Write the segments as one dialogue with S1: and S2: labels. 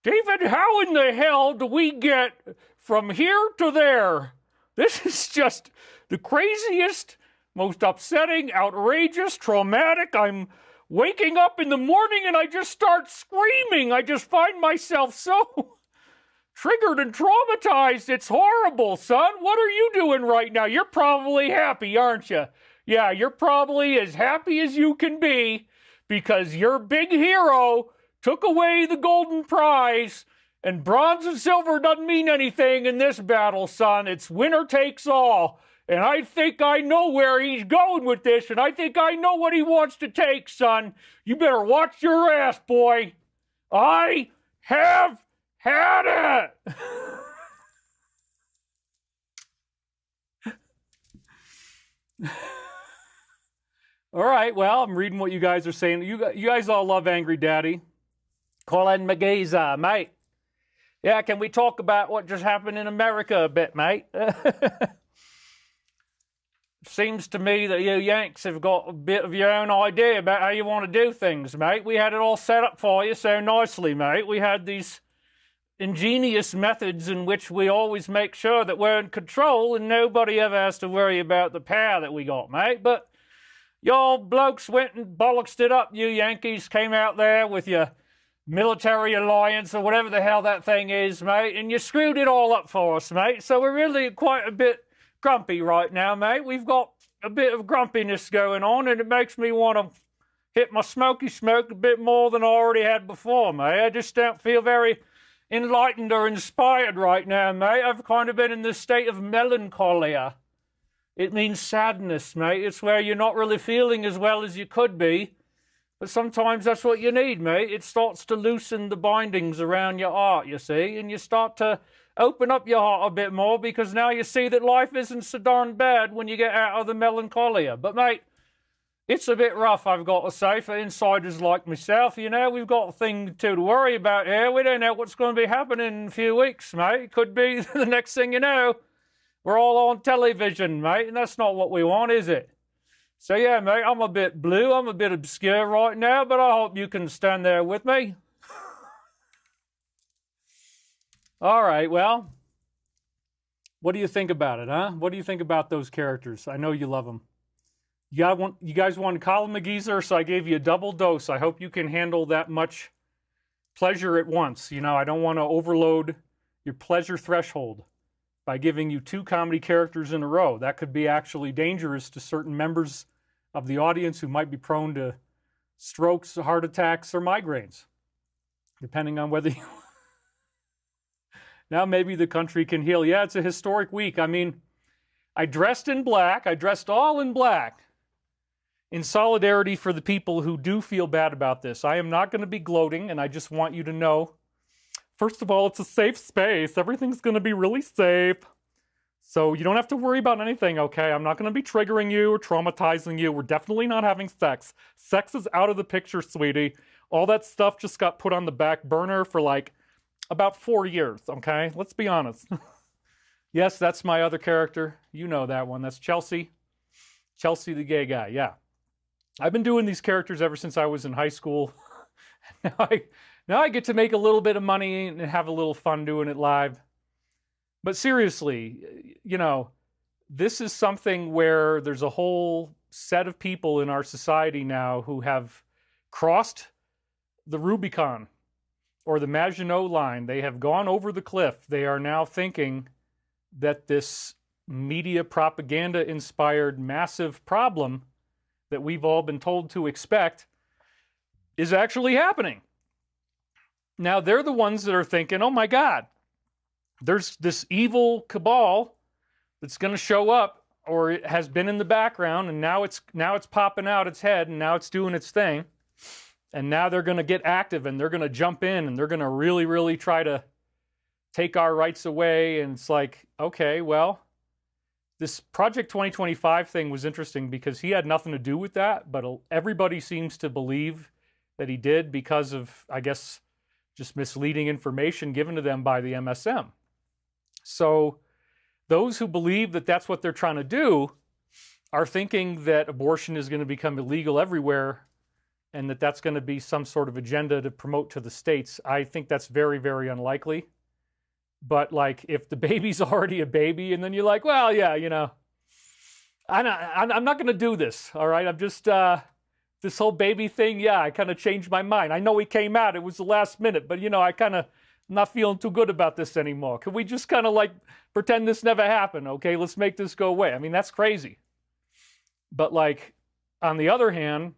S1: David, how in the hell do we get from here to there? This is just the craziest, most upsetting, outrageous, traumatic. I'm waking up in the morning and I just start screaming. I just find myself so triggered and traumatized. It's horrible, son. What are you doing right now? You're probably happy, aren't you? Yeah, you're probably as happy as you can be because your big hero took away the golden prize, and bronze and silver doesn't mean anything in this battle, son. It's winner takes all. And I think I know where he's going with this, and I think I know what he wants to take, son. You better watch your ass, boy. I have had it. All right, well, I'm reading what you guys are saying. You guys all love Angry Daddy. Colin McGeezer, mate. Yeah, can we talk about what just happened in America a bit, mate? Seems to me that you Yanks have got a bit of your own idea about how you want to do things, mate. We had it all set up for you so nicely, mate. We had these ingenious methods in which we always make sure that we're in control and nobody ever has to worry about the power that we got, mate. But y'all blokes went and bollocksed it up. You Yankees came out there with your military alliance or whatever the hell that thing is, mate, and you screwed it all up for us, mate. So we're really quite a bit grumpy right now, mate. We've got a bit of grumpiness going on, and it makes me want to hit my smoky smoke a bit more than I already had before, mate. I just don't feel very enlightened or inspired right now, mate. I've kind of been in this state of melancholia. It means sadness, mate. It's where you're not really feeling as well as you could be. But sometimes that's what you need, mate. It starts to loosen the bindings around your heart, you see, and you start to open up your heart a bit more because now you see that life isn't so darn bad when you get out of the melancholia. But, mate, it's a bit rough, I've got to say, for insiders like myself. You know, we've got a thing to worry about here. We don't know what's going to be happening in a few weeks, mate. It could be the next thing you know, we're all on television, mate, and that's not what we want, is it? So, yeah, mate, I'm a bit blue, I'm a bit obscure right now, but I hope you can stand there with me. All right, well, what do you think about it, huh? What do you think about those characters? I know you love them. You guys wanted Colin McGeezer, so I gave you a double dose. I hope you can handle that much pleasure at once. You know, I don't want to overload your pleasure threshold by giving you 2 comedy characters in a row. That could be actually dangerous to certain members of the audience who might be prone to strokes, heart attacks, or migraines, depending on whether you... Now maybe the country can heal. Yeah, it's a historic week. I mean, I dressed in black. I dressed all in black in solidarity for the people who do feel bad about this. I am not going to be gloating, and I just want you to know, first of all, it's a safe space. Everything's going to be really safe. So you don't have to worry about anything, okay? I'm not going to be triggering you or traumatizing you. We're definitely not having sex. Sex is out of the picture, sweetie. All that stuff just got put on the back burner for like about 4 years, okay? Let's be honest. Yes, that's my other character. You know that one. That's Chelsea. Chelsea the gay guy, yeah. I've been doing these characters ever since I was in high school. Now I get to make a little bit of money and have a little fun doing it live. But seriously, you know, this is something where there's a whole set of people in our society now who have crossed the Rubicon or the Maginot Line. They have gone over the cliff. They are now thinking that this media propaganda-inspired massive problem that we've all been told to expect is actually happening. Now, they're the ones that are thinking, oh my God, there's this evil cabal that's going to show up, or it has been in the background, and now it's popping out its head, and now it's doing its thing. And now they're going to get active, and they're going to jump in, and they're going to really, really try to take our rights away. And it's like, okay, well, this Project 2025 thing was interesting because he had nothing to do with that, but everybody seems to believe that he did because of, I guess, just misleading information given to them by the MSM. So those who believe that that's what they're trying to do are thinking that abortion is going to become illegal everywhere and that's going to be some sort of agenda to promote to the states, I think that's very, very unlikely. But like, if the baby's already a baby, and then you're like, well, yeah, you know, I'm not going to do this. All right, I'm just this whole baby thing. Yeah, I kind of changed my mind. I know he came out; it was the last minute, but you know, I kind of not feeling too good about this anymore. Can we just kind of like pretend this never happened? Okay, let's make this go away. I mean, that's crazy. But like, on the other hand,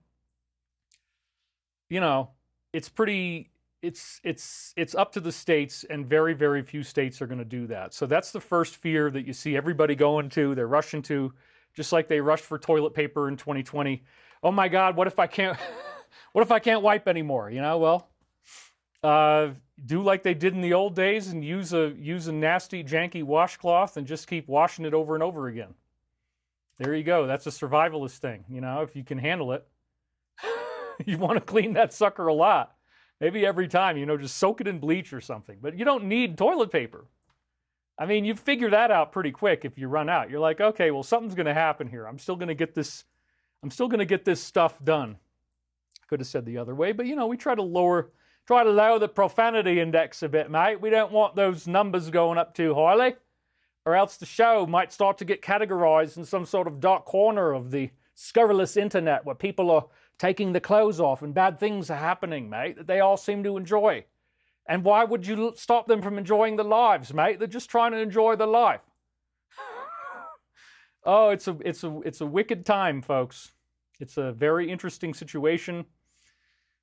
S1: you know, it's pretty, it's up to the states, and very, very few states are going to do that. So that's the first fear that you see everybody going to. They're rushing to, just like they rushed for toilet paper in 2020. Oh my God, what if I can't, what if I can't wipe anymore? You know, well, do like they did in the old days and use a nasty, janky washcloth and just keep washing it over and over again. There you go. That's a survivalist thing. You know, if you can handle it, you want to clean that sucker a lot. Maybe every time, you know, just soak it in bleach or something. But you don't need toilet paper. I mean, you figure that out pretty quick if you run out. You're like, okay, well, something's going to happen here. I'm still going to get this stuff done. Could have said the other way, but you know, we try to lower the profanity index a bit, mate. We don't want those numbers going up too highly, or else the show might start to get categorized in some sort of dark corner of the scurrilous internet where people are taking the clothes off and bad things are happening, mate, that they all seem to enjoy. And why would you stop them from enjoying their lives, mate? They're just trying to enjoy their life. Oh, it's a wicked time, folks. It's a very interesting situation.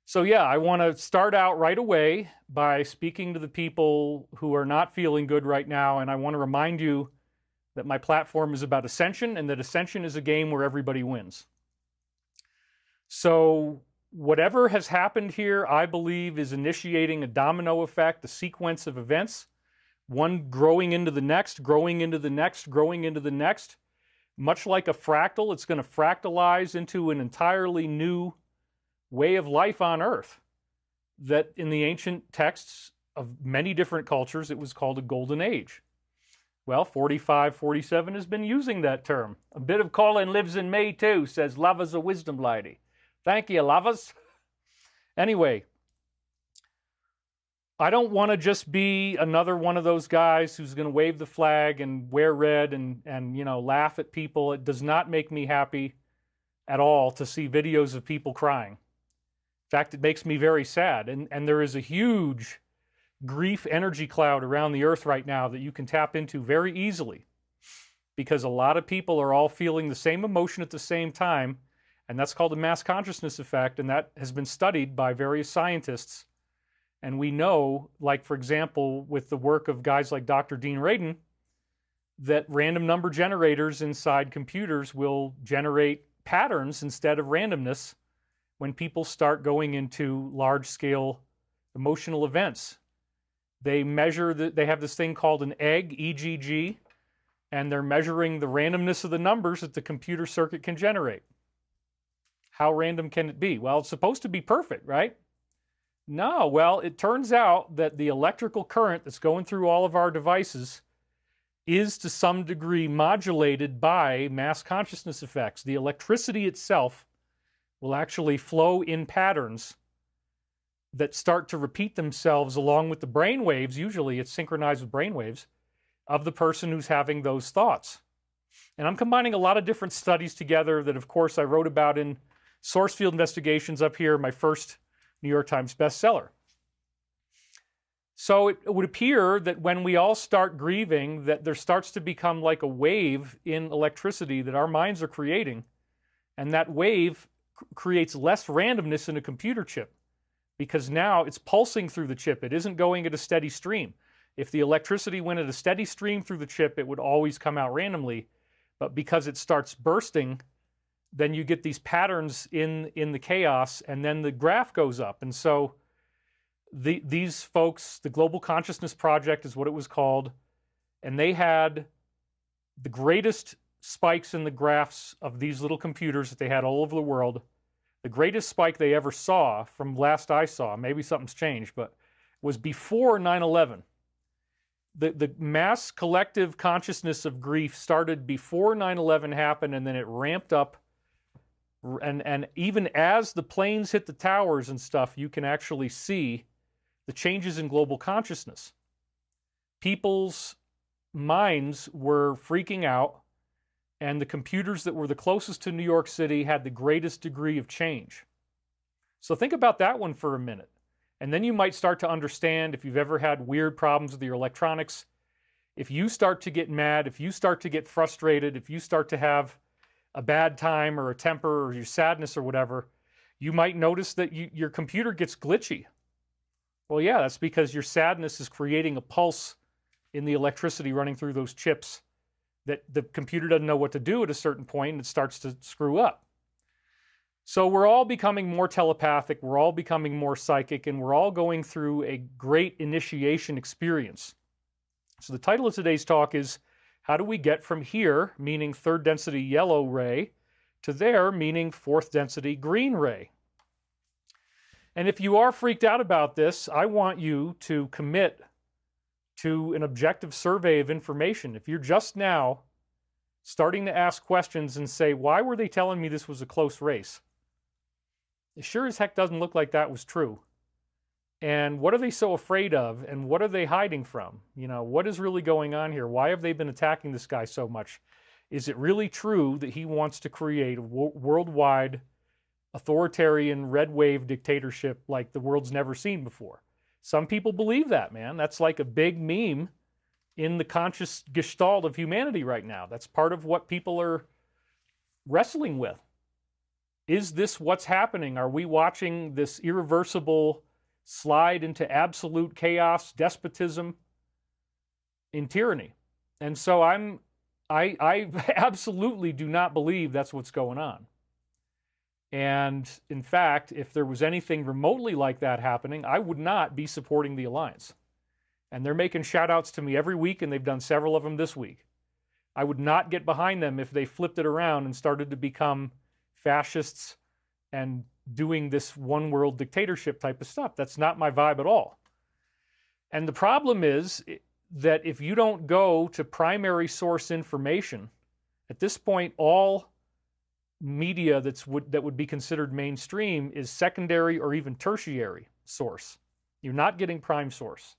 S1: So yeah, I want to start out right away by speaking to the people who are not feeling good right now, and I want to remind you that my platform is about Ascension, and that Ascension is a game where everybody wins. So whatever has happened here, I believe, is initiating a domino effect, a sequence of events, one growing into the next, growing into the next, growing into the next. Much like a fractal, it's going to fractalize into an entirely new way of life on Earth that in the ancient texts of many different cultures, it was called a golden age. Well, 4547 has been using that term. A bit of Colin lives in me too, says Lover's a wisdom lady. Thank you, lovers. Anyway, I don't want to just be another one of those guys who's going to wave the flag and wear red and you know, laugh at people. It does not make me happy at all to see videos of people crying. In fact, it makes me very sad. And there is a huge grief energy cloud around the earth right now that you can tap into very easily, because a lot of people are all feeling the same emotion at the same time. And that's called the mass consciousness effect, and that has been studied by various scientists. And we know, like, for example, with the work of guys like Dr. Dean Radin, that random number generators inside computers will generate patterns instead of randomness when people start going into large-scale emotional events. They measure, they have this thing called an egg, EGG, and they're measuring the randomness of the numbers that the computer circuit can generate. How random can it be? Well, it's supposed to be perfect, right? No, well, it turns out that the electrical current that's going through all of our devices is to some degree modulated by mass consciousness effects. The electricity itself will actually flow in patterns that start to repeat themselves along with the brain waves. Usually it's synchronized with brain waves of the person who's having those thoughts. And I'm combining a lot of different studies together that, of course, I wrote about in Source Field Investigations up here, my first New York Times bestseller. So it would appear that when we all start grieving, that there starts to become like a wave in electricity that our minds are creating, and that wave creates less randomness in a computer chip, because now it's pulsing through the chip. It isn't going at a steady stream. If the electricity went at a steady stream through the chip, it would always come out randomly. But because it starts bursting, then you get these patterns in the chaos, and then the graph goes up. And so these folks, the Global Consciousness Project is what it was called, and they had the greatest spikes in the graphs of these little computers that they had all over the world. The greatest spike they ever saw, from last I saw, maybe something's changed, but was before 9/11. The mass collective consciousness of grief started before 9/11 happened, and then it ramped up And even as the planes hit the towers and stuff, you can actually see the changes in global consciousness. People's minds were freaking out, and the computers that were the closest to New York City had the greatest degree of change. So think about that one for a minute. And then you might start to understand, if you've ever had weird problems with your electronics, if you start to get mad, if you start to get frustrated, if you start to have a bad time or a temper or your sadness or whatever, you might notice that your computer gets glitchy. Well, yeah, that's because your sadness is creating a pulse in the electricity running through those chips that the computer doesn't know what to do at a certain point, and it starts to screw up. So we're all becoming more telepathic, we're all becoming more psychic, and we're all going through a great initiation experience. So the title of today's talk is, how do we get from here, meaning third density yellow ray, to there, meaning fourth density green ray? And if you are freaked out about this, I want you to commit to an objective survey of information. If you're just now starting to ask questions and say, why were they telling me this was a close race? It sure as heck doesn't look like that was true. And what are they so afraid of? And what are they hiding from? You know, what is really going on here? Why have they been attacking this guy so much? Is it really true that he wants to create a worldwide authoritarian red wave dictatorship like the world's never seen before? Some people believe that, man. That's like a big meme in the conscious gestalt of humanity right now. That's part of what people are wrestling with. Is this what's happening? Are we watching this irreversible slide into absolute chaos, despotism, in tyranny? And so I absolutely do not believe that's what's going on. And in fact, if there was anything remotely like that happening, I would not be supporting the alliance. And they're making shout outs to me every week, and they've done several of them this week. I would not get behind them if they flipped it around and started to become fascists and doing this one world dictatorship type of stuff. That's not my vibe at all. And the problem is that if you don't go to primary source information, at this point, all media that would be considered mainstream is secondary or even tertiary source. You're not getting prime source.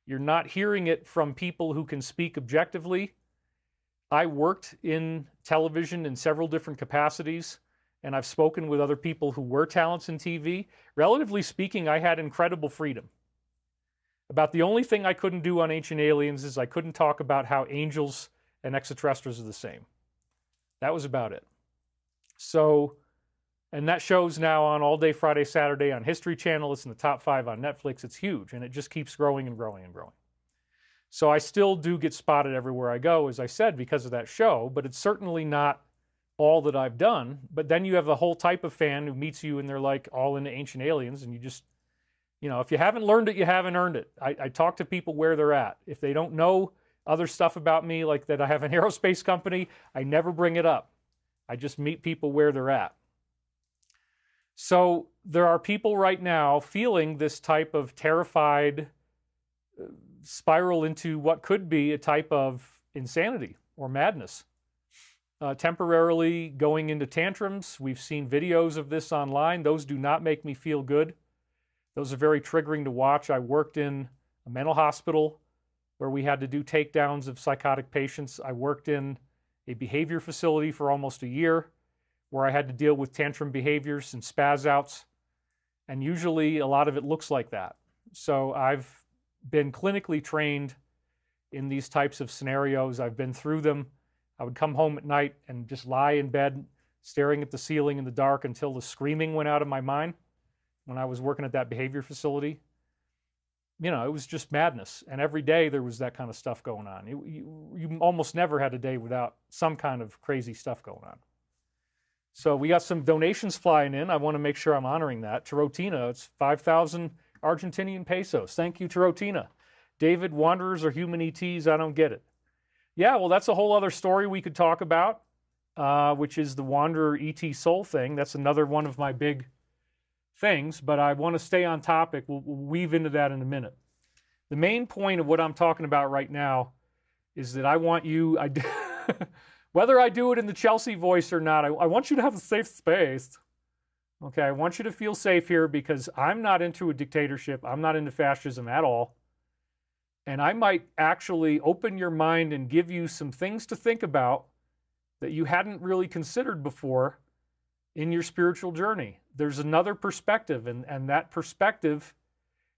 S1: You're not hearing it from people who can speak objectively. I worked in television in several different capacities, and I've spoken with other people who were talents in TV. Relatively speaking, I had incredible freedom. About the only thing I couldn't do on Ancient Aliens is I couldn't talk about how angels and extraterrestrials are the same. That was about it. So, and that show's now on all day Friday, Saturday on History Channel. It's in the top 5 on Netflix. It's huge, and it just keeps growing and growing and growing. So I still do get spotted everywhere I go, as I said, because of that show, but it's certainly not all that I've done. But then you have the whole type of fan who meets you and they're like all into Ancient Aliens, and you just, you know, if you haven't learned it, you haven't earned it. I talk to people where they're at. If they don't know other stuff about me, like that I have an aerospace company, I never bring it up. I just meet people where they're at. So there are people right now feeling this type of terrified spiral into what could be a type of insanity or madness. Temporarily going into tantrums. We've seen videos of this online. Those do not make me feel good. Those are very triggering to watch. I worked in a mental hospital where we had to do takedowns of psychotic patients. I worked in a behavior facility for almost a year where I had to deal with tantrum behaviors and spaz outs. And usually a lot of it looks like that. So I've been clinically trained in these types of scenarios. I've been through them. I would come home at night and just lie in bed staring at the ceiling in the dark until the screaming went out of my mind when I was working at that behavior facility. You know, it was just madness. And every day there was that kind of stuff going on. You almost never had a day without some kind of crazy stuff going on. So we got some donations flying in. I want to make sure I'm honoring that. Tarotina, it's 5,000 Argentinian pesos. Thank you, Tarotina. David, wanderers are human ETs? I don't get it. Yeah, well, that's a whole other story we could talk about, which is the wanderer ET soul thing. That's another one of my big things, but I want to stay on topic. We'll weave into that in a minute. The main point of what I'm talking about right now is that I want you, Whether I do it in the Chelsea voice or not, I want you to have a safe space. Okay, I want you to feel safe here because I'm not into a dictatorship. I'm not into fascism at all. And I might actually open your mind and give you some things to think about that you hadn't really considered before in your spiritual journey. There's another perspective, and that perspective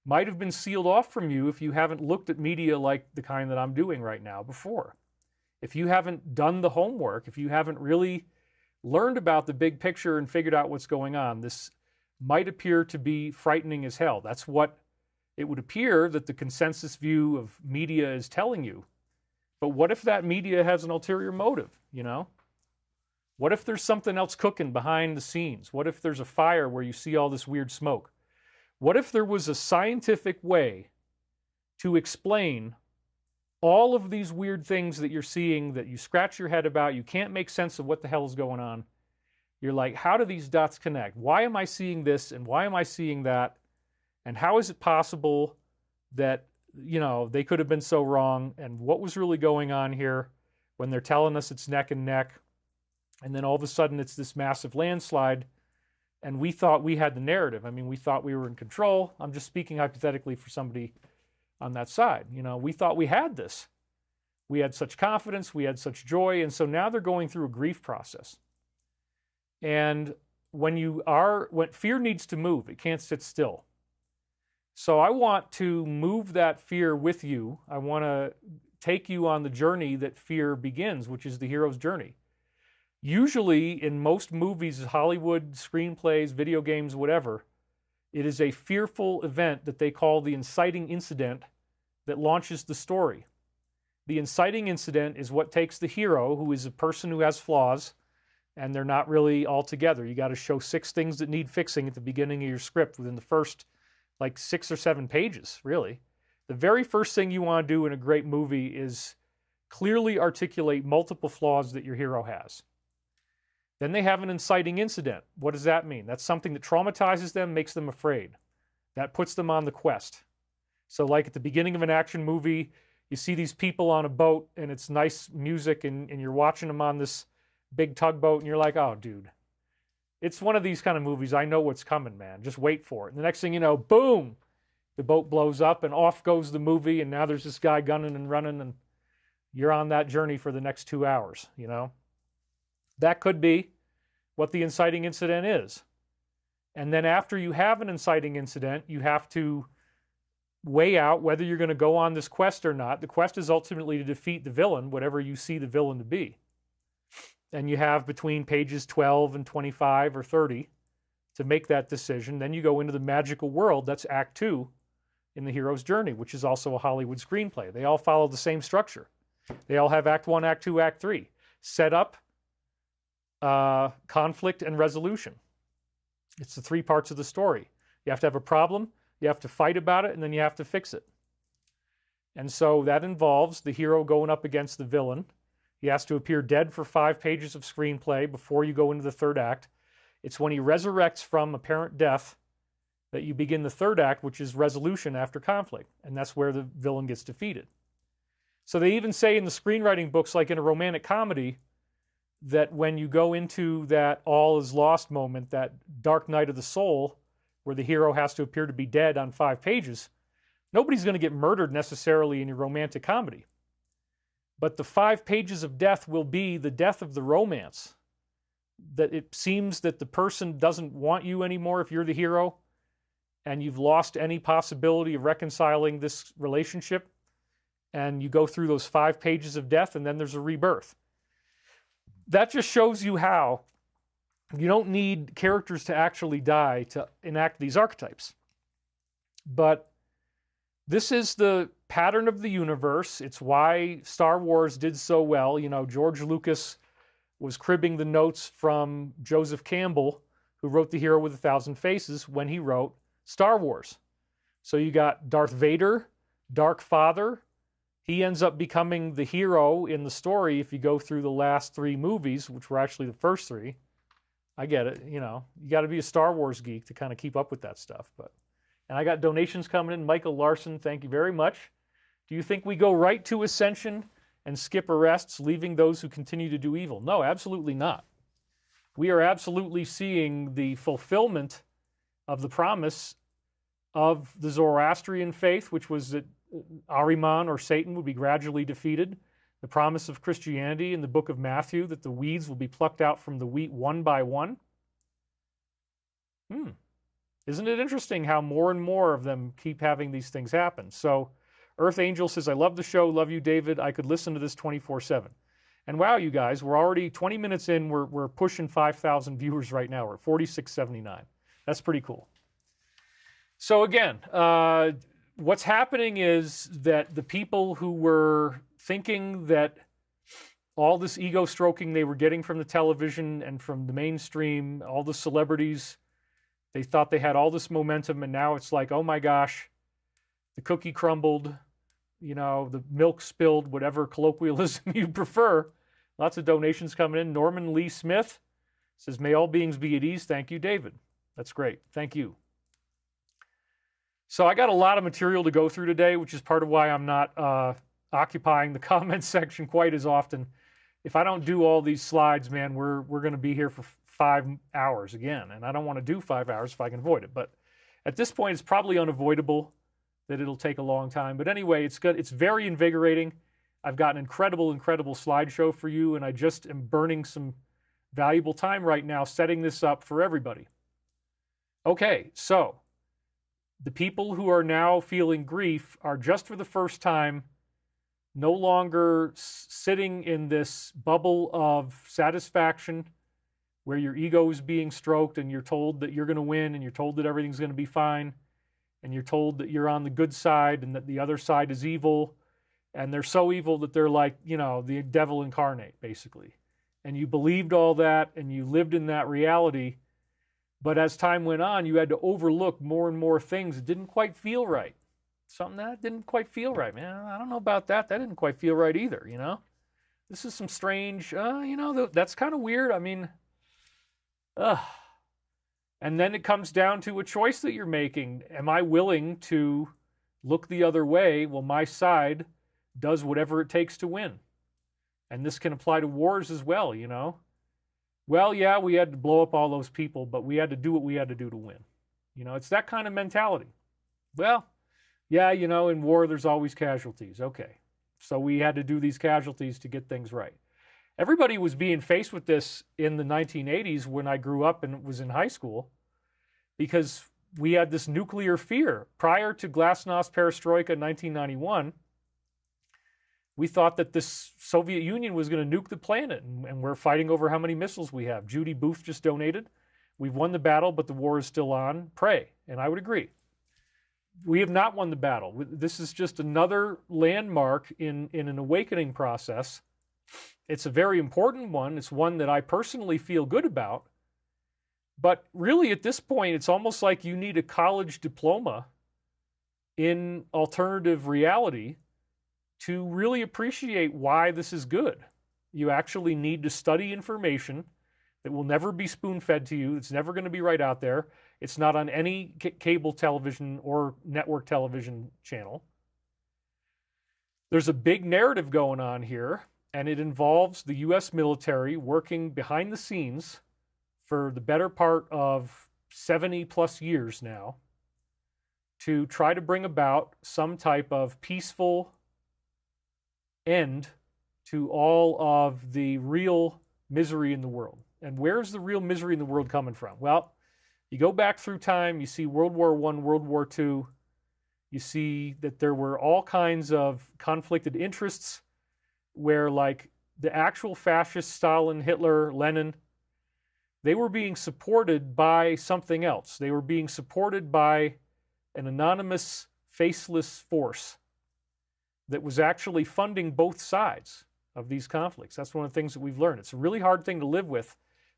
S1: might have been sealed off from you if you haven't looked at media like the kind that I'm doing right now before. If you haven't done the homework, if you haven't really learned about the big picture and figured out what's going on, this might appear to be frightening as hell. That's what it would appear that the consensus view of media is telling you. But what if that media has an ulterior motive, you know? What if there's something else cooking behind the scenes? What if there's a fire where you see all this weird smoke? What if there was a scientific way to explain all of these weird things that you're seeing that you scratch your head about, you can't make sense of what the hell is going on? You're like, how do these dots connect? Why am I seeing this and why am I seeing that? And how is it possible that, you know, they could have been so wrong? And what was really going on here when they're telling us it's neck and neck? And then all of a sudden it's this massive landslide. And we thought we had the narrative. I mean, we thought we were in control. I'm just speaking hypothetically for somebody on that side. You know, we thought we had this. We had such confidence. We had such joy. And so now they're going through a grief process. And when fear needs to move, it can't sit still. So I want to move that fear with you. I want to take you on the journey that fear begins, which is the hero's journey. Usually in most movies, Hollywood, screenplays, video games, whatever, it is a fearful event that they call the inciting incident that launches the story. The inciting incident is what takes the hero, who is a person who has flaws, and they're not really all together. You got to show 6 things that need fixing at the beginning of your script within the first, 6 or 7 pages, really. The very first thing you want to do in a great movie is clearly articulate multiple flaws that your hero has. Then they have an inciting incident. What does that mean? That's something that traumatizes them, makes them afraid. That puts them on the quest. So like at the beginning of an action movie, you see these people on a boat and it's nice music and you're watching them on this big tugboat and you're like, oh, dude, it's one of these kind of movies. I know what's coming, man. Just wait for it. And the next thing you know, boom, the boat blows up and off goes the movie. And now there's this guy gunning and running and you're on that journey for the next 2 hours, you know? That could be what the inciting incident is. And then after you have an inciting incident, you have to weigh out whether you're going to go on this quest or not. The quest is ultimately to defeat the villain, whatever you see the villain to be. And you have between pages 12 and 25 or 30 to make that decision. Then you go into the magical world. That's Act 2 in the hero's journey, which is also a Hollywood screenplay. They all follow the same structure. They all have Act 1, Act 2, Act 3. Set up, conflict, and resolution. It's the 3 parts of the story. You have to have a problem, you have to fight about it, and then you have to fix it. And so that involves the hero going up against the villain. He has to appear dead for 5 pages of screenplay before you go into the 3rd act. It's when he resurrects from apparent death that you begin the 3rd act, which is resolution after conflict. And that's where the villain gets defeated. So they even say in the screenwriting books, like in a romantic comedy, that when you go into that all is lost moment, that dark night of the soul, where the hero has to appear to be dead on 5 pages, nobody's going to get murdered necessarily in your romantic comedy. But the 5 pages of death will be the death of the romance. That it seems that the person doesn't want you anymore if you're the hero, and you've lost any possibility of reconciling this relationship, and you go through those 5 pages of death, and then there's a rebirth. That just shows you how you don't need characters to actually die to enact these archetypes. But this is the pattern of the universe. It's why Star Wars did so well. You know, George Lucas was cribbing the notes from Joseph Campbell, who wrote The Hero with a Thousand Faces, when he wrote Star Wars. So you got Darth Vader, Dark Father. He ends up becoming the hero in the story if you go through the last 3 movies, which were actually the first 3. I get it, you know. You got to be a Star Wars geek to kind of keep up with that stuff. And I got donations coming in. Michael Larson, thank you very much. Do you think we go right to Ascension and skip arrests, leaving those who continue to do evil. No, absolutely not. We are absolutely seeing the fulfillment of the promise of the Zoroastrian faith, which was that Ahriman, or Satan, would be gradually defeated. The promise of Christianity in the book of Matthew, that the weeds will be plucked out from the wheat one by one. Isn't it interesting how more and more of them keep having these things happen? So Earth Angel says, I love the show. Love you, David. I could listen to this 24/7. And wow, you guys, we're already 20 minutes in. We're pushing 5,000 viewers right now. We're at 4679. That's pretty cool. So again, what's happening is that the people who were thinking that all this ego stroking they were getting from the television and from the mainstream, all the celebrities, they thought they had all this momentum, and now it's like, oh my gosh, the cookie crumbled, you know, the milk spilled, whatever colloquialism you prefer. Lots of donations coming in. Norman Lee Smith says, may all beings be at ease. Thank you, David. That's great. Thank you. So I got a lot of material to go through today, which is part of why I'm not occupying the comments section quite as often. If I don't do all these slides, man, we're going to be here for 5 hours again, and I don't want to do 5 hours if I can avoid it. But at this point, it's probably unavoidable that it'll take a long time. But anyway, it's good. It's very invigorating. I've got an incredible slideshow for you, and I just am burning some valuable time right now setting this up for everybody. Okay, so the people who are now feeling grief are just for the first time no longer sitting in this bubble of satisfaction where your ego is being stroked and you're told that you're going to win and you're told that everything's going to be fine and you're told that you're on the good side and that the other side is evil, and they're so evil that they're like, you know, the devil incarnate, basically. And you believed all that and you lived in that reality, but as time went on, you had to overlook more and more things that didn't quite feel right. Something that didn't quite feel right, man. I don't know about that. That didn't quite feel right either, you know? This is some strange, you know, that's kind of weird. I mean, and then it comes down to a choice that you're making. Am I willing to look the other way? Well, my side does whatever it takes to win. And this can apply to wars as well, you know? Well, yeah, we had to blow up all those people, but we had to do what we had to do to win. You know, it's that kind of mentality. Well, yeah, you know, in war, there's always casualties. Okay. So we had to do these casualties to get things right. Everybody was being faced with this in the 1980s when I grew up and was in high school, because we had this nuclear fear. Prior to Glasnost Perestroika in 1991, we thought that this Soviet Union was going to nuke the planet, and we're fighting over how many missiles we have. Judy Booth just donated. We've won the battle, but the war is still on. Pray. And I would agree. We have not won the battle. This is just another landmark in an awakening process. It's a very important one. It's one that I personally feel good about. But really, at this point, it's almost like you need a college diploma in alternative reality to really appreciate why this is good. You actually need to study information that will never be spoon-fed to you. It's never going to be right out there. It's not on any cable television or network television channel. There's a big narrative going on here, and it involves the U.S. military working behind the scenes for the better part of 70-plus years now to try to bring about some type of peaceful end to all of the real misery in the world. And where's the real misery in the world coming from? Well, you go back through time, you see World War I, World War II, you see that there were all kinds of conflicted interests where, like, the actual fascists, Stalin, Hitler, Lenin, they were being supported by something else. They were being supported by an anonymous, faceless force that was actually funding both sides of these conflicts. That's one of the things that we've learned. It's a really hard thing to live with.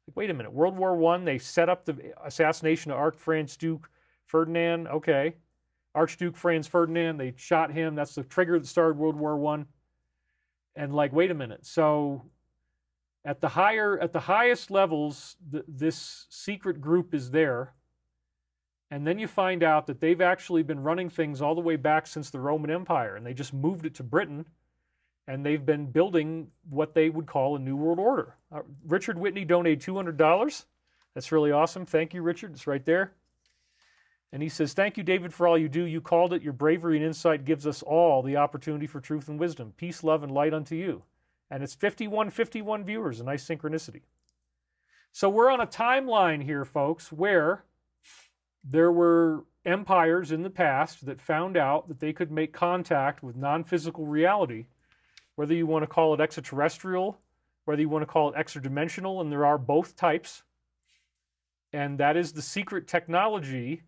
S1: Like, wait a minute, World War I, they set up the assassination of Archduke Ferdinand. Okay. Archduke Franz Ferdinand, they shot him. That's the trigger that started World War I. And like, wait a minute. So at the highest levels, this secret group is there. And then you find out that they've actually been running things all the way back since the Roman Empire, and they just moved it to Britain. and they've been building what they would call a New World Order. Richard Whitney donated $200. That's really awesome. Thank you, Richard. It's right there. And he says, thank you, David, for all you do. You called it. Your bravery and insight gives us all the opportunity for truth and wisdom. Peace, love, and light unto you. And it's 51 viewers, a nice synchronicity. So we're on a timeline here, folks, where there were empires in the past that found out that they could make contact with non-physical reality, whether you want to call it extraterrestrial, whether you want to call it extra-dimensional, and there are both types. And that is the secret technology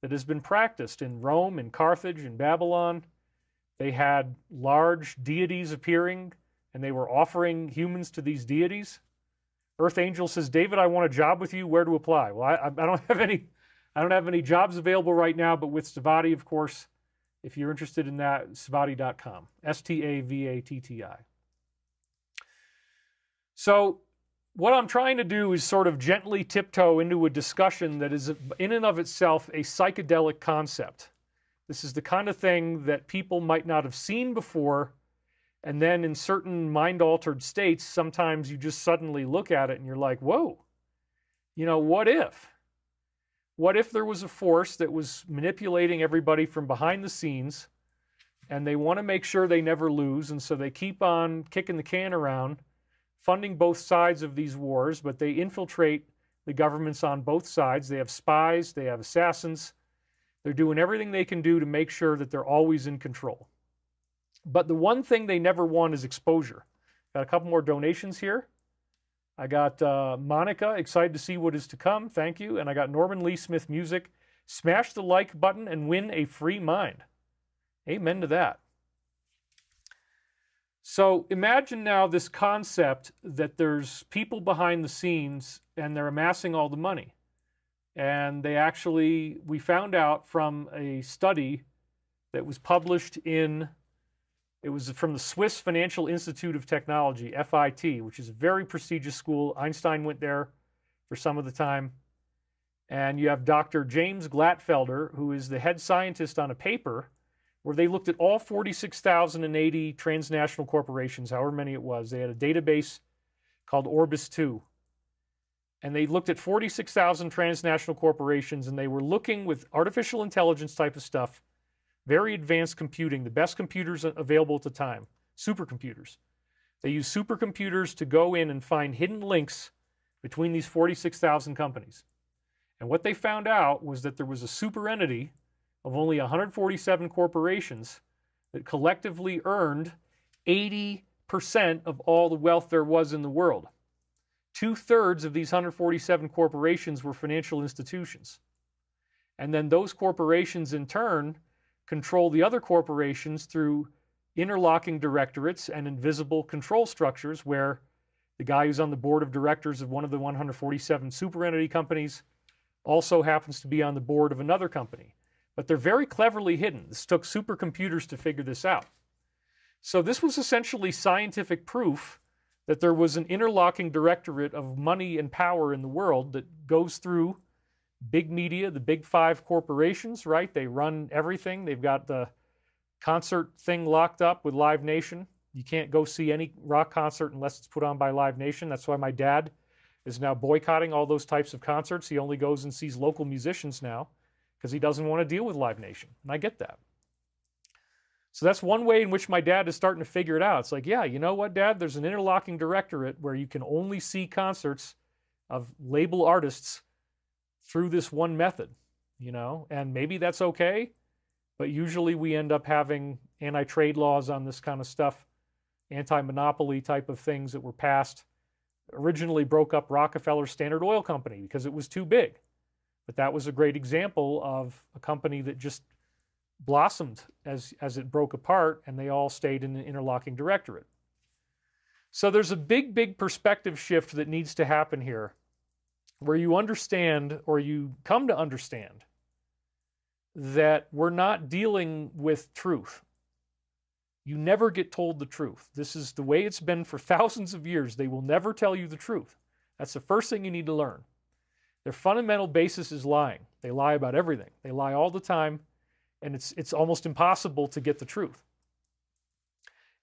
S1: that has been practiced in Rome, in Carthage, in Babylon. They had large deities appearing, and they were offering humans to these deities. Earth Angel says, David, I want a job with you. Where to apply? Well, I don't have any jobs available right now, but with Savati, of course, if you're interested in that, savati.com, Stavatti. So what I'm trying to do is sort of gently tiptoe into a discussion that is in and of itself a psychedelic concept. This is the kind of thing that people might not have seen before, and then in certain mind-altered states, sometimes you just suddenly look at it and you're like, whoa, what if? What if there was a force that was manipulating everybody from behind the scenes, and they want to make sure they never lose, and so they keep on kicking the can around, funding both sides of these wars, but they infiltrate the governments on both sides. They have spies, they have assassins. They're doing everything they can do to make sure that they're always in control. But the one thing they never want is exposure. Got a couple more donations here. I got Monica, excited to see what is to come. Thank you. And I got Norman Lee Smith Music. Smash the like button and win a free mind. Amen to that. So imagine now this concept that there's people behind the scenes and they're amassing all the money. And we found out from a study that was published it was from the Swiss Financial Institute of Technology, FIT, which is a very prestigious school. Einstein went there for some of the time. And you have Dr. James Glatfelder, who is the head scientist on a paper where they looked at all 46,080 transnational corporations, however many it was. They had a database called Orbis 2. And they looked at 46,000 transnational corporations, and they were looking with artificial intelligence type of stuff, very advanced computing, the best computers available at the time, supercomputers. They used supercomputers to go in and find hidden links between these 46,000 companies. And what they found out was that there was a super entity of only 147 corporations that collectively earned 80% of all the wealth there was in the world. 2/3 of these 147 corporations were financial institutions. And then those corporations in turn control the other corporations through interlocking directorates and invisible control structures where the guy who's on the board of directors of one of the 147 super entity companies also happens to be on the board of another company. But they're very cleverly hidden. This took supercomputers to figure this out. So this was essentially scientific proof that there was an interlocking directorate of money and power in the world that goes through big media, the big five corporations, right? They run everything. They've got the concert thing locked up with Live Nation. You can't go see any rock concert unless it's put on by Live Nation. That's why my dad is now boycotting all those types of concerts. He only goes and sees local musicians now because he doesn't want to deal with Live Nation. And I get that. So that's one way in which my dad is starting to figure it out. It's like, yeah, you know what, Dad? There's an interlocking directorate where you can only see concerts of label artists through this one method, and maybe that's okay, but usually we end up having anti-trade laws on this kind of stuff, anti-monopoly type of things that were passed. Originally broke up Rockefeller's Standard Oil Company because it was too big. But that was a great example of a company that just blossomed as it broke apart, and they all stayed in an interlocking directorate. So there's a big perspective shift that needs to happen here, where you understand, or you come to understand, that we're not dealing with truth. You never get told the truth. This is the way it's been for thousands of years. They will never tell you the truth. That's the first thing you need to learn. Their fundamental basis is lying. They lie about everything. They lie all the time, and it's almost impossible to get the truth.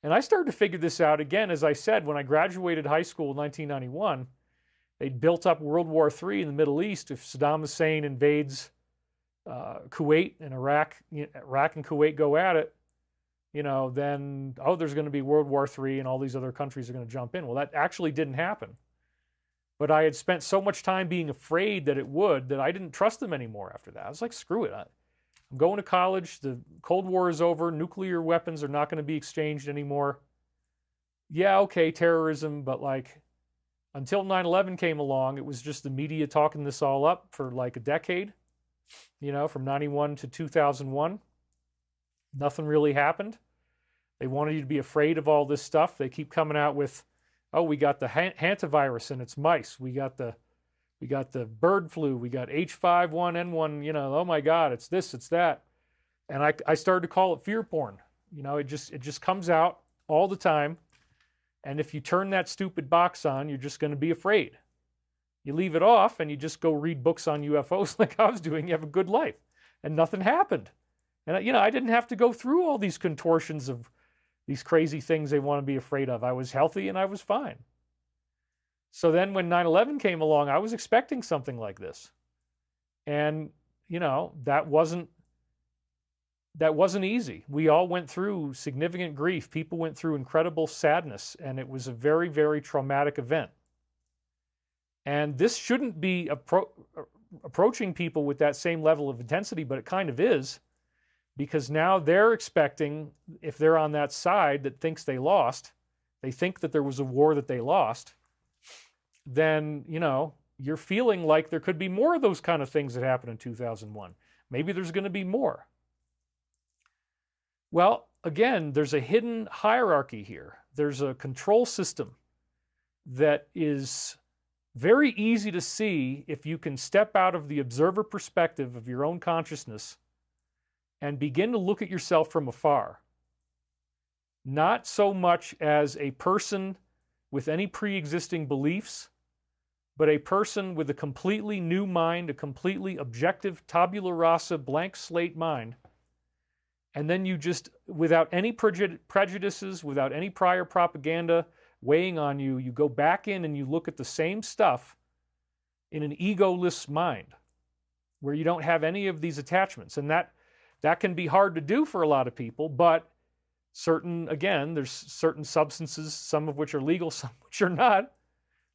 S1: And I started to figure this out again, as I said, when I graduated high school in 1991. They'd built up World War III in the Middle East. If Saddam Hussein invades Kuwait and Iraq and Kuwait go at it, then, there's going to be World War III and all these other countries are going to jump in. Well, that actually didn't happen. But I had spent so much time being afraid that it would that I didn't trust them anymore after that. I was like, screw it. I'm going to college. The Cold War is over. Nuclear weapons are not going to be exchanged anymore. Yeah, okay, terrorism, but like until 9/11 came along, it was just the media talking this all up for like a decade, from 91 to 2001. Nothing really happened. They wanted you to be afraid of all this stuff. They keep coming out with, we got the hantavirus and it's mice. We got the bird flu. We got H5N1. Oh my God, it's this, it's that. And I started to call it fear porn. It just comes out all the time. And if you turn that stupid box on, you're just going to be afraid. You leave it off and you just go read books on UFOs like I was doing. You have a good life. And nothing happened. And I didn't have to go through all these contortions of these crazy things they want to be afraid of. I was healthy and I was fine. So then when 9/11 came along, I was expecting something like this. And, that wasn't easy. We all went through significant grief. People went through incredible sadness, and it was a very, very traumatic event. And this shouldn't be approaching people with that same level of intensity, but it kind of is, because now they're expecting, if they're on that side that thinks they lost, they think that there was a war that they lost, then, you're feeling like there could be more of those kind of things that happened in 2001. Maybe there's going to be more. Well, again, there's a hidden hierarchy here. There's a control system that is very easy to see if you can step out of the observer perspective of your own consciousness and begin to look at yourself from afar. Not so much as a person with any pre-existing beliefs, but a person with a completely new mind, a completely objective, tabula rasa, blank slate mind. And then you just, without any prejudices, without any prior propaganda weighing on you, you go back in and you look at the same stuff in an egoless mind, where you don't have any of these attachments. And that can be hard to do for a lot of people, but there's certain substances, some of which are legal, some of which are not,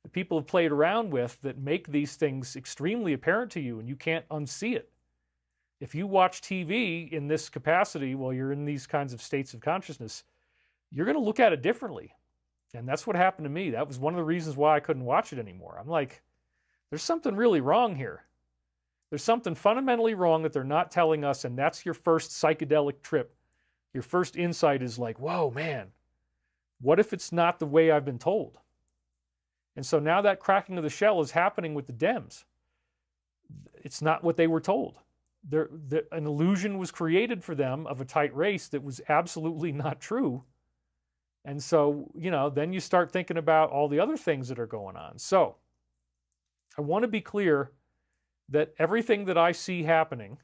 S1: that people have played around with that make these things extremely apparent to you, and you can't unsee it. If you watch TV in this capacity while you're in these kinds of states of consciousness, you're going to look at it differently. And that's what happened to me. That was one of the reasons why I couldn't watch it anymore. I'm like, there's something really wrong here. There's something fundamentally wrong that they're not telling us, and that's your first psychedelic trip. Your first insight is like, whoa, man, what if it's not the way I've been told? And so now that cracking of the shell is happening with the Dems. It's not what they were told. An illusion was created for them of a tight race that was absolutely not true. And so, then you start thinking about all the other things that are going on. So I want to be clear that everything that I see happening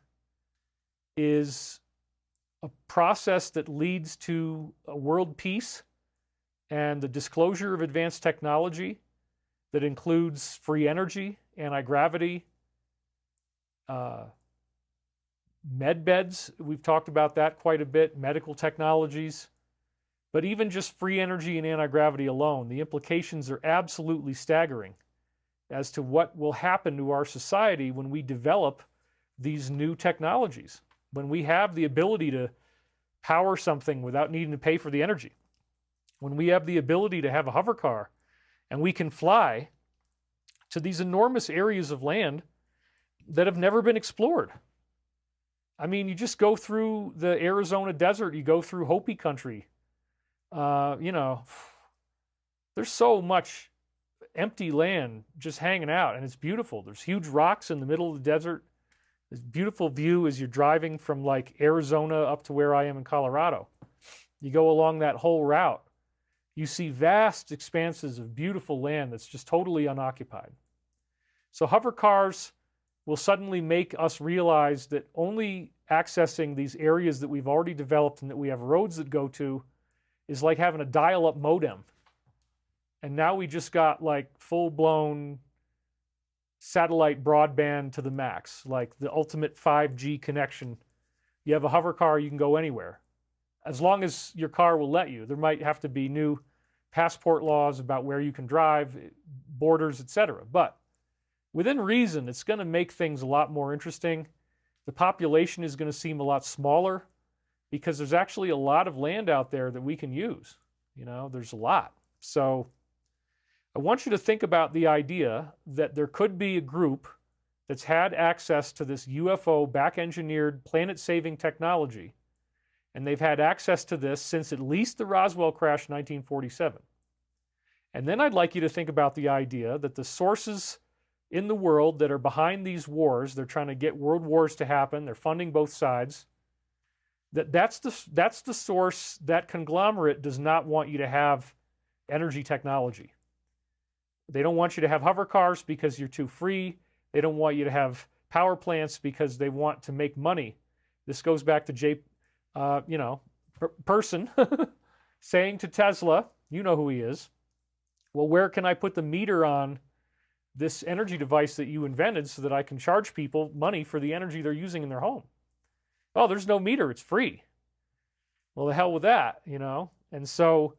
S1: is a process that leads to a world peace and the disclosure of advanced technology that includes free energy, anti-gravity, med beds. We've talked about that quite a bit, medical technologies. But even just free energy and anti-gravity alone, the implications are absolutely staggering as to what will happen to our society when we develop these new technologies, when we have the ability to power something without needing to pay for the energy, when we have the ability to have a hover car and we can fly to these enormous areas of land that have never been explored. I mean, you just go through the Arizona desert, you go through Hopi country. There's so much empty land just hanging out, and it's beautiful. There's huge rocks in the middle of the desert. This beautiful view as you're driving from like Arizona up to where I am in Colorado. You go along that whole route. You see vast expanses of beautiful land that's just totally unoccupied. So hover cars will suddenly make us realize that only accessing these areas that we've already developed and that we have roads that go to is like having a dial-up modem. And now we just got like full-blown satellite broadband to the max, like the ultimate 5G connection. You have a hover car, you can go anywhere. As long as your car will let you. There might have to be new passport laws about where you can drive, borders, etc. But within reason, it's going to make things a lot more interesting. The population is going to seem a lot smaller because there's actually a lot of land out there that we can use. You know, there's a lot. So I want you to think about the idea that there could be a group that's had access to this UFO back-engineered planet-saving technology, and they've had access to this since at least the Roswell crash in 1947. And then I'd like you to think about the idea that the sources in the world that are behind these wars, they're trying to get world wars to happen, they're funding both sides, that's the source. That conglomerate does not want you to have energy technology. They don't want you to have hover cars because you're too free. They don't want you to have power plants because they want to make money. This goes back to person saying to Tesla, you know who he is, well, where can I put the meter on this energy device that you invented so that I can charge people money for the energy they're using in their home? Oh, there's no meter, it's free. Well, the hell with that, you know? And so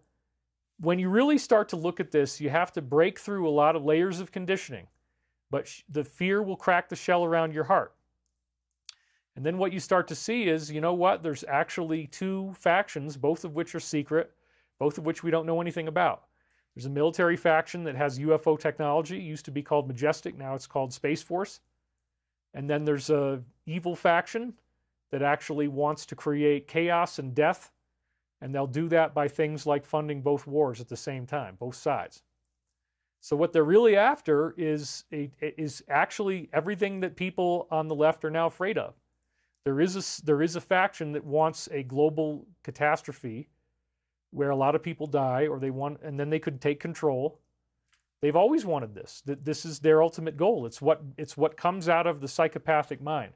S1: when you really start to look at this, you have to break through a lot of layers of conditioning, but the fear will crack the shell around your heart. And then what you start to see is, you know what, there's actually two factions, both of which are secret, both of which we don't know anything about. There's a military faction that has UFO technology. It used to be called Majestic, now it's called Space Force. And then there's a evil faction that actually wants to create chaos and death. And they'll do that by things like funding both wars at the same time, both sides. So what they're really after is actually everything that people on the left are now afraid of. There is a faction that wants a global catastrophe where a lot of people die, and then they could take control. They've always wanted this. This is their ultimate goal. It's what comes out of the psychopathic mind.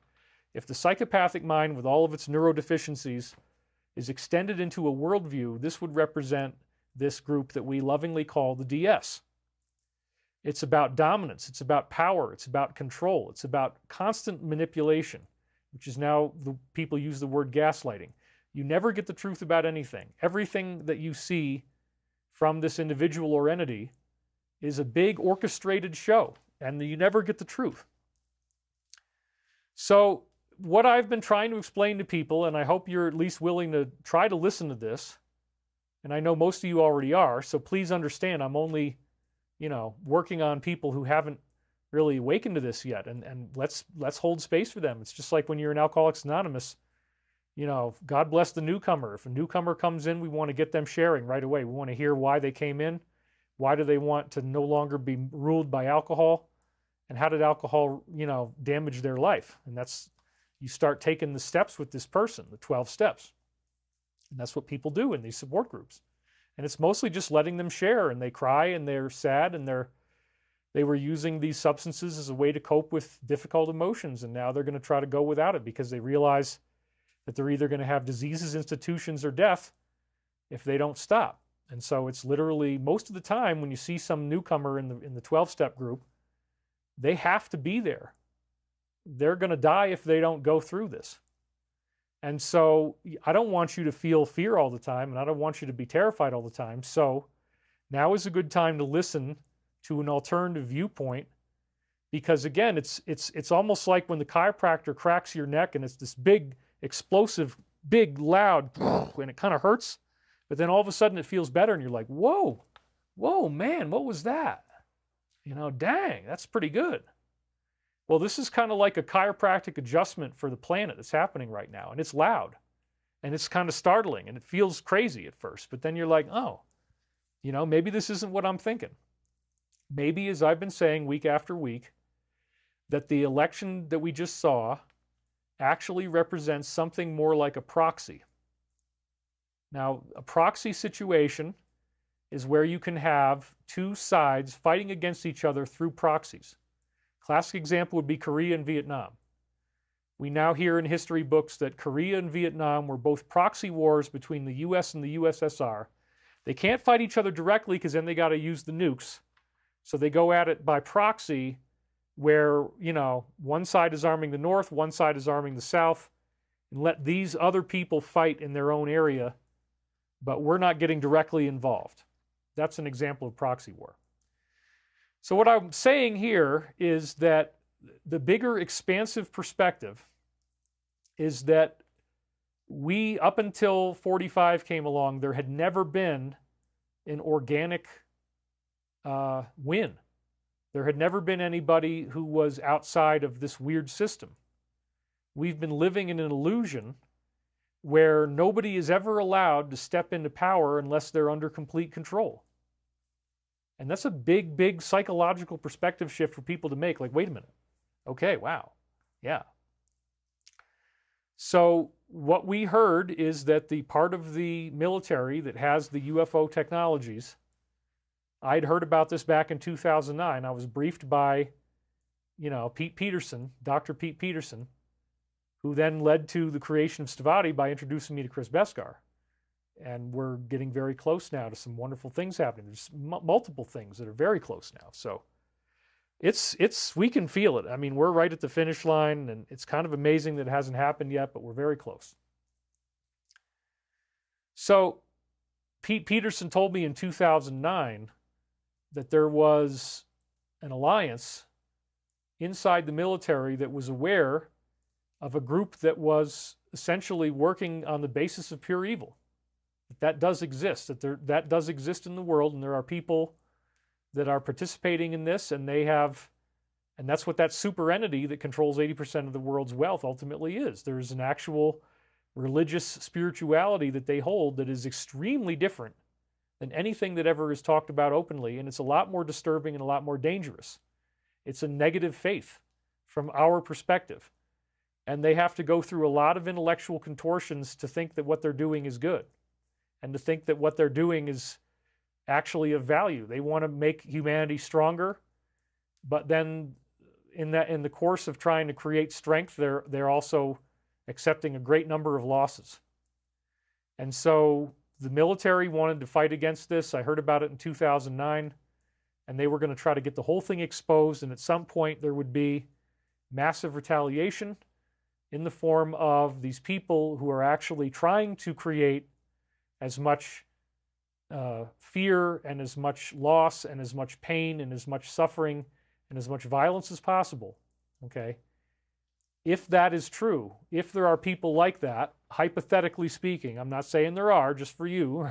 S1: If the psychopathic mind, with all of its neurodeficiencies, is extended into a worldview, this would represent this group that we lovingly call the DS. It's about dominance, it's about power, it's about control, it's about constant manipulation, which is now, the people use the word gaslighting. You never get the truth about anything. Everything that you see from this individual or entity is a big orchestrated show, and you never get the truth. So what I've been trying to explain to people, and I hope you're at least willing to try to listen to this, and I know most of you already are, so please understand I'm only, working on people who haven't really awakened to this yet, and let's hold space for them. It's just like when you're in Alcoholics Anonymous, God bless the newcomer. If a newcomer comes in, we want to get them sharing right away. We want to hear why they came in, why do they want to no longer be ruled by alcohol, and how did alcohol, damage their life. And you start taking the steps with this person, the 12 steps. And that's what people do in these support groups. And it's mostly just letting them share, and they cry and they're sad, and they were using these substances as a way to cope with difficult emotions, and now they're going to try to go without it because they realize that they're either going to have diseases, institutions, or death if they don't stop. And so it's literally, most of the time when you see some newcomer in the 12-step group, they have to be there. They're going to die if they don't go through this. And so I don't want you to feel fear all the time, and I don't want you to be terrified all the time. So now is a good time to listen to an alternative viewpoint, because again, it's almost like when the chiropractor cracks your neck and it's this big, explosive, big, loud, and it kind of hurts, but then all of a sudden it feels better, and you're like, whoa, man, what was that? Dang, that's pretty good. Well, this is kind of like a chiropractic adjustment for the planet that's happening right now, and it's loud, and it's kind of startling, and it feels crazy at first, but then you're like, oh, maybe this isn't what I'm thinking. Maybe, as I've been saying week after week, that the election that we just saw actually represents something more like a proxy. Now, a proxy situation is where you can have two sides fighting against each other through proxies. Classic example would be Korea and Vietnam. We now hear in history books that Korea and Vietnam were both proxy wars between the US and the USSR They can't fight each other directly because then they got to use the nukes. So they go at it by proxy where, you know, one side is arming the North, one side is arming the South, and let these other people fight in their own area, but we're not getting directly involved. That's an example of proxy war. So what I'm saying here is that the bigger expansive perspective is that we, up until 45 came along, there had never been an organic win. There had never been anybody who was outside of this weird system. We've been living in an illusion where nobody is ever allowed to step into power unless they're under complete control. And that's a big, big psychological perspective shift for people to make. Like, wait a minute. Okay, wow. Yeah. So what we heard is that the part of the military that has the UFO technologies, I'd heard about this back in 2009. I was briefed by, you know, Pete Peterson, Dr. Pete Peterson, who then led to the creation of Stavati by introducing me to Chris Beskar. And we're getting very close now to some wonderful things happening. There's multiple things that are very close now. So we can feel it. I mean, we're right at the finish line, and it's kind of amazing that it hasn't happened yet, but we're very close. So Pete Peterson told me in 2009 that there was an alliance inside the military that was aware of a group that was essentially working on the basis of pure evil. That does exist, that does exist in the world, and there are people that are participating in this, and that's what that super entity that controls 80% of the world's wealth ultimately is. There is an actual religious spirituality that they hold that is extremely different than anything that ever is talked about openly, and it's a lot more disturbing and a lot more dangerous. It's a negative faith from our perspective, and they have to go through a lot of intellectual contortions to think that what they're doing is good, and to think that what they're doing is actually of value. They want to make humanity stronger, but then in the course of trying to create strength, they're also accepting a great number of losses. And so the military wanted to fight against this. I heard about it in 2009, and they were going to try to get the whole thing exposed, and at some point there would be massive retaliation in the form of these people who are actually trying to create as much fear and as much loss and as much pain and as much suffering and as much violence as possible, okay? If that is true, if there are people like that, hypothetically speaking, I'm not saying there are, just for you,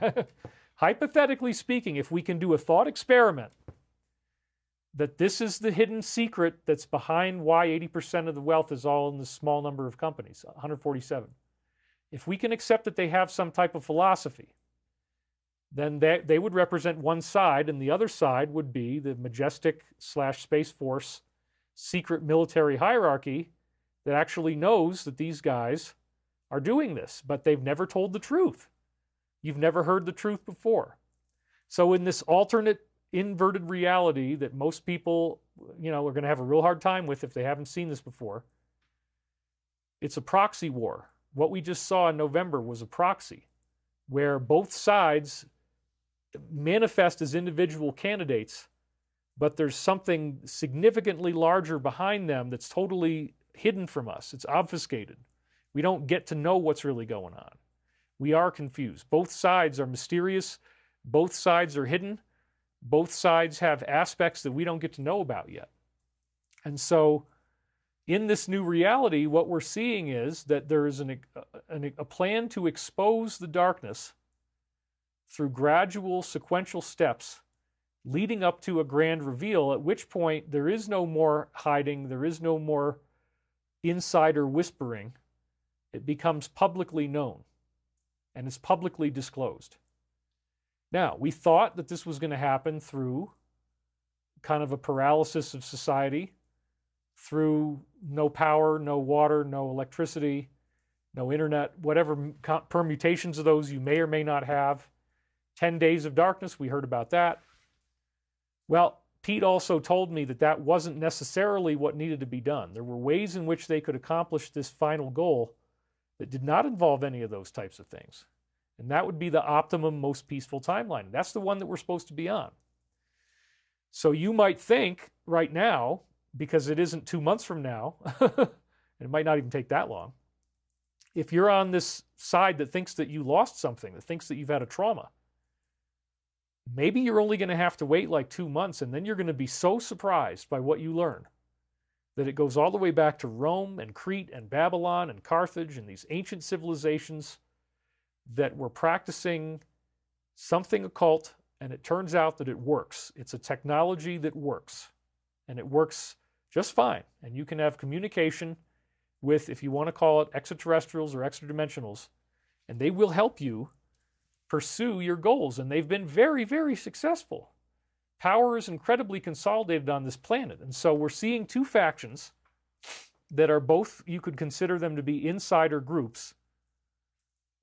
S1: hypothetically speaking, if we can do a thought experiment that this is the hidden secret that's behind why 80% of the wealth is all in this small number of companies, 147. If we can accept that they have some type of philosophy, then they would represent one side, and the other side would be the majestic / Space Force secret military hierarchy that actually knows that these guys are doing this, but they've never told the truth. You've never heard the truth before. So in this alternate inverted reality that most people, you know, are going to have a real hard time with if they haven't seen this before, it's a proxy war. What we just saw in November was a proxy where both sides manifest as individual candidates, but there's something significantly larger behind them that's totally hidden from us. It's obfuscated. We don't get to know what's really going on. We are confused. Both sides are mysterious. Both sides are hidden. Both sides have aspects that we don't get to know about yet. And so in this new reality, what we're seeing is that there is a plan to expose the darkness through gradual sequential steps leading up to a grand reveal, at which point there is no more hiding, there is no more insider whispering. It becomes publicly known, and it's publicly disclosed. Now, we thought that this was going to happen through kind of a paralysis of society, through no power, no water, no electricity, no internet, whatever permutations of those you may or may not have. 10 days of darkness, we heard about that. Well, Pete also told me that that wasn't necessarily what needed to be done. There were ways in which they could accomplish this final goal that did not involve any of those types of things. And that would be the optimum, most peaceful timeline. That's the one that we're supposed to be on. So you might think right now, because it isn't 2 months from now, and it might not even take that long, if you're on this side that thinks that you lost something, that thinks that you've had a trauma, maybe you're only going to have to wait like 2 months, and then you're going to be so surprised by what you learn that it goes all the way back to Rome and Crete and Babylon and Carthage and these ancient civilizations that were practicing something occult, and it turns out that it works. It's a technology that works, and it works just fine. And you can have communication with, if you want to call it, extraterrestrials or extra-dimensionals, and they will help you pursue your goals. And they've been very, very successful. Power is incredibly consolidated on this planet. And so we're seeing two factions that are both, you could consider them to be insider groups,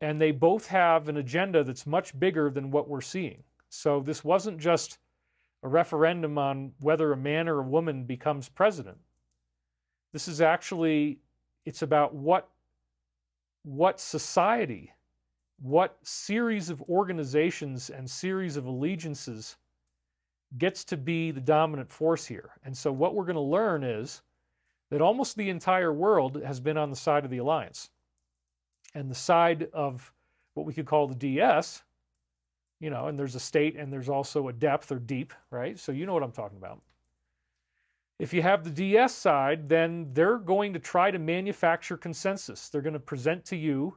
S1: and they both have an agenda that's much bigger than what we're seeing. So this wasn't just a referendum on whether a man or a woman becomes president. This is actually, it's about what society, what series of organizations and series of allegiances gets to be the dominant force here. And so what we're going to learn is that almost the entire world has been on the side of the Alliance. And the side of what we could call the DS, you know, and there's a state and there's also a depth or deep, right? So you know what I'm talking about. If you have the DS side, then they're going to try to manufacture consensus. They're going to present to you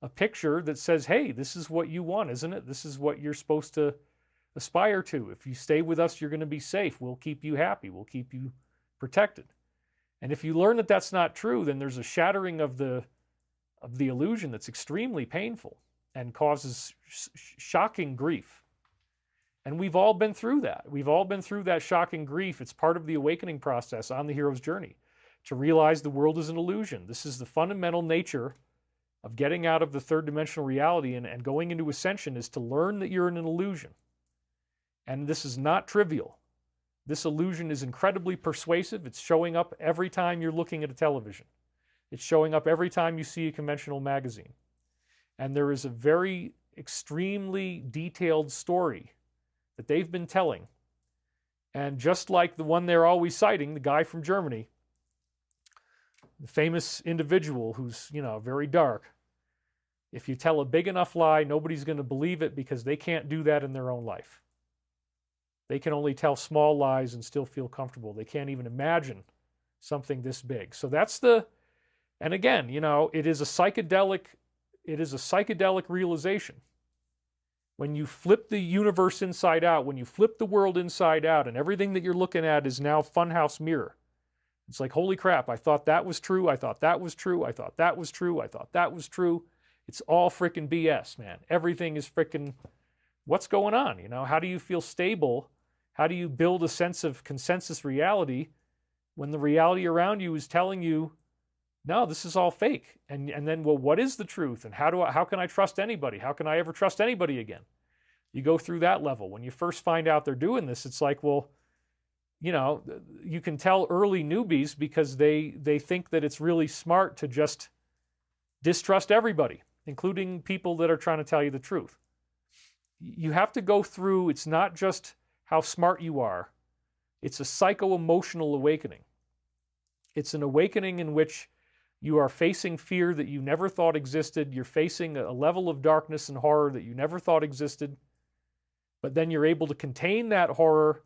S1: a picture that says, hey, this is what you want, isn't it? This is what you're supposed to aspire to. If you stay with us, you're going to be safe. We'll keep you happy. We'll keep you protected. And if you learn that that's not true, then there's a shattering of the illusion that's extremely painful and causes shocking grief. And we've all been through that. We've all been through that shocking grief. It's part of the awakening process on the hero's journey, to realize the world is an illusion. This is the fundamental nature of getting out of the third dimensional reality and going into ascension, is to learn that you're in an illusion. And this is not trivial. This illusion is incredibly persuasive. It's showing up every time you're looking at a television. It's showing up every time you see a conventional magazine. And there is a very extremely detailed story that they've been telling. And just like the one they're always citing, the guy from Germany, the famous individual who's, you know, very dark, if you tell a big enough lie, nobody's going to believe it because they can't do that in their own life. They can only tell small lies and still feel comfortable. They can't even imagine something this big. So that's the, and again, you know, it is a psychedelic realization. When you flip the universe inside out, when you flip the world inside out, and everything that you're looking at is now funhouse mirror. It's like, holy crap, I thought that was true, I thought that was true, I thought that was true, I thought that was true. It's all frickin' BS, man. Everything is frickin', what's going on? You know, how do you feel stable? How do you build a sense of consensus reality when the reality around you is telling you, no, this is all fake? And then, well, what is the truth? And how can I trust anybody? How can I ever trust anybody again? You go through that level. When you first find out they're doing this, it's like, well, you know, you can tell early newbies because they think that it's really smart to just distrust everybody, including people that are trying to tell you the truth. You have to go through, it's not just how smart you are. It's a psycho-emotional awakening. It's an awakening in which you are facing fear that you never thought existed. You're facing a level of darkness and horror that you never thought existed. But then you're able to contain that horror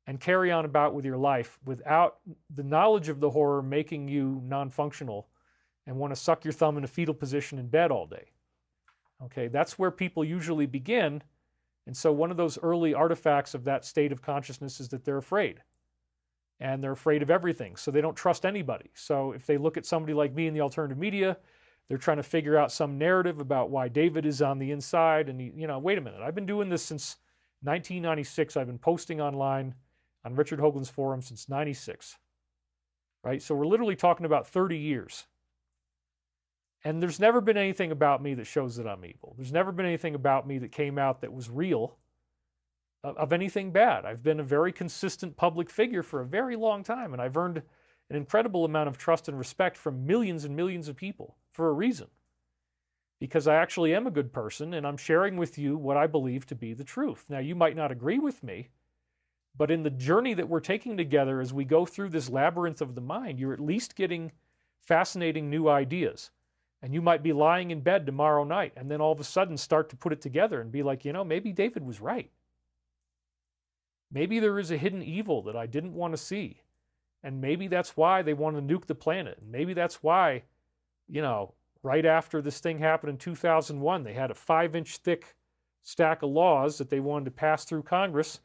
S1: and carry on about with your life without the knowledge of the horror making you non-functional and want to suck your thumb in a fetal position in bed all day. Okay, that's where people usually begin. And so one of those early artifacts of that state of consciousness is that they're afraid. And they're afraid of everything, so they don't trust anybody. So if they look at somebody like me in the alternative media, they're trying to figure out some narrative about why David is on the inside. And, you know, wait a minute, I've been doing this since 1996. I've been posting online on Richard Hoagland's forum since 96. Right? So we're literally talking about 30 years. And there's never been anything about me that shows that I'm evil. There's never been anything about me that came out that was real of anything bad. I've been a very consistent public figure for a very long time, and I've earned an incredible amount of trust and respect from millions and millions of people for a reason. because I actually am a good person and I'm sharing with you what I believe to be the truth. Now, you might not agree with me, but in the journey that we're taking together as we go through this labyrinth of the mind, you're at least getting fascinating new ideas. And you might be lying in bed tomorrow night and then all of a sudden start to put it together and be like, you know, maybe David was right. Maybe there is a hidden evil that I didn't want to see. And maybe that's why they want to nuke the planet. And maybe that's why, you know, right after this thing happened in 2001, they had a 5-inch thick stack of laws that they wanted to pass through Congress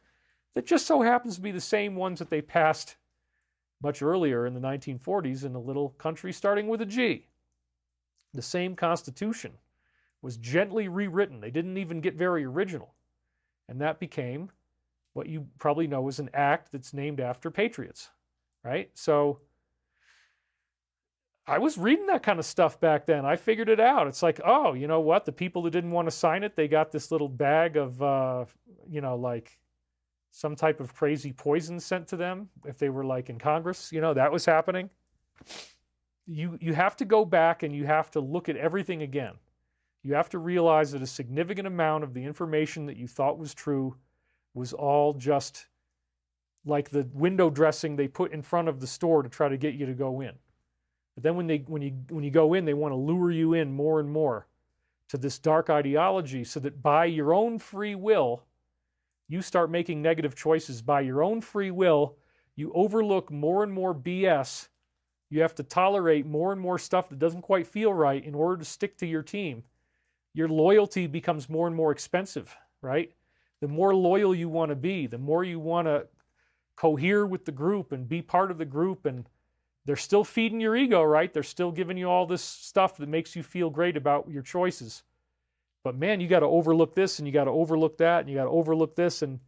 S1: that just so happens to be the same ones that they passed much earlier in the 1940s in a little country starting with a G. The same Constitution was gently rewritten. They didn't even get very original. And that became what you probably know as an act that's named after patriots, right? So I was reading that kind of stuff back then. I figured it out. It's like, oh, you know what? The people that didn't want to sign it, they got this little bag of, you know, like some type of crazy poison sent to them if they were like in Congress. You know, that was happening. You have to go back and you have to look at everything again. You have to realize that a significant amount of the information that you thought was true was all just like the window dressing they put in front of the store to try to get you to go in. But then when you go in, they want to lure you in more and more to this dark ideology so that by your own free will, you start making negative choices. By your own free will, you overlook more and more BS. You have to tolerate more and more stuff that doesn't quite feel right in order to stick to your team. Your loyalty becomes more and more expensive, right? The more loyal you want to be, the more you want to cohere with the group and be part of the group. And they're still feeding your ego, right? They're still giving you all this stuff that makes you feel great about your choices. But man, you got to overlook this and you got to overlook that and you got to overlook this. And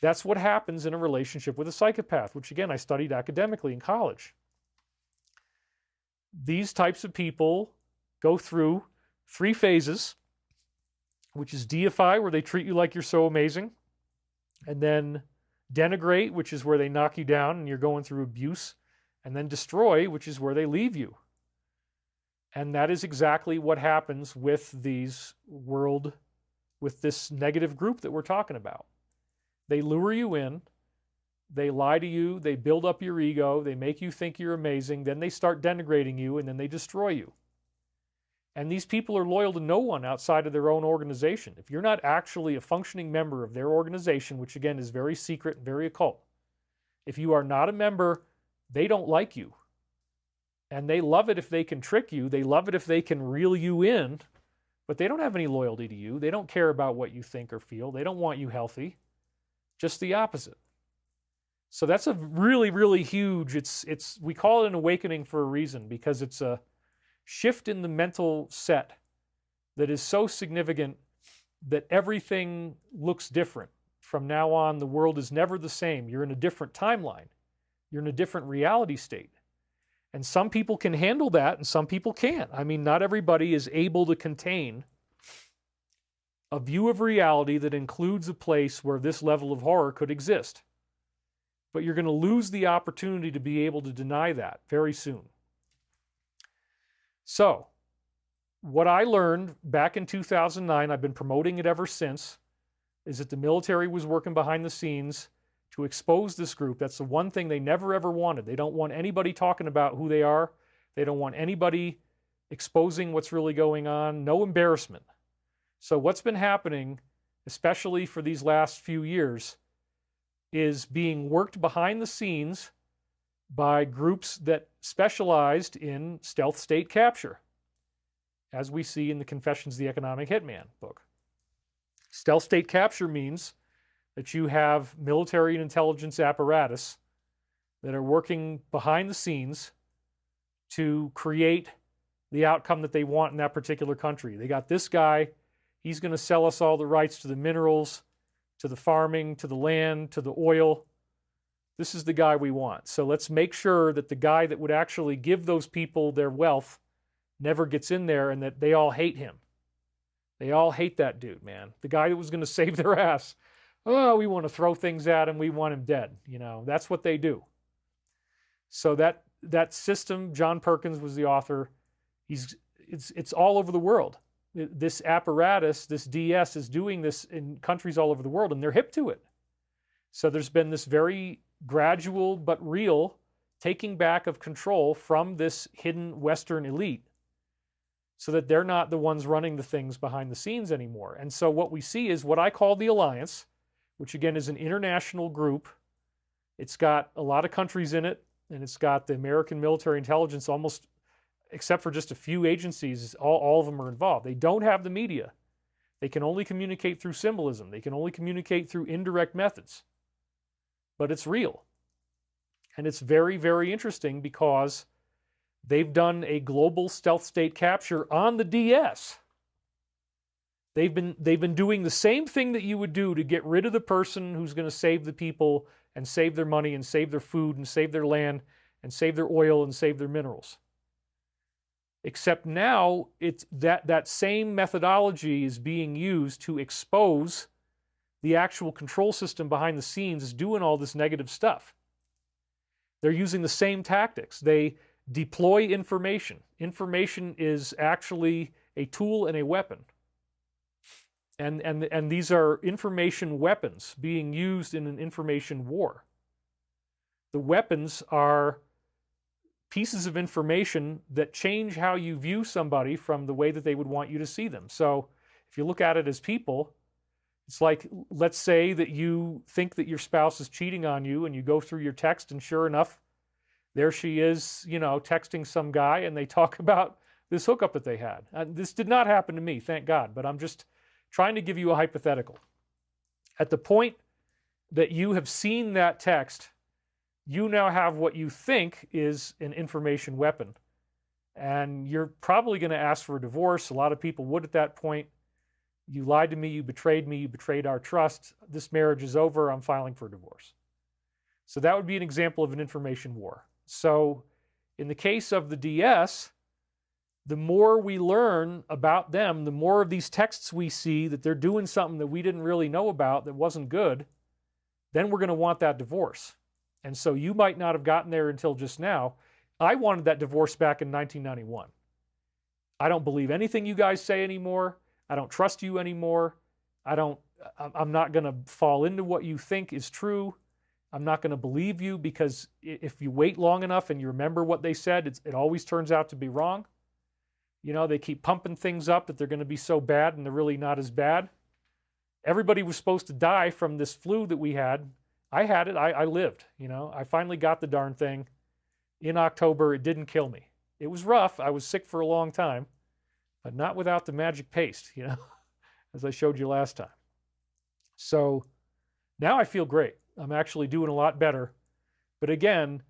S1: that's what happens in a relationship with a psychopath, which again, I studied academically in college. These types of people go through 3 phases, which is deify, where they treat you like you're so amazing, and then denigrate, which is where they knock you down and you're going through abuse, and then destroy, which is where they leave you. And that is exactly what happens with this negative group that we're talking about. They lure you in, they lie to you, they build up your ego, they make you think you're amazing, then they start denigrating you, and then they destroy you. And these people are loyal to no one outside of their own organization. If you're not actually a functioning member of their organization, which again is very secret and very occult, if you are not a member, they don't like you. And they love it if they can trick you, they love it if they can reel you in, but they don't have any loyalty to you. They don't care about what you think or feel. They don't want you healthy. Just the opposite. So that's a really, really huge, we call it an awakening for a reason, because it's a shift in the mental set that is so significant that everything looks different. From now on, the world is never the same. You're in a different timeline. You're in a different reality state. And some people can handle that and some people can't. I mean, not everybody is able to contain a view of reality that includes a place where this level of horror could exist. But you're going to lose the opportunity to be able to deny that very soon. So, what I learned back in 2009, I've been promoting it ever since, is that the military was working behind the scenes to expose this group. That's the one thing they never ever wanted. They don't want anybody talking about who they are. They don't want anybody exposing what's really going on. No embarrassment. So what's been happening, especially for these last few years, is being worked behind the scenes by groups that specialized in stealth state capture, as we see in the Confessions of the Economic Hitman book. Stealth state capture means that you have military and intelligence apparatus that are working behind the scenes to create the outcome that they want in that particular country. They got this guy, he's going to sell us all the rights to the minerals, to the farming, to the land, to the oil. This is the guy we want. So let's make sure that the guy that would actually give those people their wealth never gets in there and that they all hate him. They all hate that dude, man. The guy that was going to save their ass. Oh, we want to throw things at him. We want him dead. You know, that's what they do. So that system, John Perkins was the author. It's all over the world. This apparatus, this DS, is doing this in countries all over the world, and they're hip to it. So there's been this very gradual but real taking back of control from this hidden Western elite so that they're not the ones running the things behind the scenes anymore. And so what we see is what I call the Alliance, which again is an international group. It's got a lot of countries in it, and it's got the American military intelligence, almost except for just a few agencies, all of them are involved. They don't have the media. They can only communicate through symbolism. They can only communicate through indirect methods. But it's real. And it's very, very interesting because they've done a global stealth state capture on the DS. They've been doing the same thing that you would do to get rid of the person who's going to save the people and save their money and save their food and save their land and save their oil and save their minerals. Except now it's that same methodology is being used to expose the actual control system behind the scenes is doing all this negative stuff. They're using the same tactics. They deploy information. Information is actually a tool and a weapon. And these are information weapons being used in an information war. The weapons are pieces of information that change how you view somebody from the way that they would want you to see them. So if you look at it as people, it's like, let's say that you think that your spouse is cheating on you and you go through your text and sure enough, there she is, texting some guy and they talk about this hookup that they had. This did not happen to me, thank God, but I'm just trying to give you a hypothetical. At the point that you have seen that text, you now have what you think is an information weapon. And you're probably going to ask for a divorce. A lot of people would at that point. You lied to me, you betrayed our trust. This marriage is over, I'm filing for divorce. So that would be an example of an information war. So in the case of the DS, the more we learn about them, the more of these texts we see that they're doing something that we didn't really know about that wasn't good, then we're going to want that divorce. And so you might not have gotten there until just now. I wanted that divorce back in 1991. I don't believe anything you guys say anymore. I don't trust you anymore. I'm not going to fall into what you think is true. I'm not going to believe you because if you wait long enough and you remember what they said, it always turns out to be wrong. They keep pumping things up that they're going to be so bad and they're really not as bad. Everybody was supposed to die from this flu that we had. I had it. I lived. I finally got the darn thing in October. It didn't kill me. It was rough. I was sick for a long time, but not without the magic paste, as I showed you last time. So now I feel great. I'm actually doing a lot better. But again,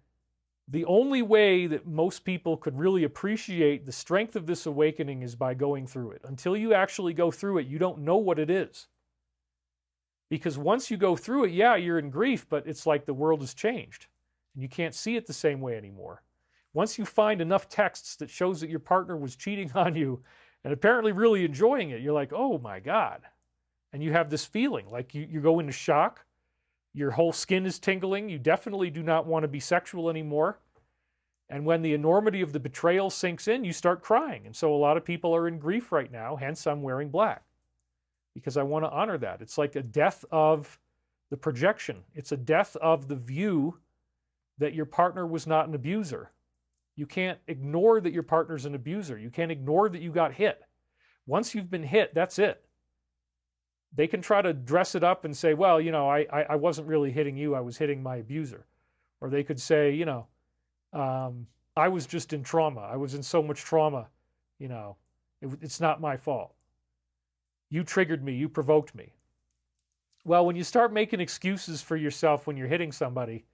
S1: the only way that most people could really appreciate the strength of this awakening is by going through it. Until you actually go through it, you don't know what it is. Because once you go through it, yeah, you're in grief, but it's like the world has changed. And you can't see it the same way anymore. Once you find enough texts that shows that your partner was cheating on you and apparently really enjoying it, you're like, oh my God. And you have this feeling like you go into shock. Your whole skin is tingling. You definitely do not want to be sexual anymore. And when the enormity of the betrayal sinks in, you start crying. And so a lot of people are in grief right now, hence I'm wearing black. Because I want to honor that. It's like a death of the projection. It's a death of the view that your partner was not an abuser. You can't ignore that your partner's an abuser. You can't ignore that you got hit. Once you've been hit, that's it. They can try to dress it up and say, well, I wasn't really hitting you, I was hitting my abuser. Or they could say, I was just in trauma. I was in so much trauma, it's not my fault. You triggered me, you provoked me. Well, when you start making excuses for yourself when you're hitting somebody,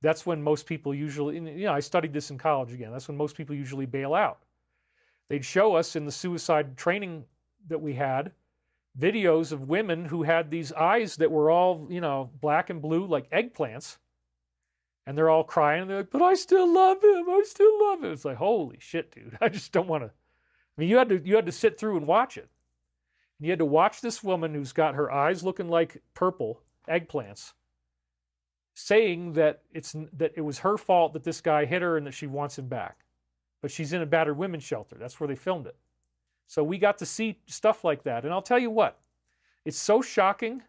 S1: that's when most people usually, I studied this in college again, that's when most people usually bail out. They'd show us in the suicide training that we had, videos of women who had these eyes that were all, black and blue like eggplants. And they're all crying. And they're like, but I still love him. I still love him. It's like, holy shit, dude. I just don't want to. I mean, you had to sit through and watch it. And you had to watch this woman who's got her eyes looking like purple eggplants saying that it was her fault that this guy hit her and that she wants him back. But she's in a battered women's shelter. That's where they filmed it. So we got to see stuff like that. And I'll tell you what, it's so shocking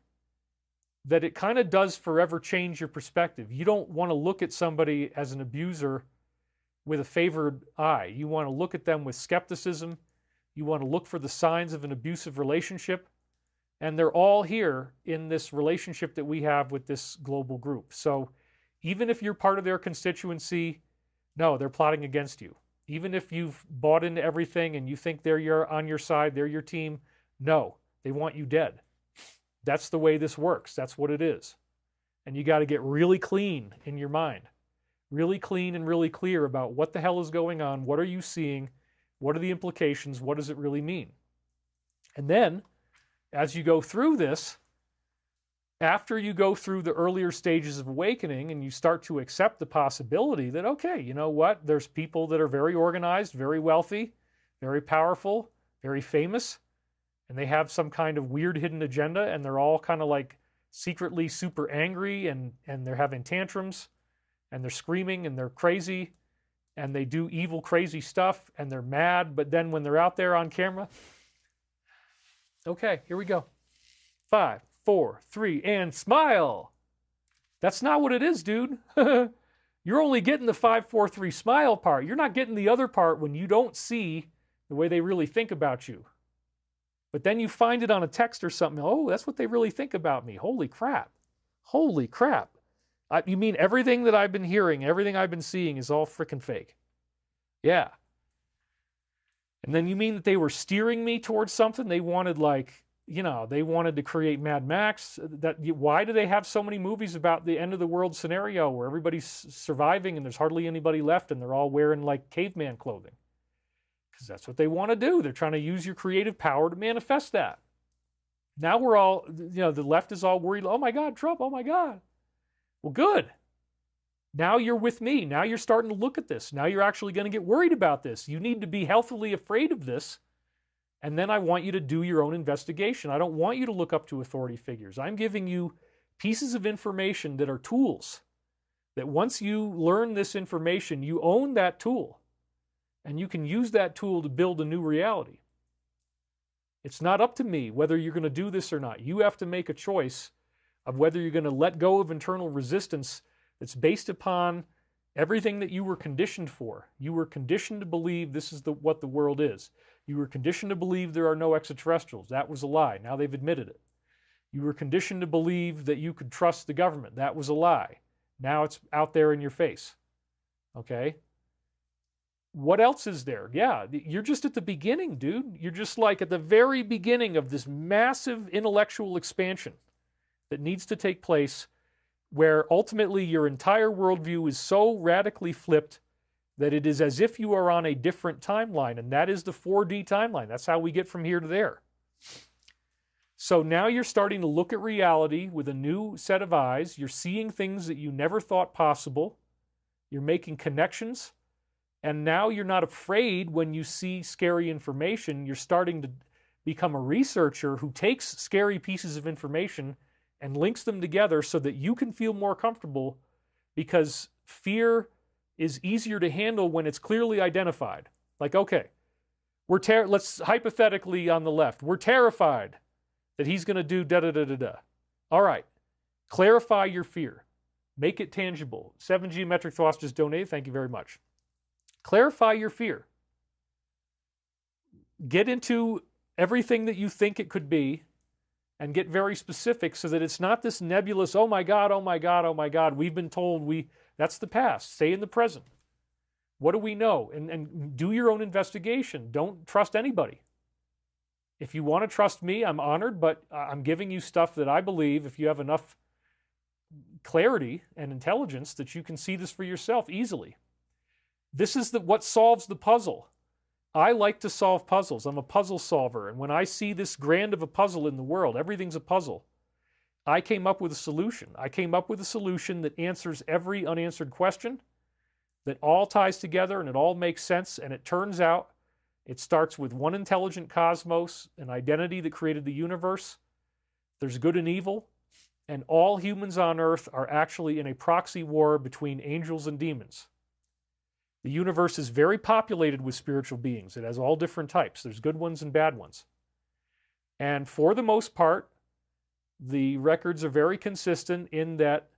S1: that it kind of does forever change your perspective. You don't want to look at somebody as an abuser with a favored eye. You want to look at them with skepticism. You want to look for the signs of an abusive relationship. And they're all here in this relationship that we have with this global group. So even if you're part of their constituency, no, they're plotting against you. Even if you've bought into everything and you think they're on your side, they're your team, no, they want you dead. That's the way this works. That's what it is. And you got to get really clean in your mind. Really clean and really clear about what the hell is going on. What are you seeing? What are the implications? What does it really mean? And then, as you go through this, after you go through the earlier stages of awakening and you start to accept the possibility that, okay, you know what? There's people that are very organized, very wealthy, very powerful, very famous, and they have some kind of weird hidden agenda, and they're all kind of like secretly super angry, and they're having tantrums, and they're screaming, and they're crazy, and they do evil, crazy stuff, and they're mad, but then when they're out there on camera, okay, here we go. 5, 4, 3, and smile. That's not what it is, dude. You're only getting the 5, 4, 3 smile part. You're not getting the other part when you don't see the way they really think about you. But then you find it on a text or something. Oh, that's what they really think about me. Holy crap. Holy crap. You mean everything that I've been hearing, everything I've been seeing is all freaking fake? Yeah. And then you mean that they were steering me towards something? They wanted they wanted to create Mad Max. Why do they have so many movies about the end of the world scenario where everybody's surviving and there's hardly anybody left and they're all wearing like caveman clothing? Because that's what they want to do. They're trying to use your creative power to manifest that. Now we're all, the left is all worried. Oh my God, Trump, oh my God. Well, good. Now you're with me. Now you're starting to look at this. Now you're actually going to get worried about this. You need to be healthily afraid of this. And then I want you to do your own investigation. I don't want you to look up to authority figures. I'm giving you pieces of information that are tools. That once you learn this information, you own that tool. And you can use that tool to build a new reality. It's not up to me whether you're going to do this or not. You have to make a choice of whether you're going to let go of internal resistance that's based upon everything that you were conditioned for. You were conditioned to believe this is what the world is. You were conditioned to believe there are no extraterrestrials. That was a lie. Now they've admitted it. You were conditioned to believe that you could trust the government. That was a lie. Now it's out there in your face. Okay? What else is there? Yeah, you're just at the beginning, dude. You're just like at the very beginning of this massive intellectual expansion that needs to take place where ultimately your entire worldview is so radically flipped that it is as if you are on a different timeline, and that is the 4D timeline. That's how we get from here to there. So now you're starting to look at reality with a new set of eyes. You're seeing things that you never thought possible. You're making connections. And now you're not afraid when you see scary information. You're starting to become a researcher who takes scary pieces of information and links them together so that you can feel more comfortable, because fear is easier to handle when it's clearly identified. Like, okay, let's hypothetically on the left, we're terrified that he's going to do da-da-da-da-da. All right, clarify your fear. Make it tangible. 7 Geometric Thoughts just donated. Thank you very much. Clarify your fear. Get into everything that you think it could be and get very specific so that it's not this nebulous, oh my God, oh my God, oh my God, we've been told that's the past. Stay in the present. What do we know? And do your own investigation. Don't trust anybody. If you want to trust me, I'm honored, but I'm giving you stuff that I believe, if you have enough clarity and intelligence, that you can see this for yourself easily. This is what solves the puzzle. I like to solve puzzles. I'm a puzzle solver. And when I see this grand of a puzzle in the world, everything's a puzzle, I came up with a solution. I came up with a solution that answers every unanswered question, that all ties together and it all makes sense. And it turns out it starts with one intelligent cosmos, an identity that created the universe. There's good and evil. And all humans on earth are actually in a proxy war between angels and demons. The universe is very populated with spiritual beings. It has all different types. There's good ones and bad ones. And for the most part, the records are very consistent in that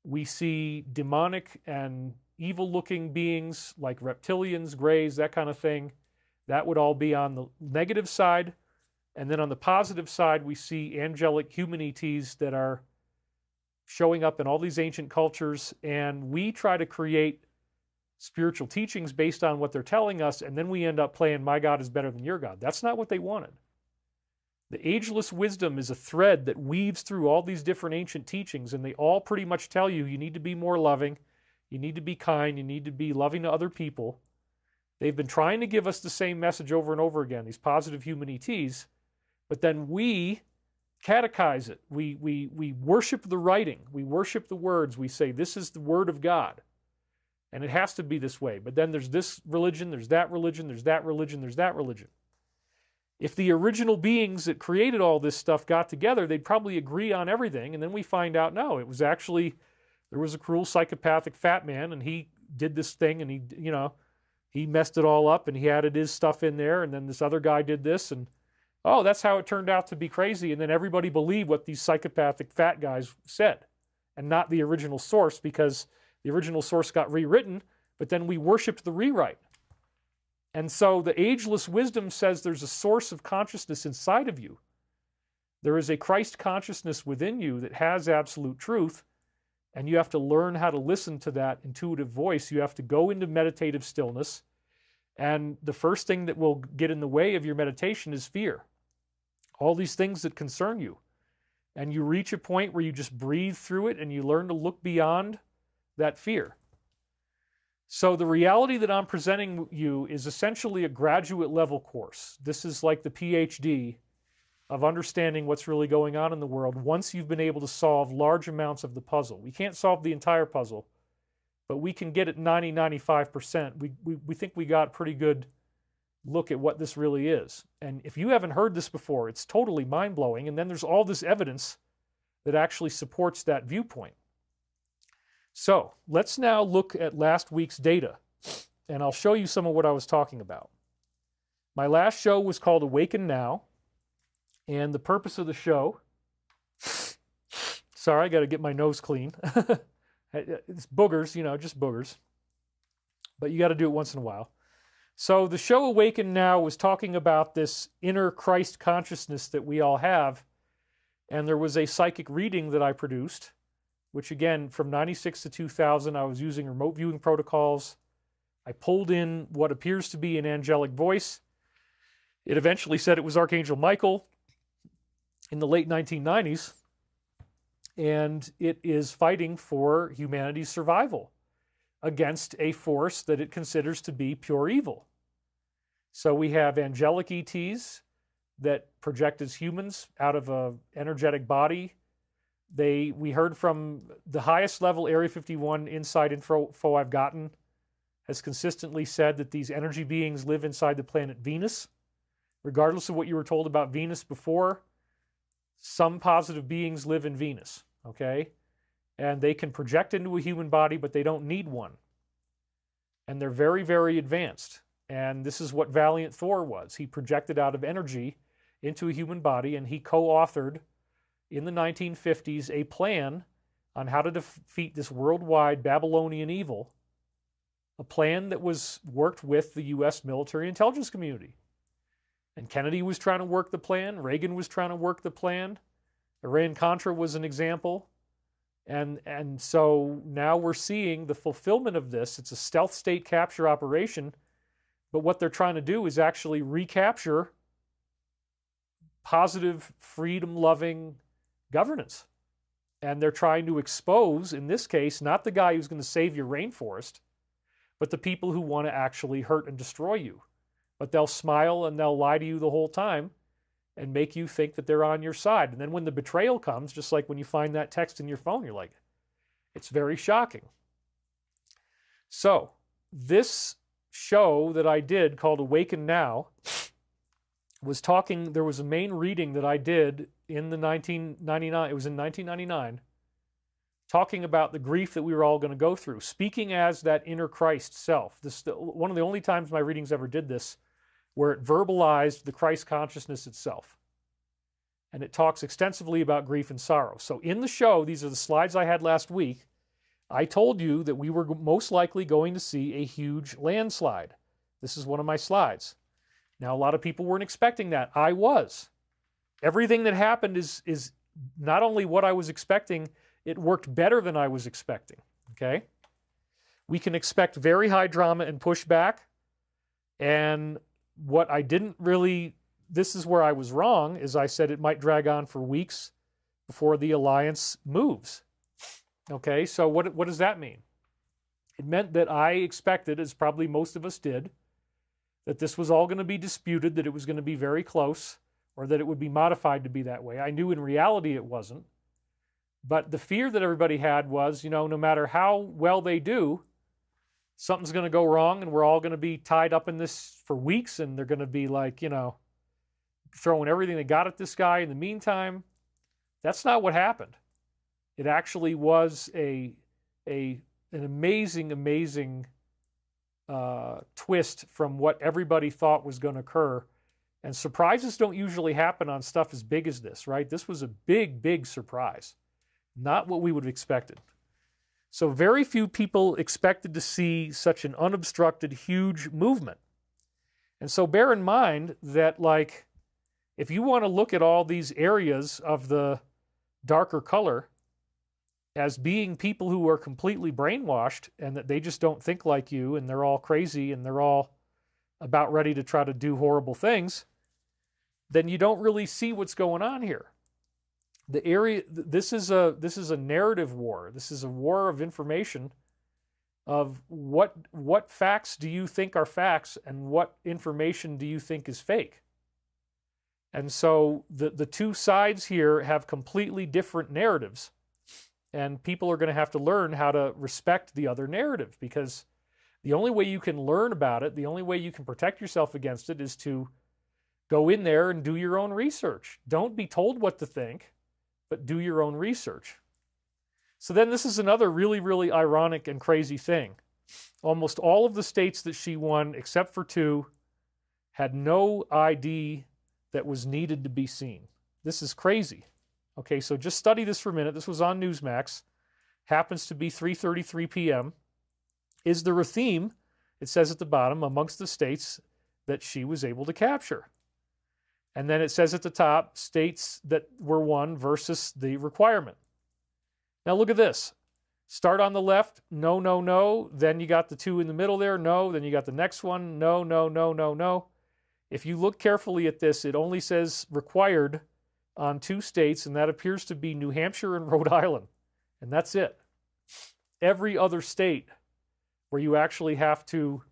S1: we see demonic and evil-looking beings like reptilians, greys, that kind of thing. That would all be on the negative side. And then on the positive side, we see angelic human ETs that are showing up in all these ancient cultures. And we try to create spiritual teachings based on what they're telling us, and then we end up playing my God is better than your God. That's not what they wanted. The ageless wisdom is a thread that weaves through all these different ancient teachings, and they all pretty much tell you you need to be more loving, you need to be kind, you need to be loving to other people. They've been trying to give us the same message over and over again, these positive human ETs, but then we catechize it. We worship the writing. We worship the words. We say, this is the word of God. And it has to be this way. But then there's this religion, there's that religion, there's that religion, there's that religion. If the original beings that created all this stuff got together, they'd probably agree on everything. And then we find out, no, it was actually, there was a cruel psychopathic fat man, and he did this thing, and he messed it all up, and he added his stuff in there, and then this other guy did this, and oh, that's how it turned out to be crazy. And then everybody believed what these psychopathic fat guys said, and not the original source, because the original source got rewritten, but then we worshiped the rewrite. And so the ageless wisdom says there's a source of consciousness inside of you. There is a Christ consciousness within you that has absolute truth, and you have to learn how to listen to that intuitive voice. You have to go into meditative stillness, and the first thing that will get in the way of your meditation is fear. All these things that concern you. And you reach a point where you just breathe through it, and you learn to look beyond that fear. So the reality that I'm presenting you is essentially a graduate level course. This is like the PhD of understanding what's really going on in the world once you've been able to solve large amounts of the puzzle. We can't solve the entire puzzle, but we can get it 95%. We think we got a pretty good look at what this really is. And if you haven't heard this before, it's totally mind-blowing. And then there's all this evidence that actually supports that viewpoint. So let's now look at last week's data, and I'll show you some of what I was talking about. My last show was called Awaken Now, and the purpose of the show, sorry, I got to get my nose clean. It's boogers, just boogers, but you got to do it once in a while. So the show Awaken Now was talking about this inner Christ consciousness that we all have, and there was a psychic reading that I produced, which again, from 96 to 2000, I was using remote viewing protocols. I pulled in what appears to be an angelic voice. It eventually said it was Archangel Michael in the late 1990s, and it is fighting for humanity's survival against a force that it considers to be pure evil. So we have angelic ETs that project as humans out of an energetic body. We heard from the highest level Area 51 inside info I've gotten has consistently said that these energy beings live inside the planet Venus. Regardless of what you were told about Venus before, some positive beings live in Venus, okay? And they can project into a human body, but they don't need one. And they're very, very advanced. And this is what Valiant Thor was. He projected out of energy into a human body, and he co-authored in the 1950s a plan on how to defeat this worldwide Babylonian evil, a plan that was worked with the U.S. military intelligence community. And Kennedy was trying to work the plan. Reagan was trying to work the plan. Iran-Contra was an example. And so now we're seeing the fulfillment of this. It's a stealth state capture operation, but what they're trying to do is actually recapture positive, freedom-loving governance. And they're trying to expose, in this case, not the guy who's going to save your rainforest, but the people who want to actually hurt and destroy you. But they'll smile and they'll lie to you the whole time and make you think that they're on your side. And then when the betrayal comes, just like when you find that text in your phone, you're like, it's very shocking. So this show that I did called Awaken Now was talking, there was a main reading that I did in the 1999, it was in 1999, talking about the grief that we were all going to go through, speaking as that inner Christ self. This is one of the only times my readings ever did this, where it verbalized the Christ consciousness itself. And it talks extensively about grief and sorrow. So in the show, these are the slides I had last week, I told you that we were most likely going to see a huge landslide. This is one of my slides. Now, a lot of people weren't expecting that. I was. Everything that happened is not only what I was expecting, it worked better than I was expecting, okay? We can expect very high drama and pushback, and what I didn't really, this is where I was wrong, is I said it might drag on for weeks before the alliance moves, okay? So what does that mean? It meant that I expected, as probably most of us did, that this was all going to be disputed, that it was going to be very close, or that it would be modified to be that way. I knew in reality it wasn't. But the fear that everybody had was, no matter how well they do, something's going to go wrong and we're all going to be tied up in this for weeks, and they're going to be like, throwing everything they got at this guy in the meantime. That's not what happened. It actually was an amazing twist from what everybody thought was going to occur. And surprises don't usually happen on stuff as big as this, right? This was a big surprise. Not what we would have expected. So very few people expected to see such an unobstructed, huge movement. And so bear in mind that, if you want to look at all these areas of the darker color as being people who are completely brainwashed and that they just don't think like you and they're all crazy and they're all about ready to try to do horrible things, then you don't really see what's going on here. The area, this is a narrative war. This is a war of information of what facts do you think are facts and what information do you think is fake. And so the two sides here have completely different narratives, and people are going to have to learn how to respect the other narrative, because the only way you can learn about it, the only way you can protect yourself against it, is to go in there and do your own research. Don't be told what to think, but do your own research. So then this is another really ironic and crazy thing. Almost all of the states that she won, except for 2, had no ID that was needed to be seen. This is crazy. Okay, so just study this for a minute. This was on Newsmax. Happens to be 3:33 p.m. Is there a theme, it says at the bottom, amongst the states that she was able to capture? And then it says at the top, states that were won versus the requirement. Now look at this. Start on the left, no. Then you got the 2 in the middle there, no. Then you got the next one, no. If you look carefully at this, it only says required on 2 states, and that appears to be New Hampshire and Rhode Island. And that's it. Every other state where you actually have to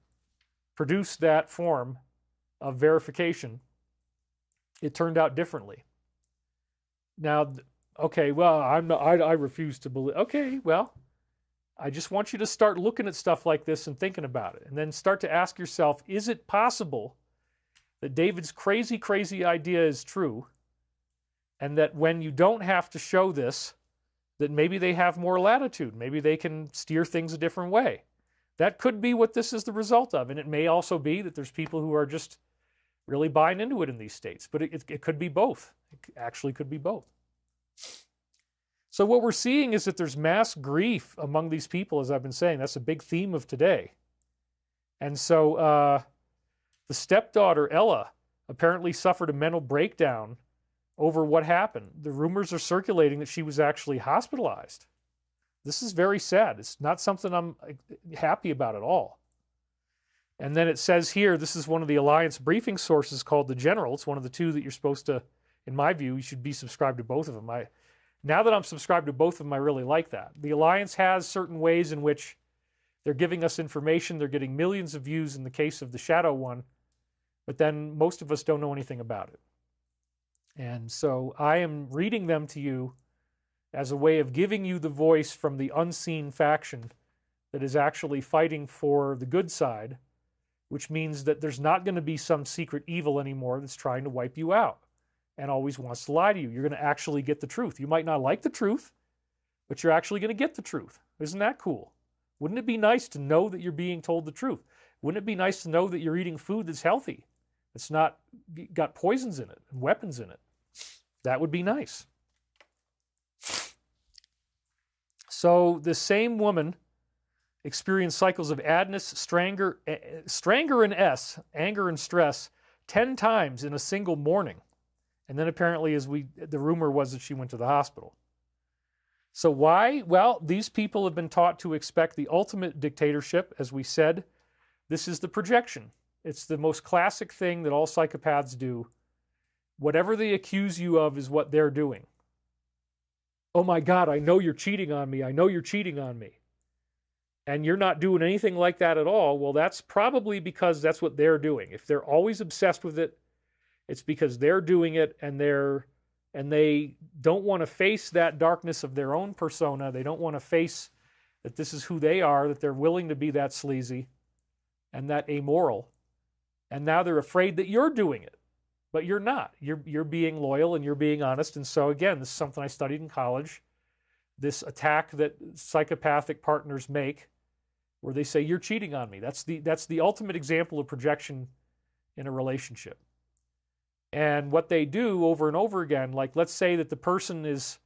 S1: produce that form of verification, it turned out differently. Now, okay, well, I refuse to believe. Okay, well, I just want you to start looking at stuff like this and thinking about it, and then start to ask yourself, is it possible that David's crazy idea is true, and that when you don't have to show this, that maybe they have more latitude, maybe they can steer things a different way? That could be what this is the result of, and it may also be that there's people who are just really buying into it in these states, but it could be both. It actually could be both. So what we're seeing is that there's mass grief among these people, as I've been saying. That's a big theme of today. And so the stepdaughter, Ella, apparently suffered a mental breakdown over what happened. The rumors are circulating that she was actually hospitalized. This is very sad. It's not something I'm happy about at all. And then it says here, this is one of the Alliance briefing sources called The General. It's one of the 2 that you're supposed to, in my view, you should be subscribed to both of them. Now that I'm subscribed to both of them, I really like that. The Alliance has certain ways in which they're giving us information. They're getting millions of views in the case of the Shadow one, but then most of us don't know anything about it. And so I am reading them to you as a way of giving you the voice from the unseen faction that is actually fighting for the good side, which means that there's not going to be some secret evil anymore that's trying to wipe you out and always wants to lie to you. You're going to actually get the truth. You might not like the truth, but you're actually going to get the truth. Isn't that cool? Wouldn't it be nice to know that you're being told the truth? Wouldn't it be nice to know that you're eating food that's healthy? It's not got poisons in it and weapons in it. That would be nice. So the same woman experienced cycles of addness, stranger and anger and stress 10 times in a single morning. And then apparently, the rumor was that she went to the hospital. So why? Well, these people have been taught to expect the ultimate dictatorship. As we said, this is the projection. It's the most classic thing that all psychopaths do. Whatever they accuse you of is what they're doing. Oh my God, I know you're cheating on me. I know you're cheating on me. And you're not doing anything like that at all. Well, that's probably because that's what they're doing. If they're always obsessed with it, it's because they're doing it and they don't want to face that darkness of their own persona. They don't want to face that this is who they are, that they're willing to be that sleazy and that amoral. And now they're afraid that you're doing it. But you're not. You're being loyal and you're being honest. And so again, this is something I studied in college. This attack that psychopathic partners make, where they say, you're cheating on me. That's the ultimate example of projection in a relationship. And what they do over and over again, like let's say that the person is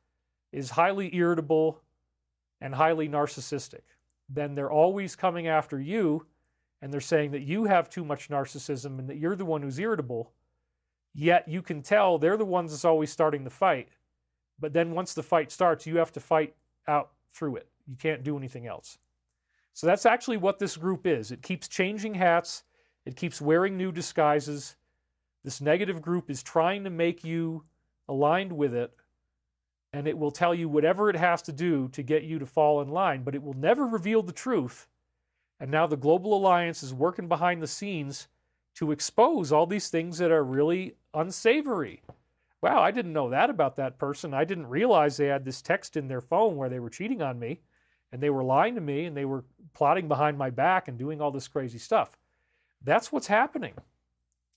S1: highly irritable and highly narcissistic. Then they're always coming after you and they're saying that you have too much narcissism and that you're the one who's irritable. Yet you can tell they're the ones that's always starting the fight. But then once the fight starts, you have to fight out through it. You can't do anything else. So that's actually what this group is. It keeps changing hats. It keeps wearing new disguises. This negative group is trying to make you aligned with it, and it will tell you whatever it has to do to get you to fall in line, but it will never reveal the truth. And now the Global Alliance is working behind the scenes to expose all these things that are really unsavory. Wow, I didn't know that about that person. I didn't realize they had this text in their phone where they were cheating on me, and they were lying to me, and they were plotting behind my back and doing all this crazy stuff. That's what's happening.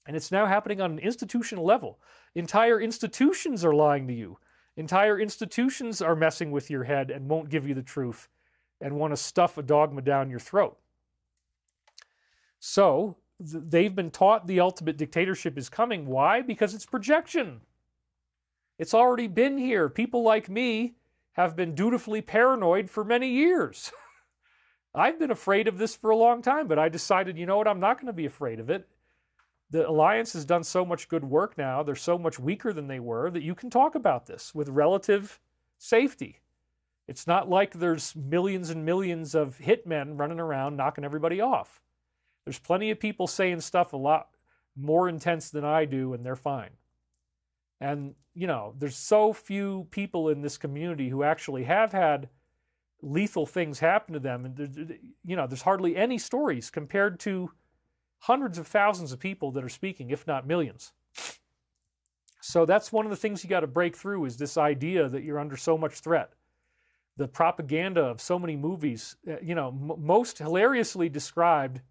S1: And it's now happening on an institutional level. Entire institutions are lying to you. Entire institutions are messing with your head and won't give you the truth and want to stuff a dogma down your throat. So they've been taught the ultimate dictatorship is coming. Why? Because it's projection. It's already been here. People like me have been dutifully paranoid for many years. I've been afraid of this for a long time, but I decided, you know what, I'm not going to be afraid of it. The Alliance has done so much good work now. They're so much weaker than they were that you can talk about this with relative safety. It's not like there's millions and millions of hitmen running around knocking everybody off. There's plenty of people saying stuff a lot more intense than I do, and they're fine. And, you know, there's so few people in this community who actually have had lethal things happen to them. And, you know, there's hardly any stories compared to hundreds of thousands of people that are speaking, if not millions. So that's one of the things you got to break through is this idea that you're under so much threat. The propaganda of so many movies, you know, most hilariously described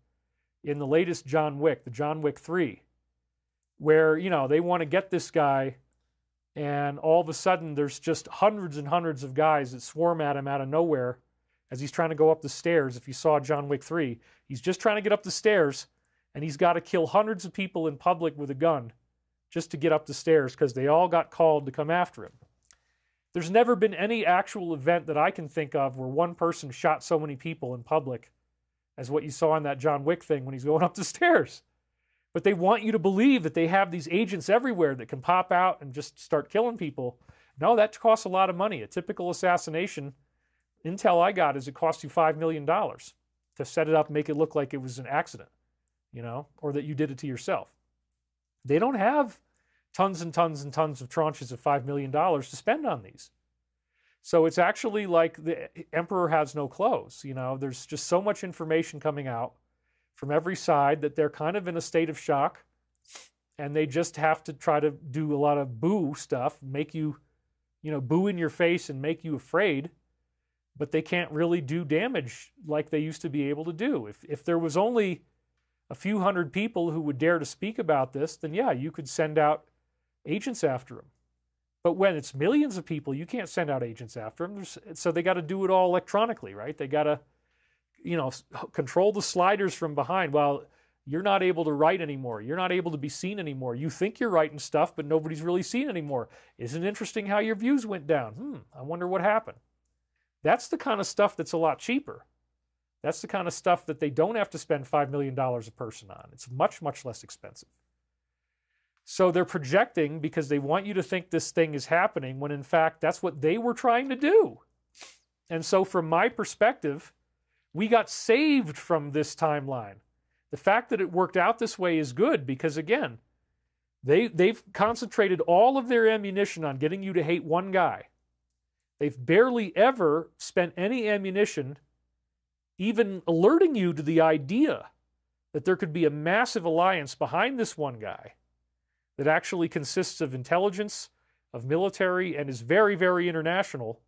S1: in the latest John Wick, the John Wick 3, where, you know, they want to get this guy and all of a sudden there's just hundreds and hundreds of guys that swarm at him out of nowhere as he's trying to go up the stairs. If you saw John Wick 3, he's just trying to get up the stairs and he's got to kill hundreds of people in public with a gun just to get up the stairs because they all got called to come after him. There's never been any actual event that I can think of where one person shot so many people in public as what you saw in that John Wick thing when he's going up the stairs. But they want you to believe that they have these agents everywhere that can pop out and just start killing people. No, that costs a lot of money. A typical assassination, intel I got is it costs you $5 million to set it up and make it look like it was an accident, you know, or that you did it to yourself. They don't have tons and tons and tons of tranches of $5 million to spend on these. So it's actually like the emperor has no clothes. You know, there's just so much information coming out from every side that they're kind of in a state of shock, and they just have to try to do a lot of boo stuff, make you, you know, boo in your face and make you afraid, but they can't really do damage like they used to be able to do. If there was only a few hundred people who would dare to speak about this, then yeah, you could send out agents after them. But when it's millions of people, you can't send out agents after them. So they got to do it all electronically, right? They got to, control the sliders from behind. Well, you're not able to write anymore. You're not able to be seen anymore. You think you're writing stuff, but nobody's really seen anymore. Isn't it interesting how your views went down? I wonder what happened. That's the kind of stuff that's a lot cheaper. That's the kind of stuff that they don't have to spend $5 million a person on. It's much, much less expensive. So they're projecting because they want you to think this thing is happening when in fact that's what they were trying to do. And so from my perspective, we got saved from this timeline. The fact that it worked out this way is good because again, they've concentrated all of their ammunition on getting you to hate one guy. They've barely ever spent any ammunition even alerting you to the idea that there could be a massive alliance behind this one guy that actually consists of intelligence, of military, and is very, very international.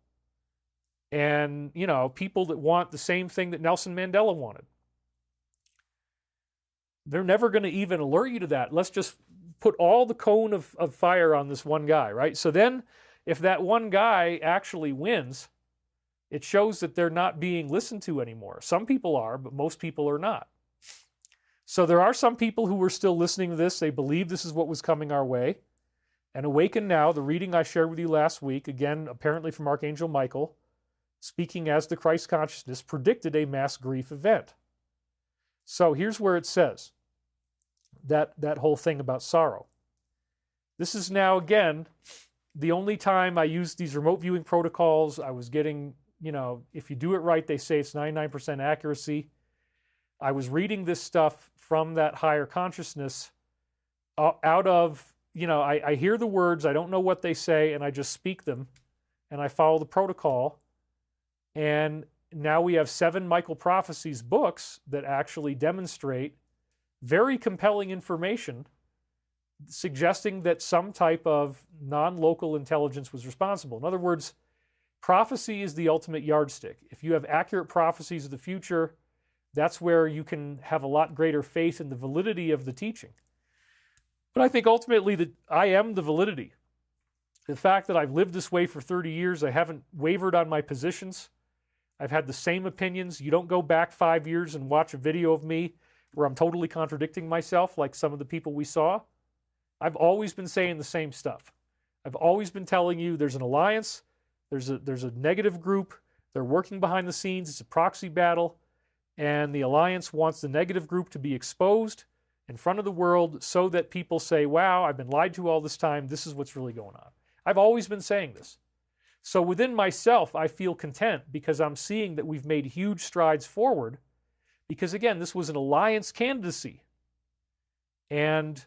S1: And, people that want the same thing that Nelson Mandela wanted. They're never going to even alert you to that. Let's just put all the cone of fire on this one guy, right? So then, if that one guy actually wins, it shows that they're not being listened to anymore. Some people are, but most people are not. So there are some people who were still listening to this. They believe this is what was coming our way. And Awaken Now, the reading I shared with you last week, again, apparently from Archangel Michael, speaking as the Christ consciousness, predicted a mass grief event. So here's where it says that whole thing about sorrow. This is now, again, the only time I used these remote viewing protocols. I was getting, if you do it right, they say it's 99% accuracy. I was reading this stuff from that higher consciousness out of, I hear the words, I don't know what they say, and I just speak them, and I follow the protocol. And now we have 7 Michael Prophecies books that actually demonstrate very compelling information suggesting that some type of non-local intelligence was responsible. In other words, prophecy is the ultimate yardstick. If you have accurate prophecies of the future, that's where you can have a lot greater faith in the validity of the teaching. But I think ultimately that I am the validity. The fact that I've lived this way for 30 years, I haven't wavered on my positions. I've had the same opinions. You don't go back 5 years and watch a video of me where I'm totally contradicting myself like some of the people we saw. I've always been saying the same stuff. I've always been telling you there's an alliance, there's a negative group, they're working behind the scenes, it's a proxy battle, and the alliance wants the negative group to be exposed in front of the world so that people say, wow, I've been lied to all this time, this is what's really going on. I've always been saying this. So within myself, I feel content because I'm seeing that we've made huge strides forward because, again, this was an alliance candidacy. And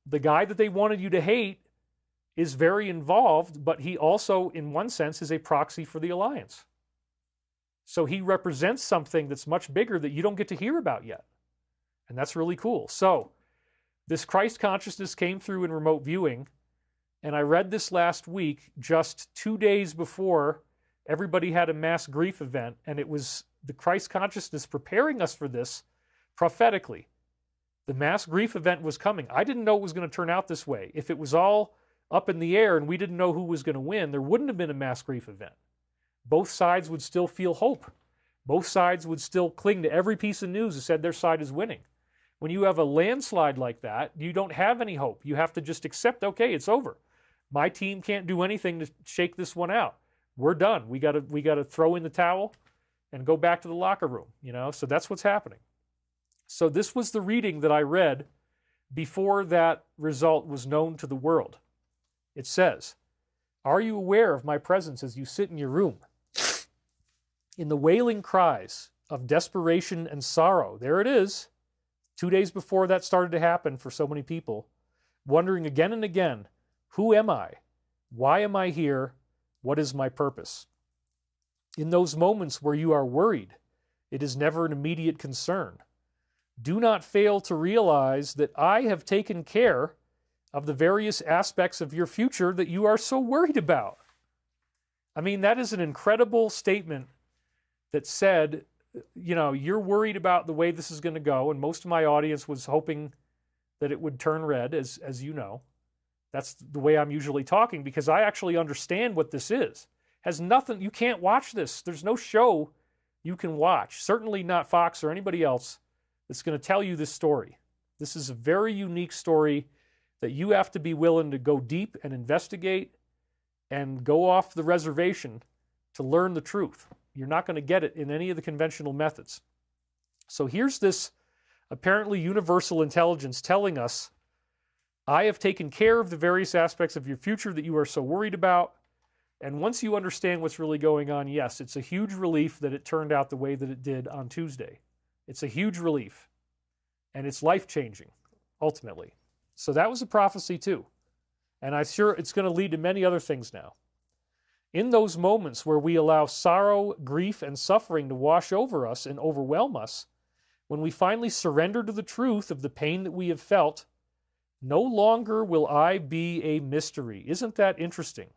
S1: the guy that they wanted you to hate is very involved, but he also, in one sense, is a proxy for the alliance. So he represents something that's much bigger that you don't get to hear about yet. And that's really cool. So this Christ consciousness came through in remote viewing, and I read this last week, just 2 days before everybody had a mass grief event, and it was the Christ consciousness preparing us for this prophetically. The mass grief event was coming. I didn't know it was going to turn out this way. If it was all up in the air and we didn't know who was going to win, there wouldn't have been a mass grief event. Both sides would still feel hope. Both sides would still cling to every piece of news that said their side is winning. When you have a landslide like that, you don't have any hope. You have to just accept, okay, it's over. My team can't do anything to shake this one out. We're done. We got to throw in the towel and go back to the locker room, So that's what's happening. So this was the reading that I read before that result was known to the world. It says, "Are you aware of my presence as you sit in your room? In the wailing cries of desperation and sorrow," there it is, 2 days before that started to happen for so many people, wondering again and again, who am I? Why am I here? What is my purpose? In those moments where you are worried, it is never an immediate concern. Do not fail to realize that I have taken care of the various aspects of your future that you are so worried about. I mean, that is an incredible statement that said, you're worried about the way this is going to go, and most of my audience was hoping that it would turn red, as you know. That's the way I'm usually talking, because I actually understand what this is. Has nothing, you can't watch this. There's no show you can watch, certainly not Fox or anybody else, that's going to tell you this story. This is a very unique story that you have to be willing to go deep and investigate and go off the reservation to learn the truth. You're not going to get it in any of the conventional methods. So here's this apparently universal intelligence telling us, I have taken care of the various aspects of your future that you are so worried about. And once you understand what's really going on, yes, it's a huge relief that it turned out the way that it did on Tuesday. It's a huge relief. And it's life-changing, ultimately. So that was a prophecy too. And I'm sure it's going to lead to many other things now. In those moments where we allow sorrow, grief, and suffering to wash over us and overwhelm us, when we finally surrender to the truth of the pain that we have felt, no longer will I be a mystery. Isn't that interesting?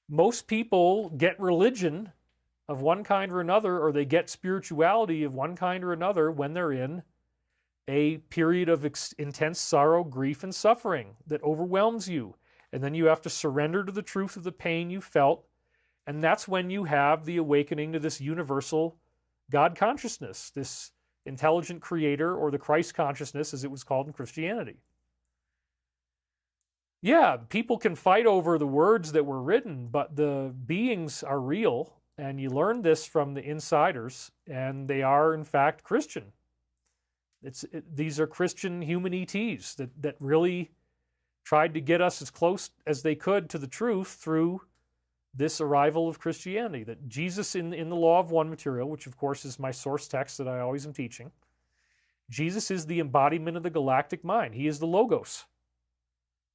S1: Most people get religion of one kind or another, or they get spirituality of one kind or another when they're in a period of intense sorrow, grief, and suffering that overwhelms you. And then you have to surrender to the truth of the pain you felt. And that's when you have the awakening to this universal God consciousness, this intelligent creator, or the Christ consciousness as it was called in Christianity. Yeah, people can fight over the words that were written, but the beings are real, and you learn this from the insiders, and they are in fact Christian. These are Christian human ETs that really tried to get us as close as they could to the truth through this arrival of Christianity, that Jesus in the Law of One material, which of course is my source text that I always am teaching, Jesus is the embodiment of the galactic mind. He is the Logos.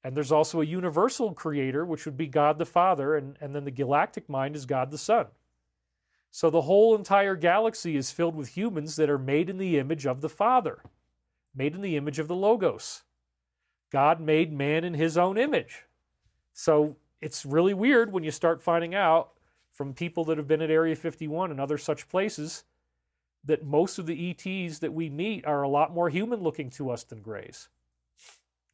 S1: And there's also a universal creator, which would be God the Father, and then the galactic mind is God the Son. So the whole entire galaxy is filled with humans that are made in the image of the Father, made in the image of the Logos. God made man in his own image. So it's really weird when you start finding out from people that have been at Area 51 and other such places that most of the ETs that we meet are a lot more human-looking to us than Greys.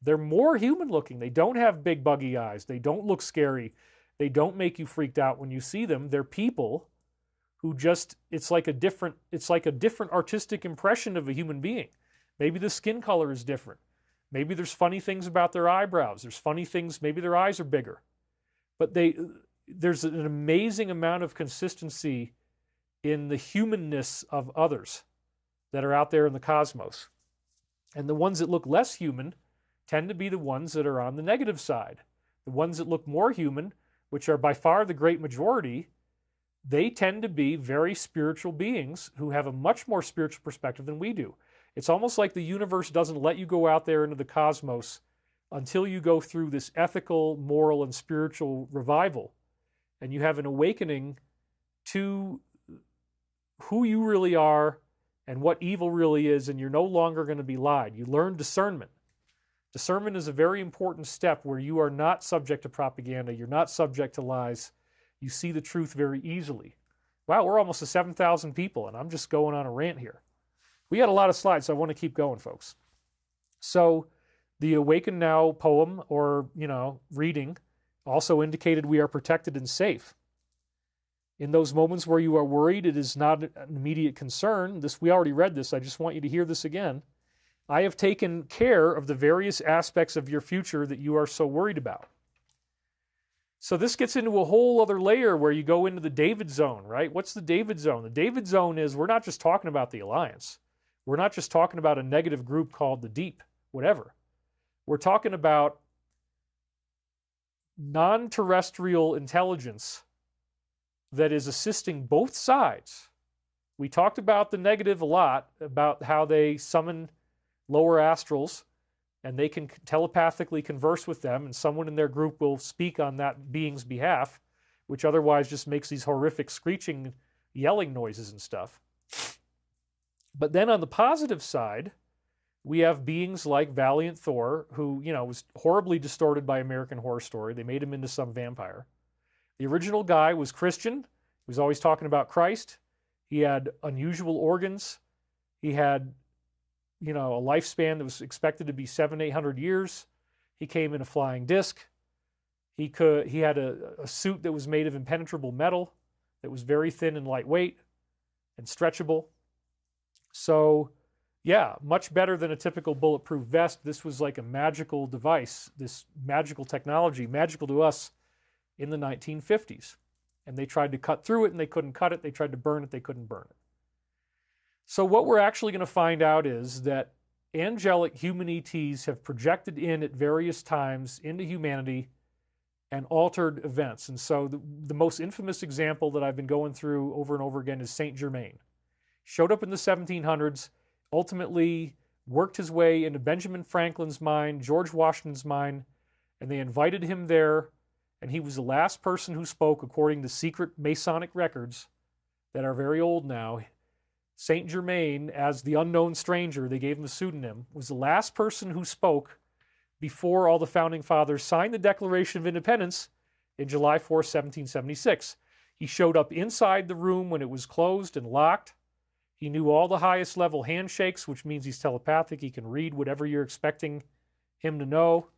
S1: They're more human-looking. They don't have big buggy eyes. They don't look scary. They don't make you freaked out when you see them. They're people who just, it's like a different artistic impression of a human being. Maybe the skin color is different. Maybe there's funny things about their eyebrows. There's funny things, maybe their eyes are bigger. But there's an amazing amount of consistency in the humanness of others that are out there in the cosmos. And the ones that look less human tend to be the ones that are on the negative side. The ones that look more human, which are by far the great majority, they tend to be very spiritual beings who have a much more spiritual perspective than we do. It's almost like the universe doesn't let you go out there into the cosmos until you go through this ethical, moral, and spiritual revival. And you have an awakening to who you really are and what evil really is, and you're no longer going to be lied. You learn discernment. Discernment is a very important step where you are not subject to propaganda. You're not subject to lies. You see the truth very easily. Wow, we're almost to 7,000 people, and I'm just going on a rant here. We got a lot of slides, so I want to keep going, folks. So the Awaken Now poem, or, reading, also indicated we are protected and safe. In those moments where you are worried, it is not an immediate concern. We already read this. I just want you to hear this again. I have taken care of the various aspects of your future that you are so worried about. So this gets into a whole other layer where you go into the David zone, right? What's the David zone? The David zone is, we're not just talking about the Alliance. We're not just talking about a negative group called the Deep, whatever. We're talking about non-terrestrial intelligence that is assisting both sides. We talked about the negative a lot, about how they summon lower astrals and they can telepathically converse with them, and someone in their group will speak on that being's behalf, which otherwise just makes these horrific screeching, yelling noises and stuff. But then on the positive side, we have beings like Valiant Thor, who, was horribly distorted by American Horror Story. They made him into some vampire. The original guy was Christian. He was always talking about Christ. He had unusual organs. He had, a lifespan that was expected to be 700-800 years. He came in a flying disc. He had a suit that was made of impenetrable metal that was very thin and lightweight and stretchable. So, yeah, much better than a typical bulletproof vest. This was like a magical device, this magical technology, magical to us in the 1950s. And they tried to cut through it and they couldn't cut it. They tried to burn it, they couldn't burn it. So what we're actually going to find out is that angelic human ETs have projected in at various times into humanity and altered events. And so the most infamous example that I've been going through over and over again is Saint Germaine. Showed up in the 1700s, ultimately worked his way into Benjamin Franklin's mind, George Washington's mind, and they invited him there, and he was the last person who spoke according to secret Masonic records that are very old now. Saint Germaine, as the unknown stranger, they gave him a pseudonym, was the last person who spoke before all the founding fathers signed the Declaration of Independence in July 4, 1776. He showed up inside the room when it was closed and locked. He knew all the highest level handshakes, which means he's telepathic. He can read whatever you're expecting him to know.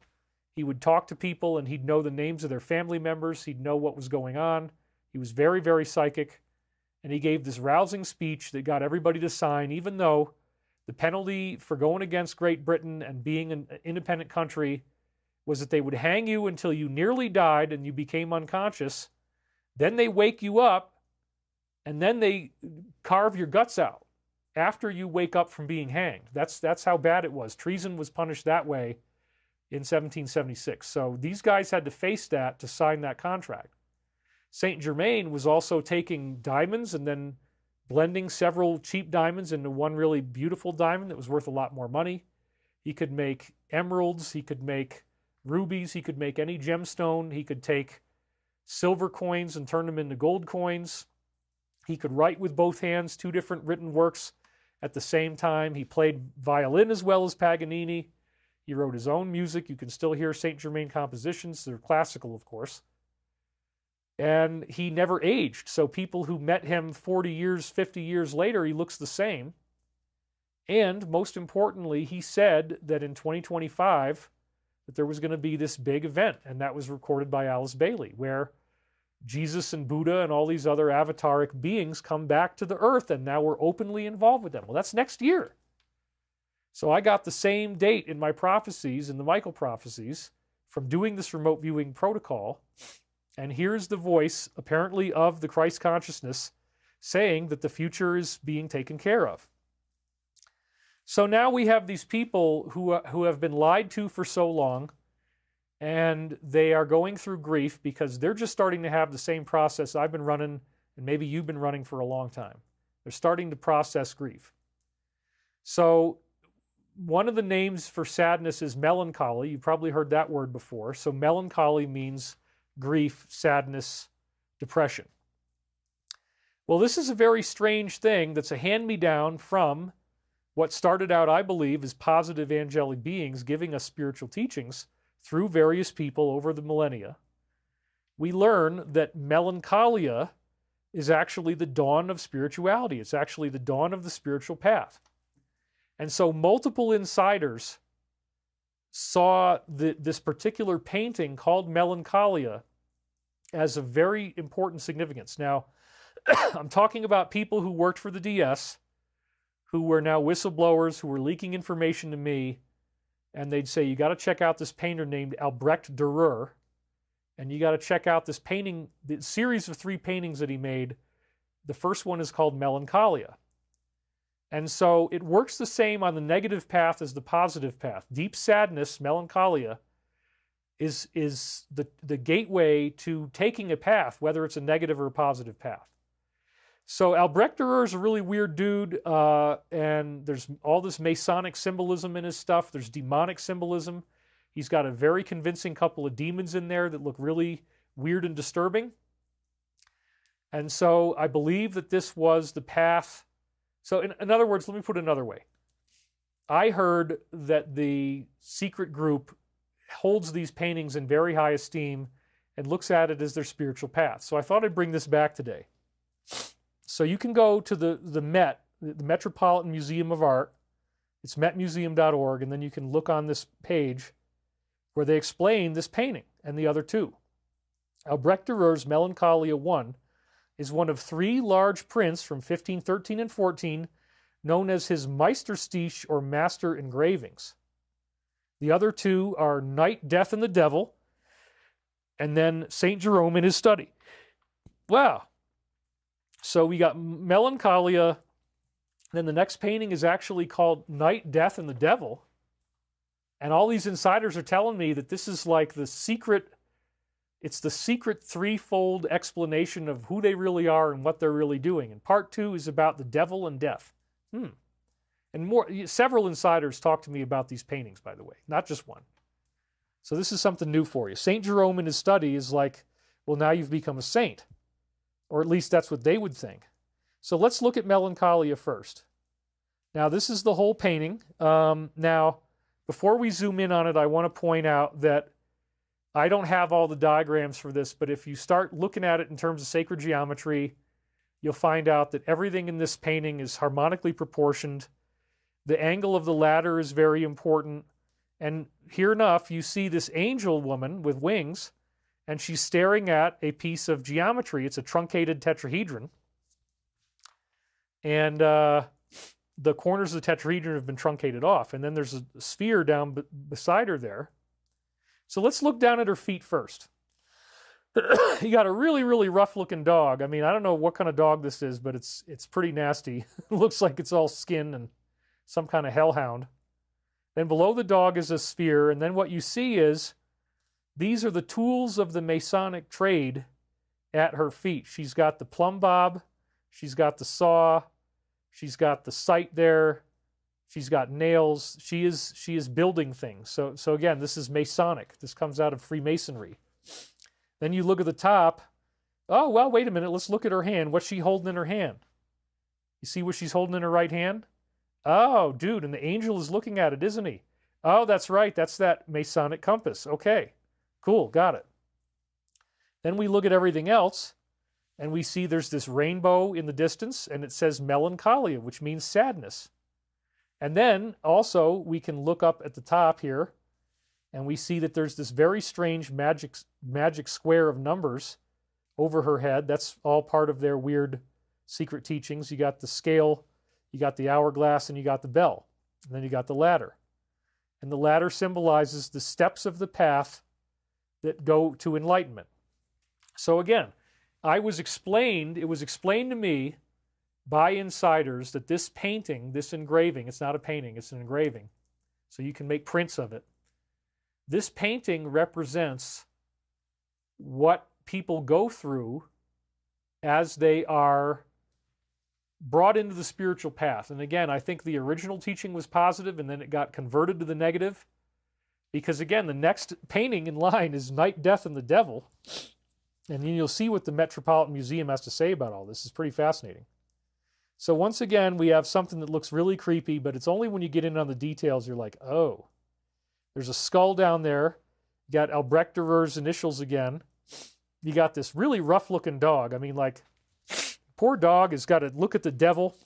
S1: He would talk to people and he'd know the names of their family members. He'd know what was going on. He was very, very psychic. And he gave this rousing speech that got everybody to sign, even though the penalty for going against Great Britain and being an independent country was that they would hang you until you nearly died and you became unconscious. Then they wake you up and then they carve your guts out after you wake up from being hanged. That's how bad it was. Treason was punished that way in 1776. So these guys had to face that to sign that contract. Saint Germaine was also taking diamonds and then blending several cheap diamonds into one really beautiful diamond that was worth a lot more money. He could make emeralds, he could make rubies, he could make any gemstone, he could take silver coins and turn them into gold coins. He could write with both hands 2 different written works at the same time. He played violin as well as Paganini. He wrote his own music. You can still hear Saint Germain compositions. They're classical, of course. And he never aged. So people who met him 40 years, 50 years later, he looks the same. And most importantly, he said that in 2025, that there was going to be this big event. And that was recorded by Alice Bailey, where Jesus and Buddha and all these other avataric beings come back to the earth, and now we're openly involved with them. Well, that's next year. So I got the same date in my prophecies, in the Michael prophecies, from doing this remote viewing protocol. And here's the voice, apparently of the Christ consciousness, saying that the future is being taken care of. So now we have these people who have been lied to for so long, and they are going through grief because they're just starting to have the same process I've been running, and maybe you've been running for a long time. They're starting to process grief. So one of the names for sadness is melancholy. You've probably heard that word before. So melancholy means grief, sadness, depression. Well, this is a very strange thing that's a hand-me-down from what started out, I believe, as positive angelic beings giving us spiritual teachings through various people over the millennia. We learn that melancholia is actually the dawn of spirituality. It's actually the dawn of the spiritual path. And so multiple insiders saw this particular painting called Melancholia as of very important significance. Now, I'm talking about people who worked for the DS, who were now whistleblowers, who were leaking information to me, and they'd say, you got to check out this painter named Albrecht Dürer, and you got to check out this painting, the series of 3 paintings that he made. The first one is called Melancholia. And so it works the same on the negative path as the positive path. Deep sadness, melancholia, is the gateway to taking a path, whether it's a negative or a positive path. So Albrecht Dürer is a really weird dude, and there's all this Masonic symbolism in his stuff. There's demonic symbolism. He's got a very convincing couple of demons in there that look really weird and disturbing. And so I believe that this was the path. So in other words, let me put it another way. I heard that the secret group holds these paintings in very high esteem and looks at it as their spiritual path. So I thought I'd bring this back today. So you can go to the Met, the Metropolitan Museum of Art. It's metmuseum.org, and then you can look on this page where they explain this painting and the other two. Albrecht Dürer's Melancholia 1 is one of 3 large prints from 1513 and 14 known as his Meisterstich or master engravings. The other 2 are Night, Death, and the Devil, and then St. Jerome in his study. Wow. So we got Melancholia, then the next painting is actually called Night, Death, and the Devil. And all these insiders are telling me that this is like the secret, it's the secret threefold explanation of who they really are and what they're really doing. And part 2 is about the devil and death. And more, several insiders talked to me about these paintings, by the way, not just one. So this is something new for you. St. Jerome in his study is like, well, now you've become a saint. Or at least that's what they would think. So let's look at Melancholia first. Now, this is the whole painting. Now, before we zoom in on it, I want to point out that I don't have all the diagrams for this, but if you start looking at it in terms of sacred geometry, you'll find out that everything in this painting is harmonically proportioned. The angle of the ladder is very important. And here enough, you see this angel woman with wings, and she's staring at a piece of geometry. It's a truncated tetrahedron. And the corners of the tetrahedron have been truncated off. And then there's a sphere down beside her there. So let's look down at her feet first. You got a really, really rough-looking dog. I mean, I don't know what kind of dog this is, but it's pretty nasty. It looks like it's all skin and some kind of hellhound. Then below the dog is a sphere, and then what you see is these are the tools of the Masonic trade at her feet. She's got the plumb bob, she's got the saw, she's got the sight there, she's got nails. She is building things. So again, this is Masonic. This comes out of Freemasonry. Then you look at the top. Oh, well, wait a minute. Let's look at her hand. What's she holding in her hand? You see what she's holding in her right hand? Oh, dude, and the angel is looking at it, isn't he? Oh, that's right. That's that Masonic compass. Okay, cool. Got it. Then we look at everything else, and we see there's this rainbow in the distance, and it says Melancholia, which means sadness. And then also we can look up at the top here, and we see that there's this very strange magic square of numbers over her head. That's all part of their weird secret teachings. You got the scale, you got the hourglass, and you got the bell. And then you got the ladder. And the ladder symbolizes the steps of the path that go to enlightenment. So again, it was explained to me by insiders that this painting, this engraving, it's not a painting, it's an engraving. So you can make prints of it. This painting represents what people go through as they are brought into the spiritual path. And again, I think the original teaching was positive, and then it got converted to the negative. Because again, the next painting in line is Night, Death, and the Devil. And then you'll see what the Metropolitan Museum has to say about all this. It's pretty fascinating. So once again, we have something that looks really creepy, but it's only when you get in on the details you're like, oh. There's a skull down there. You got Albrecht Dürer's initials again. You got this really rough-looking dog. I mean, like, poor dog has got to look at the devil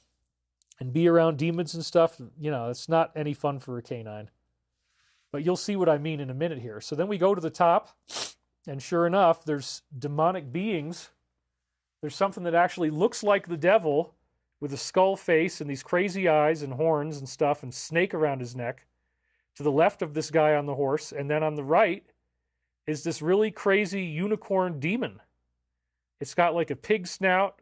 S1: and be around demons and stuff. You know, it's not any fun for a canine. But you'll see what I mean in a minute here. So then we go to the top, and sure enough, there's demonic beings. There's something that actually looks like the devil with a skull face and these crazy eyes and horns and stuff and snake around his neck. To the left of this guy on the horse, and then on the right is this really crazy unicorn demon. It's got like a pig snout,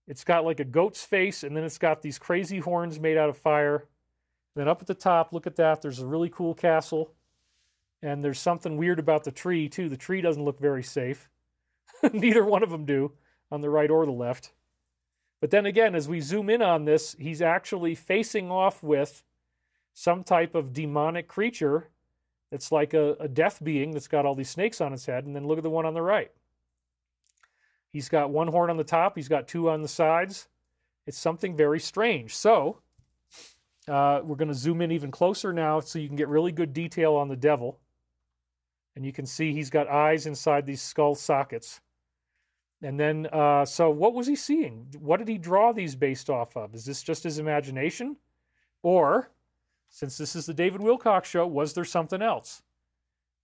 S1: it's got like a goat's face, and then it's got these crazy horns made out of fire. And then up at the top, look at that, there's a really cool castle, and there's something weird about the tree too. The tree doesn't look very safe. Neither one of them do, on the right or the left. But then again, as we zoom in on this, he's actually facing off with some type of demonic creature that's like a death being that's got all these snakes on its head. And then look at the one on the right. He's got one horn on the top. He's got 2 on the sides. It's something very strange. So we're going to zoom in even closer now so you can get really good detail on the devil. And you can see he's got eyes inside these skull sockets. And then, so what was he seeing? What did he draw these based off of? Is this just his imagination? Or, since this is the David Wilcock show, was there something else?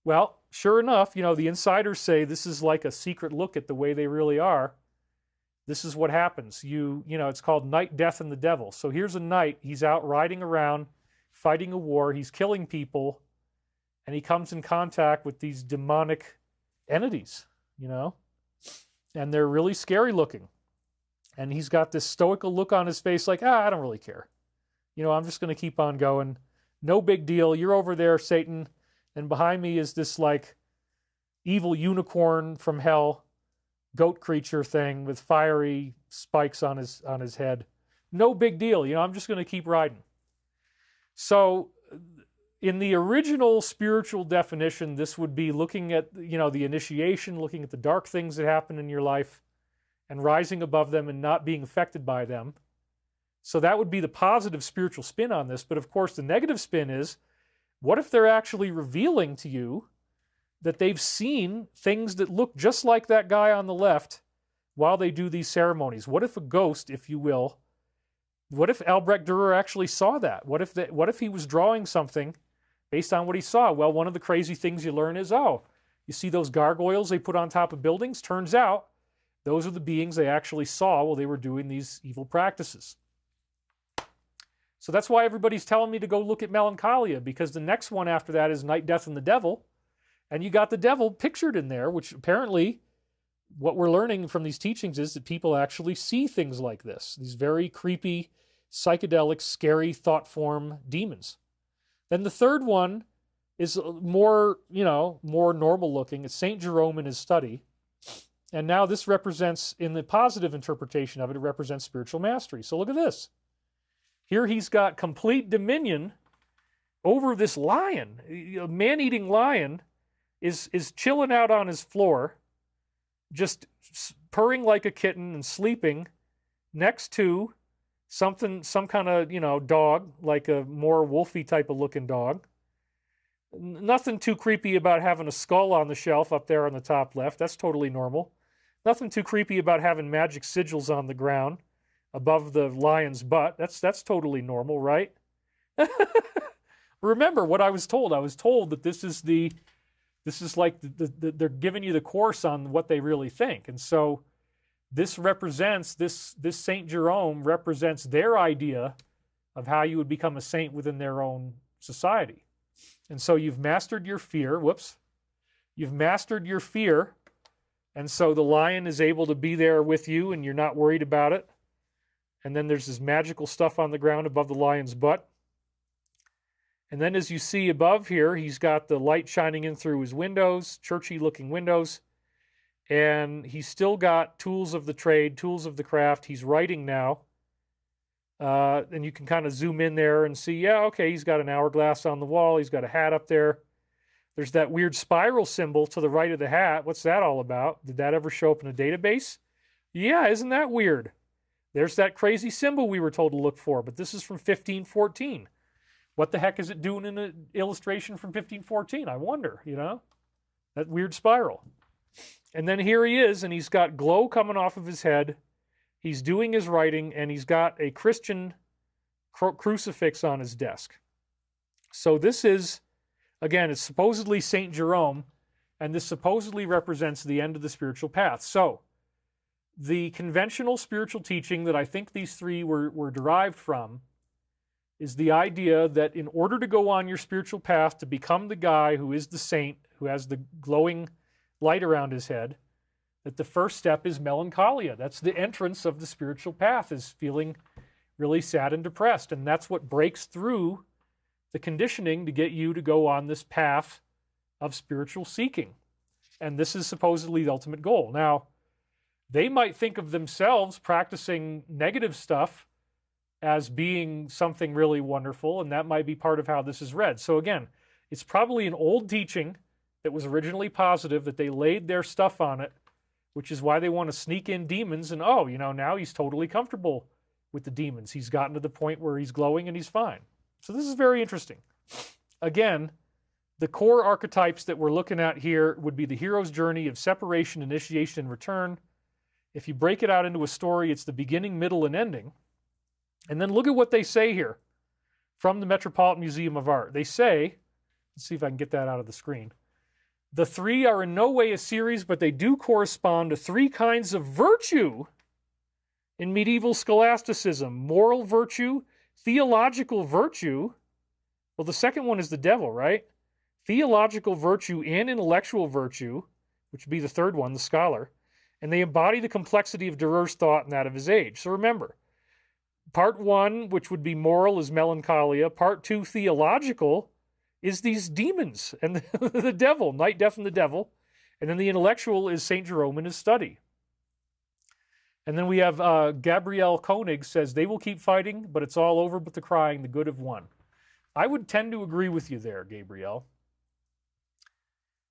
S1: Well, sure enough, the insiders say this is like a secret look at the way they really are. This is what happens. It's called Night, Death, and the Devil. So here's a knight. He's out riding around, fighting a war. He's killing people, and he comes in contact with these demonic entities, and they're really scary looking. And he's got this stoical look on his face like, I don't really care. I'm just going to keep on going. No big deal. You're over there, Satan. And behind me is this like evil unicorn from hell, goat creature thing with fiery spikes on his head. No big deal. I'm just going to keep riding. So in the original spiritual definition, this would be looking at, the initiation, looking at the dark things that happen in your life and rising above them and not being affected by them. So that would be the positive spiritual spin on this. But of course, the negative spin is, what if they're actually revealing to you that they've seen things that look just like that guy on the left while they do these ceremonies? What if a ghost, if you will, what if Albrecht Dürer actually saw that? What if he was drawing something based on what he saw? Well, one of the crazy things you learn is, you see those gargoyles they put on top of buildings? Turns out those are the beings they actually saw while they were doing these evil practices. So that's why everybody's telling me to go look at Melancholia, because the next one after that is Night, Death, and the Devil. And you got the devil pictured in there, which apparently what we're learning from these teachings is that people actually see things like this, these very creepy, psychedelic, scary thought form demons. Then the third one is more normal looking. It's St. Jerome in his study. And now this represents, in the positive interpretation of it, it represents spiritual mastery. So look at this. Here he's got complete dominion over this lion. A man-eating lion is chilling out on his floor, just purring like a kitten and sleeping next to some kind of, dog, like a more wolfy type of looking dog. Nothing too creepy about having a skull on the shelf up there on the top left. That's totally normal. Nothing too creepy about having magic sigils on the ground above the lion's butt. That's totally normal, right? Remember what I was told. I was told that this is like they're giving you the course on what they really think. And so this represents, this Saint Jerome represents their idea of how you would become a saint within their own society. And so you've mastered your fear. You've mastered your fear. And so the lion is able to be there with you and you're not worried about it. And then there's this magical stuff on the ground above the lion's butt. And then as you see above here, he's got the light shining in through his windows, churchy looking windows. And he's still got tools of the trade, tools of the craft. He's writing now. And you can kind of zoom in there and see, he's got an hourglass on the wall. He's got a hat up there. There's that weird spiral symbol to the right of the hat. What's that all about? Did that ever show up in a database? Yeah, isn't that weird? There's that crazy symbol we were told to look for, but this is from 1514. What the heck is it doing in an illustration from 1514? I wonder, that weird spiral. And then here he is, and he's got glow coming off of his head. He's doing his writing, and he's got a Christian crucifix on his desk. So this is, again, it's supposedly St. Jerome, and this supposedly represents the end of the spiritual path. So the conventional spiritual teaching that I think these three were derived from is the idea that in order to go on your spiritual path, to become the guy who is the saint, who has the glowing light around his head, that the first step is melancholia. That's the entrance of the spiritual path, is feeling really sad and depressed. And that's what breaks through the conditioning to get you to go on this path of spiritual seeking. And this is supposedly the ultimate goal. Now, they might think of themselves practicing negative stuff as being something really wonderful, and that might be part of how this is read. So again, it's probably an old teaching that was originally positive, that they laid their stuff on it, which is why they want to sneak in demons, and now he's totally comfortable with the demons. He's gotten to the point where he's glowing and he's fine. So this is very interesting. Again, the core archetypes that we're looking at here would be the hero's journey of separation, initiation, and return. If you break it out into a story, it's the beginning, middle, and ending. And then look at what they say here from the Metropolitan Museum of Art. They say, let's see if I can get that out of the screen. The three are in no way a series, but they do correspond to three kinds of virtue in medieval scholasticism: moral virtue, theological virtue. Well, the second one is the devil, right? Theological virtue and intellectual virtue, which would be the third one, the scholar. And they embody the complexity of Durer's thought and that of his age. So remember, part one, which would be moral, is Melancholia. Part two, theological, is these demons and the devil, night, death, and the devil. And then the intellectual is St. Jerome in his study. And then we have Gabrielle Koenig says, they will keep fighting, but it's all over but the crying, the good have won. I would tend to agree with you there, Gabrielle.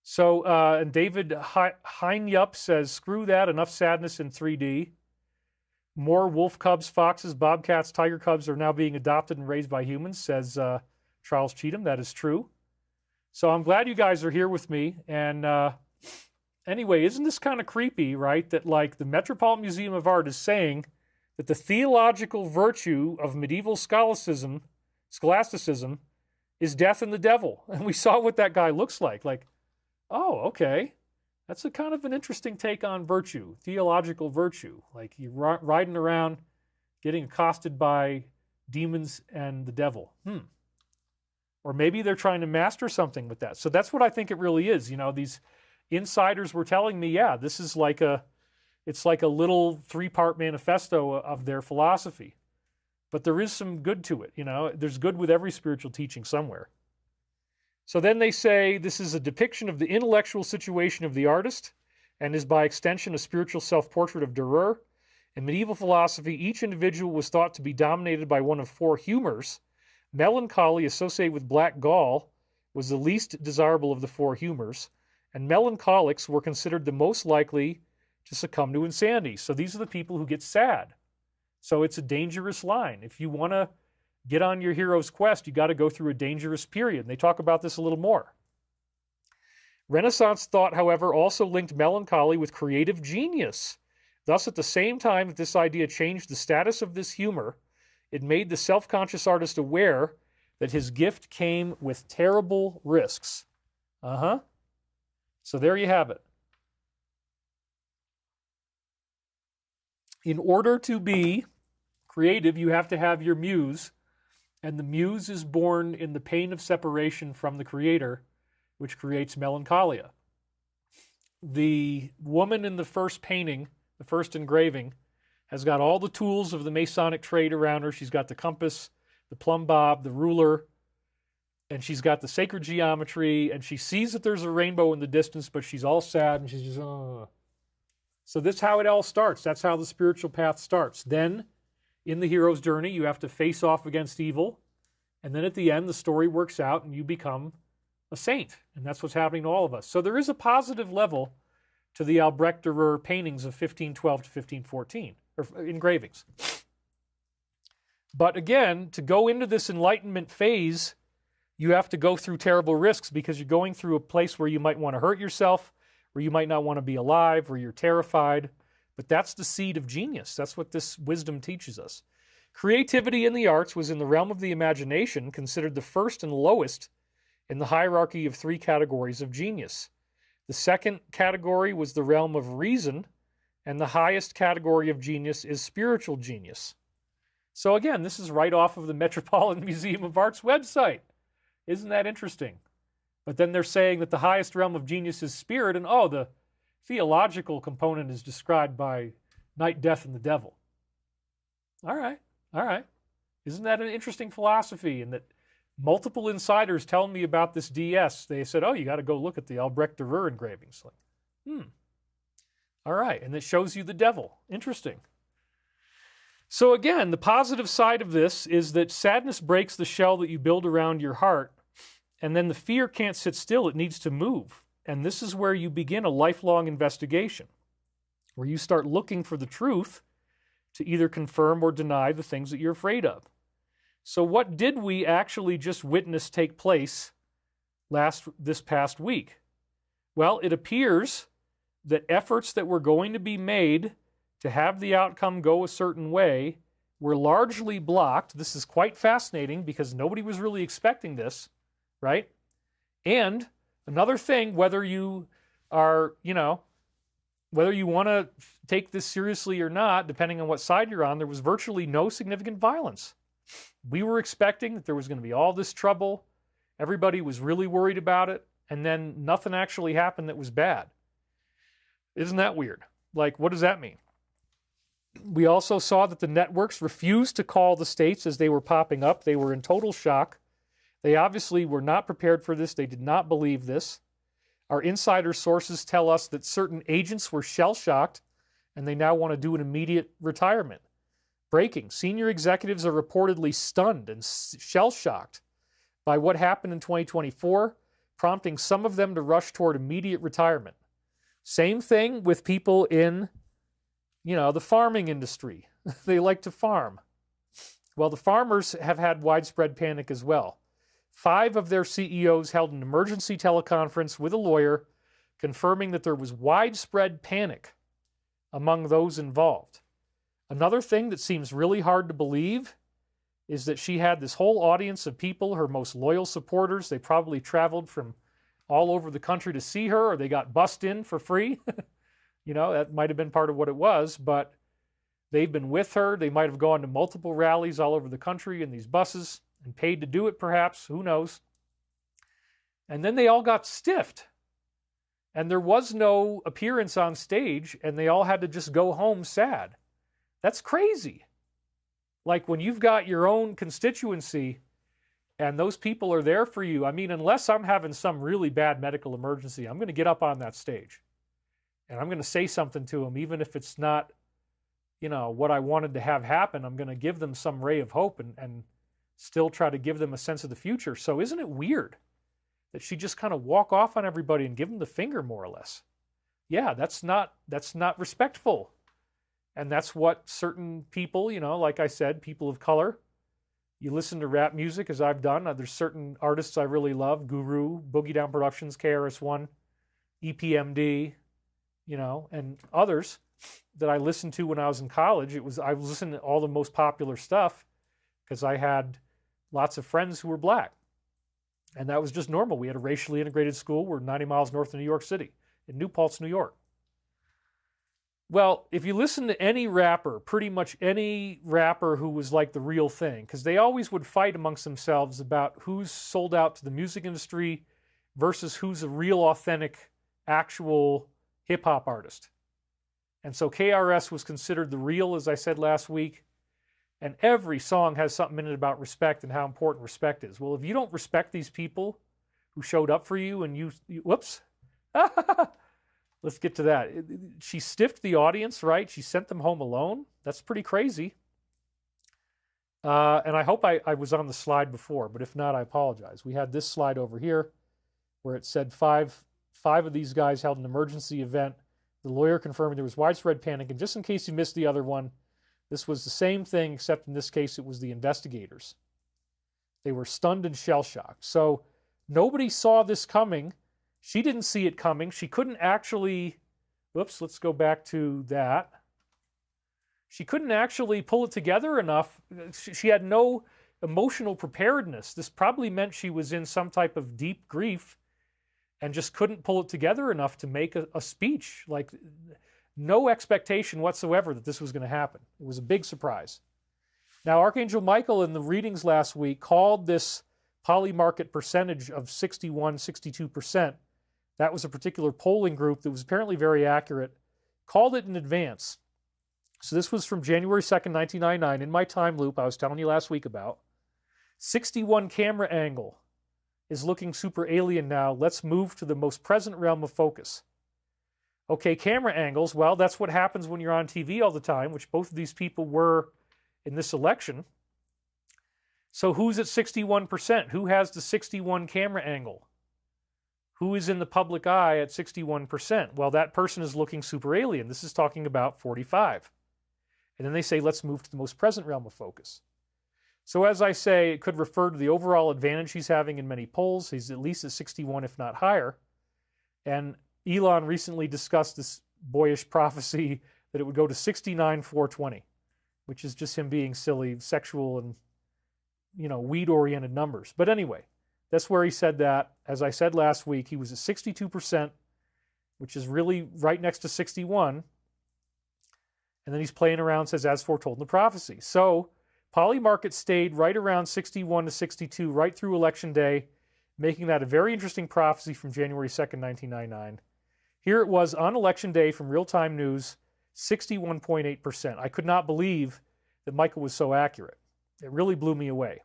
S1: So, and David Heinyup says, screw that, enough sadness in 3D. More wolf cubs, foxes, bobcats, tiger cubs are now being adopted and raised by humans, says Charles Cheatham. That is true. So I'm glad you guys are here with me. And anyway, isn't this kind of creepy, right? That like the Metropolitan Museum of Art is saying that the theological virtue of medieval scholasticism is death and the devil. And we saw what that guy looks like. Like, oh, okay. That's a kind of an interesting take on virtue, theological virtue. Like you're riding around getting accosted by demons and the devil. Or maybe they're trying to master something with that. So that's what I think it really is. You know, these insiders were telling me, yeah, this is like it's like a little 3-part manifesto of their philosophy. But there is some good to it, you know. There's good with every spiritual teaching somewhere. So then they say this is a depiction of the intellectual situation of the artist and is by extension a spiritual self-portrait of Dürer. In medieval philosophy, each individual was thought to be dominated by one of 4 humors. Melancholy, associated with black gall, was the least desirable of the 4 humors, and melancholics were considered the most likely to succumb to insanity. So these are the people who get sad. So it's a dangerous line. If you want to get on your hero's quest, you got to go through a dangerous period. And they talk about this a little more. Renaissance thought, however, also linked melancholy with creative genius. Thus, at the same time that this idea changed the status of this humor, it made the self-conscious artist aware that his gift came with terrible risks. So there you have it. In order to be creative, you have to have your muse, and the muse is born in the pain of separation from the creator, which creates melancholia. The woman in the first painting, the first engraving, has got all the tools of the Masonic trade around her. She's got the compass, the plumb bob, the ruler, and she's got the sacred geometry, and she sees that there's a rainbow in the distance, but she's all sad, and she's just, oh. So this is how it all starts. That's how the spiritual path starts. Then, in the hero's journey, you have to face off against evil, and then at the end, the story works out, and you become a saint, and that's what's happening to all of us. So there is a positive level to the Albrecht Dürer paintings of 1512 to 1514, or engravings. But again, to go into this enlightenment phase, you have to go through terrible risks because you're going through a place where you might want to hurt yourself, where you might not want to be alive, where you're terrified. But that's the seed of genius. That's what this wisdom teaches us. Creativity in the arts was in the realm of the imagination, considered the first and lowest in the hierarchy of 3 categories of genius. The second category was the realm of reason, and the highest category of genius is spiritual genius. So again, this is right off of the Metropolitan Museum of Art's website. Isn't that interesting? But then they're saying that the highest realm of genius is spirit, and oh, the theological component is described by night, death, and the devil. All right. Isn't that an interesting philosophy? And that multiple insiders telling me about this DS, they said, oh, you got to go look at the Albrecht Dürer engravings. Like, all right, and it shows you the devil. Interesting. So again, the positive side of this is that sadness breaks the shell that you build around your heart, and then the fear can't sit still. It needs to move. And this is where you begin a lifelong investigation, where you start looking for the truth to either confirm or deny the things that you're afraid of. So what did we actually just witness take place this past week? Well, it appears that efforts that were going to be made to have the outcome go a certain way were largely blocked. This is quite fascinating because nobody was really expecting this, right? And Another thing, whether you are, whether you want to take this seriously or not, depending on what side you're on, there was virtually no significant violence. We were expecting that there was going to be all this trouble. Everybody was really worried about it. And then nothing actually happened that was bad. Isn't that weird? Like, what does that mean? We also saw that the networks refused to call the states as they were popping up. They were in total shock. They obviously were not prepared for this. They did not believe this. Our insider sources tell us that certain agents were shell-shocked and they now want to do an immediate retirement. Breaking. Senior executives are reportedly stunned and shell-shocked by what happened in 2024, prompting some of them to rush toward immediate retirement. Same thing with people in, the farming industry. They like to farm. Well, the farmers have had widespread panic as well. 5 of their CEOs held an emergency teleconference with a lawyer confirming that there was widespread panic among those involved. Another thing that seems really hard to believe is that she had this whole audience of people, her most loyal supporters. They probably traveled from all over the country to see her, or they got bussed in for free. That might have been part of what it was, but they've been with her. They might have gone to multiple rallies all over the country in these buses and paid to do it, perhaps. Who knows? And then they all got stiffed. And there was no appearance on stage, and they all had to just go home sad. That's crazy. Like when you've got your own constituency and those people are there for you. I mean, unless I'm having some really bad medical emergency, I'm going to get up on that stage and I'm going to say something to them, even if it's not, what I wanted to have happen. I'm going to give them some ray of hope and still try to give them a sense of the future. So isn't it weird that she just kind of walk off on everybody and give them the finger, more or less? Yeah, that's not respectful. And that's what certain people, like I said, people of color, you listen to rap music, as I've done. There's certain artists I really love, Guru, Boogie Down Productions, KRS-One, EPMD, and others that I listened to when I was in college. I was listening to all the most popular stuff because I had lots of friends who were black. And that was just normal. We had a racially integrated school. We're 90 miles north of New York City, in New Paltz, New York. Well, if you listen to any rapper, pretty much any rapper who was like the real thing, because they always would fight amongst themselves about who's sold out to the music industry versus who's a real, authentic, actual hip-hop artist. And so KRS was considered the real, as I said last week, and every song has something in it about respect and how important respect is. Well, if you don't respect these people who showed up for you and you whoops, let's get to that. She stiffed the audience, right? She sent them home alone. That's pretty crazy. And I hope I was on the slide before, but if not, I apologize. We had this slide over here where it said five of these guys held an emergency event. The lawyer confirmed there was widespread panic. And just in case you missed the other one, this was the same thing, except in this case, it was the investigators. They were stunned and shell-shocked. So nobody saw this coming. She didn't see it coming. She couldn't actually, whoops, let's go back to that. She couldn't actually pull it together enough. She had no emotional preparedness. This probably meant she was in some type of deep grief and just couldn't pull it together enough to make a speech. Like, no expectation whatsoever that this was going to happen. It was a big surprise. Now, Archangel Michael in the readings last week called this polymarket percentage of 61, 62%. That was a particular polling group that was apparently very accurate. Called it in advance. So this was from January 2nd, 1999, in my time loop I was telling you last week about. 61 camera angle is looking super alien now. Let's move to the most present realm of focus. Okay, camera angles, well, that's what happens when you're on TV all the time, which both of these people were in this election. So who's at 61%? Who has the 61 camera angle? Who is in the public eye at 61%? Well, that person is looking super alien. This is talking about 45. And then they say, let's move to the most present realm of focus. So as I say, it could refer to the overall advantage he's having in many polls. He's at least at 61, if not higher. And Elon recently discussed this boyish prophecy that it would go to 69, 420, which is just him being silly, sexual, and, weed-oriented numbers. But anyway, That's where he said that. As I said last week, he was at 62%, which is really right next to 61. And then he's playing around, says, as foretold in the prophecy. So poly market stayed right around 61 to 62 right through Election Day, making that a very interesting prophecy from January 2nd, 1999. Here it was on Election Day from Real-Time News, 61.8%. I could not believe that Michael was so accurate. It really blew me away.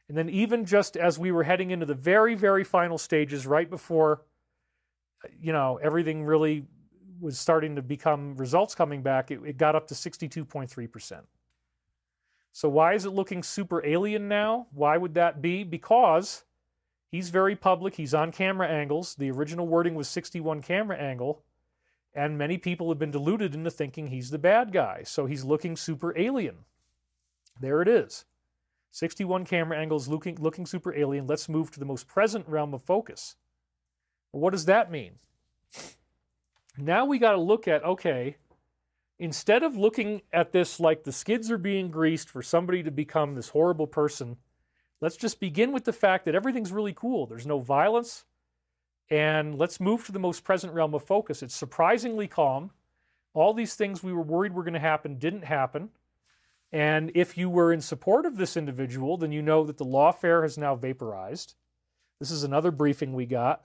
S1: And then even just as we were heading into the very, very final stages, right before, everything really was starting to become results coming back, it got up to 62.3%. So why is it looking super alien now? Why would that be? Because he's very public. He's on camera angles. The original wording was 61 camera angle. And many people have been deluded into thinking he's the bad guy. So he's looking super alien. There it is. 61 camera angles looking super alien. Let's move to the most present realm of focus. What does that mean? Now we got to look at, okay, instead of looking at this like the skids are being greased for somebody to become this horrible person, let's just begin with the fact that everything's really cool. There's no violence. And let's move to the most present realm of focus. It's surprisingly calm. All these things we were worried were going to happen didn't happen. And if you were in support of this individual, then you know that the lawfare has now vaporized. This is another briefing we got.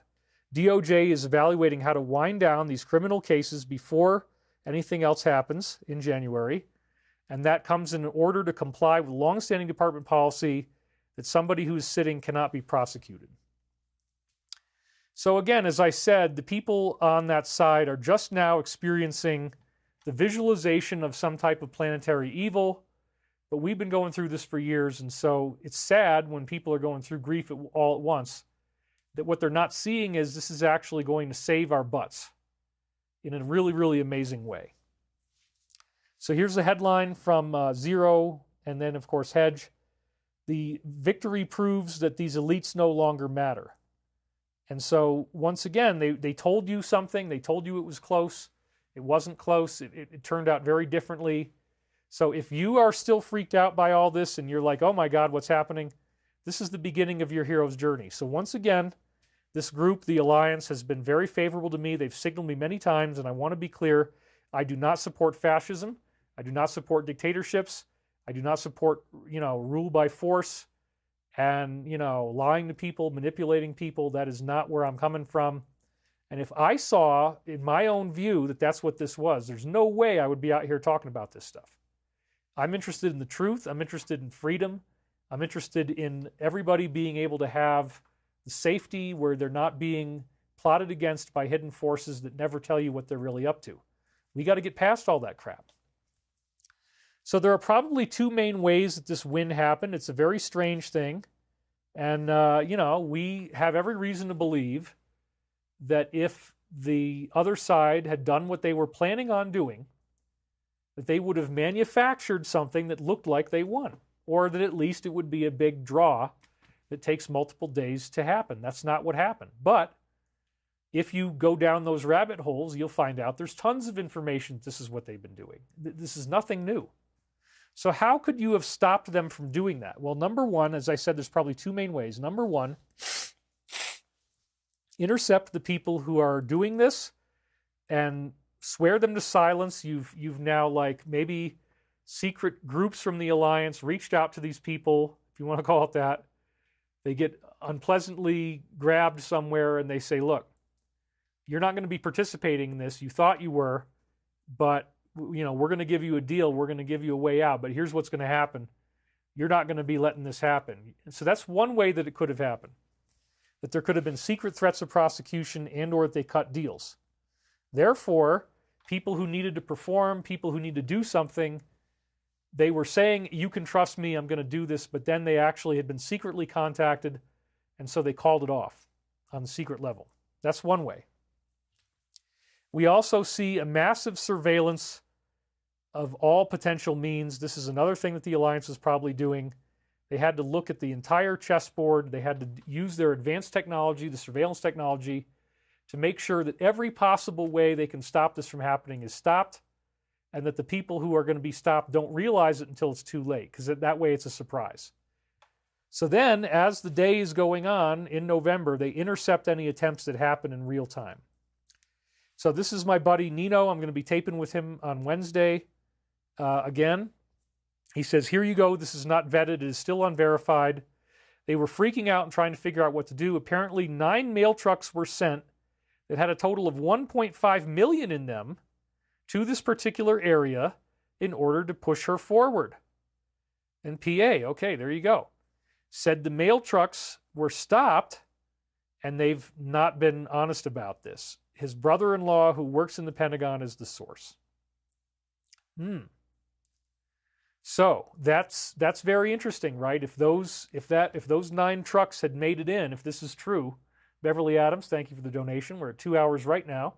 S1: DOJ is evaluating how to wind down these criminal cases before anything else happens in January. And that comes in order to comply with longstanding department policy that somebody who's sitting cannot be prosecuted. So again, as I said, the people on that side are just now experiencing the visualization of some type of planetary evil, but we've been going through this for years, and so it's sad when people are going through grief all at once, that what they're not seeing is this is actually going to save our butts in a really, really amazing way. So here's a headline from Zero, and then, of course, Hedge. The victory proves that these elites no longer matter. And so, once again, they told you something. They told you it was close. It wasn't close. It turned out very differently. So if you are still freaked out by all this and you're like, oh my God, what's happening? This is the beginning of your hero's journey. So once again, this group, the Alliance, has been very favorable to me. They've signaled me many times, and I want to be clear. I do not support fascism. I do not support dictatorships. I do not support, rule by force and, lying to people, manipulating people. That is not where I'm coming from. And if I saw, in my own view, that that's what this was, there's no way I would be out here talking about this stuff. I'm interested in the truth. I'm interested in freedom. I'm interested in everybody being able to have the safety where they're not being plotted against by hidden forces that never tell you what they're really up to. We got to get past all that crap. So there are probably two main ways that this win happened. It's a very strange thing. And, we have every reason to believe that if the other side had done what they were planning on doing, that they would have manufactured something that looked like they won, or that at least it would be a big draw that takes multiple days to happen. That's not what happened. But if you go down those rabbit holes, you'll find out there's tons of information that this is what they've been doing. This is nothing new. So how could you have stopped them from doing that? Well, number one, as I said, there's probably two main ways. Number one, intercept the people who are doing this and swear them to silence. You've now, like, maybe secret groups from the Alliance reached out to these people, if you want to call it that. They get unpleasantly grabbed somewhere and they say, look, you're not going to be participating in this. You thought you were, but we're going to give you a deal. We're going to give you a way out, but here's what's going to happen. You're not going to be letting this happen. So that's one way that it could have happened, that there could have been secret threats of prosecution and or that they cut deals. Therefore, people who needed to perform, people who need to do something, they were saying, you can trust me, I'm going to do this, but then they actually had been secretly contacted, and so they called it off on the secret level. That's one way. We also see a massive surveillance of all potential means. This is another thing that the Alliance is probably doing. They had to look at the entire chessboard. They had to use their advanced technology, the surveillance technology, to make sure that every possible way they can stop this from happening is stopped, and that the people who are going to be stopped don't realize it until it's too late, because that way it's a surprise. So then, as the day is going on in November, they intercept any attempts that happen in real time. So this is my buddy Nino. I'm going to be taping with him on Wednesday again. He says, here you go. This is not vetted. It is still unverified. They were freaking out and trying to figure out what to do. Apparently, 9 mail trucks were sent that had a total of 1.5 million in them to this particular area in order to push her forward. And PA, okay, there you go, said the mail trucks were stopped, and they've not been honest about this. His brother-in-law, who works in the Pentagon, is the source. So that's very interesting, right? If those 9 trucks had made it in, if this is true, Beverly Adams, thank you for the donation. We're at 2 hours right now,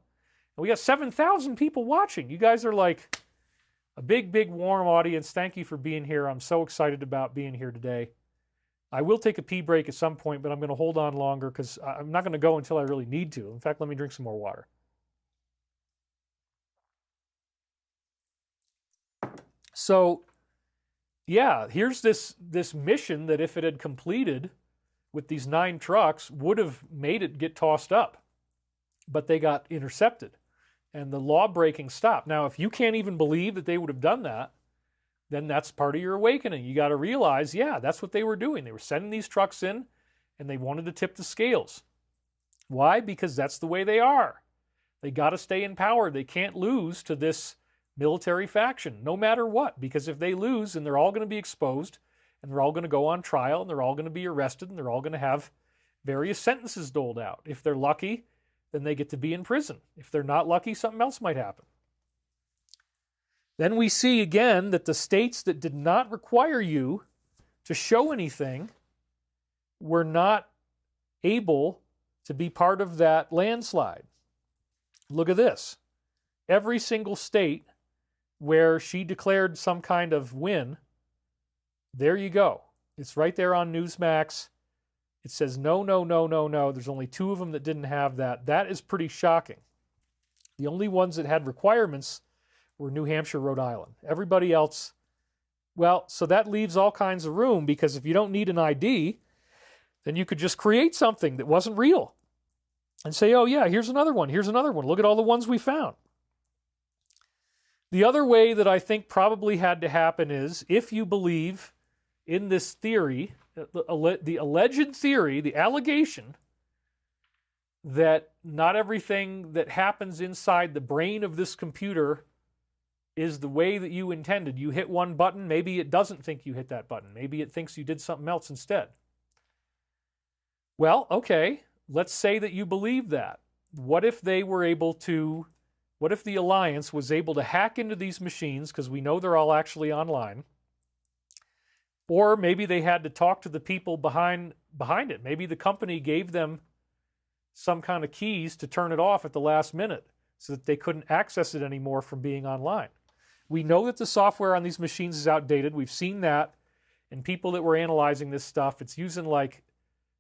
S1: and we got 7,000 people watching. You guys are like a big, big, warm audience. Thank you for being here. I'm so excited about being here today. I will take a pee break at some point, but I'm going to hold on longer because I'm not going to go until I really need to. In fact, let me drink some more water. So, yeah, here's this mission that if it had completed with these 9 trucks would have made it get tossed up. But they got intercepted and the law breaking stopped. Now, if you can't even believe that they would have done that, then that's part of your awakening. You got to realize, yeah, that's what they were doing. They were sending these trucks in and they wanted to tip the scales. Why? Because that's the way they are. They got to stay in power. They can't lose to this military faction, no matter what, because if they lose, then they're all going to be exposed, and they're all going to go on trial, and they're all going to be arrested, and they're all going to have various sentences doled out. If they're lucky, then they get to be in prison. If they're not lucky, something else might happen. Then we see again that the states that did not require you to show anything were not able to be part of that landslide. Look at this. Every single state where she declared some kind of win, there you go. It's right there on Newsmax. It says no, no, no, no, no. There's only 2 of them that didn't have that. That is pretty shocking. The only ones that had requirements were New Hampshire, Rhode Island. Everybody else, well, so that leaves all kinds of room, because if you don't need an ID, then you could just create something that wasn't real and say, oh yeah, here's another one, here's another one. Look at all the ones we found. The other way that I think probably had to happen is, if you believe in this theory, the alleged theory, the allegation that not everything that happens inside the brain of this computer is the way that you intended. You hit one button, maybe it doesn't think you hit that button. Maybe it thinks you did something else instead. Well, okay, let's say that you believe that. What if they were able to, what if the Alliance was able to hack into these machines, because we know they're all actually online, or maybe they had to talk to the people behind it. Maybe the company gave them some kind of keys to turn it off at the last minute so that they couldn't access it anymore from being online. We know that the software on these machines is outdated. We've seen that, and people that were analyzing this stuff, it's using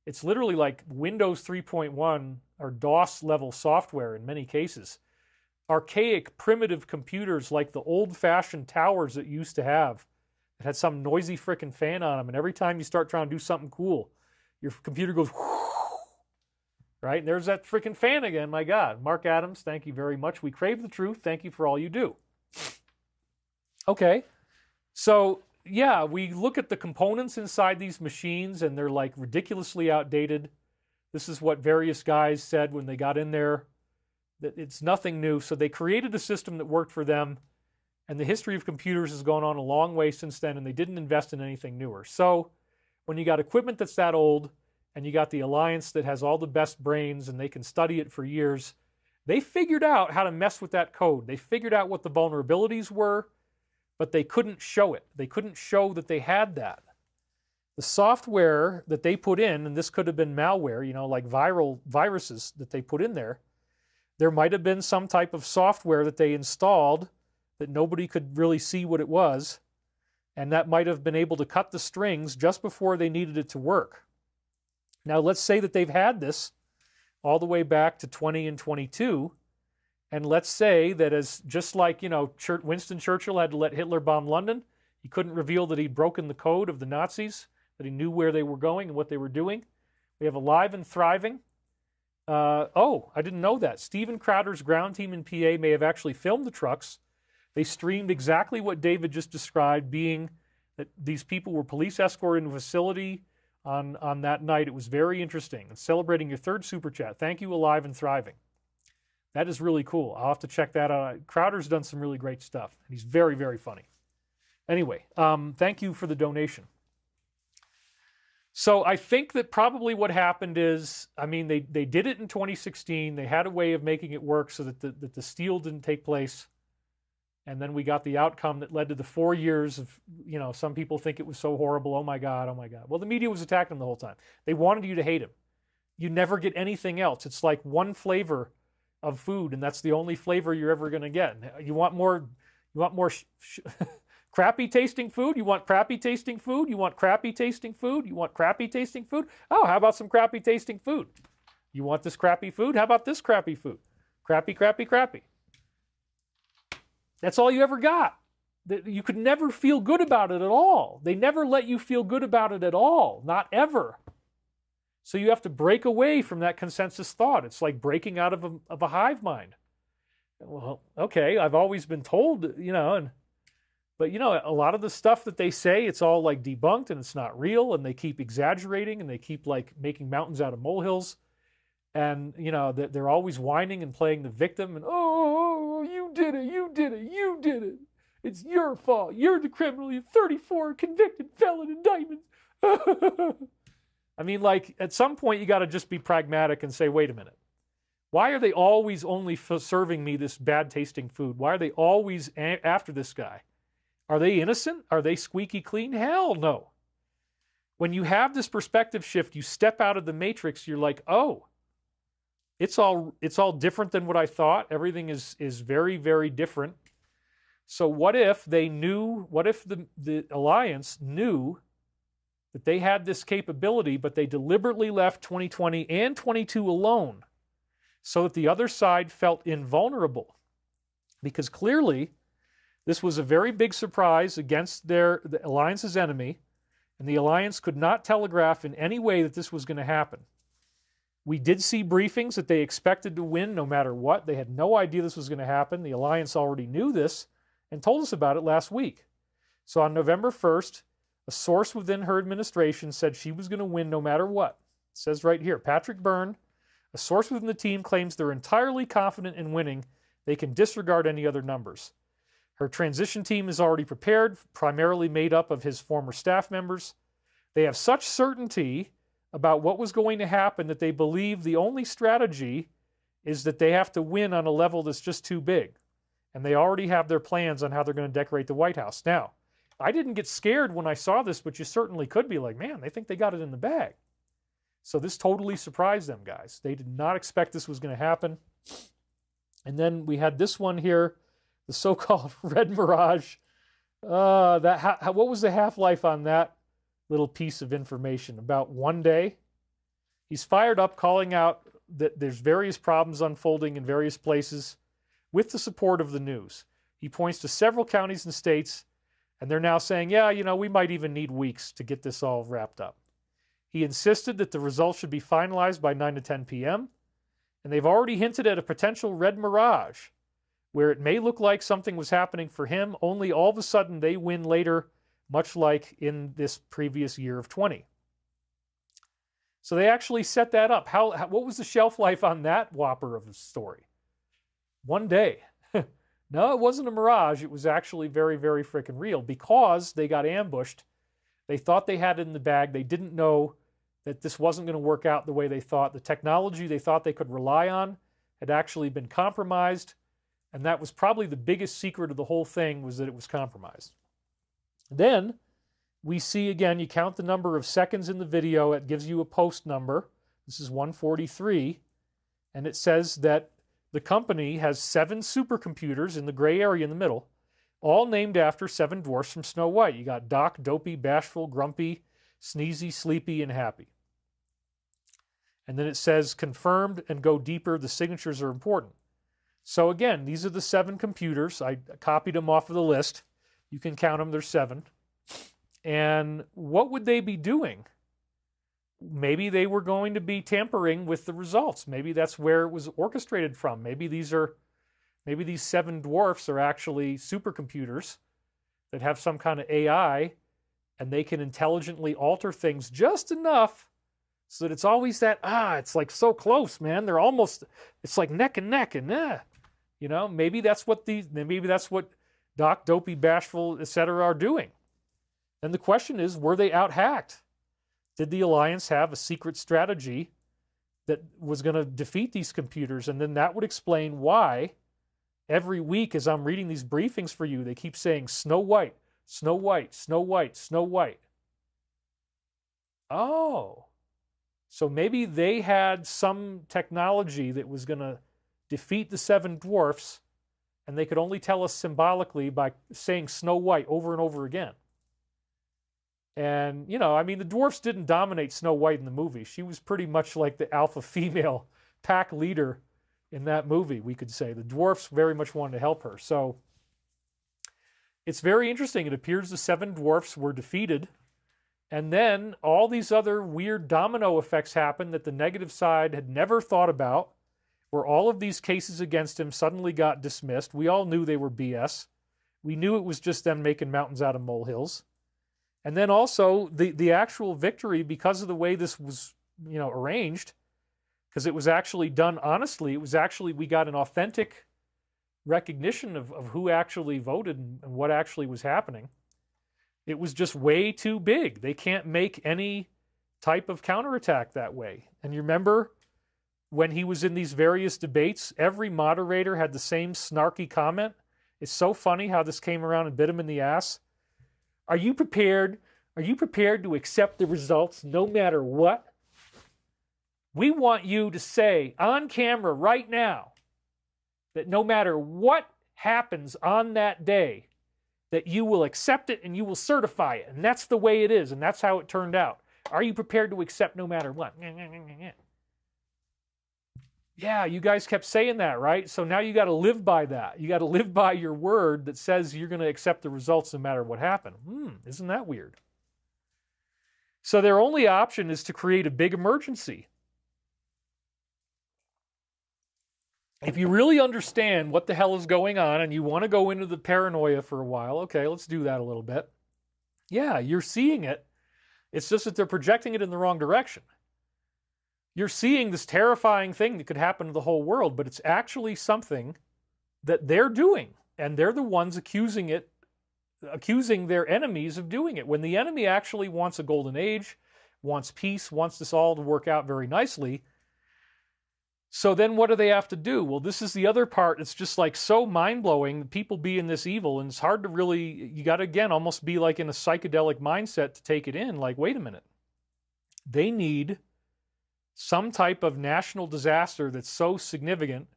S1: it's literally like Windows 3.1 or DOS level software in many cases. Archaic, primitive computers like the old-fashioned towers that you used to have that had some noisy frickin' fan on them, and every time you start trying to do something cool, your computer goes right? And there's that frickin' fan again, my God. Mark Adams, thank you very much. We crave the truth. Thank you for all you do. Okay, so yeah, we look at the components inside these machines and they're like ridiculously outdated. This is what various guys said when they got in there, that it's nothing new. So they created a system that worked for them, and the history of computers has gone on a long way since then, and they didn't invest in anything newer. So when you got equipment that's that old, and you got the Alliance that has all the best brains and they can study it for years, they figured out how to mess with that code. They figured out what the vulnerabilities were, but they couldn't show it. They couldn't show that they had that. The software that they put in, and this could have been malware, like viruses that they put in there, there might have been some type of software that they installed that nobody could really see what it was, and that might have been able to cut the strings just before they needed it to work. Now, let's say that they've had this all the way back to 20 and 22, and let's say that as just like, Winston Churchill had to let Hitler bomb London, he couldn't reveal that he'd broken the code of the Nazis. that he knew where they were going and what they were doing. We have Alive and Thriving. Oh, I didn't know that. Steven Crowder's ground team in PA may have actually filmed the trucks. They streamed exactly what David just described, being that these people were police escorted into a facility on that night. It was very interesting. And celebrating your third super chat. Thank you, Alive and Thriving. That is really cool. I'll have to check that out. Crowder's done some really great stuff. He's very, very funny. Anyway, thank you for the donation. So I think that probably what happened is, I mean, they did it in 2016. They had a way of making it work so that the steal didn't take place. And then we got the outcome that led to the 4 years of, you know, some people think it was so horrible. Oh my God, oh my God. Well, the media was attacking them the whole time. They wanted you to hate him. You never get anything else. It's like one flavor of food, and that's the only flavor you're ever going to get. You want more crappy tasting food? You want crappy tasting food? You want crappy tasting food? You want crappy tasting food? Oh, how about some crappy tasting food? You want this crappy food? How about this crappy food? Crappy, crappy, crappy. That's all you ever got. You could never feel good about it at all. They never let you feel good about it at all. Not ever. So you have to break away from that consensus thought. It's like breaking out of a hive mind. Well, okay, I've always been told, you know, but you know, a lot of the stuff that they say, it's all like debunked and it's not real, and they keep exaggerating and they keep like making mountains out of molehills. And, you know, they're always whining and playing the victim and, oh, you did it, you did it, you did it. It's your fault. You're the criminal. You're 34 convicted felon indictments. I mean, like, at some point, you got to just be pragmatic and say, wait a minute. Why are they always only serving me this bad-tasting food? Why are they always after this guy? Are they innocent? Are they squeaky clean? Hell no. When you have this perspective shift, you step out of the matrix, you're like, oh, it's all different than what I thought. Everything is very, very different. So what if they knew, what if the Alliance knew that they had this capability, but they deliberately left 2020 and 22 alone so that the other side felt invulnerable? Because clearly, this was a very big surprise against the Alliance's enemy, and the Alliance could not telegraph in any way that this was going to happen. We did see briefings that they expected to win no matter what. They had no idea this was going to happen. The Alliance already knew this and told us about it last week. So on November 1st, a source within her administration said she was going to win no matter what. It says right here, Patrick Byrne, a source within the team, claims they're entirely confident in winning. They can disregard any other numbers. Her transition team is already prepared, primarily made up of his former staff members. They have such certainty about what was going to happen that they believe the only strategy is that they have to win on a level that's just too big. And they already have their plans on how they're going to decorate the White House. Now, I didn't get scared when I saw this, but you certainly could be like, man, they think they got it in the bag. So this totally surprised them, guys. They did not expect this was going to happen. And then we had this one here, the so-called Red Mirage. What was the half-life on that little piece of information? About 1 day. He's fired up, calling out that there's various problems unfolding in various places with the support of the news. He points to several counties and states, and they're now saying, yeah, you know, we might even need weeks to get this all wrapped up. He insisted that the results should be finalized by 9 to 10 p.m., and they've already hinted at a potential Red Mirage, where it may look like something was happening for him, only all of a sudden they win later, much like in this previous year of 20. So they actually set that up. What was the shelf life on that whopper of a story? 1 day. No, it wasn't a mirage. It was actually very, very freaking real because they got ambushed. They thought they had it in the bag. They didn't know that this wasn't going to work out the way they thought. The technology they thought they could rely on had actually been compromised. And that was probably the biggest secret of the whole thing, was that it was compromised. Then we see, again, you count the number of seconds in the video. It gives you a post number. This is 143. And it says that the company has 7 supercomputers in the gray area in the middle, all named after 7 dwarfs from Snow White. You got Doc, Dopey, Bashful, Grumpy, Sneezy, Sleepy, and Happy. And then it says, confirmed and go deeper. The signatures are important. So again, these are the 7 computers. I copied them off of the list. You can count them. There's 7. And what would they be doing? Maybe they were going to be tampering with the results. Maybe that's where it was orchestrated from. Maybe these seven dwarfs are actually supercomputers that have some kind of AI, and they can intelligently alter things just enough so that it's always that, it's like so close, man. They're almost, it's like neck and neck, and maybe that's what Doc, Dopey, Bashful, etc. are doing. And the question is, were they out-hacked? Did the Alliance have a secret strategy that was going to defeat these computers? And then that would explain why every week as I'm reading these briefings for you, they keep saying Snow White, Snow White, Snow White, Snow White. Oh, so maybe they had some technology that was going to defeat the seven dwarfs, and they could only tell us symbolically by saying Snow White over and over again. And, the dwarfs didn't dominate Snow White in the movie. She was pretty much like the alpha female pack leader in that movie, we could say. The dwarfs very much wanted to help her. So it's very interesting. It appears the seven dwarfs were defeated, and then all these other weird domino effects happened that the negative side had never thought about, where all of these cases against him suddenly got dismissed. We all knew they were BS. We knew it was just them making mountains out of molehills. And then also the actual victory, because of the way this was, arranged, because it was actually done honestly, we got an authentic recognition of who actually voted and what actually was happening. It was just way too big. They can't make any type of counterattack that way. And you remember when he was in these various debates, every moderator had the same snarky comment. It's so funny how this came around and bit him in the ass. Are you prepared? Are you prepared to accept the results no matter what? We want you to say on camera right now that no matter what happens on that day, that you will accept it and you will certify it. And that's the way it is, and that's how it turned out. Are you prepared to accept no matter what? Yeah, you guys kept saying that, right? So now you got to live by that. You got to live by your word that says you're going to accept the results no matter what happened. Isn't that weird? So their only option is to create a big emergency. If you really understand what the hell is going on and you want to go into the paranoia for a while, okay, let's do that a little bit. Yeah, you're seeing it. It's just that they're projecting it in the wrong direction. You're seeing this terrifying thing that could happen to the whole world, but it's actually something that they're doing, and they're the ones accusing their enemies of doing it. When the enemy actually wants a golden age, wants peace, wants this all to work out very nicely, so then what do they have to do? Well, this is the other part. It's just like so mind-blowing, people being this evil, and it's hard to really, you got to, again, almost be like in a psychedelic mindset to take it in. Like, wait a minute. They need some type of national disaster that's so significant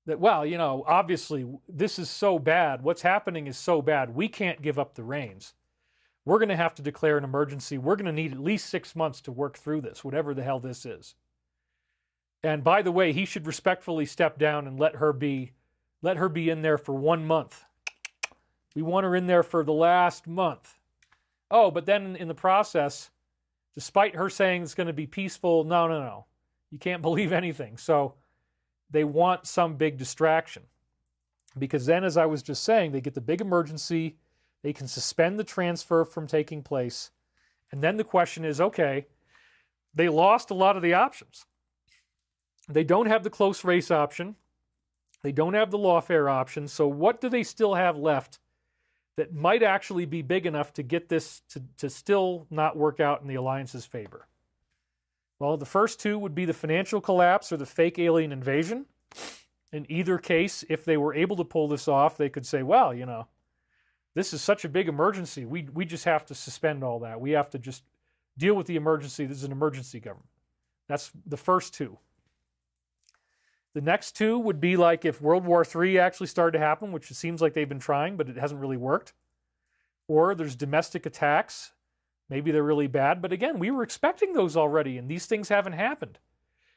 S1: that, well, obviously this is so bad. What's happening is so bad. We can't give up the reins. We're going to have to declare an emergency. We're going to need at least 6 months to work through this, whatever the hell this is. And by the way, he should respectfully step down and let her be in there for 1 month. We want her in there for the last month. Oh, but then in the process, despite her saying it's going to be peaceful, no. You can't believe anything. So they want some big distraction. Because then, as I was just saying, they get the big emergency. They can suspend the transfer from taking place. And then the question is, okay, they lost a lot of the options. They don't have the close race option. They don't have the lawfare option. So what do they still have left that might actually be big enough to get this to still not work out in the Alliance's favor? Well, the first two would be the financial collapse or the fake alien invasion. In either case, if they were able to pull this off, they could say, well, this is such a big emergency. We just have to suspend all that. We have to just deal with the emergency. This is an emergency government. That's the first two. The next two would be like if World War III actually started to happen, which it seems like they've been trying, but it hasn't really worked. Or there's domestic attacks. Maybe they're really bad. But again, we were expecting those already, and these things haven't happened.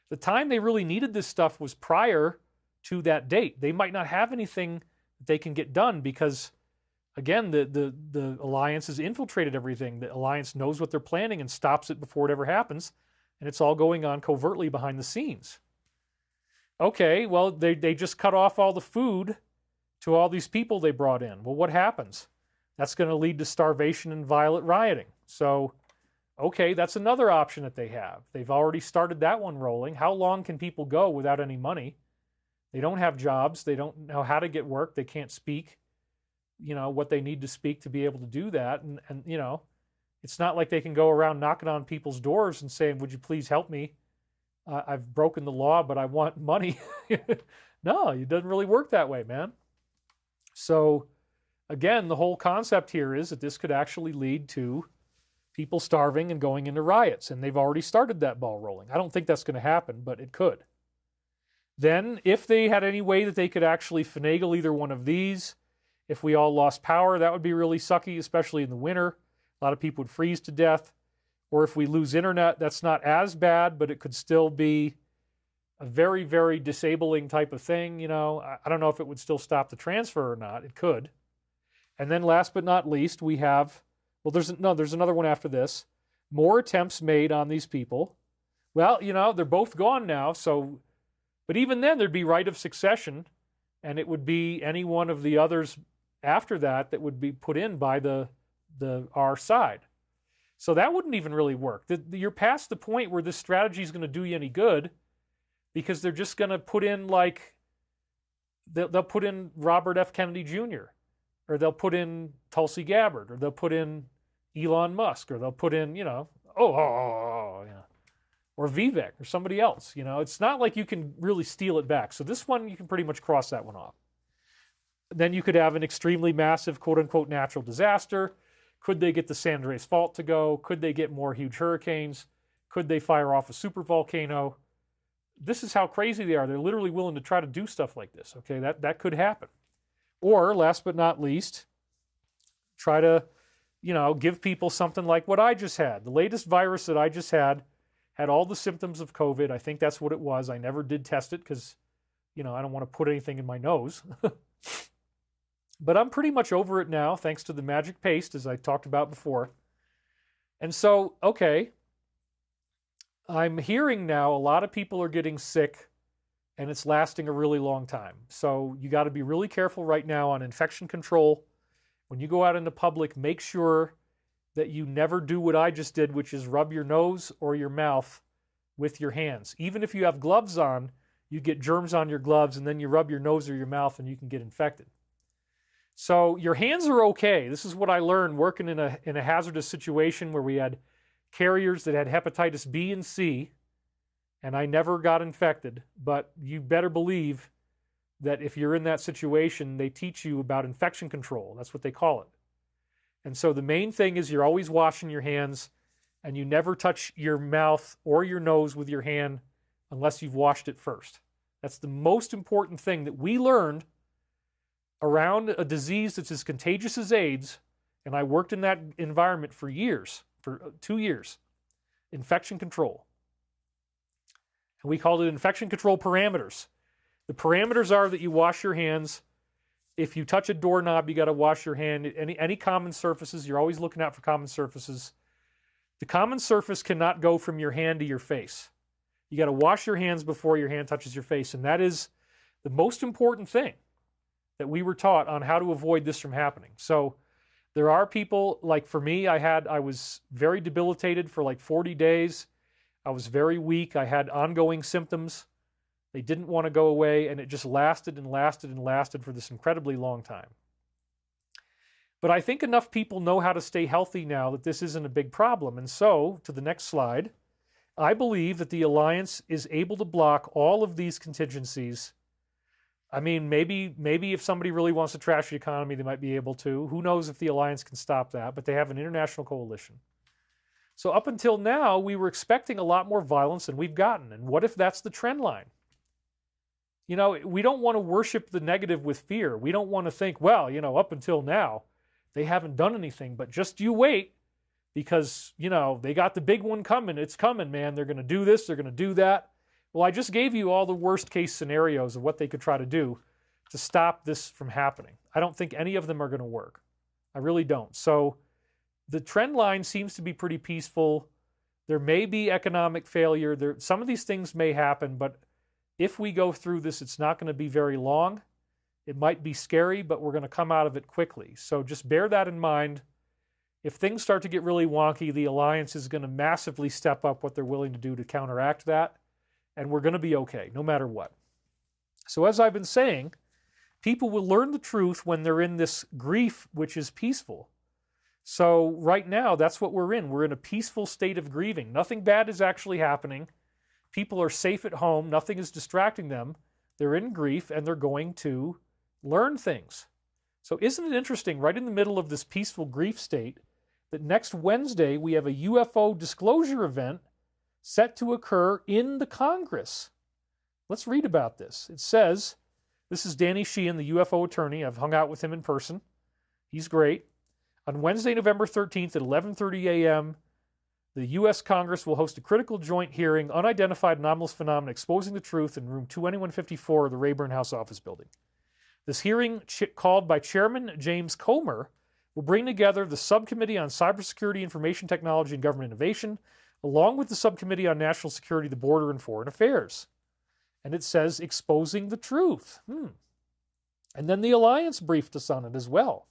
S1: The time they really needed this stuff was prior to that date. They might not have anything that they can get done because Again, the Alliance has infiltrated everything. The Alliance knows what they're planning and stops it before it ever happens, and it's all going on covertly behind the scenes. Okay, well, they just cut off all the food to all these people they brought in. Well, what happens? That's going to lead to starvation and violent rioting. So, okay, that's another option that they have. They've already started that one rolling. How long can people go without any money? They don't have jobs. They don't know how to get work. They can't speak, what they need to speak to be able to do that. And it's not like they can go around knocking on people's doors and saying, would you please help me? I've broken the law, but I want money. No, it doesn't really work that way, man. So, again, the whole concept here is that this could actually lead to people starving and going into riots, and they've already started that ball rolling. I don't think that's going to happen, but it could. Then, if they had any way that they could actually finagle either one of these, if we all lost power, that would be really sucky, especially in the winter. A lot of people would freeze to death. Or if we lose internet, that's not as bad, but it could still be a very, very disabling type of thing. I don't know if it would still stop the transfer or not. It could. And then last but not least, we have, there's another one after this. More attempts made on these people. Well, they're both gone now, but even then there'd be right of succession, and it would be any one of the others after that would be put in by our side. So that wouldn't even really work. You're past the point where this strategy is going to do you any good, because they're just going to put in they'll put in Robert F. Kennedy Jr., or they'll put in Tulsi Gabbard, or they'll put in Elon Musk, or they'll put in, or Vivek, or somebody else. It's not like you can really steal it back. So this one, you can pretty much cross that one off. Then you could have an extremely massive, quote-unquote, natural disaster. Could they get the San Andreas Fault to go? Could they get more huge hurricanes? Could they fire off a supervolcano? This is how crazy they are. They're literally willing to try to do stuff like this. Okay, that could happen. Or, last but not least, try to, give people something like what I just had. The latest virus that I just had all the symptoms of COVID. I think that's what it was. I never did test it because, I don't want to put anything in my nose. But I'm pretty much over it now, thanks to the magic paste, as I talked about before. And so, okay, I'm hearing now a lot of people are getting sick, and it's lasting a really long time. So you got to be really careful right now on infection control. When you go out into public, make sure that you never do what I just did, which is rub your nose or your mouth with your hands. Even if you have gloves on, you get germs on your gloves, and then you rub your nose or your mouth, and you can get infected. So your hands are okay. This is what I learned working in a hazardous situation where we had carriers that had hepatitis B and C, and I never got infected. But you better believe that if you're in that situation, they teach you about infection control. That's what they call it. And so the main thing is you're always washing your hands, and you never touch your mouth or your nose with your hand unless you've washed it first. That's the most important thing that we learned around a disease that's as contagious as AIDS, and I worked in that environment for 2 years, infection control. And we called it infection control parameters. The parameters are that you wash your hands. If you touch a doorknob, you got to wash your hand. Any common surfaces, you're always looking out for common surfaces. The common surface cannot go from your hand to your face. You got to wash your hands before your hand touches your face, and that is the most important thing that we were taught on how to avoid this from happening. So there are people, like for me, I was very debilitated for like 40 days. I was very weak. I had ongoing symptoms. They didn't want to go away, and it just lasted and lasted and lasted for this incredibly long time. But I think enough people know how to stay healthy now that this isn't a big problem. And so, to the next slide, I believe that the Alliance is able to block all of these contingencies. I mean, maybe if somebody really wants to trash the economy, they might be able to. Who knows if the Alliance can stop that, but they have an international coalition. So up until now, we were expecting a lot more violence than we've gotten. And what if that's the trend line? We don't want to worship the negative with fear. We don't want to think, well, up until now, they haven't done anything, but just you wait, because, they got the big one coming. It's coming, man. They're going to do this. They're going to do that. Well, I just gave you all the worst case scenarios of what they could try to do to stop this from happening. I don't think any of them are going to work. I really don't. So the trend line seems to be pretty peaceful. There may be economic failure. Some of these things may happen, but if we go through this, it's not going to be very long. It might be scary, but we're going to come out of it quickly. So just bear that in mind. If things start to get really wonky, the Alliance is going to massively step up what they're willing to do to counteract that, and we're going to be okay, no matter what. So as I've been saying, people will learn the truth when they're in this grief, which is peaceful. So right now, that's what we're in. We're in a peaceful state of grieving. Nothing bad is actually happening. People are safe at home. Nothing is distracting them. They're in grief, and they're going to learn things. So isn't it interesting, right in the middle of this peaceful grief state, that next Wednesday we have a UFO disclosure event set to occur in the Congress? Let's read about this. It says, this is Danny Sheehan, the UFO attorney. I've hung out with him in person. He's great. On Wednesday, November 13th at 11:30 a.m., the U.S. Congress will host a critical joint hearing, Unidentified Anomalous Phenomena Exposing the Truth, in room 2154 of the Rayburn House Office Building. This hearing, called by Chairman James Comer, will bring together the Subcommittee on Cybersecurity, Information Technology, and Government Innovation, along with the Subcommittee on National Security, the Border, and Foreign Affairs. And it says, exposing the truth. And then the Alliance briefed us on it as well.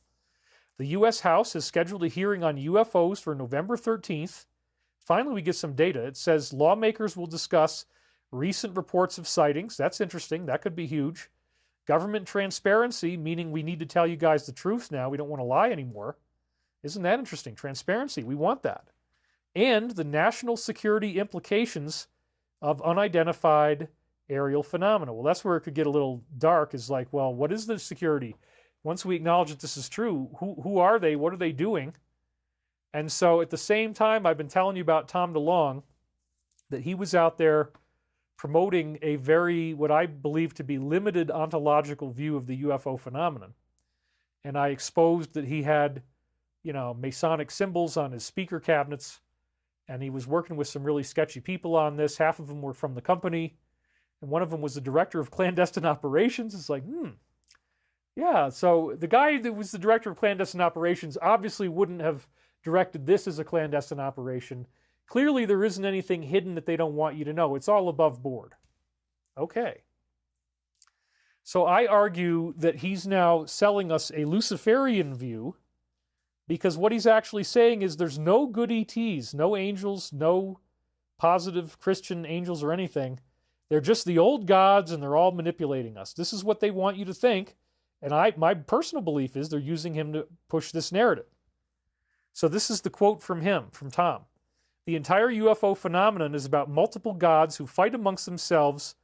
S1: The U.S. House has scheduled a hearing on UFOs for November 13th. Finally, we get some data. It says lawmakers will discuss recent reports of sightings. That's interesting. That could be huge. Government transparency, meaning we need to tell you guys the truth now. We don't want to lie anymore. Isn't that interesting? Transparency, we want that. And the national security implications of unidentified aerial phenomena. Well, that's where it could get a little dark, is like, well, what is the security? Once we acknowledge that this is true, who are they? What are they doing? And so at the same time, I've been telling you about Tom DeLonge, that he was out there promoting a very, what I believe to be limited ontological view of the UFO phenomenon. And I exposed that he had, Masonic symbols on his speaker cabinets, and he was working with some really sketchy people on this. Half of them were from the company, and one of them was the director of clandestine operations. It's like, yeah, so the guy that was the director of clandestine operations obviously wouldn't have directed this as a clandestine operation. Clearly, there isn't anything hidden that they don't want you to know. It's all above board. Okay. So I argue that he's now selling us a Luciferian view, because what he's actually saying is there's no good ETs, no angels, no positive Christian angels or anything. They're just the old gods, and they're all manipulating us. This is what they want you to think, and my personal belief is they're using him to push this narrative. So this is the quote from him, from Tom. The entire UFO phenomenon is about multiple gods who fight amongst themselves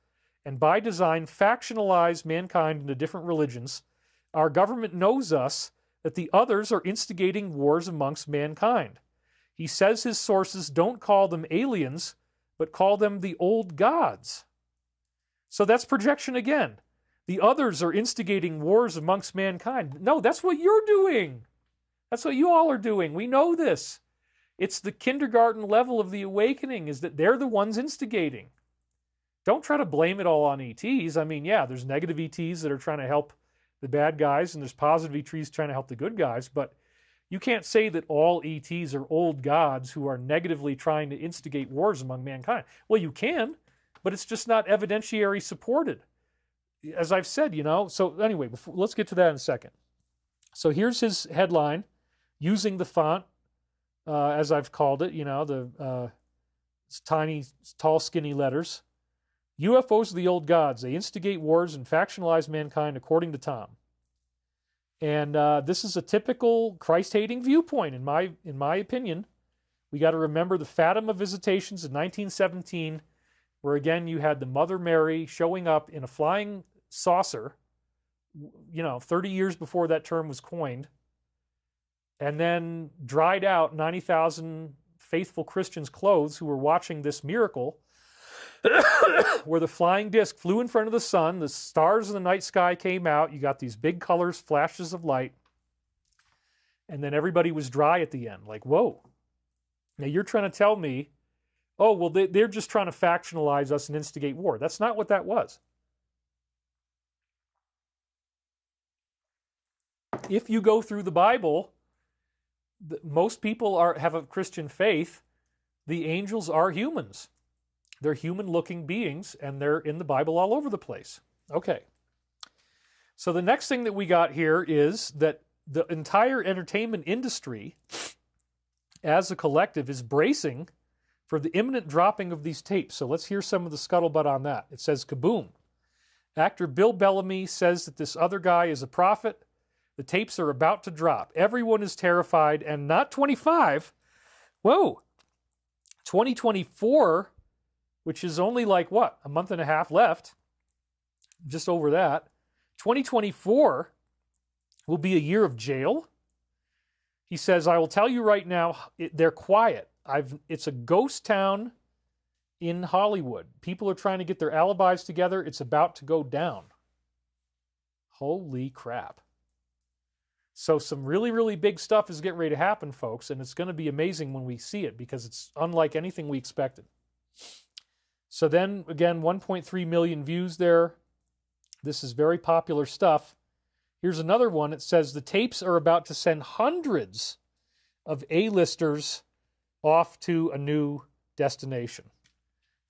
S1: and by design factionalize mankind into different religions. Our government knows us that the others are instigating wars amongst mankind. He says his sources don't call them aliens, but call them the old gods. So that's projection again. The others are instigating wars amongst mankind. No, that's what you're doing. That's what you all are doing. We know this. It's the kindergarten level of the awakening, is that they're the ones instigating. Don't try to blame it all on ETs. I mean, yeah, there's negative ETs that are trying to help the bad guys, and there's positive ETs trying to help the good guys, but you can't say that all ETs are old gods who are negatively trying to instigate wars among mankind. Well, you can, but it's just not evidentiary supported. As I've said, So anyway, let's get to that in a second. So here's his headline, using the font, as I've called it, the tiny, tall, skinny letters. UFOs are the old gods. They instigate wars and factionalize mankind, according to Tom. And this is a typical Christ-hating viewpoint, in my opinion. We got to remember the Fatima visitations in 1917, where again you had the Mother Mary showing up in a flying saucer, 30 years before that term was coined, and then dried out 90,000 faithful Christians' clothes who were watching this miracle where the flying disc flew in front of the sun, the stars in the night sky came out, you got these big colors, flashes of light, and then everybody was dry at the end. Like, whoa. Now you're trying to tell me, oh, well, they're just trying to factionalize us and instigate war. That's not what that was. If you go through the Bible, most people have a Christian faith. The angels are humans. They're human-looking beings, and they're in the Bible all over the place. Okay. So the next thing that we got here is that the entire entertainment industry, as a collective, is bracing for the imminent dropping of these tapes. So let's hear some of the scuttlebutt on that. It says, kaboom. Actor Bill Bellamy says that this other guy is a prophet. The tapes are about to drop. Everyone is terrified, and not 25. Whoa. 2024, which is only like, what, a month and a half left, just over that. 2024 will be a year of jail. He says, I will tell you right now, they're quiet. It's a ghost town in Hollywood. People are trying to get their alibis together. It's about to go down. Holy crap. So some really, really big stuff is getting ready to happen, folks, and it's going to be amazing when we see it because it's unlike anything we expected. So then, again, 1.3 million views there. This is very popular stuff. Here's another one. It says the tapes are about to send hundreds of A-listers off to a new destination.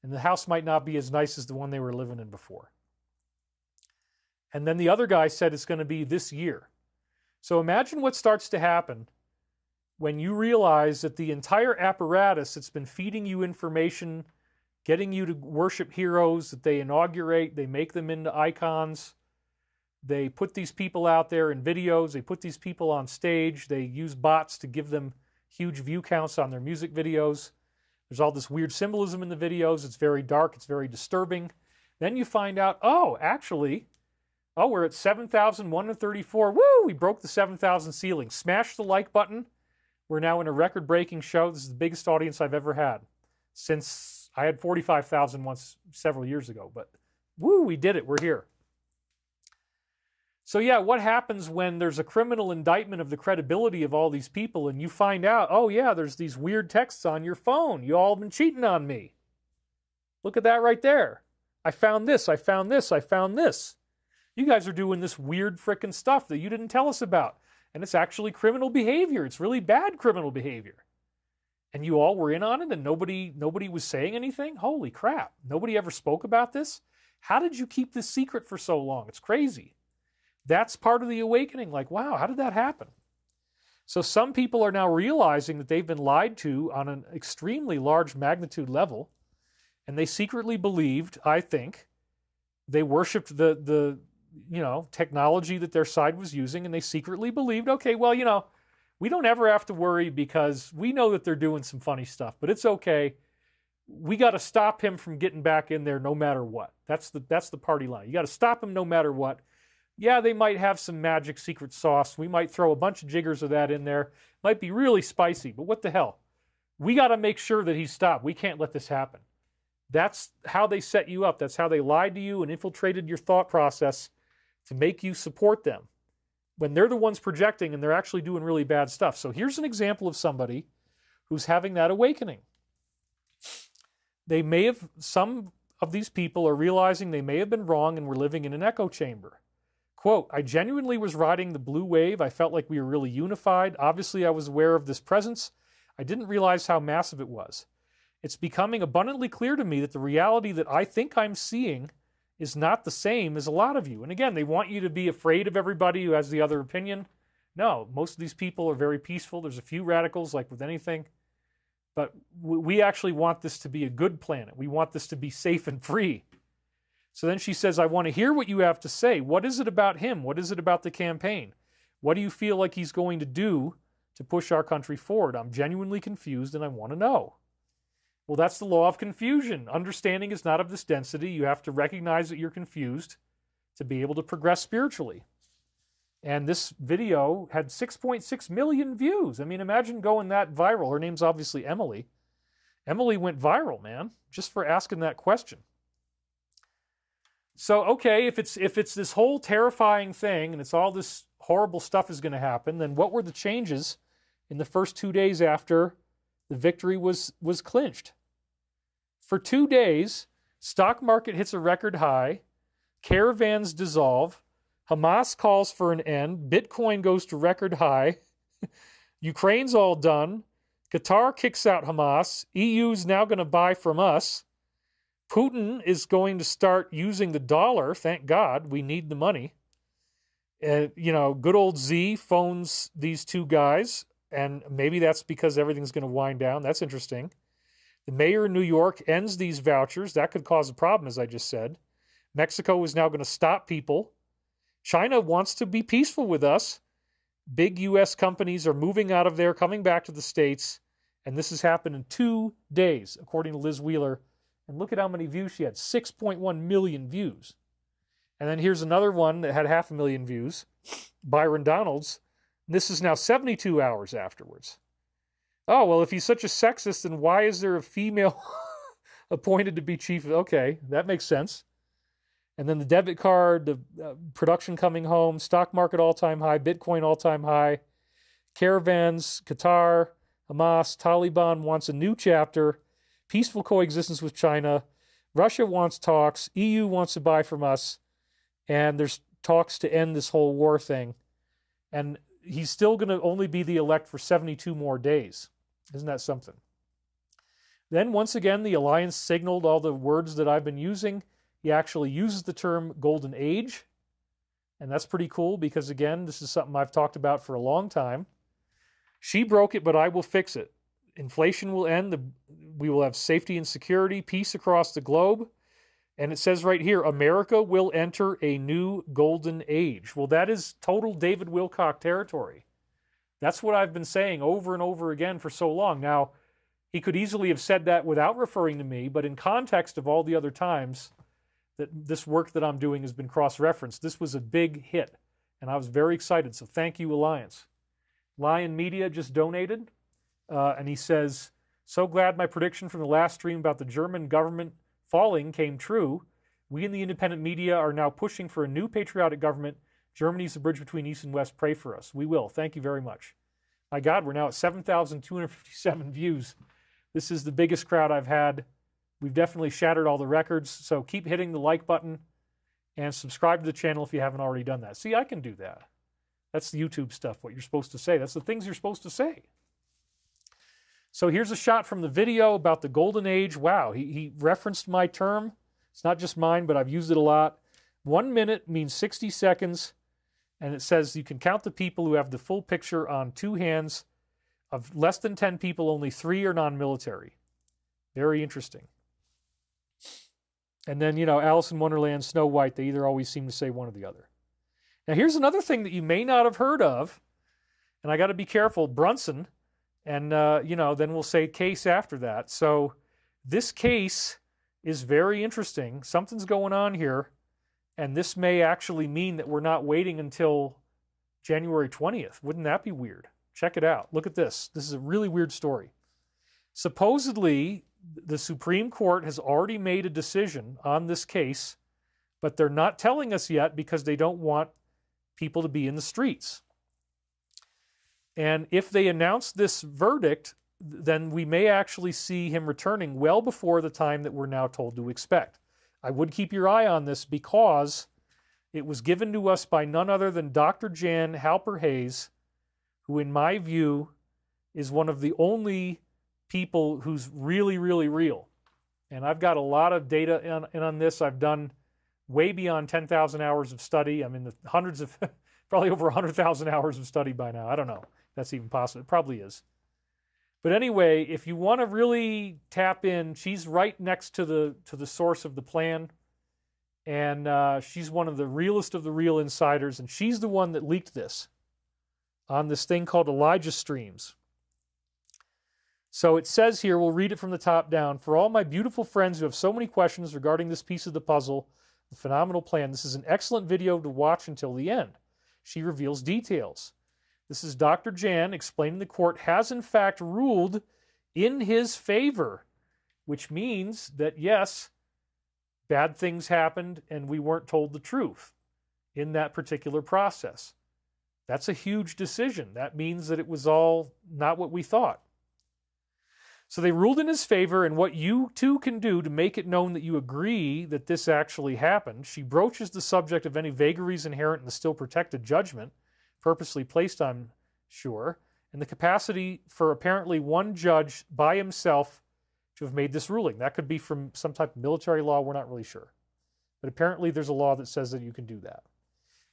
S1: And the house might not be as nice as the one they were living in before. And then the other guy said it's going to be this year. So imagine what starts to happen when you realize that the entire apparatus that's been feeding you information, getting you to worship heroes that they inaugurate, they make them into icons, they put these people out there in videos, they put these people on stage, they use bots to give them huge view counts on their music videos. There's all this weird symbolism in the videos. It's very dark. It's very disturbing. Then you find out, we're at 7,134. Woo! We broke the 7,000 ceiling. Smash the like button. We're now in a record-breaking show. This is the biggest audience I've ever had since I had 45,000 once several years ago. But woo, we did it. We're here. So yeah, what happens when there's a criminal indictment of the credibility of all these people and you find out, there's these weird texts on your phone. You all have been cheating on me. Look at that right there. I found this, I found this, I found this. You guys are doing this weird frickin' stuff that you didn't tell us about. And it's actually criminal behavior. It's really bad criminal behavior. And you all were in on it and nobody was saying anything? Holy crap. Nobody ever spoke about this? How did you keep this secret for so long? It's crazy. That's part of the awakening. Like, wow, how did that happen? So some people are now realizing that they've been lied to on an extremely large magnitude level. And they secretly believed, I think, they worshipped the technology that their side was using, and they secretly believed, we don't ever have to worry because we know that they're doing some funny stuff, but it's okay. We got to stop him from getting back in there no matter what. That's the party line. You got to stop him no matter what. Yeah, they might have some magic secret sauce. We might throw a bunch of jiggers of that in there. Might be really spicy, but what the hell? We got to make sure that he's stopped. We can't let this happen. That's how they set you up. That's how they lied to you and infiltrated your thought process to make you support them when they're the ones projecting and they're actually doing really bad stuff. So here's an example of somebody who's having that awakening. Some of these people are realizing they may have been wrong and we're living in an echo chamber. Quote, I genuinely was riding the blue wave. I felt like we were really unified. Obviously, I was aware of this presence. I didn't realize how massive it was. It's becoming abundantly clear to me that the reality that I think I'm seeing is not the same as a lot of you. And again, they want you to be afraid of everybody who has the other opinion. No, most of these people are very peaceful. There's a few radicals, like with anything. But we actually want this to be a good planet. We want this to be safe and free. So then she says, I want to hear what you have to say. What is it about him? What is it about the campaign? What do you feel like he's going to do to push our country forward? I'm genuinely confused and I want to know. Well, that's the law of confusion. Understanding is not of this density. You have to recognize that you're confused to be able to progress spiritually. And this video had 6.6 million views. I mean, imagine going that viral. Her name's obviously Emily. Emily went viral, man, just for asking that question. So, okay, if it's this whole terrifying thing and it's all this horrible stuff is going to happen, then what were the changes in the first 2 days after the victory was clinched? For 2 days, stock market hits a record high, caravans dissolve, Hamas calls for an end, Bitcoin goes to record high, Ukraine's all done. Qatar kicks out Hamas. EU's now going to buy from us. Putin is going to start using the dollar. Thank God. We need the money. Good old Z phones these two guys, and maybe that's because everything's going to wind down. That's interesting. The mayor of New York ends these vouchers. That could cause a problem, as I just said. Mexico is now going to stop people. China wants to be peaceful with us. Big U.S. companies are moving out of there, coming back to the States, and this has happened in 2 days, according to Liz Wheeler. And look at how many views she had, 6.1 million views. And then here's another one that had 500,000 views, Byron Donalds. This is now 72 hours afterwards. Oh, well, if he's such a sexist, then why is there a female appointed to be chief? Okay, that makes sense. And then the debit card, the production coming home, stock market all-time high, Bitcoin all-time high, caravans, Qatar, Hamas, Taliban wants a new chapter, peaceful coexistence with China, Russia wants talks, EU wants to buy from us, and there's talks to end this whole war thing. And he's still going to only be the elect for 72 more days. Isn't that something? Then once again, the alliance signaled all the words that I've been using. He actually uses the term golden age. And that's pretty cool because, again, this is something I've talked about for a long time. She broke it, but I will fix it. Inflation will end. We will have safety and security, peace across the globe. And it says right here, America will enter a new golden age. Well, that is total David Wilcock territory. That's what I've been saying over and over again for so long. Now, he could easily have said that without referring to me, but in context of all the other times that this work that I'm doing has been cross-referenced, this was a big hit, and I was very excited. So thank you, Alliance. Lion Media just donated, and he says, so glad my prediction from the last stream about the German government falling came true. We in the independent media are now pushing for a new patriotic government. Germany's the bridge between East and West. Pray for us. We will. Thank you very much. My God, we're now at 7,257 views. This is the biggest crowd I've had. We've definitely shattered all the records. So keep hitting the like button and subscribe to the channel if you haven't already done that. See, I can do that. That's the YouTube stuff, what you're supposed to say. That's the things you're supposed to say. So here's a shot from the video about the Golden Age. Wow, he referenced my term. It's not just mine, but I've used it a lot. 1 minute means 60 seconds, and it says you can count the people who have the full picture on 2 hands. Of less than 10 people, only 3 are non-military. Very interesting. And then, Alice in Wonderland, Snow White, they either always seem to say one or the other. Now, here's another thing that you may not have heard of, and I got to be careful, Brunson. And, then we'll say case after that. So this case is very interesting. Something's going on here. And this may actually mean that we're not waiting until January 20th. Wouldn't that be weird? Check it out. Look at this. This is a really weird story. Supposedly, the Supreme Court has already made a decision on this case, but they're not telling us yet because they don't want people to be in the streets. And if they announce this verdict, then we may actually see him returning well before the time that we're now told to expect. I would keep your eye on this because it was given to us by none other than Dr. Jan Halper Hayes, who in my view is one of the only people who's really, really real. And I've got a lot of data on this. I've done way beyond 10,000 hours of study. I'm in the hundreds of, probably over 100,000 hours of study by now. I don't know. That's even possible. It probably is. But anyway, if you want to really tap in, she's right next to the source of the plan. And she's one of the realest of the real insiders. And she's the one that leaked this on this thing called Elijah Streams. So it says here, we'll read it from the top down. For all my beautiful friends who have so many questions regarding this piece of the puzzle, the phenomenal plan, this is an excellent video to watch until the end. She reveals details. This is Dr. Jan explaining the court has in fact ruled in his favor, which means that yes, bad things happened and we weren't told the truth in that particular process. That's a huge decision. That means that it was all not what we thought. So they ruled in his favor, and what you too can do to make it known that you agree that this actually happened. She broaches the subject of any vagaries inherent in the still protected judgment, purposely placed, I'm sure, and the capacity for apparently one judge by himself to have made this ruling. That could be from some type of military law, we're not really sure. But apparently there's a law that says that you can do that.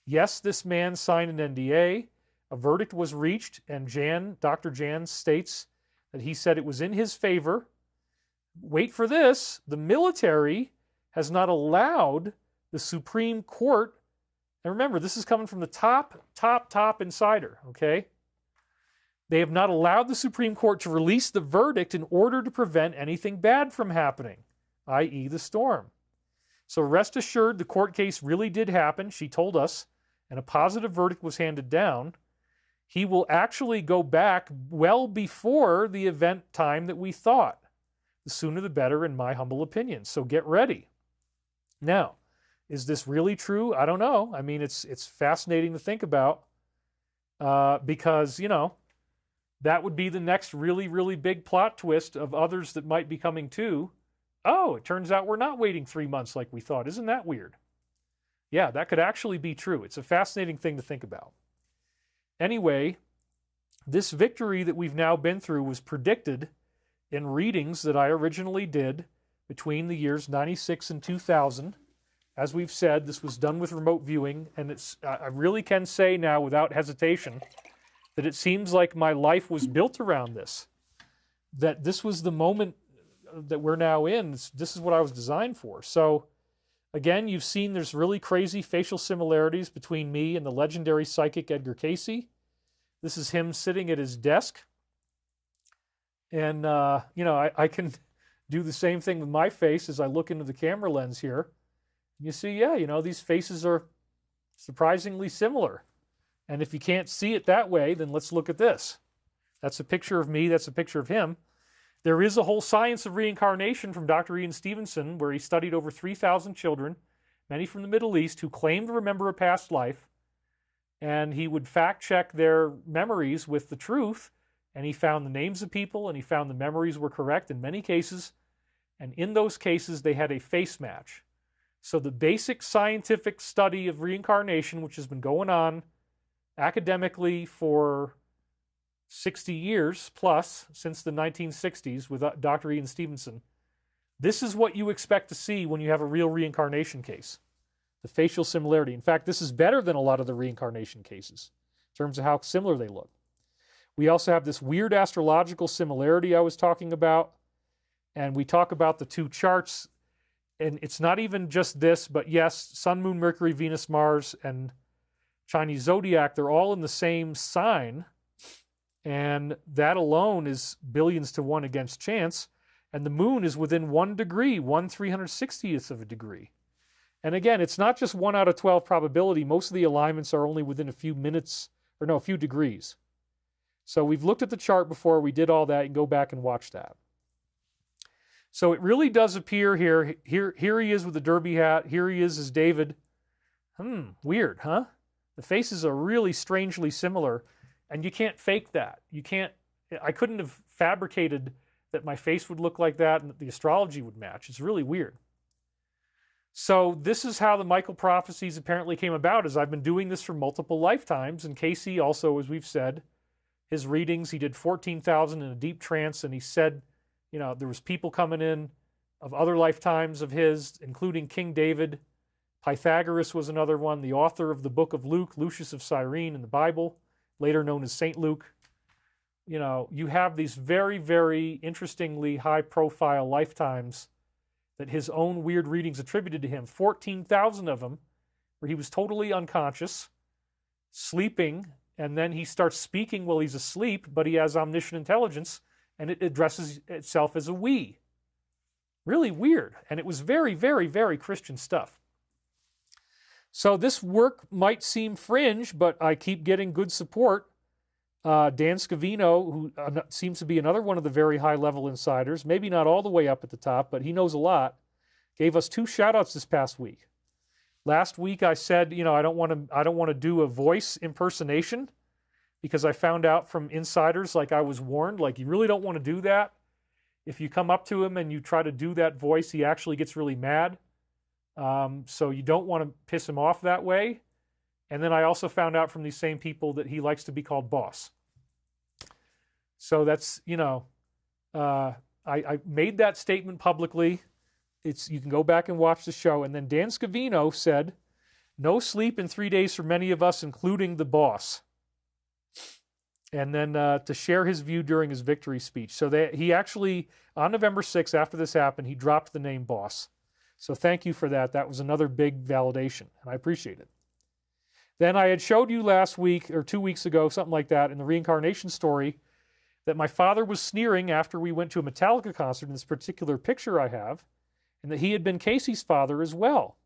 S1: Yes, this man signed an NDA, a verdict was reached, and Dr. Jan states that he said it was in his favor. Wait for this, the military has not allowed the Supreme Court, and remember, this is coming from the top insider, okay? They have not allowed the Supreme Court to release the verdict in order to prevent anything bad from happening, i.e. the storm. So rest assured, the court case really did happen, she told us, and a positive verdict was handed down. He will actually go back well before the event time that we thought. The sooner the better, in my humble opinion. So get ready. Now, is this really true? I don't know. I mean, it's fascinating to think about because, you know, that would be the next really, really big plot twist of others that might be coming too. Oh, it turns out we're not waiting 3 months like we thought. Isn't that weird? Yeah, that could actually be true. It's a fascinating thing to think about. Anyway, this victory that we've now been through was predicted in readings that I originally did between the years 96 and 2000. As we've said, this was done with remote viewing, and I really can say now without hesitation that it seems like my life was built around this, that this was the moment that we're now in. This is what I was designed for. So, again, you've seen there's really crazy facial similarities between me and the legendary psychic Edgar Cayce. This is him sitting at his desk. And, you know, I can do the same thing with my face as I look into the camera lens here. You see, yeah, you know, these faces are surprisingly similar. And if you can't see it that way, then let's look at this. That's a picture of me. That's a picture of him. There is a whole science of reincarnation from Dr. Ian Stevenson, where he studied over 3,000 children, many from the Middle East, who claimed to remember a past life. And he would fact-check their memories with the truth. And he found the names of people, and he found the memories were correct in many cases. And in those cases, they had a face match. So the basic scientific study of reincarnation, which has been going on academically for 60 years plus, since the 1960s with Dr. Ian Stevenson, this is what you expect to see when you have a real reincarnation case. The facial similarity. In fact, this is better than a lot of the reincarnation cases in terms of how similar they look. We also have this weird astrological similarity I was talking about, and we talk about the two charts, and it's not even just this, but yes, Sun, Moon, Mercury, Venus, Mars, and Chinese zodiac, they're all in the same sign, and that alone is billions to one against chance, and the moon is within 1 degree, 1/360th of a degree. And again, it's not just 1 out of 12 probability. Most of the alignments are only within a few degrees. So we've looked at the chart before. We did all that. You can go back and watch that. So it really does appear here. Here he is with the derby hat. Here he is as David. Weird, huh? The faces are really strangely similar, and you can't fake that. I couldn't have fabricated that my face would look like that and that the astrology would match. It's really weird. So this is how the Michael prophecies apparently came about, as I've been doing this for multiple lifetimes. And Cayce also, as we've said, his readings, he did 14,000 in a deep trance, and he said, you know, there was people coming in of other lifetimes of his, including King David. Pythagoras was another one, the author of the book of Luke, Lucius of Cyrene in the Bible, later known as Saint Luke. You know, you have these very, very interestingly high-profile lifetimes that his own weird readings attributed to him, 14,000 of them, where he was totally unconscious, sleeping, and then he starts speaking while he's asleep, but he has omniscient intelligence, and it addresses itself as a we. Really weird. And it was very, very, very Christian stuff. So this work might seem fringe, but I keep getting good support. Dan Scavino, who seems to be another one of the very high-level insiders, maybe not all the way up at the top, but he knows a lot, gave us 2 shout-outs this past week. Last week I said, you know, I don't want to do a voice impersonation, because I found out from insiders, like I was warned, like you really don't want to do that. If you come up to him and you try to do that voice, he actually gets really mad. So you don't want to piss him off that way. And then I also found out from these same people that he likes to be called boss. So that's, I made that statement publicly. You can go back and watch the show. And then Dan Scavino said, no sleep in 3 days for many of us, including the boss. And then to share his view during his victory speech. So he actually, on November 6th, after this happened, he dropped the name boss. So thank you for that. That was another big validation, and I appreciate it. Then I had showed you last week, or 2 weeks ago, something like that, in the reincarnation story, that my father was sneering after we went to a Metallica concert in this particular picture I have, and that he had been Casey's father as well.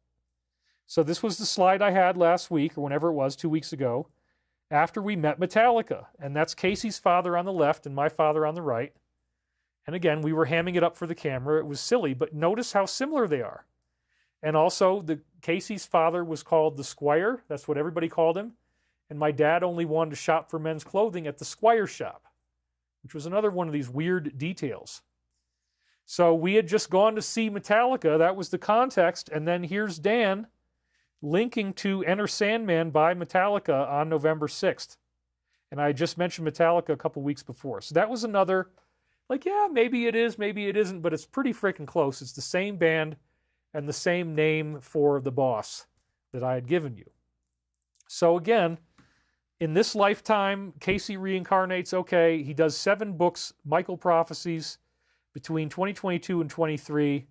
S1: So this was the slide I had last week, or whenever it was, 2 weeks ago, after we met Metallica. And that's Casey's father on the left and my father on the right. And again, we were hamming it up for the camera. It was silly, but notice how similar they are. And also, Casey's father was called the Squire. That's what everybody called him. And my dad only wanted to shop for men's clothing at the Squire shop, which was another one of these weird details. So we had just gone to see Metallica. That was the context. And then here's Dan linking to Enter Sandman by Metallica on November 6th. And I just mentioned Metallica a couple weeks before. So that was another, yeah, maybe it is, maybe it isn't, but it's pretty freaking close. It's the same band and the same name for the boss that I had given you. So again, in this lifetime, Casey reincarnates, okay, he does 7 books, Michael Prophecies, between 2022 and 23,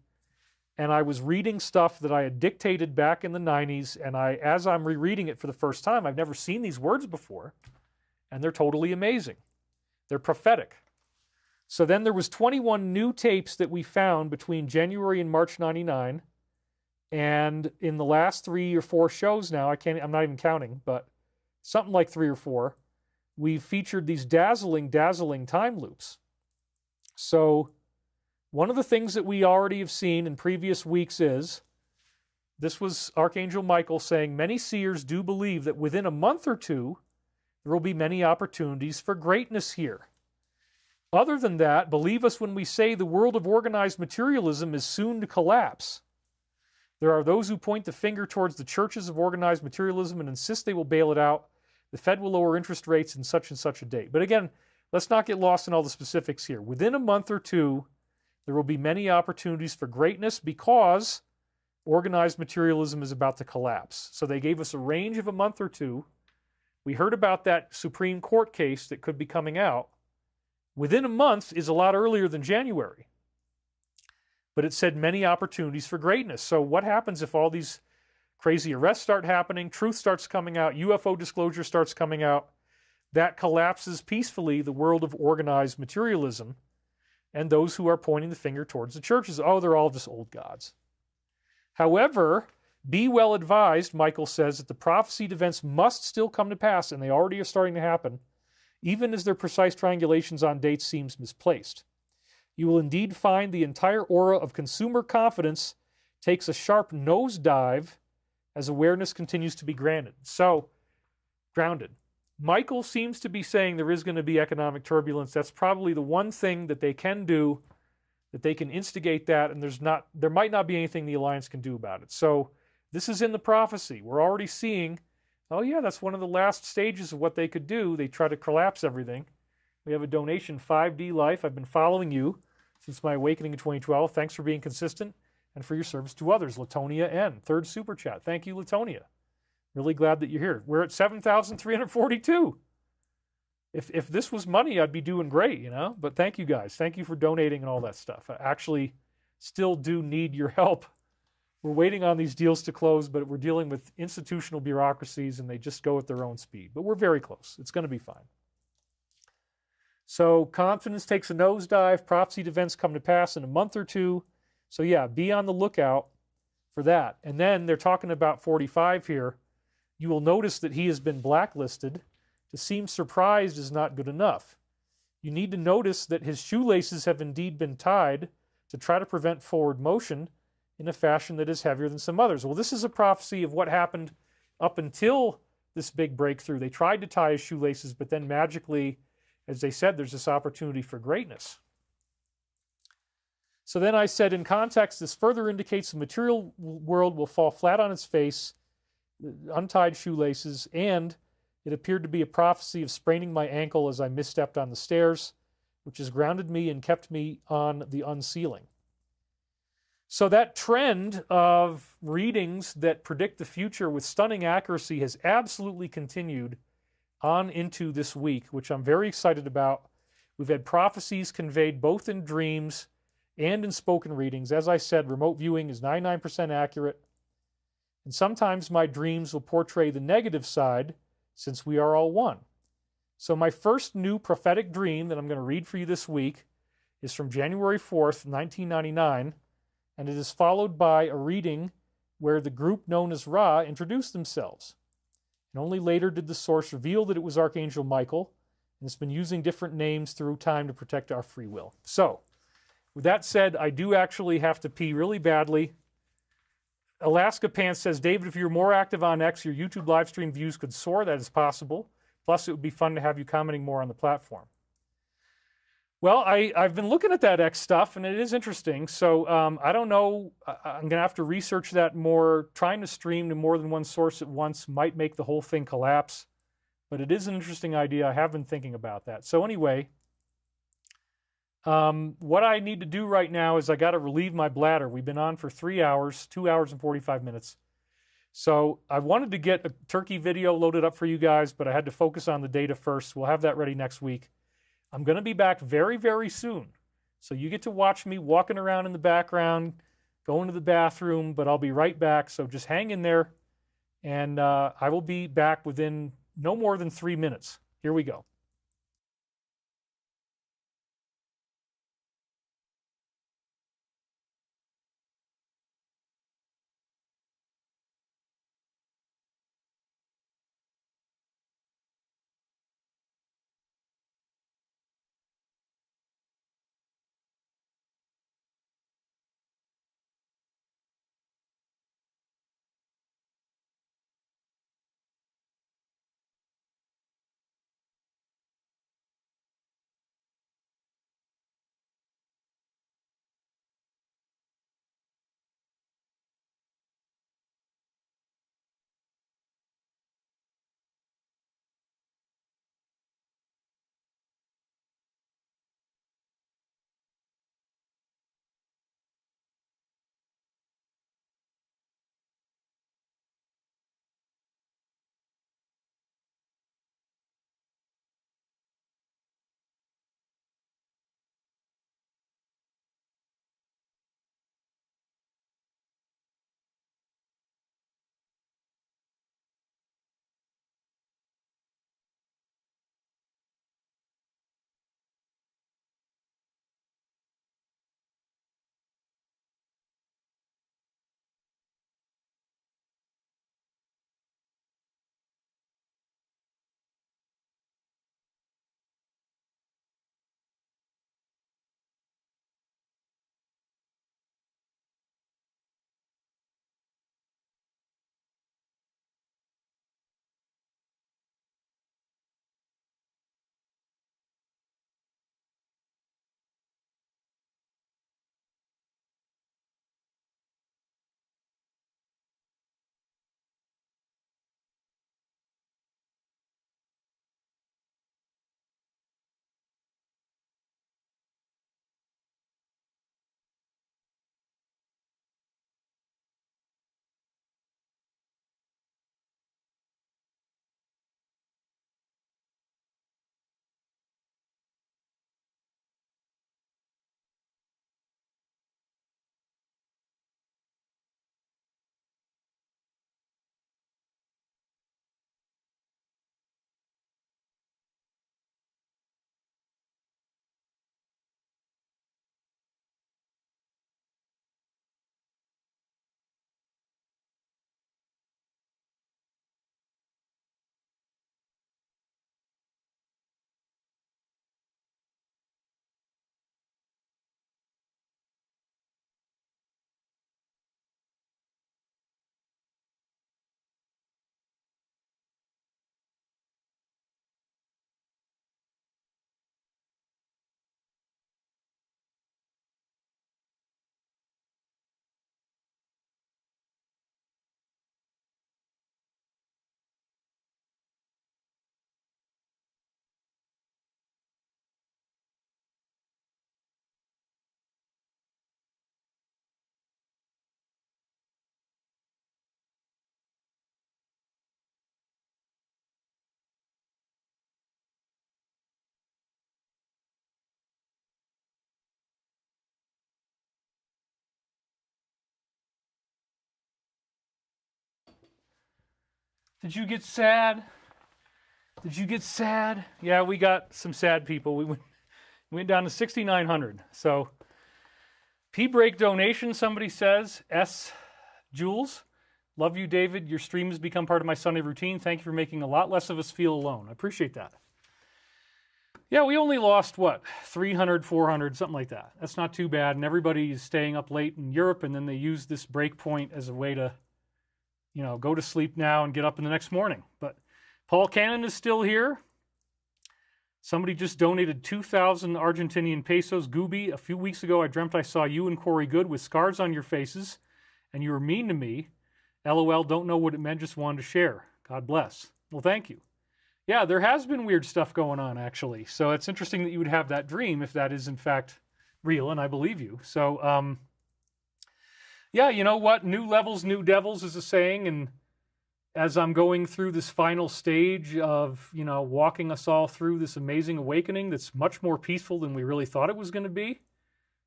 S1: and I was reading stuff that I had dictated back in the 90s, and as I'm rereading it for the first time, I've never seen these words before, and they're totally amazing. They're prophetic. So then there was 21 new tapes that we found between January and March 99, and in the last 3 or 4 shows now, I'm not even counting, but something like 3 or 4, we've featured these dazzling time loops. So one of the things that we already have seen in previous weeks is, this was Archangel Michael saying, many seers do believe that within a month or two, there will be many opportunities for greatness here. Other than that, believe us when we say the world of organized materialism is soon to collapse. There are those who point the finger towards the churches of organized materialism and insist they will bail it out. The Fed will lower interest rates in such and such a date. But again, let's not get lost in all the specifics here. Within a month or two, there will be many opportunities for greatness because organized materialism is about to collapse. So they gave us a range of a month or two. We heard about that Supreme Court case that could be coming out. Within a month is a lot earlier than January. But it said many opportunities for greatness. So what happens if all these crazy arrests start happening, truth starts coming out, UFO disclosure starts coming out? That collapses peacefully the world of organized materialism and those who are pointing the finger towards the churches. Oh, they're all just old gods. However, be well advised, Michael says, that the prophesied events must still come to pass, and they already are starting to happen, even as their precise triangulations on dates seems misplaced. You will indeed find the entire aura of consumer confidence takes a sharp nosedive as awareness continues to be grounded. Michael seems to be saying there is going to be economic turbulence. That's probably the one thing that they can do, that they can instigate that, and there might not be anything the Alliance can do about it. So this is in the prophecy. We're already seeing, oh yeah, that's one of the last stages of what they could do. They try to collapse everything. We have a donation, 5D Life. I've been following you since my awakening in 2012. Thanks for being consistent and for your service to others. Latonia N., 3rd Super Chat. Thank you, Latonia. Really glad that you're here. We're at 7,342. If this was money, I'd be doing great, But thank you guys. Thank you for donating and all that stuff. I actually still do need your help. We're waiting on these deals to close, but we're dealing with institutional bureaucracies, and they just go at their own speed. But we're very close. It's going to be fine. So confidence takes a nosedive. Prophesied events come to pass in a month or two. So yeah, be on the lookout for that. And then they're talking about 45 here. You will notice that he has been blacklisted. To seem surprised is not good enough. You need to notice that his shoelaces have indeed been tied to try to prevent forward motion in a fashion that is heavier than some others. Well, this is a prophecy of what happened up until this big breakthrough. They tried to tie his shoelaces, but then magically, as they said, there's this opportunity for greatness. So then I said, in context, this further indicates the material world will fall flat on its face, untied shoelaces, and it appeared to be a prophecy of spraining my ankle as I misstepped on the stairs. which has grounded me and kept me on the unsealing. So that trend of readings that predict the future with stunning accuracy has absolutely continued on into this week, which I'm very excited about. We've had prophecies conveyed both in dreams and in spoken readings. As I said, remote viewing is 99% accurate. And sometimes my dreams will portray the negative side, since we are all one. So my first new prophetic dream that I'm going to read for you this week is from January 4th, 1999, and it is followed by a reading where the group known as Ra introduced themselves. And only later did the source reveal that it was Archangel Michael, and it's been using different names through time to protect our free will. So, with that said, I do actually have to pee really badly. Alaska Pants says, David, if you're more active on X, your YouTube live stream views could soar. That is possible. Plus, it would be fun to have you commenting more on the platform. Well, I've been looking at that X stuff, and it is interesting. So I don't know. I'm going to have to research that more. Trying to stream to more than one source at once might make the whole thing collapse. But it is an interesting idea. I have been thinking about that. So anyway, what I need to do right now is I got to relieve my bladder. We've been on for 3 hours, 2 hours and 45 minutes. So I wanted to get a turkey video loaded up for you guys, but I had to focus on the data first. We'll have that ready next week. I'm going to be back very, very soon. So you get to watch me walking around in the background, going to the bathroom, but I'll be right back. So just hang in there, and I will be back within no more than 3 minutes. Here we go. Did you get sad? Did you get sad? Yeah, we got some sad people. We went down to 6,900. So, P-break donation, somebody says. S. Jules. Love you, David. Your stream has become part of my Sunday routine. Thank you for making a lot less of us feel alone. I appreciate that. Yeah, we only lost, what, 300, 400, something like that. That's not too bad. And everybody is staying up late in Europe, and then they use this break point as a way to, you know, go to sleep now and get up in the next morning. But Paul Cannon is still here. Somebody just donated 2,000 Argentinian pesos. Gooby, a few weeks ago, I dreamt I saw you and Corey Good with scars on your faces, and you were mean to me. LOL, don't know what it meant, just wanted to share. God bless. Well, thank you. Yeah, there has been weird stuff going on, actually. So it's interesting that you would have that dream if that is, in fact, real, and I believe you. So, yeah, you know what? New levels, new devils is a saying, and as I'm going through this final stage of, you know, walking us all through this amazing awakening that's much more peaceful than we really thought it was going to be,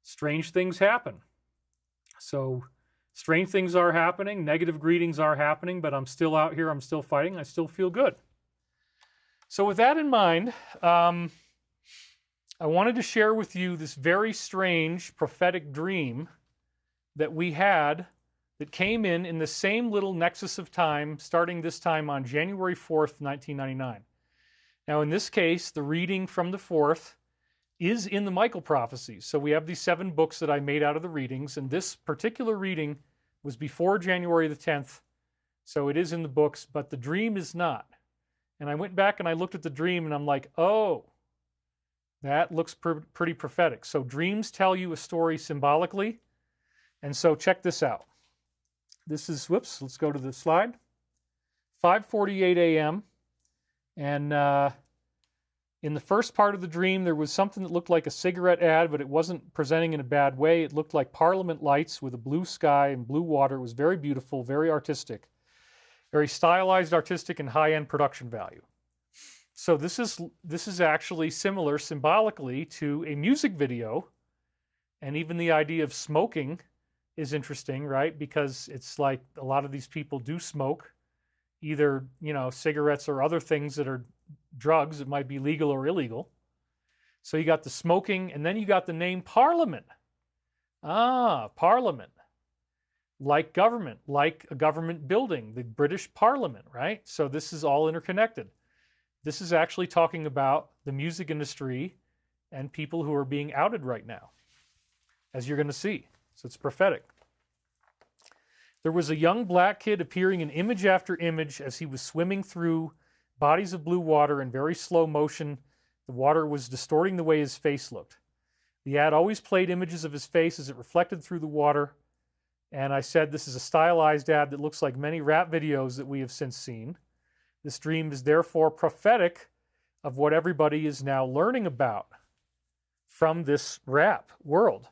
S1: strange things happen. So, strange things are happening, negative greetings are happening, but I'm still out here, I'm still fighting, I still feel good. So with that in mind, I wanted to share with you this very strange prophetic dream that we had that came in the same little nexus of time, starting this time on January 4th, 1999. Now in this case, the reading from the 4th is in the Michael prophecies. So we have these 7 books that I made out of the readings, and this particular reading was before January the 10th, so it is in the books, but the dream is not. And I went back and I looked at the dream and I'm like, oh, that looks pretty prophetic. So dreams tell you a story symbolically. And so check this out. This is, whoops, let's go to the slide. 5:48 a.m. And in the first part of the dream, there was something that looked like a cigarette ad, but it wasn't presenting in a bad way. It looked like Parliament lights with a blue sky and blue water. It was very beautiful, very artistic. Very stylized, artistic, and high-end production value. So this is actually similar symbolically to a music video, and even the idea of smoking is interesting, right? Because it's like a lot of these people do smoke, either, you know, cigarettes or other things that are drugs. It might be legal or illegal. So you got the smoking, and then you got the name Parliament. Ah, Parliament. Like government, like a government building, the British Parliament, right? So this is all interconnected. This is actually talking about the music industry and people who are being outed right now, as you're going to see. So it's prophetic. There was a young black kid appearing in image after image as he was swimming through bodies of blue water in very slow motion. The water was distorting the way his face looked. The ad always played images of his face as it reflected through the water. And I said this is a stylized ad that looks like many rap videos that we have since seen. This dream is therefore prophetic of what everybody is now learning about from this rap world.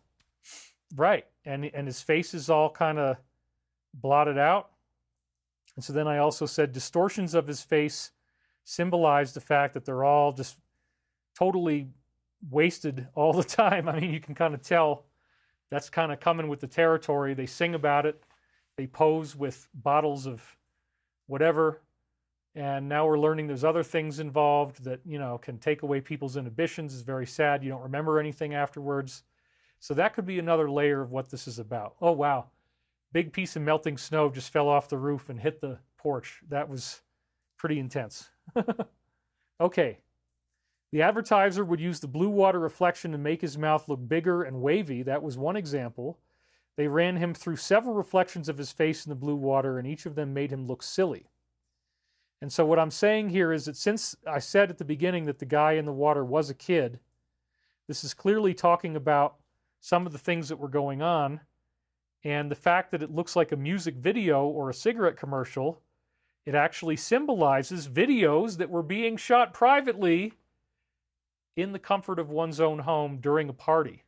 S1: Right. And his face is all kind of blotted out. And so then I also said distortions of his face symbolize the fact that they're all just totally wasted all the time. I mean, you can kind of tell that's kind of coming with the territory. They sing about it. They pose with bottles of whatever. And now we're learning there's other things involved that, you know, can take away people's inhibitions. It's very sad. You don't remember anything afterwards. So that could be another layer of what this is about. Oh, wow. Big piece of melting snow just fell off the roof and hit the porch. That was pretty intense. Okay. The advertiser would use the blue water reflection to make his mouth look bigger and wavy. That was one example. They ran him through several reflections of his face in the blue water, and each of them made him look silly. And so what I'm saying here is that since I said at the beginning that the guy in the water was a kid, this is clearly talking about some of the things that were going on, and the fact that it looks like a music video or a cigarette commercial, it actually symbolizes videos that were being shot privately in the comfort of one's own home during a party.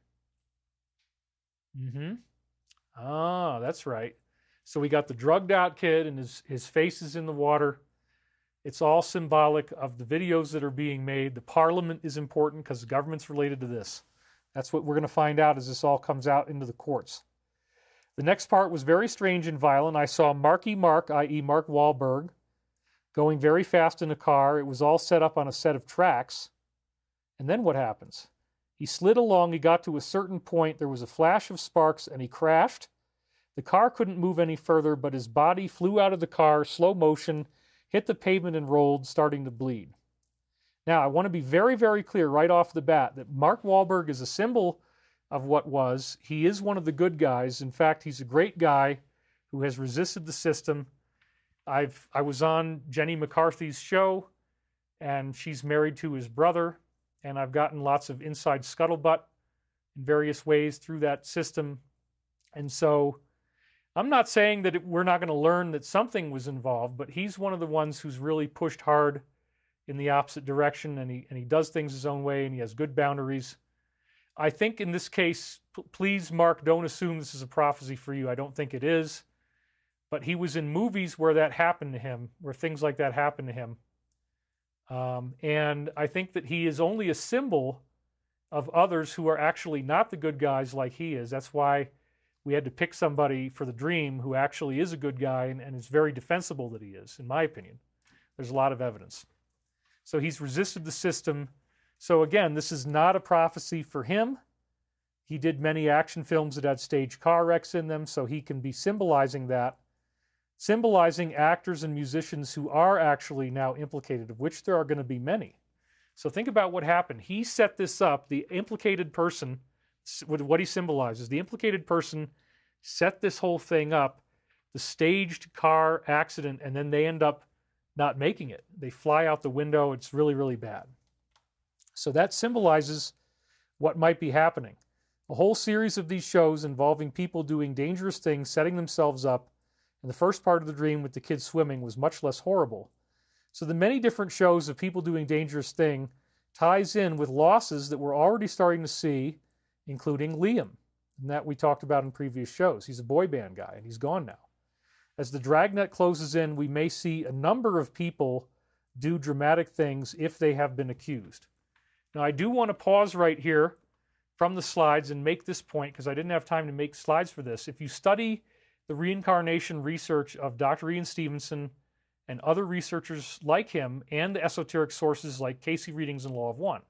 S1: Ah, that's right. So we got the drugged out kid and his face is in the water. It's all symbolic of the videos that are being made. The parliament is important because the government's related to this. That's what we're going to find out as this all comes out into the courts. The next part was very strange and violent. I saw Marky Mark, i.e. Mark Wahlberg, going very fast in a car. It was all set up on a set of tracks. And then what happens? He slid along, he got to a certain point, there was a flash of sparks, and he crashed. The car couldn't move any further, but his body flew out of the car, slow motion, hit the pavement and rolled, starting to bleed. Now, I want to be very, very clear right off the bat that Mark Wahlberg is a symbol of what was. He is one of the good guys. In fact, he's a great guy who has resisted the system. I was on Jenny McCarthy's show, and she's married to his brother, and I've gotten lots of inside scuttlebutt in various ways through that system. And so I'm not saying that we're not going to learn that something was involved, but he's one of the ones who's really pushed hard in the opposite direction, and he does things his own way, and he has good boundaries. I think in this case, please, Mark, don't assume this is a prophecy for you. I don't think it is. But he was in movies where that happened to him, where things like that happened to him. And I think that he is only a symbol of others who are actually not the good guys like he is. That's why we had to pick somebody for the dream who actually is a good guy, and it's very defensible that he is, in my opinion. There's a lot of evidence. So he's resisted the system. So again, this is not a prophecy for him. He did many action films that had staged car wrecks in them, so he can be symbolizing that. Symbolizing actors and musicians who are actually now implicated, of which there are going to be many. So think about what happened. He set this up, the implicated person, what he symbolizes, the implicated person set this whole thing up, the staged car accident, and then they end up not making it. They fly out the window. It's really, really bad. So that symbolizes what might be happening. A whole series of these shows involving people doing dangerous things, setting themselves up. And the first part of the dream with the kids swimming was much less horrible. So the many different shows of people doing dangerous things ties in with losses that we're already starting to see, including Liam, and that we talked about in previous shows. He's a boy band guy, and he's gone now. As the dragnet closes in, we may see a number of people do dramatic things if they have been accused. Now, I do want to pause right here from the slides and make this point, because I didn't have time to make slides for this. If you study the reincarnation research of Dr. Ian Stevenson and other researchers like him, and the esoteric sources like Casey Readings and Law of One,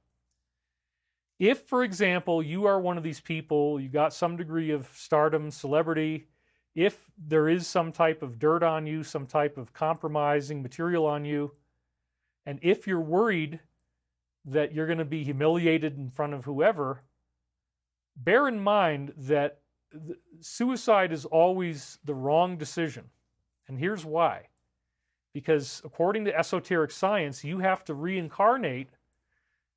S1: if, for example, you are one of these people, you got some degree of stardom, celebrity, if there is some type of dirt on you, some type of compromising material on you, and if you're worried that you're going to be humiliated in front of whoever, bear in mind that suicide is always the wrong decision. And here's why. Because according to esoteric science, you have to reincarnate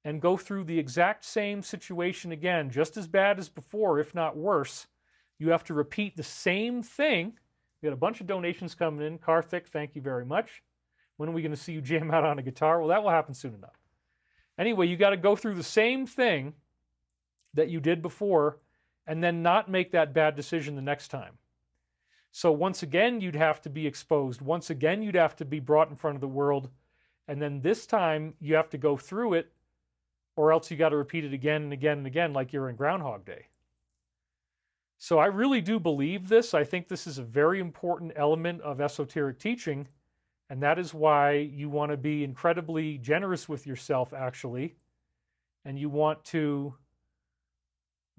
S1: and go through the exact same situation again, just as bad as before, if not worse. You have to repeat the same thing. We got a bunch of donations coming in. Karthik, thank you very much. When are we going to see you jam out on a guitar? Well, that will happen soon enough. Anyway, you got to go through the same thing that you did before and then not make that bad decision the next time. So once again, you'd have to be exposed. Once again, you'd have to be brought in front of the world. And then this time, you have to go through it, or else you got to repeat it again and again and again like you're in Groundhog Day. So I really do believe this. I think this is a very important element of esoteric teaching, and that is why you want to be incredibly generous with yourself, actually, and you want to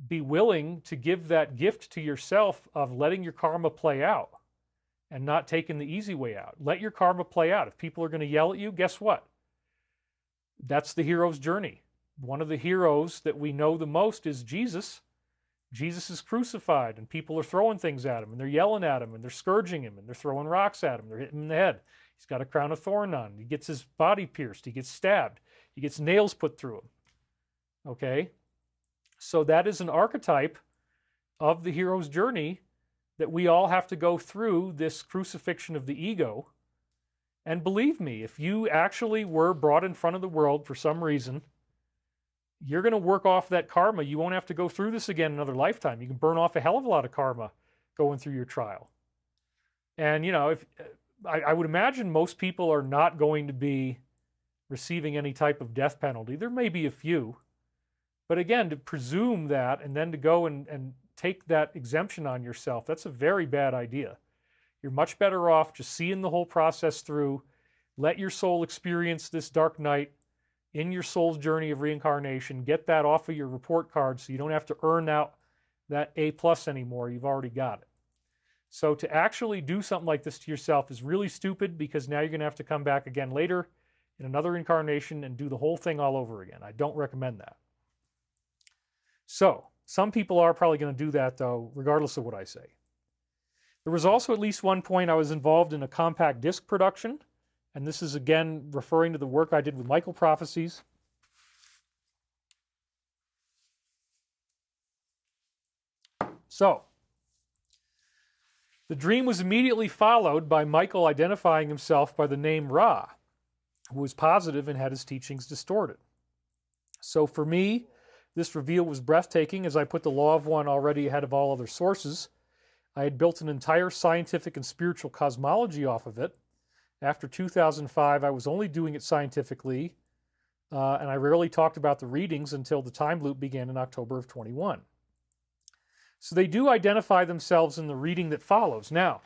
S1: be willing to give that gift to yourself of letting your karma play out and not taking the easy way out. Let your karma play out. If people are going to yell at you, guess what? That's the hero's journey. One of the heroes that we know the most is Jesus. Jesus is crucified, and people are throwing things at him, and they're yelling at him, and they're scourging him, and they're throwing rocks at him, they're hitting him in the head. He's got a crown of thorn on. He gets his body pierced. He gets stabbed. He gets nails put through him. Okay? So that is an archetype of the hero's journey, that we all have to go through this crucifixion of the ego. And believe me, if you actually were brought in front of the world for some reason, you're going to work off that karma. You won't have to go through this again another lifetime. You can burn off a hell of a lot of karma going through your trial. And, you know, if I would imagine most people are not going to be receiving any type of death penalty. There may be a few. But again, to presume that and then to go and take that exemption on yourself, that's a very bad idea. You're much better off just seeing the whole process through, Let your soul experience this dark night in your soul's journey of reincarnation. Get that off of your report card so you don't have to earn out that A+ anymore. You've already got it. So to actually do something like this to yourself is really stupid, because now you're going to have to come back again later in another incarnation and do the whole thing all over again. I don't recommend that. So some people are probably going to do that, though, regardless of what I say. There was also at least one point I was involved in a compact disc production, and this is again referring to the work I did with Michael Prophecies. So, the dream was immediately followed by Michael identifying himself by the name Ra, who was positive and had his teachings distorted. So for me, this reveal was breathtaking, as I put the law of one already ahead of all other sources. I had built an entire scientific and spiritual cosmology off of it. After 2005, I was only doing it scientifically, and I rarely talked about the readings until the time loop began in October of 21. So they do identify themselves in the reading that follows. Now,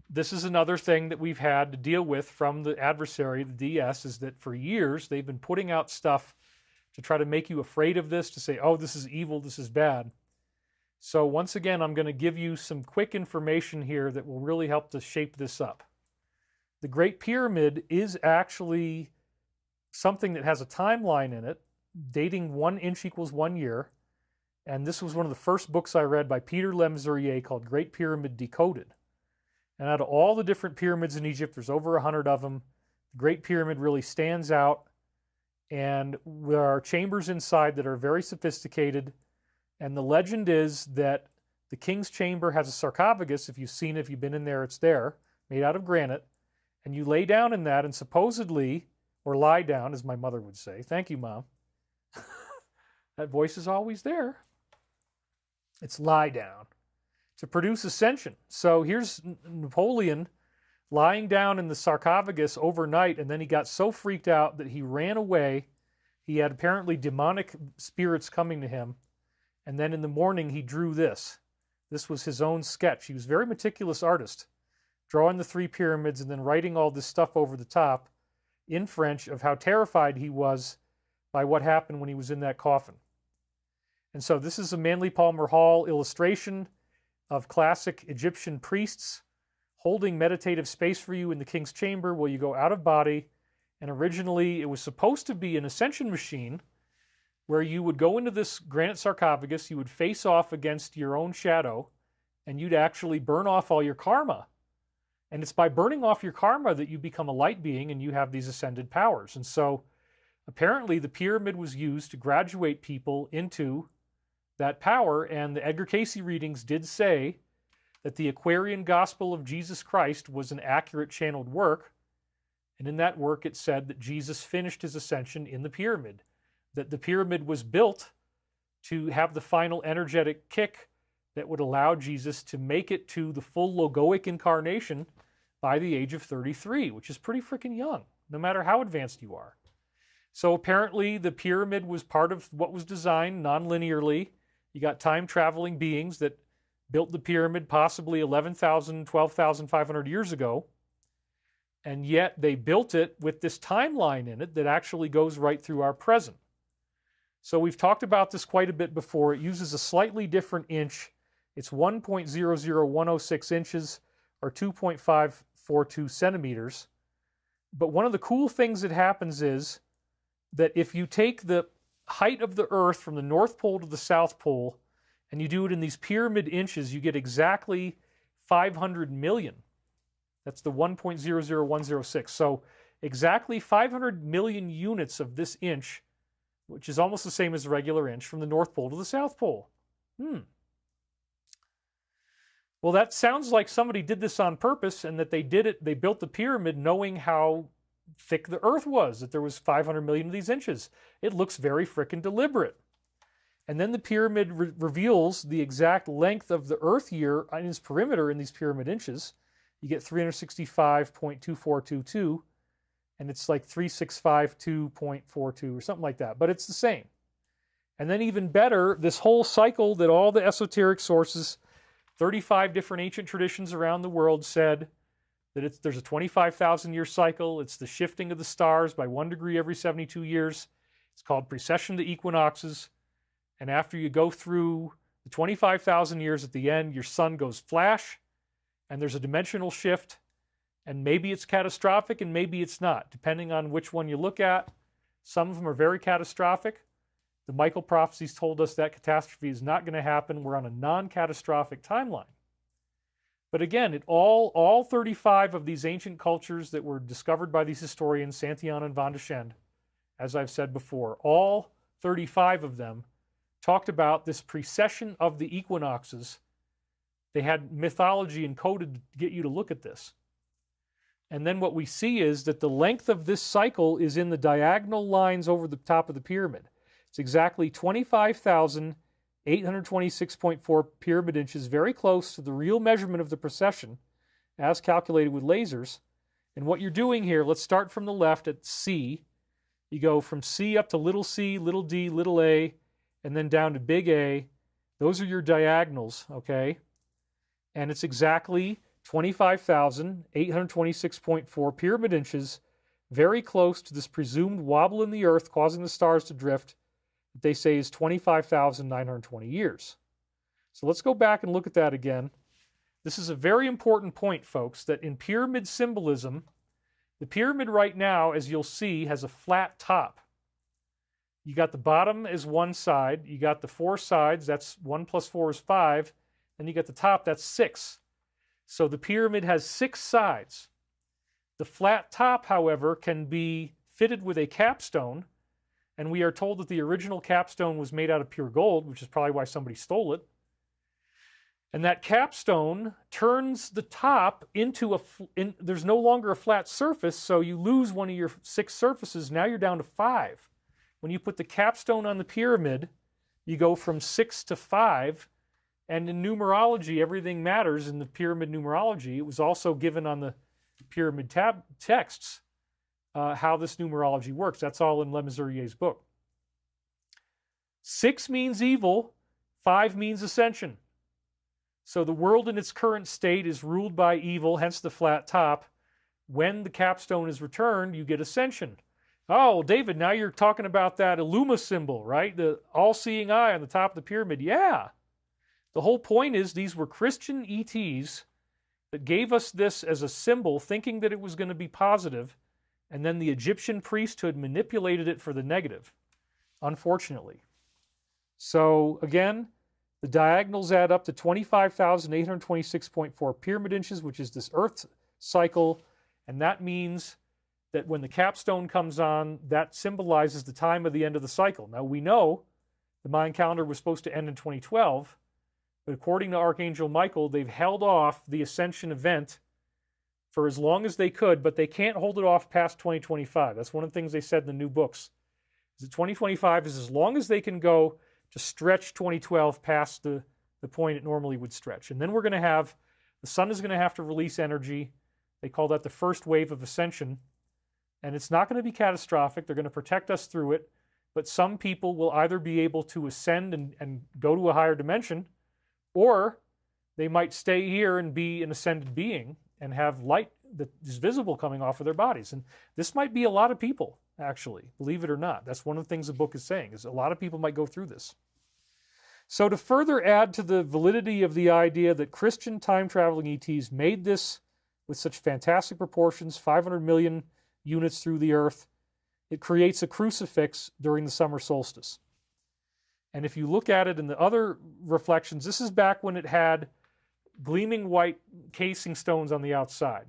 S1: this is another thing that we've had to deal with from the adversary, the DS, is that for years they've been putting out stuff to try to make you afraid of this, to say, oh, this is evil, this is bad. So once again, I'm going to give you some quick information here that will really help to shape this up. The Great Pyramid is actually something that has a timeline in it, dating 1 inch equals 1 year. And this was one of the first books I read by Peter Lemzurier called Great Pyramid Decoded. And out of all the different pyramids in Egypt, there's over 100 of them. The Great Pyramid really stands out. And there are chambers inside that are very sophisticated. And the legend is that the king's chamber has a sarcophagus. If you've seen it, if you've been in there, it's there, made out of granite. And you lay down in that and supposedly, or lie down, as my mother would say. Thank you, Mom. That voice is always there. It's lie down to produce ascension. So here's Napoleon lying down in the sarcophagus overnight, and then he got so freaked out that he ran away. He had apparently demonic spirits coming to him. And then in the morning, he drew this. This was his own sketch. He was a very meticulous artist, drawing the 3 pyramids and then writing all this stuff over the top in French of how terrified he was by what happened when he was in that coffin. And so this is a Manly Palmer Hall illustration of classic Egyptian priests holding meditative space for you in the king's chamber while you go out of body. And originally it was supposed to be an ascension machine where you would go into this granite sarcophagus, you would face off against your own shadow, and you'd actually burn off all your karma. And it's by burning off your karma that you become a light being and you have these ascended powers. And so apparently the pyramid was used to graduate people into that power, and the Edgar Cayce readings did say that the Aquarian Gospel of Jesus Christ was an accurate channeled work, and in that work it said that Jesus finished his ascension in the pyramid, that the pyramid was built to have the final energetic kick that would allow Jesus to make it to the full logoic incarnation by the age of 33, which is pretty freaking young, no matter how advanced you are. So apparently the pyramid was part of what was designed non-linearly. You got time-traveling beings that built the pyramid possibly 11,000, 12,500 years ago, and yet they built it with this timeline in it that actually goes right through our present. So we've talked about this quite a bit before. It uses a slightly different inch. It's 1.00106 inches, or 2.542 centimeters. But one of the cool things that happens is that if you take the height of the Earth from the North Pole to the South Pole, and you do it in these pyramid inches, you get exactly 500 million. That's the 1.00106. So exactly 500 million units of this inch, which is almost the same as a regular inch, from the North Pole to the South Pole. Well, that sounds like somebody did this on purpose, and that they built the pyramid knowing how thick the Earth was, that there was 500 million of these inches. It looks very frickin' deliberate. And then the pyramid reveals the exact length of the Earth year in its perimeter in these pyramid inches. You get 365.2422, and it's like 3652.42 or something like that, but it's the same. And then even better, this whole cycle that all the esoteric sources, 35 different ancient traditions around the world said that there's a 25,000-year cycle. It's the shifting of the stars by 1 degree every 72 years. It's called precession to equinoxes. And after you go through the 25,000 years, at the end, your sun goes flash, and there's a dimensional shift. And maybe it's catastrophic and maybe it's not, depending on which one you look at. Some of them are very catastrophic. The Michael prophecies told us that catastrophe is not going to happen. We're on a non-catastrophic timeline. But again, all 35 of these ancient cultures that were discovered by these historians, Santayana and Van de Schend, as I've said before, all 35 of them talked about this precession of the equinoxes. They had mythology encoded to get you to look at this. And then what we see is that the length of this cycle is in the diagonal lines over the top of the pyramid. It's exactly 25,826.4 pyramid inches, very close to the real measurement of the precession as calculated with lasers. And what you're doing here, let's start from the left at C. You go from C up to little c, little d, little a, and then down to big A. Those are your diagonals, okay? And it's exactly 25,826.4 pyramid inches, very close to this presumed wobble in the earth causing the stars to drift, that they say is 25,920 years. So let's go back and look at that again. This is a very important point, folks, that in pyramid symbolism, the pyramid right now, as you'll see, has a flat top. You got the bottom as one side, you got the 4 sides, that's 1 plus 4 is 5, and you got the top, that's 6. So the pyramid has 6 sides. The flat top, however, can be fitted with a capstone, and we are told that the original capstone was made out of pure gold, which is probably why somebody stole it. And that capstone turns the top into there's no longer a flat surface, so you lose one of your 6 surfaces. Now you're down to 5. When you put the capstone on the pyramid, you go from 6 to 5. And in numerology, everything matters in the pyramid numerology. It was also given on the pyramid texts how this numerology works. That's all in Le Mesurier's book. 6 means evil, 5 means ascension. So the world in its current state is ruled by evil, hence the flat top. When the capstone is returned, you get ascension. Oh, David, now you're talking about that Illuma symbol, right? The all-seeing eye on the top of the pyramid. Yeah. The whole point is these were Christian ETs that gave us this as a symbol, thinking that it was going to be positive, and then the Egyptian priesthood manipulated it for the negative, unfortunately. So, again, the diagonals add up to 25,826.4 pyramid inches, which is this Earth cycle, and that means that when the capstone comes on, that symbolizes the time of the end of the cycle. Now, we know the Mayan calendar was supposed to end in 2012, but according to Archangel Michael, they've held off the Ascension Event for as long as they could, but they can't hold it off past 2025. That's one of the things they said in the new books. Is that 2025 is as long as they can go to stretch 2012 past the point it normally would stretch. And then we're going to have, the sun is going to have to release energy. They call that the first wave of ascension. And it's not going to be catastrophic. They're going to protect us through it. But some people will either be able to ascend and go to a higher dimension, or they might stay here and be an ascended being and have light that is visible coming off of their bodies. And this might be a lot of people, actually, believe it or not. That's one of the things the book is saying, is a lot of people might go through this. So to further add to the validity of the idea that Christian time-traveling ETs made this with such fantastic proportions, 500 million units through the earth, it creates a crucifix during the summer solstice. And if you look at it in the other reflections, this is back when it had gleaming white casing stones on the outside.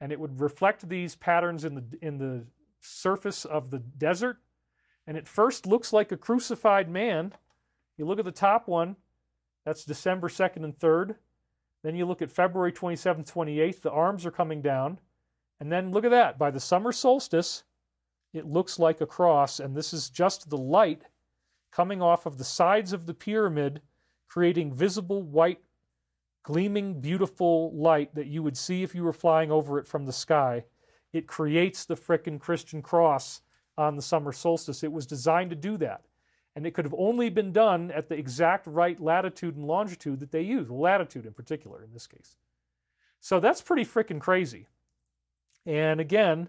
S1: And it would reflect these patterns in the surface of the desert. And it first looks like a crucified man. You look at the top one, that's December 2nd and 3rd. Then you look at February 27th, 28th, the arms are coming down. And then look at that, by the summer solstice, it looks like a cross, and this is just the light coming off of the sides of the pyramid, creating visible white, gleaming, beautiful light that you would see if you were flying over it from the sky. It creates the frickin' Christian cross on the summer solstice. It was designed to do that. And it could have only been done at the exact right latitude and longitude that they use, latitude in particular in this case. So that's pretty freaking crazy. And again,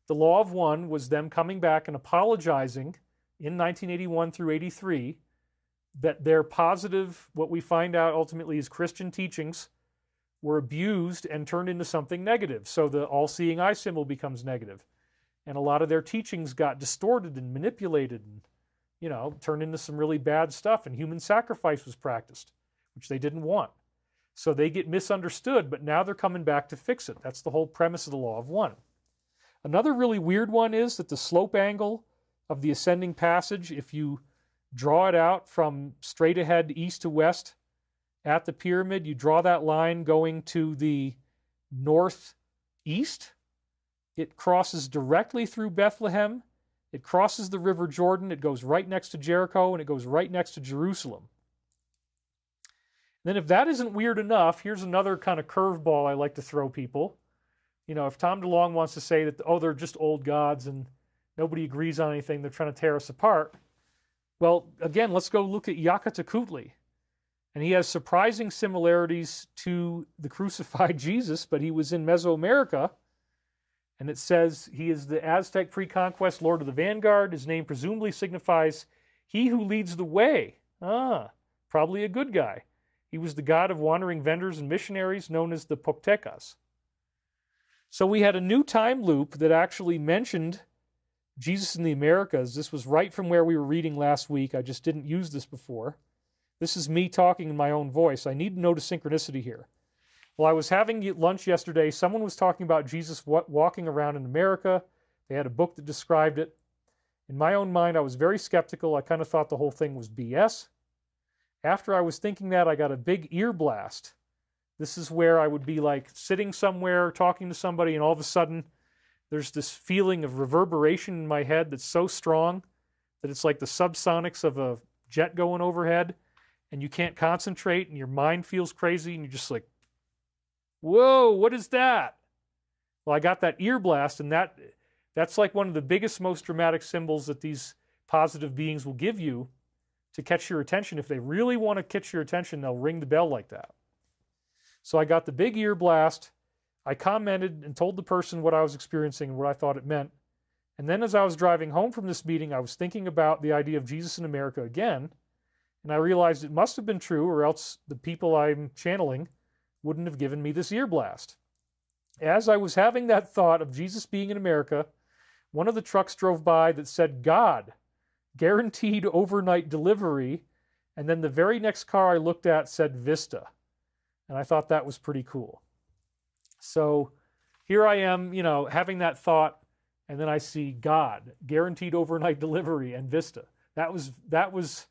S1: the law of one was them coming back and apologizing in 1981 through 83 that their positive, what we find out ultimately is Christian teachings, were abused and turned into something negative. So the all-seeing eye symbol becomes negative. And a lot of their teachings got distorted and manipulated and, turned into some really bad stuff. And human sacrifice was practiced, which they didn't want. So they get misunderstood, but now they're coming back to fix it. That's the whole premise of the law of one. Another really weird one is that the slope angle of the ascending passage, if you draw it out from straight ahead east to west at the pyramid, you draw that line going to the northeast. It crosses directly through Bethlehem. It crosses the River Jordan. It goes right next to Jericho, and it goes right next to Jerusalem. Then if that isn't weird enough, here's another kind of curveball I like to throw people. If Tom DeLonge wants to say that, they're just old gods and nobody agrees on anything, they're trying to tear us apart. Well, again, let's go look at Yakatakuhtli. And he has surprising similarities to the crucified Jesus, but he was in Mesoamerica. And it says he is the Aztec pre-conquest lord of the vanguard. His name presumably signifies he who leads the way. Probably a good guy. He was the god of wandering vendors and missionaries known as the Poctecas. So we had a new time loop that actually mentioned Jesus in the Americas. This was right from where we were reading last week. I just didn't use this before. This is me talking in my own voice. I need to notice synchronicity here. While I was having lunch yesterday, someone was talking about Jesus walking around in America. They had a book that described it. In my own mind, I was very skeptical. I kind of thought the whole thing was BS. After I was thinking that, I got a big ear blast. This is where I would be like sitting somewhere talking to somebody, and all of a sudden there's this feeling of reverberation in my head that's so strong that it's like the subsonics of a jet going overhead, and you can't concentrate, and your mind feels crazy, and you're just like, whoa, what is that? Well, I got that ear blast, and that's like one of the biggest, most dramatic symbols that these positive beings will give you to catch your attention. If they really want to catch your attention, they'll ring the bell like that. So I got the big ear blast. I commented and told the person what I was experiencing and what I thought it meant. And then as I was driving home from this meeting, I was thinking about the idea of Jesus in America again. And I realized it must have been true, or else the people I'm channeling wouldn't have given me this ear blast. As I was having that thought of Jesus being in America, one of the trucks drove by that said, God, guaranteed overnight delivery. And then the very next car I looked at said Vista. And I thought that was pretty cool. So here I am, having that thought, and then I see God, guaranteed overnight delivery, and Vista. That was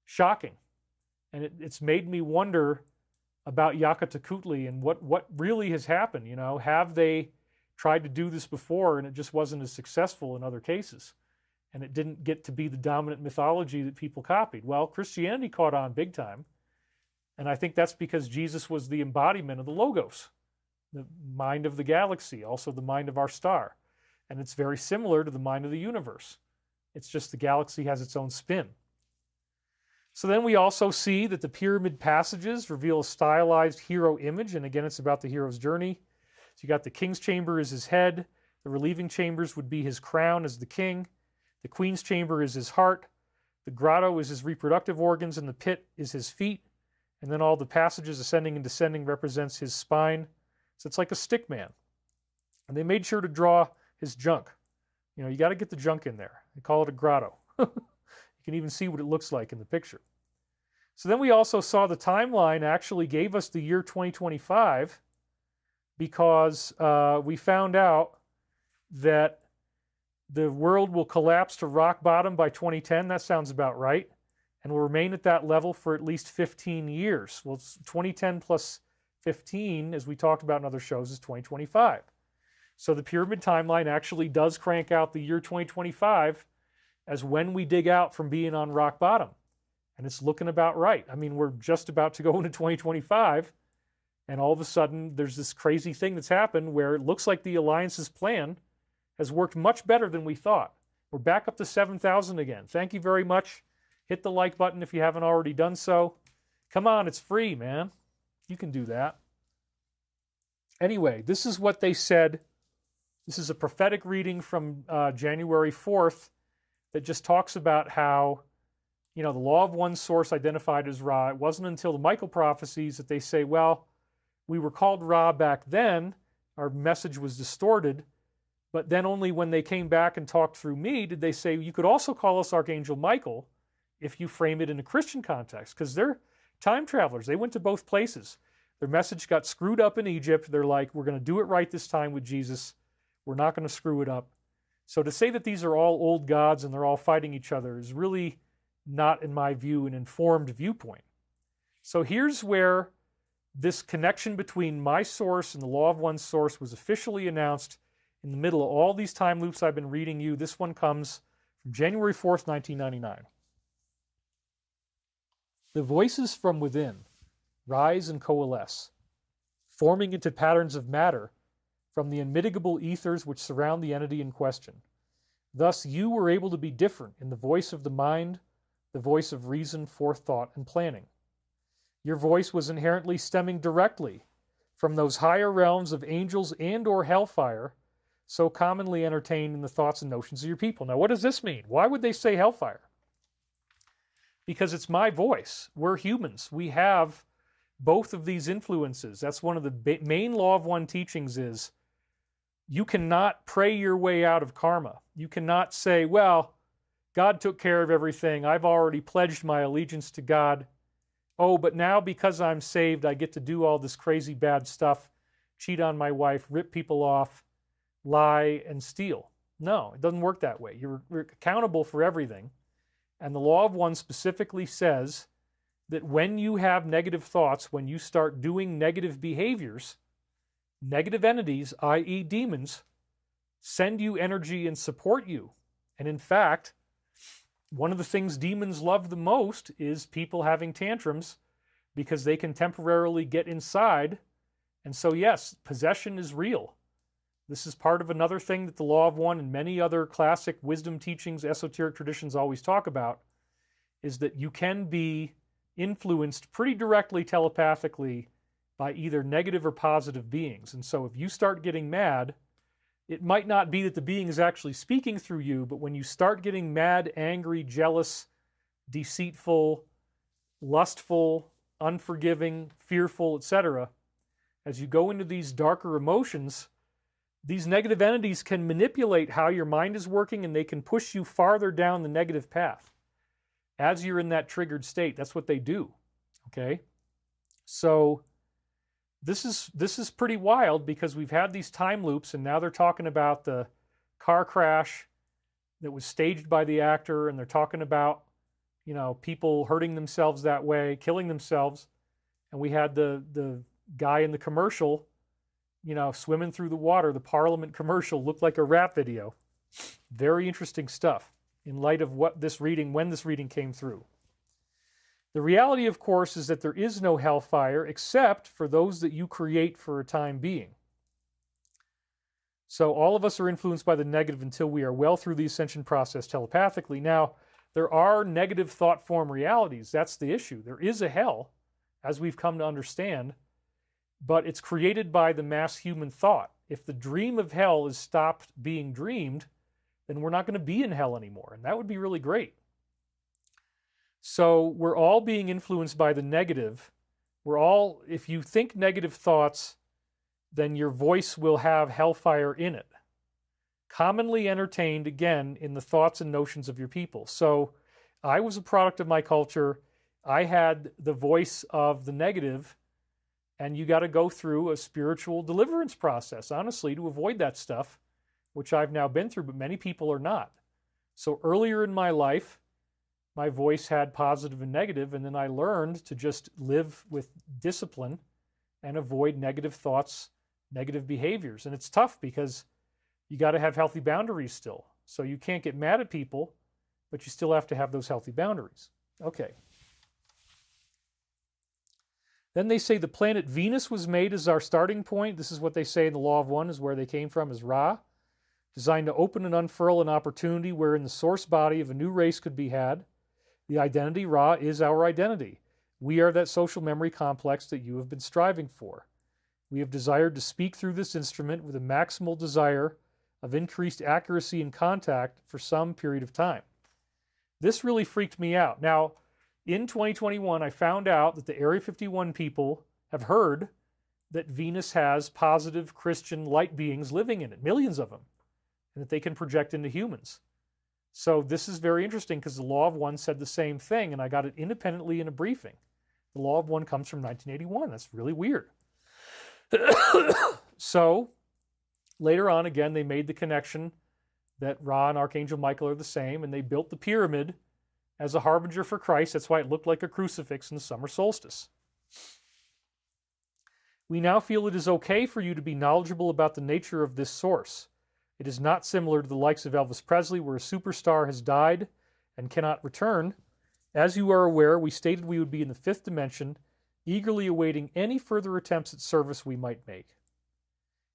S1: shocking. And it's made me wonder about Yakatakuhtli and what really has happened. Have they tried to do this before and it just wasn't as successful in other cases? And it didn't get to be the dominant mythology that people copied. Well, Christianity caught on big time. And I think that's because Jesus was the embodiment of the Logos, the mind of the galaxy, also the mind of our star. And it's very similar to the mind of the universe. It's just the galaxy has its own spin. So then we also see that the pyramid passages reveal a stylized hero image. And again, it's about the hero's journey. So you got the king's chamber as his head. The relieving chambers would be his crown as the king. The queen's chamber is his heart. The grotto is his reproductive organs. And the pit is his feet. And then all the passages ascending and descending represents his spine. So it's like a stick man. And they made sure to draw his junk. You got to get the junk in there. They call it a grotto. You can even see what it looks like in the picture. So then we also saw the timeline actually gave us the year 2025 because we found out that the world will collapse to rock bottom by 2010. That sounds about right. And will remain at that level for at least 15 years. Well, 2010 plus 15, as we talked about in other shows, is 2025. So the pyramid timeline actually does crank out the year 2025 as when we dig out from being on rock bottom. And it's looking about right. I mean, we're just about to go into 2025, and all of a sudden there's this crazy thing that's happened where it looks like the Alliance's plan has worked much better than we thought. We're back up to 7,000 again. Thank you very much. Hit the like button if you haven't already done so. Come on, it's free, man. You can do that. Anyway, this is what they said. This is a prophetic reading from January 4th that just talks about how, the law of one source identified as Ra. It wasn't until the Michael prophecies that they say, well, we were called Ra back then. Our message was distorted. But then only when they came back and talked through me did they say, you could also call us Archangel Michael if you frame it in a Christian context, because they're time travelers. They went to both places. Their message got screwed up in Egypt. They're like, we're going to do it right this time with Jesus. We're not going to screw it up. So to say that these are all old gods and they're all fighting each other is really not, in my view, an informed viewpoint. So here's where this connection between my source and the law of one source was officially announced in the middle of all these time loops I've been reading you. This one comes from January 4th, 1999. The voices from within rise and coalesce, forming into patterns of matter from the unmitigable ethers which surround the entity in question. Thus, you were able to be different in the voice of the mind, the voice of reason, forethought, and planning. Your voice was inherently stemming directly from those higher realms of angels and or hellfire so commonly entertained in the thoughts and notions of your people. Now, what does this mean? Why would they say hellfire? Because it's my voice. We're humans. We have both of these influences. That's one of the main law of one teachings is you cannot pray your way out of karma. You cannot say, well, God took care of everything. I've already pledged my allegiance to God. Oh, but now because I'm saved, I get to do all this crazy bad stuff, cheat on my wife, rip people off, lie, and steal. No, it doesn't work that way. You're accountable for everything. And the law of one specifically says that when you have negative thoughts, when you start doing negative behaviors, negative entities, i.e. demons, send you energy and support you. And in fact, one of the things demons love the most is people having tantrums because they can temporarily get inside. And so, yes, possession is real. This is part of another thing that the law of one and many other classic wisdom teachings, esoteric traditions always talk about, is that you can be influenced pretty directly telepathically by either negative or positive beings. And so if you start getting mad, it might not be that the being is actually speaking through you, but when you start getting mad, angry, jealous, deceitful, lustful, unforgiving, fearful, etc., as you go into these darker emotions, these negative entities can manipulate how your mind is working, and they can push you farther down the negative path as you're in that triggered state. That's what they do, okay? So this is pretty wild because we've had these time loops, and now they're talking about the car crash that was staged by the actor, and they're talking about, people hurting themselves that way, killing themselves. And we had the guy in the commercial, swimming through the water. The Parliament commercial looked like a rap video. Very interesting stuff in light of when this reading came through. The reality, of course, is that there is no hellfire except for those that you create for a time being. So all of us are influenced by the negative until we are well through the ascension process telepathically. Now, there are negative thought form realities. That's the issue. There is a hell, as we've come to understand, but it's created by the mass human thought. If the dream of hell is stopped being dreamed, then we're not going to be in hell anymore, and that would be really great. So we're all being influenced by the negative. If you think negative thoughts, then your voice will have hellfire in it. Commonly entertained, again, in the thoughts and notions of your people. So I was a product of my culture. I had the voice of the negative, and you got to go through a spiritual deliverance process, honestly, to avoid that stuff, which I've now been through, but many people are not. So earlier in my life, my voice had positive and negative, and then I learned to just live with discipline and avoid negative thoughts, negative behaviors. And it's tough because you got to have healthy boundaries still. So you can't get mad at people, but you still have to have those healthy boundaries. Okay. Then they say the planet Venus was made as our starting point. This is what they say in the Law of One, is where they came from, is Ra, designed to open and unfurl an opportunity wherein the source body of a new race could be had. The identity, Ra, is our identity. We are that social memory complex that you have been striving for. We have desired to speak through this instrument with a maximal desire of increased accuracy in contact for some period of time. This really freaked me out. Now, in 2021, I found out that the Area 51 people have heard that Venus has positive Christian light beings living in it, millions of them, and that they can project into humans. So this is very interesting because the Law of One said the same thing, and I got it independently in a briefing. The Law of One comes from 1981. That's really weird. So later on, again, they made the connection that Ra and Archangel Michael are the same, and they built the pyramid as a harbinger for Christ. That's why it looked like a crucifix in the summer solstice. We now feel it is okay for you to be knowledgeable about the nature of this source. It is not similar to the likes of Elvis Presley, where a superstar has died and cannot return. As you are aware, we stated we would be in the fifth dimension, eagerly awaiting any further attempts at service we might make.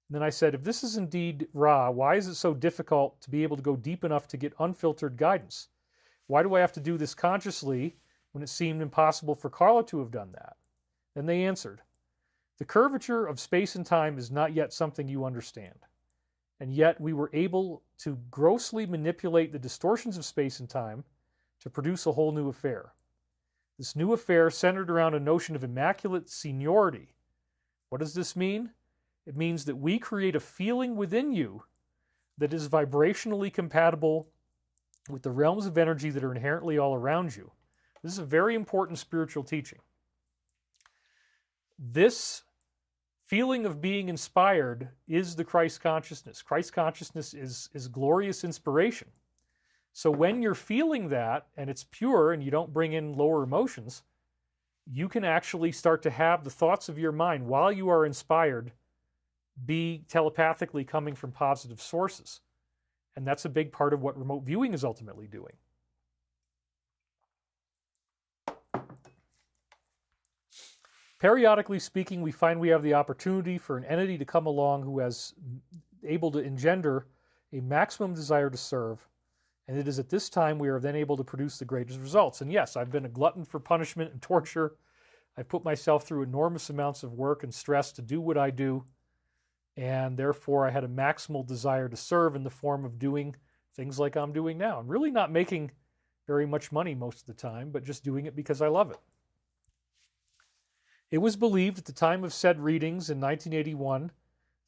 S1: And then I said, if this is indeed Ra, why is it so difficult to be able to go deep enough to get unfiltered guidance? Why do I have to do this consciously when it seemed impossible for Carla to have done that? And they answered, the curvature of space and time is not yet something you understand. And yet we were able to grossly manipulate the distortions of space and time to produce a whole new affair. This new affair centered around a notion of immaculate seniority. What does this mean? It means that we create a feeling within you that is vibrationally compatible with the realms of energy that are inherently all around you. This is a very important spiritual teaching. This feeling of being inspired is the Christ consciousness. Christ consciousness is glorious inspiration. So when you're feeling that, and it's pure, and you don't bring in lower emotions, you can actually start to have the thoughts of your mind while you are inspired be telepathically coming from positive sources. And that's a big part of what remote viewing is ultimately doing. Periodically speaking, we find we have the opportunity for an entity to come along who is able to engender a maximum desire to serve, and it is at this time we are then able to produce the greatest results. And yes, I've been a glutton for punishment and torture. I've put myself through enormous amounts of work and stress to do what I do, and therefore I had a maximal desire to serve in the form of doing things like I'm doing now. I'm really not making very much money most of the time, but just doing it because I love it. It was believed at the time of said readings in 1981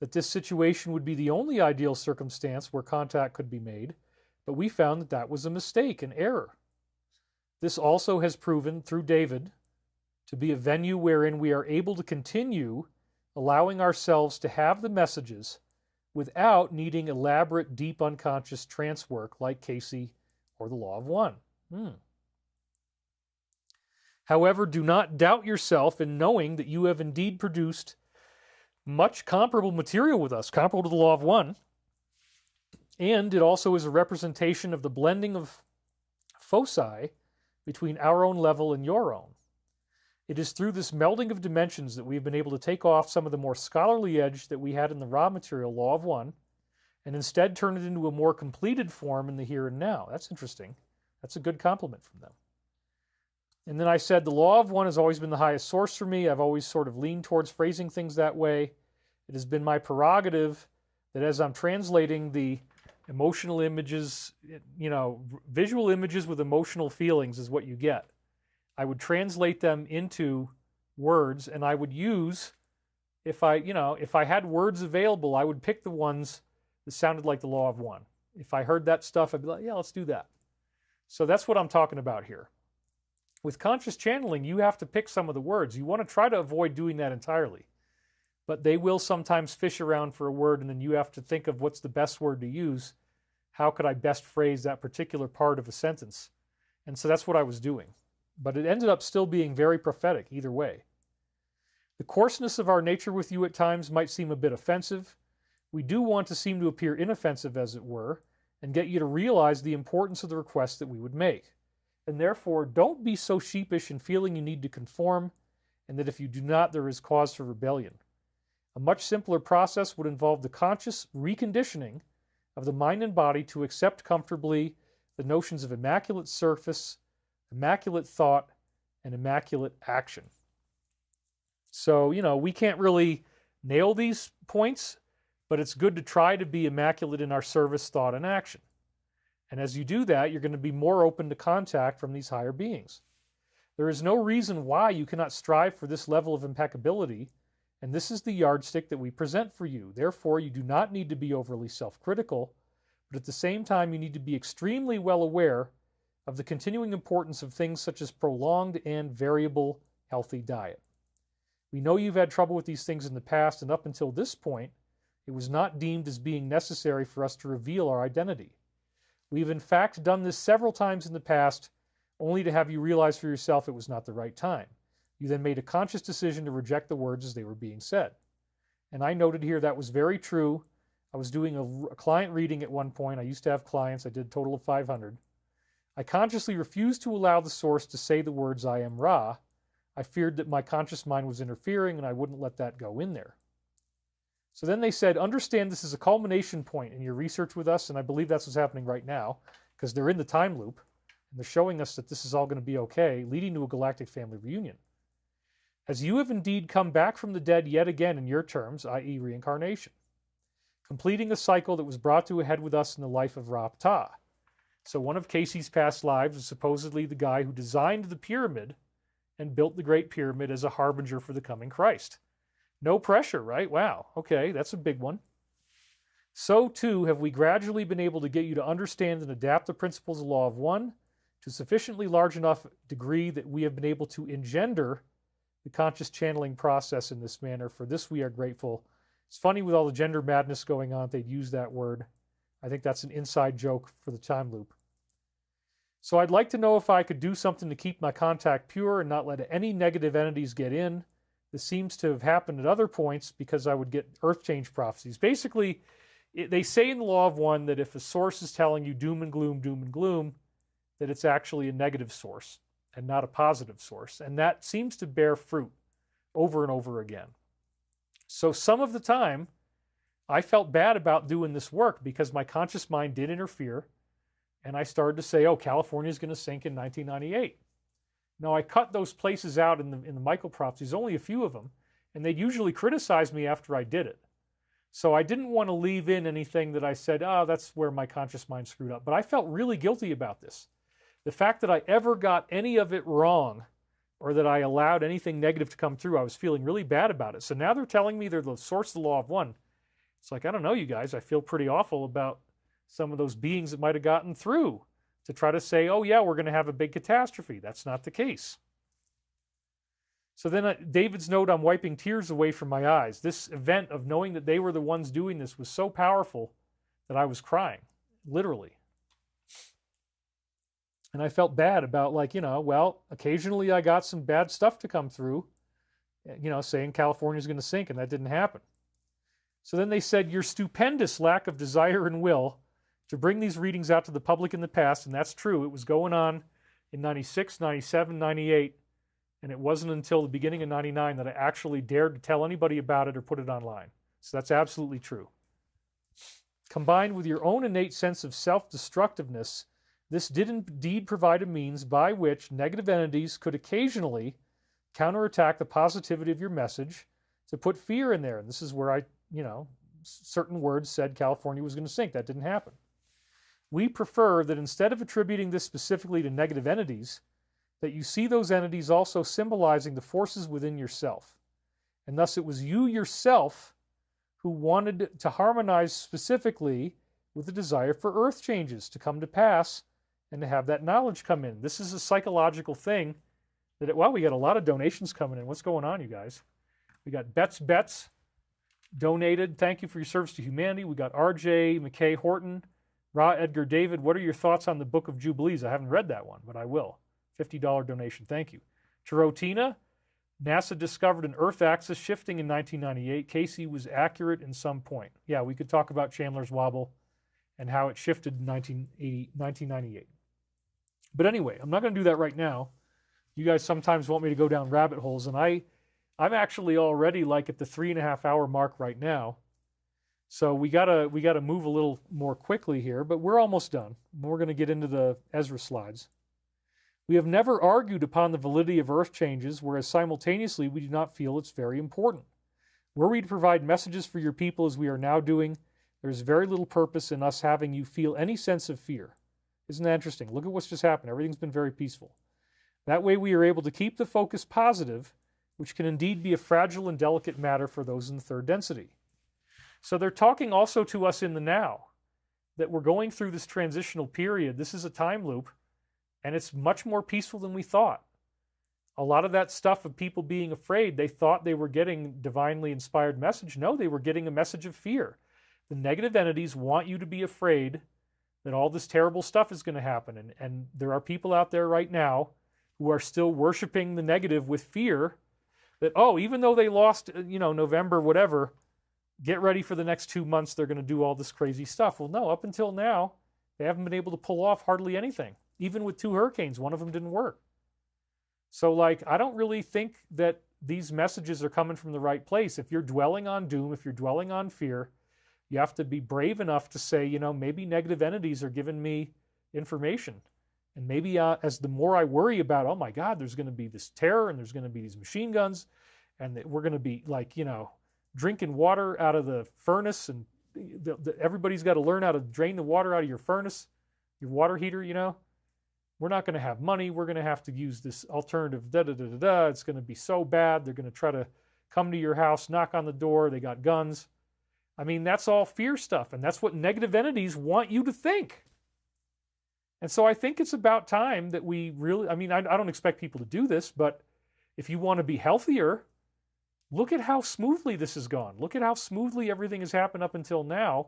S1: that this situation would be the only ideal circumstance where contact could be made, but we found that that was a mistake, an error. This also has proven, through David, to be a venue wherein we are able to continue allowing ourselves to have the messages without needing elaborate, deep unconscious trance work like Casey or the Law of One. However, do not doubt yourself in knowing that you have indeed produced much comparable material with us, comparable to the Law of One, and it also is a representation of the blending of foci between our own level and your own. It is through this melding of dimensions that we've been able to take off some of the more scholarly edge that we had in the raw material, Law of One, and instead turn it into a more completed form in the here and now. That's interesting. That's a good compliment from them. And then I said, the Law of One has always been the highest source for me. I've always sort of leaned towards phrasing things that way. It has been my prerogative that as I'm translating the emotional images, visual images with emotional feelings is what you get. I would translate them into words, and I would use, if I had words available, I would pick the ones that sounded like the Law of One. If I heard that stuff, I'd be like, yeah, let's do that. So that's what I'm talking about here. With conscious channeling, you have to pick some of the words. You want to try to avoid doing that entirely. But they will sometimes fish around for a word, and then you have to think of what's the best word to use. How could I best phrase that particular part of a sentence? And so that's what I was doing. But it ended up still being very prophetic either way. The coarseness of our nature with you at times might seem a bit offensive. We do want to seem to appear inoffensive, as it were, and get you to realize the importance of the request that we would make. And therefore, don't be so sheepish in feeling you need to conform, and that if you do not, there is cause for rebellion. A much simpler process would involve the conscious reconditioning of the mind and body to accept comfortably the notions of immaculate surface, immaculate thought, and immaculate action. So, we can't really nail these points, but it's good to try to be immaculate in our service, thought, and action. And as you do that, you're going to be more open to contact from these higher beings. There is no reason why you cannot strive for this level of impeccability, and this is the yardstick that we present for you. Therefore, you do not need to be overly self-critical, but at the same time, you need to be extremely well aware of the continuing importance of things such as prolonged and variable healthy diet. We know you've had trouble with these things in the past, and up until this point, it was not deemed as being necessary for us to reveal our identity. We've in fact done this several times in the past, only to have you realize for yourself it was not the right time. You then made a conscious decision to reject the words as they were being said. And I noted here that was very true. I was doing a client reading at one point. I used to have clients. I did a total of 500. I consciously refused to allow the source to say the words, I am Ra. I feared that my conscious mind was interfering, and I wouldn't let that go in there. So then they said, understand this is a culmination point in your research with us, and I believe that's what's happening right now, because they're in the time loop, and they're showing us that this is all going to be okay, leading to a galactic family reunion. As you have indeed come back from the dead yet again in your terms, i.e. reincarnation, completing a cycle that was brought to a head with us in the life of Ra-Ptah. So one of Casey's past lives was supposedly the guy who designed the pyramid and built the Great Pyramid as a harbinger for the coming Christ. No pressure, right? Wow. Okay, that's a big one. So too have we gradually been able to get you to understand and adapt the principles of Law of One to sufficiently large enough degree that we have been able to engender the conscious channeling process in this manner. For this we are grateful. It's funny with all the gender madness going on, they'd use that word. I think that's an inside joke for the time loop. So I'd like to know if I could do something to keep my contact pure and not let any negative entities get in. This seems to have happened at other points because I would get earth change prophecies. Basically, they say in the Law of One that if a source is telling you doom and gloom, that it's actually a negative source and not a positive source. And that seems to bear fruit over and over again. So some of the time, I felt bad about doing this work because my conscious mind did interfere, and I started to say, oh, California is going to sink in 1998. Now, I cut those places out in the Michael prophecies, only a few of them, and they'd usually criticize me after I did it. So I didn't want to leave in anything that I said, oh, that's where my conscious mind screwed up. But I felt really guilty about this. The fact that I ever got any of it wrong or that I allowed anything negative to come through, I was feeling really bad about it. So now they're telling me they're the source of the Law of One. It's like, I don't know, you guys. I feel pretty awful about some of those beings that might have gotten through to try to say, oh, yeah, we're going to have a big catastrophe. That's not the case. So then David's note, I'm wiping tears away from my eyes. This event of knowing that they were the ones doing this was so powerful that I was crying, literally. And I felt bad about, like, well, occasionally I got some bad stuff to come through, saying California's going to sink, and that didn't happen. So then they said, your stupendous lack of desire and will to bring these readings out to the public in the past, and that's true. It was going on in 96, 97, 98, and it wasn't until the beginning of 99 that I actually dared to tell anybody about it or put it online. So that's absolutely true. Combined with your own innate sense of self-destructiveness, this did indeed provide a means by which negative entities could occasionally counterattack the positivity of your message to put fear in there. And this is where certain words said California was going to sink. That didn't happen. We prefer that instead of attributing this specifically to negative entities, that you see those entities also symbolizing the forces within yourself. And thus it was you yourself who wanted to harmonize specifically with the desire for earth changes to come to pass and to have that knowledge come in. This is a psychological thing that, we got a lot of donations coming in. What's going on, you guys? We got Betts donated. Thank you for your service to humanity. We got RJ McKay Horton, Ra Edgar David. What are your thoughts on the Book of Jubilees? I haven't read that one, but I will. $50 donation. Thank you. Tarotina, NASA discovered an Earth axis shifting in 1998. Casey was accurate in some point. Yeah, we could talk about Chandler's Wobble and how it shifted in 1998. But anyway, I'm not going to do that right now. You guys sometimes want me to go down rabbit holes, and I'm actually already like at the 3.5 hour mark right now. So we gotta move a little more quickly here, but we're almost done. We're going to get into the Ezra slides. We have never argued upon the validity of earth changes, whereas simultaneously we do not feel it's very important. Were we to provide messages for your people as we are now doing, there is very little purpose in us having you feel any sense of fear. Isn't that interesting? Look at what's just happened. Everything's been very peaceful. That way we are able to keep the focus positive, which can indeed be a fragile and delicate matter for those in the third density. So they're talking also to us in the now, that we're going through this transitional period. This is a time loop, and it's much more peaceful than we thought. A lot of that stuff of people being afraid, they thought they were getting divinely inspired message. No, they were getting a message of fear. The negative entities want you to be afraid that all this terrible stuff is going to happen. And there are people out there right now who are still worshiping the negative with fear that, oh, even though they lost, November, whatever, get ready for the next 2 months, they're going to do all this crazy stuff. Well, no, up until now, they haven't been able to pull off hardly anything. Even with 2 hurricanes, one of them didn't work. So, I don't really think that these messages are coming from the right place. If you're dwelling on doom, if you're dwelling on fear, you have to be brave enough to say, maybe negative entities are giving me information. And maybe as the more I worry about, oh my God, there's going to be this terror and there's going to be these machine guns and we're going to be drinking water out of the furnace and everybody's got to learn how to drain the water out of your furnace, your water heater, We're not going to have money. We're going to have to use this alternative, da-da-da-da-da. It's going to be so bad. They're going to try to come to your house, knock on the door. They got guns. I mean, that's all fear stuff, and that's what negative entities want you to think. And so I think it's about time that we really, I don't expect people to do this, but if you want to be healthier, look at how smoothly this has gone. Look at how smoothly everything has happened up until now.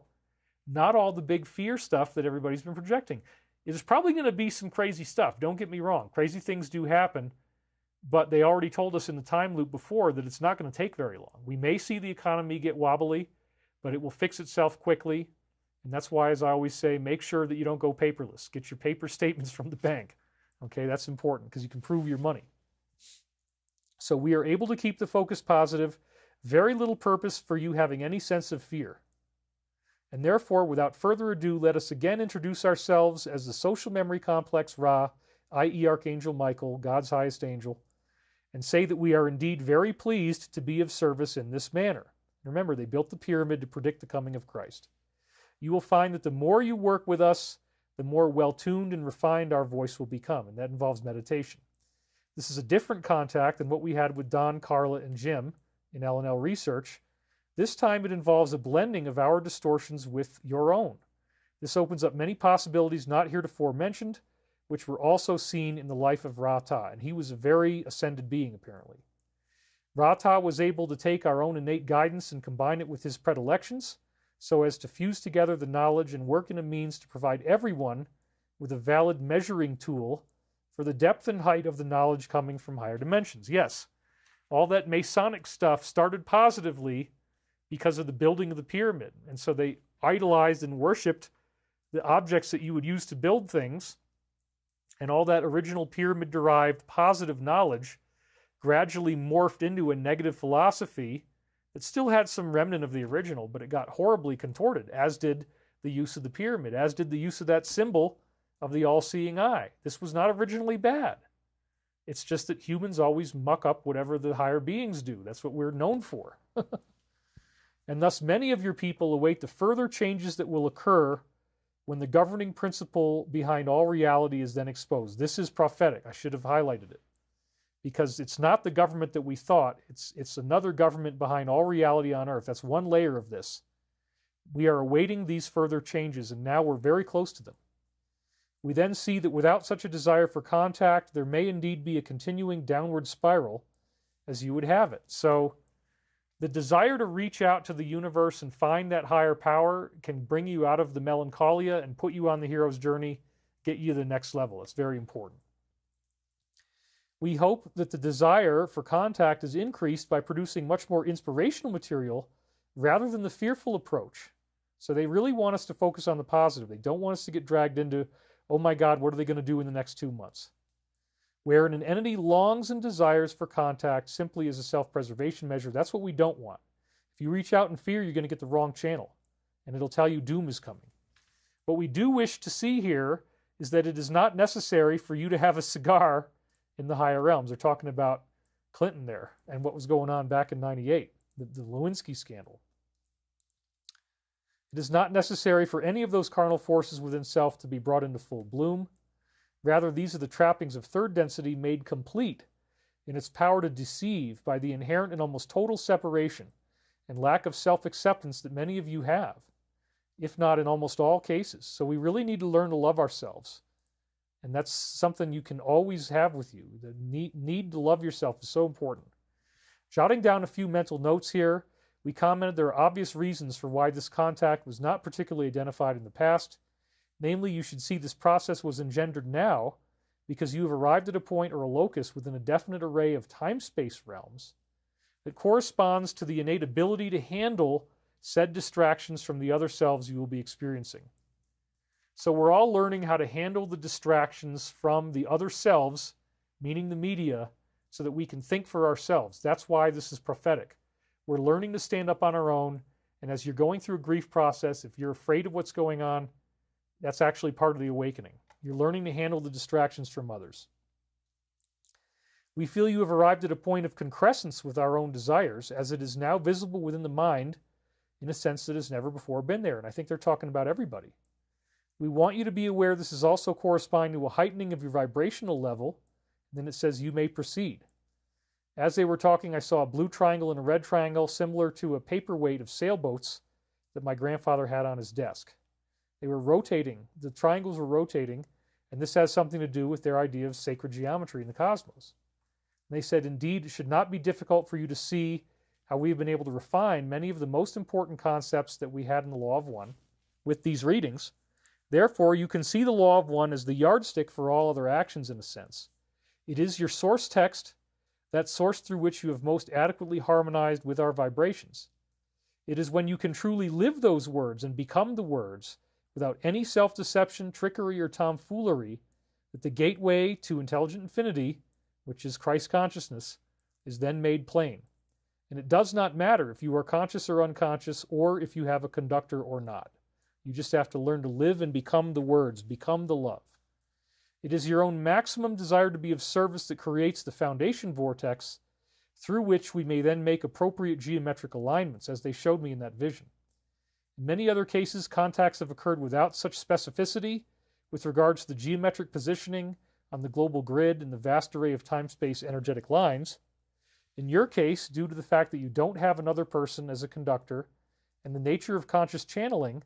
S1: Not all the big fear stuff that everybody's been projecting. There's probably going to be some crazy stuff. Don't get me wrong. Crazy things do happen, but they already told us in the time loop before that it's not going to take very long. We may see the economy get wobbly, but it will fix itself quickly. And that's why, as I always say, make sure that you don't go paperless. Get your paper statements from the bank. Okay, that's important because you can prove your money. So we are able to keep the focus positive. Very little purpose for you having any sense of fear. And therefore, without further ado, let us again introduce ourselves as the social memory complex Ra, i.e. Archangel Michael, God's highest angel, and say that we are indeed very pleased to be of service in this manner. Remember, they built the pyramid to predict the coming of Christ. You will find that the more you work with us, the more well-tuned and refined our voice will become, and that involves meditation. This is a different contact than what we had with Don, Carla, and Jim in L&L Research. This time it involves a blending of our distortions with your own. This opens up many possibilities not heretofore mentioned, which were also seen in the life of Ra-Ta, and he was a very ascended being, apparently. Ra-Ta was able to take our own innate guidance and combine it with his predilections, so as to fuse together the knowledge and work in a means to provide everyone with a valid measuring tool for the depth and height of the knowledge coming from higher dimensions. Yes, all that Masonic stuff started positively because of the building of the pyramid. And so they idolized and worshipped the objects that you would use to build things. And all that original pyramid-derived positive knowledge gradually morphed into a negative philosophy that still had some remnant of the original, but it got horribly contorted, as did the use of the pyramid, as did the use of that symbol of the all-seeing eye. This was not originally bad. It's just that humans always muck up whatever the higher beings do. That's what we're known for. And thus many of your people await the further changes that will occur when the governing principle behind all reality is then exposed. This is prophetic. I should have highlighted it. Because it's not the government that we thought. It's another government behind all reality on earth. That's one layer of this. We are awaiting these further changes, and now we're very close to them. We then see that without such a desire for contact, there may indeed be a continuing downward spiral as you would have it. So the desire to reach out to the universe and find that higher power can bring you out of the melancholia and put you on the hero's journey, get you to the next level. It's very important. We hope that the desire for contact is increased by producing much more inspirational material rather than the fearful approach. So they really want us to focus on the positive. They don't want us to get dragged into, oh my God, what are they going to do in the next 2 months? Wherein an entity longs and desires for contact simply as a self-preservation measure, that's what we don't want. If you reach out in fear, you're going to get the wrong channel, and it'll tell you doom is coming. What we do wish to see here is that it is not necessary for you to have a cigar in the higher realms. They're talking about Clinton there and what was going on back in '98. the Lewinsky scandal. It is not necessary for any of those carnal forces within self to be brought into full bloom. Rather, these are the trappings of third density made complete in its power to deceive by the inherent and almost total separation and lack of self-acceptance that many of you have, if not in almost all cases. So we really need to learn to love ourselves. And that's something you can always have with you. The need to love yourself is so important. Jotting down a few mental notes here, we commented there are obvious reasons for why this contact was not particularly identified in the past. Namely, you should see this process was engendered now because you have arrived at a point or a locus within a definite array of time-space realms that corresponds to the innate ability to handle said distractions from the other selves you will be experiencing. So we're all learning how to handle the distractions from the other selves, meaning the media, so that we can think for ourselves. That's why this is prophetic. We're learning to stand up on our own, and as you're going through a grief process, if you're afraid of what's going on, that's actually part of the awakening. You're learning to handle the distractions from others. We feel you have arrived at a point of concrescence with our own desires, as it is now visible within the mind in a sense that has never before been there. And I think they're talking about everybody. We want you to be aware this is also corresponding to a heightening of your vibrational level. And then it says you may proceed. As they were talking, I saw a blue triangle and a red triangle similar to a paperweight of sailboats that my grandfather had on his desk. They were rotating. The triangles were rotating, and this has something to do with their idea of sacred geometry in the cosmos. And they said, indeed, it should not be difficult for you to see how we've been able to refine many of the most important concepts that we had in the Law of One with these readings. Therefore, you can see the Law of One as the yardstick for all other actions in a sense. It is your source text, that source through which you have most adequately harmonized with our vibrations. It is when you can truly live those words and become the words without any self-deception, trickery, or tomfoolery that the gateway to intelligent infinity, which is Christ consciousness, is then made plain. And it does not matter if you are conscious or unconscious, or if you have a conductor or not. You just have to learn to live and become the words, become the love. It is your own maximum desire to be of service that creates the foundation vortex through which we may then make appropriate geometric alignments, as they showed me in that vision. In many other cases, contacts have occurred without such specificity with regards to the geometric positioning on the global grid and the vast array of time-space energetic lines. In your case, due to the fact that you don't have another person as a conductor and the nature of conscious channeling,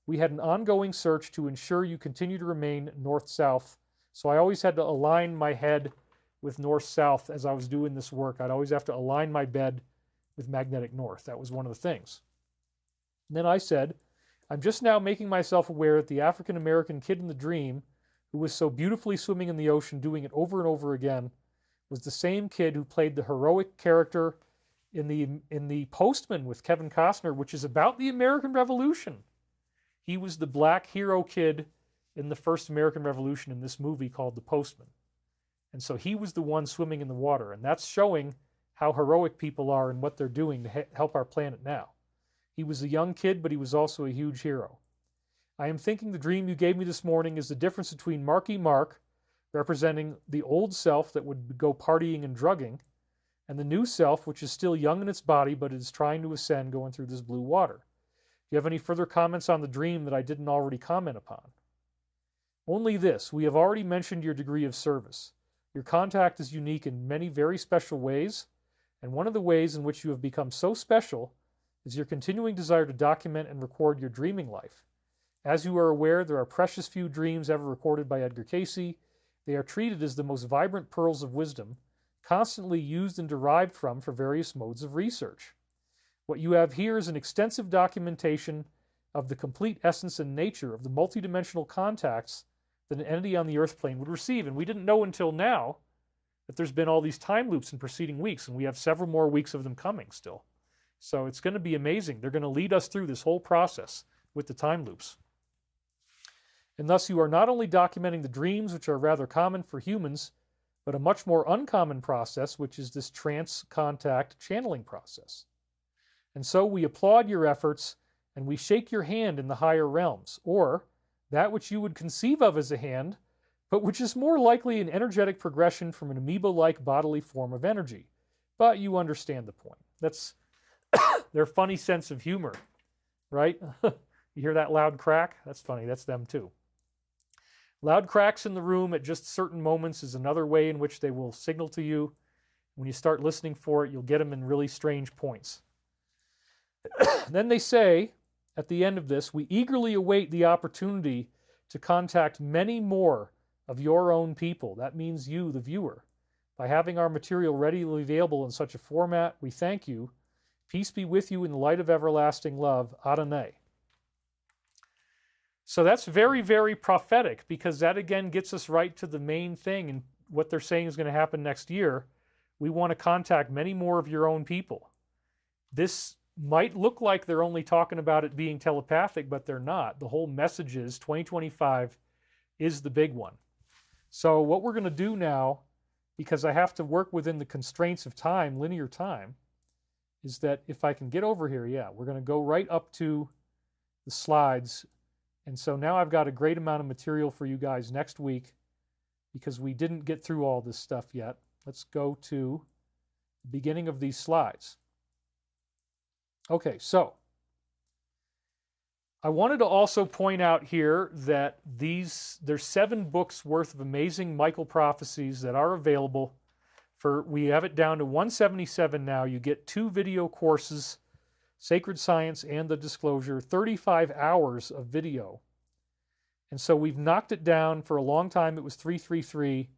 S1: we had an ongoing search to ensure you continue to remain north-south. So I always had to align my head with north-south as I was doing this work. I'd always have to align my bed with magnetic north. That was one of the things. And then I said, I'm just now making myself aware that the African-American kid in the dream, who was so beautifully swimming in the ocean doing it over and over again, was the same kid who played the heroic character in the Postman with Kevin Costner, which is about the American Revolution. He was the black hero kid in the first American Revolution in this movie called The Postman. And so he was the one swimming in the water, and that's showing how heroic people are and what they're doing to help our planet now. He was a young kid, but he was also a huge hero. I am thinking the dream you gave me this morning is the difference between Marky Mark, representing the old self that would go partying and drugging, and the new self, which is still young in its body, but is trying to ascend going through this blue water. Do you have any further comments on the dream that I didn't already comment upon? Only this: we have already mentioned your degree of service. Your contact is unique in many very special ways, and one of the ways in which you have become so special is your continuing desire to document and record your dreaming life. As you are aware, there are precious few dreams ever recorded by Edgar Cayce. They are treated as the most vibrant pearls of wisdom, constantly used and derived from for various modes of research. What you have here is an extensive documentation of the complete essence and nature of the multidimensional contacts that an entity on the Earth plane would receive. And we didn't know until now that there's been all these time loops in preceding weeks, and we have several more weeks of them coming still. So it's going to be amazing. They're going to lead us through this whole process with the time loops. And thus you are not only documenting the dreams, which are rather common for humans, but a much more uncommon process, which is this trans-contact channeling process. And so we applaud your efforts, and we shake your hand in the higher realms, or that which you would conceive of as a hand, but which is more likely an energetic progression from an amoeba-like bodily form of energy. But you understand the point. That's Their funny sense of humor, right? You hear that loud crack? That's funny. That's them too. Loud cracks in the room at just certain moments is another way in which they will signal to you. When you start listening for it, you'll get them in really strange points. Then they say, at the end of this, we eagerly await the opportunity to contact many more of your own people. That means you, the viewer. By having our material readily available in such a format, we thank you. Peace be with you in the light of everlasting love. Adonai. So that's very, very prophetic, because that again gets us right to the main thing and what they're saying is going to happen next year. We want to contact many more of your own people. This might look like they're only talking about it being telepathic, but they're not. The whole message is 2025 is the big one. So what we're going to do now, because I have to work within the constraints of time, linear time, is that if I can get over here, we're going to go right up to the slides. And so now I've got a great amount of material for you guys next week, because we didn't get through all this stuff yet. Let's go to the beginning of these slides. Okay, so I wanted to also point out here that there's 7 books worth of amazing Michael prophecies that are available. We have it down to 177 now. You get 2 video courses, Sacred Science and The Disclosure, 35 hours of video. And so we've knocked it down. For a long time it was 333.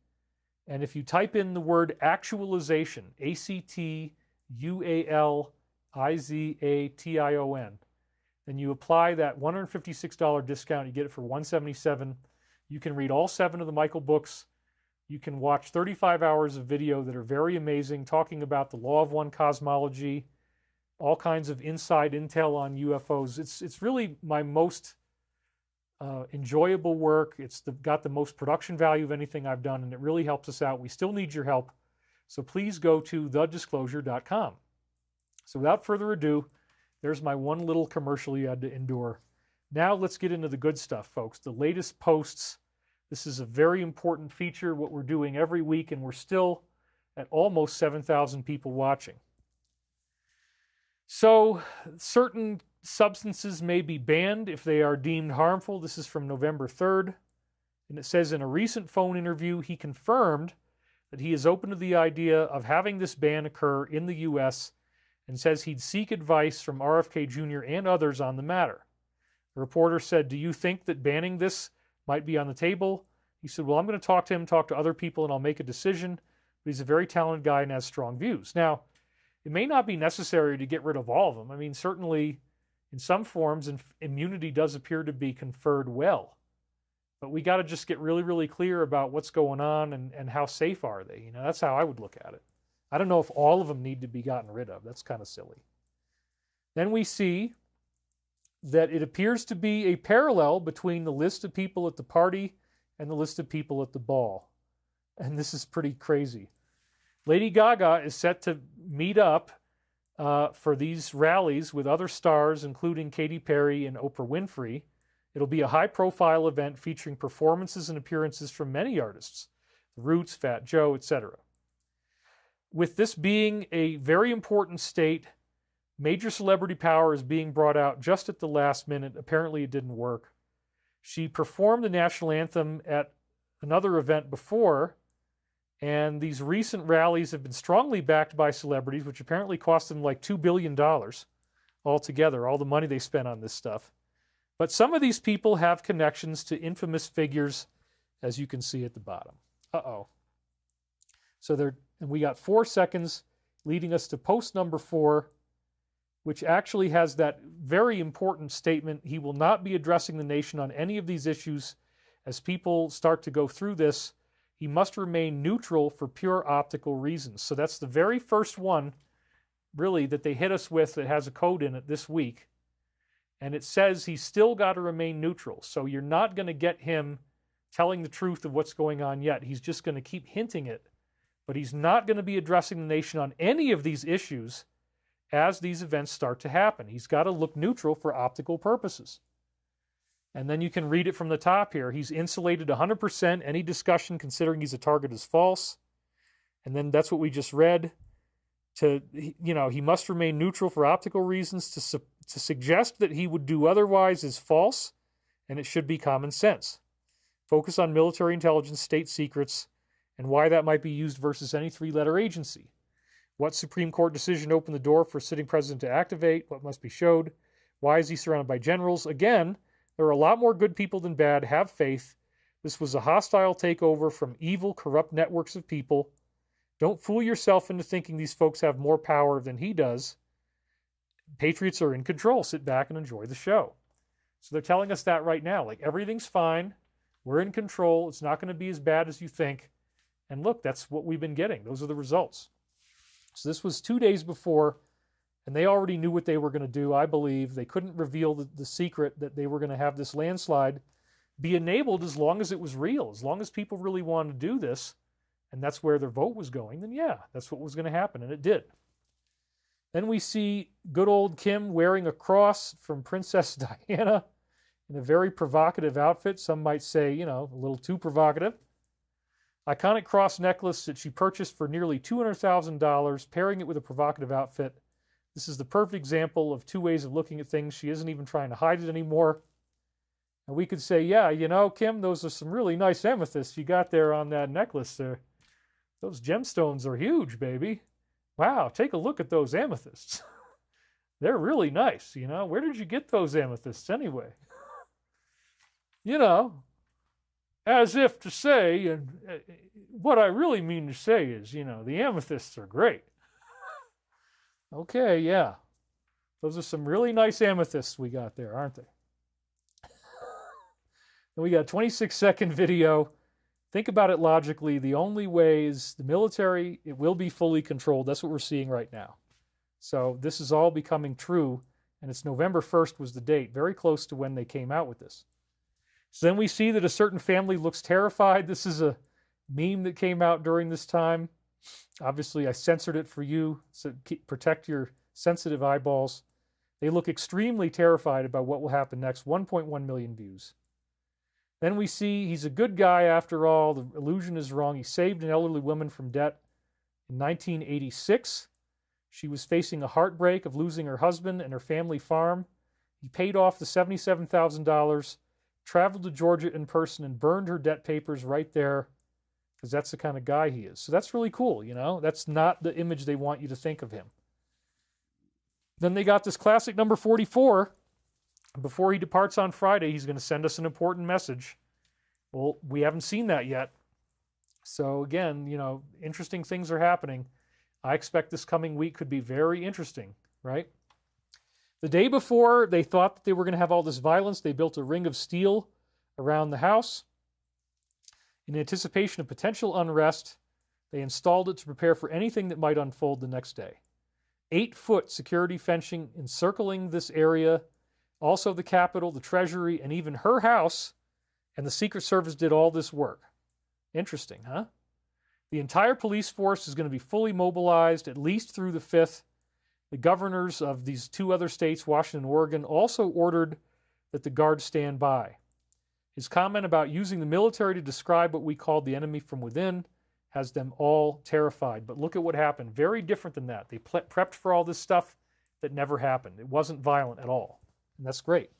S1: And if you type in the word actualization, ACTUALIZATION, then you apply that $156 discount, you get it for $177. You can read all 7 of the Michael books. You can watch 35 hours of video that are very amazing, talking about the law of one cosmology, all kinds of inside intel on UFOs. It's really my most enjoyable work. It's got the most production value of anything I've done, and it really helps us out. We still need your help. So please go to thedisclosure.com. So without further ado, there's my one little commercial you had to endure. Now let's get into the good stuff, folks. The latest posts. This is a very important feature, what we're doing every week, and we're still at almost 7,000 people watching. So certain substances may be banned if they are deemed harmful. This is from November 3rd. And it says, in a recent phone interview, he confirmed that he is open to the idea of having this ban occur in the U.S. and says he'd seek advice from RFK Jr. and others on the matter. The reporter said, do you think that banning this might be on the table? He said, well, I'm going to talk to him, talk to other people, and I'll make a decision. But he's a very talented guy and has strong views. Now, it may not be necessary to get rid of all of them. I mean, certainly in some forms, immunity does appear to be conferred well. But we got to just get really, really clear about what's going on and how safe are they. You know, that's how I would look at it. I don't know if all of them need to be gotten rid of. That's kind of silly. Then we see that it appears to be a parallel between the list of people at the party and the list of people at the ball. And this is pretty crazy. Lady Gaga is set to meet up for these rallies with other stars, including Katy Perry and Oprah Winfrey. It'll be a high-profile event featuring performances and appearances from many artists, The Roots, Fat Joe, etc. With this being a very important state, major celebrity power is being brought out just at the last minute. Apparently it didn't work. She performed the national anthem at another event before, and these recent rallies have been strongly backed by celebrities, which apparently cost them like $2 billion altogether, all the money they spent on this stuff. But some of these people have connections to infamous figures, as you can see at the bottom. Uh-oh. So we got 4 seconds leading us to post number 4, which actually has that very important statement. He will not be addressing the nation on any of these issues. As people start to go through this, he must remain neutral for pure optical reasons. So that's the very first one, really, that they hit us with that has a code in it this week. And it says he's still got to remain neutral. So you're not going to get him telling the truth of what's going on yet. He's just going to keep hinting it. But he's not going to be addressing the nation on any of these issues as these events start to happen. He's got to look neutral for optical purposes. And then you can read it from the top here. He's insulated 100%. Any discussion considering he's a target is false. And then that's what we just read. he must remain neutral for optical reasons. To suggest that he would do otherwise is false, and it should be common sense. Focus on military intelligence, state secrets, and why that might be used versus any three-letter agency. What Supreme Court decision opened the door for a sitting president to activate? What must be showed? Why is he surrounded by generals? Again, there are a lot more good people than bad. Have faith. This was a hostile takeover from evil, corrupt networks of people. Don't fool yourself into thinking these folks have more power than he does. Patriots are in control. Sit back and enjoy the show. So they're telling us that right now. Like, everything's fine. We're in control. It's not going to be as bad as you think. And look, that's what we've been getting. Those are the results. So this was 2 days before, and they already knew what they were going to do, I believe. They couldn't reveal the secret that they were going to have this landslide be enabled as long as it was real. As long as people really wanted to do this, and that's where their vote was going, then yeah, that's what was going to happen, and it did. Then we see good old Kim wearing a cross from Princess Diana in a very provocative outfit. Some might say, a little too provocative. Iconic cross necklace that she purchased for nearly $200,000, pairing it with a provocative outfit. This is the perfect example of two ways of looking at things. She isn't even trying to hide it anymore. And we could say, yeah, Kim, those are some really nice amethysts you got there on that necklace there. Those gemstones are huge, baby. Wow, take a look at those amethysts. They're really nice, Where did you get those amethysts anyway? As if to say, and what I really mean to say is, the amethysts are great. Okay, yeah. Those are some really nice amethysts we got there, aren't they? And we got a 26-second video. Think about it logically. The only way is the military, it will be fully controlled. That's what we're seeing right now. So this is all becoming true, and it's November 1st was the date, very close to when they came out with this. So then we see that a certain family looks terrified. This is a meme that came out during this time. Obviously, I censored it for you, so protect your sensitive eyeballs. They look extremely terrified about what will happen next. 1.1 million views. Then we see he's a good guy after all. The illusion is wrong. He saved an elderly woman from debt in 1986. She was facing a heartbreak of losing her husband and her family farm. He paid off the $77,000, traveled to Georgia in person, and burned her debt papers right there, because that's the kind of guy he is. So that's really cool, That's not the image they want you to think of him. Then they got this classic number 44. Before he departs on Friday, he's going to send us an important message. Well, we haven't seen that yet. So again, interesting things are happening. I expect this coming week could be very interesting, right? The day before, they thought that they were going to have all this violence. They built a ring of steel around the house. In anticipation of potential unrest, they installed it to prepare for anything that might unfold the next day. 8-foot security fencing encircling this area. Also the Capitol, the Treasury, and even her house, and the Secret Service did all this work. Interesting, huh? The entire police force is going to be fully mobilized, at least through the 5th. The governors of these 2 other states, Washington and Oregon, also ordered that the guards stand by. His comment about using the military to describe what we called the enemy from within has them all terrified. But look at what happened. Very different than that. They prepped for all this stuff that never happened. It wasn't violent at all. And that's great.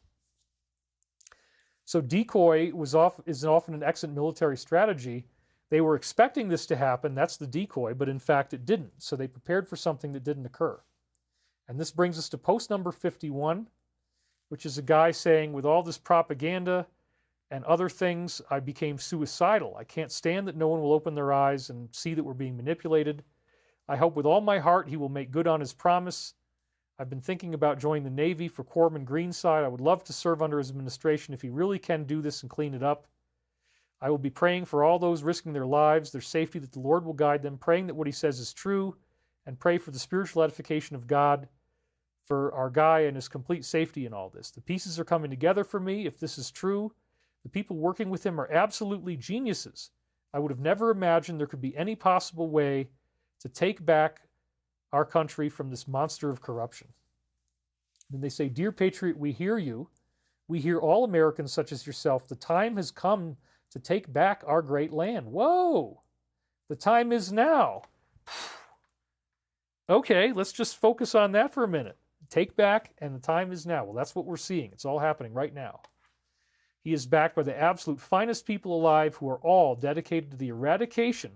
S1: So decoy is often an excellent military strategy. They were expecting this to happen. That's the decoy. But in fact, it didn't. So they prepared for something that didn't occur. And this brings us to post number 51, which is a guy saying, with all this propaganda and other things, I became suicidal. I can't stand that no one will open their eyes and see that we're being manipulated. I hope with all my heart he will make good on his promise. I've been thinking about joining the Navy for Corpsman Greenside. I would love to serve under his administration if he really can do this and clean it up. I will be praying for all those risking their lives, their safety, that the Lord will guide them, praying that what he says is true, and pray for the spiritual edification of God for our guy and his complete safety in all this. The pieces are coming together for me. If this is true, the people working with him are absolutely geniuses. I would have never imagined there could be any possible way to take back our country from this monster of corruption. And they say, Dear Patriot, we hear you. We hear all Americans such as yourself. The time has come to take back our great land. Whoa! The time is now. Okay, let's just focus on that for a minute. Take back, and the time is now. Well, that's what we're seeing. It's all happening right now. He is backed by the absolute finest people alive who are all dedicated to the eradication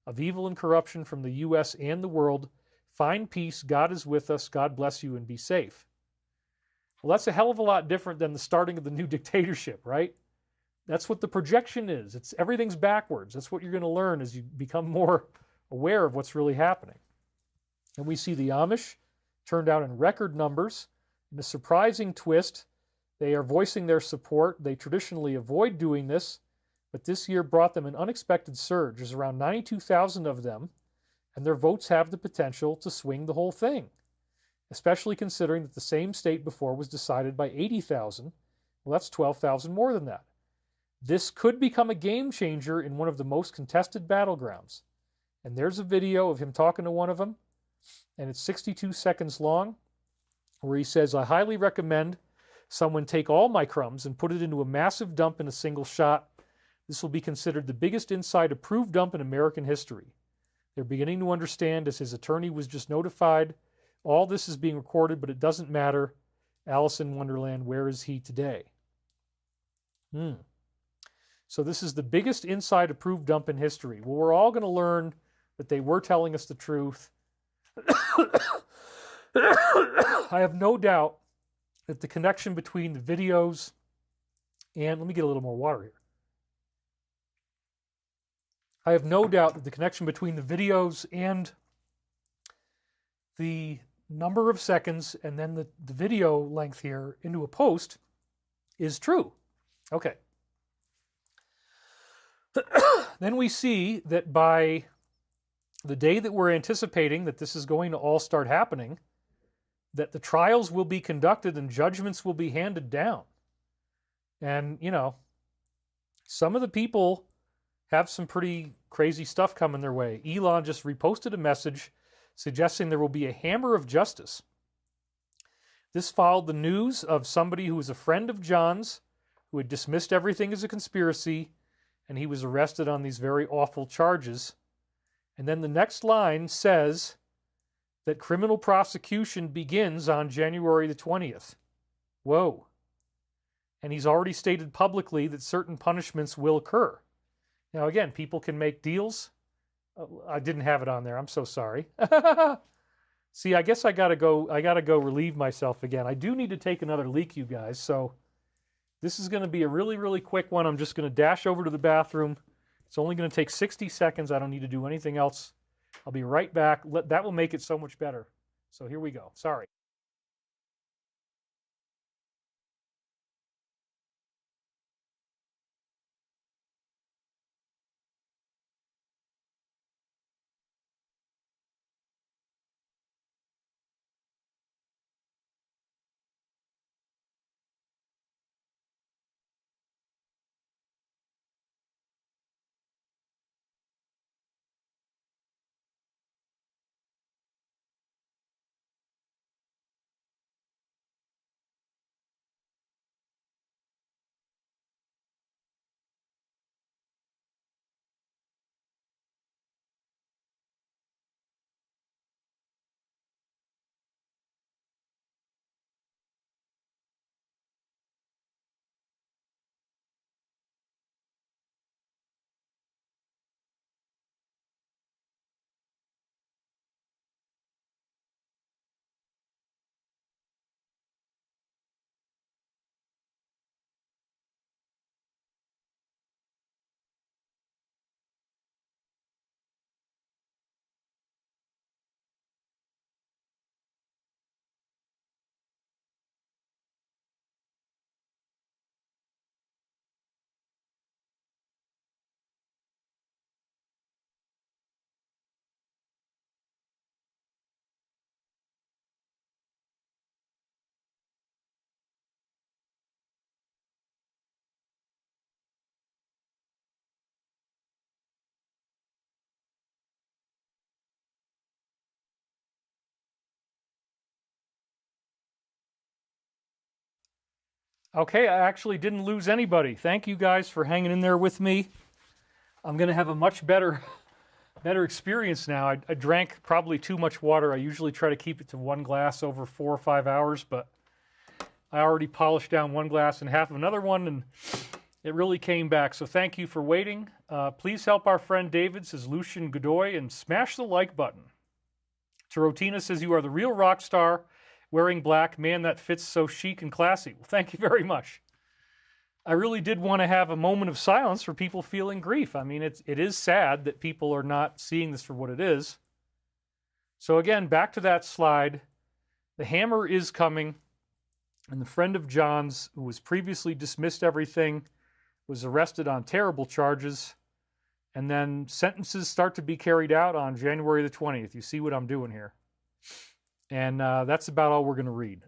S1: of evil and corruption from the U.S. and the world. Find peace. God is with us. God bless you, and be safe. Well, that's a hell of a lot different than the starting of the new dictatorship, right? That's what the projection is. Everything's backwards. That's what you're going to learn as you become more aware of what's really happening. And we see the Amish turned out in record numbers. In a surprising twist, they are voicing their support. They traditionally avoid doing this, but this year brought them an unexpected surge. There's around 92,000 of them, and their votes have the potential to swing the whole thing, especially considering that the same state before was decided by 80,000. Well, that's 12,000 more than that. This could become a game changer in one of the most contested battlegrounds. And there's a video of him talking to one of them, and it's 62 seconds long, where he says, I highly recommend someone take all my crumbs and put it into a massive dump in a single shot. This will be considered the biggest inside-approved dump in American history. They're beginning to understand, as his attorney was just notified, all this is being recorded, but it doesn't matter. Alice in Wonderland, where is he today? So this is the biggest inside-approved dump in history. Well, we're all going to learn that they were telling us the truth. I have no doubt that the connection between the videos and, let me get a little more water here. I have no doubt that the connection between the videos and the number of seconds and then the video length here into a post is true. Okay. Then we see that by the day that we're anticipating that this is going to all start happening, that the trials will be conducted and judgments will be handed down. And, you know, some of the people have some pretty crazy stuff coming their way. Elon just reposted a message suggesting there will be a hammer of justice. This followed the news of somebody who was a friend of John's, who had dismissed everything as a conspiracy, and he was arrested on these very awful charges. And then the next line says that criminal prosecution begins on January the 20th. Whoa. And he's already stated publicly that certain punishments will occur. Now, again, people can make deals. I didn't have it on there. I'm so sorry. See, I guess I gotta go relieve myself again. I do need to take another leak, you guys. So this is going to be a really, really quick one. I'm just going to dash over to the bathroom. It's only going to take 60 seconds. I don't need to do anything else. I'll be right back. That will make it so much better. So here we go. Sorry. Okay, I actually didn't lose anybody. Thank you guys for hanging in there with me. I'm going to have a much better better experience now. I drank probably too much water. I usually try to keep it to 1 glass over 4 or 5 hours, but I already polished down 1 glass and half of another one, and it really came back. So thank you for waiting. Please help our friend David, says Lucian Godoy, and smash the like button. Tarotina says, you are the real rock star, wearing black, man, that fits so chic and classy. Well, thank you very much. I really did want to have a moment of silence for people feeling grief. I mean, it is sad that people are not seeing this for what it is. So again, back to that slide. The hammer is coming, and the friend of John's, who was previously dismissed everything, was arrested on terrible charges, and then sentences start to be carried out on January the 20th. You see what I'm doing here. And that's about all we're going to read.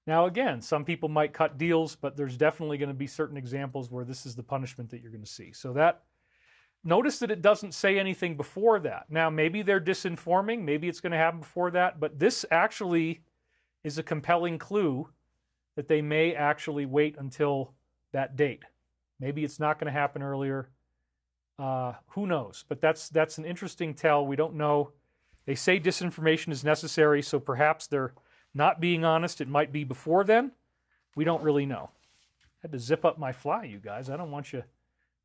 S1: Now, again, some people might cut deals, but there's definitely going to be certain examples where this is the punishment that you're going to see. So that, notice that it doesn't say anything before that. Now, maybe they're disinforming. Maybe it's going to happen before that. But this actually is a compelling clue that they may actually wait until that date. Maybe it's not going to happen earlier. Who knows? But that's an interesting tell. We don't know. They say disinformation is necessary, so perhaps they're not being honest. It might be before then. We don't really know. I had to zip up my fly, you guys. I don't want you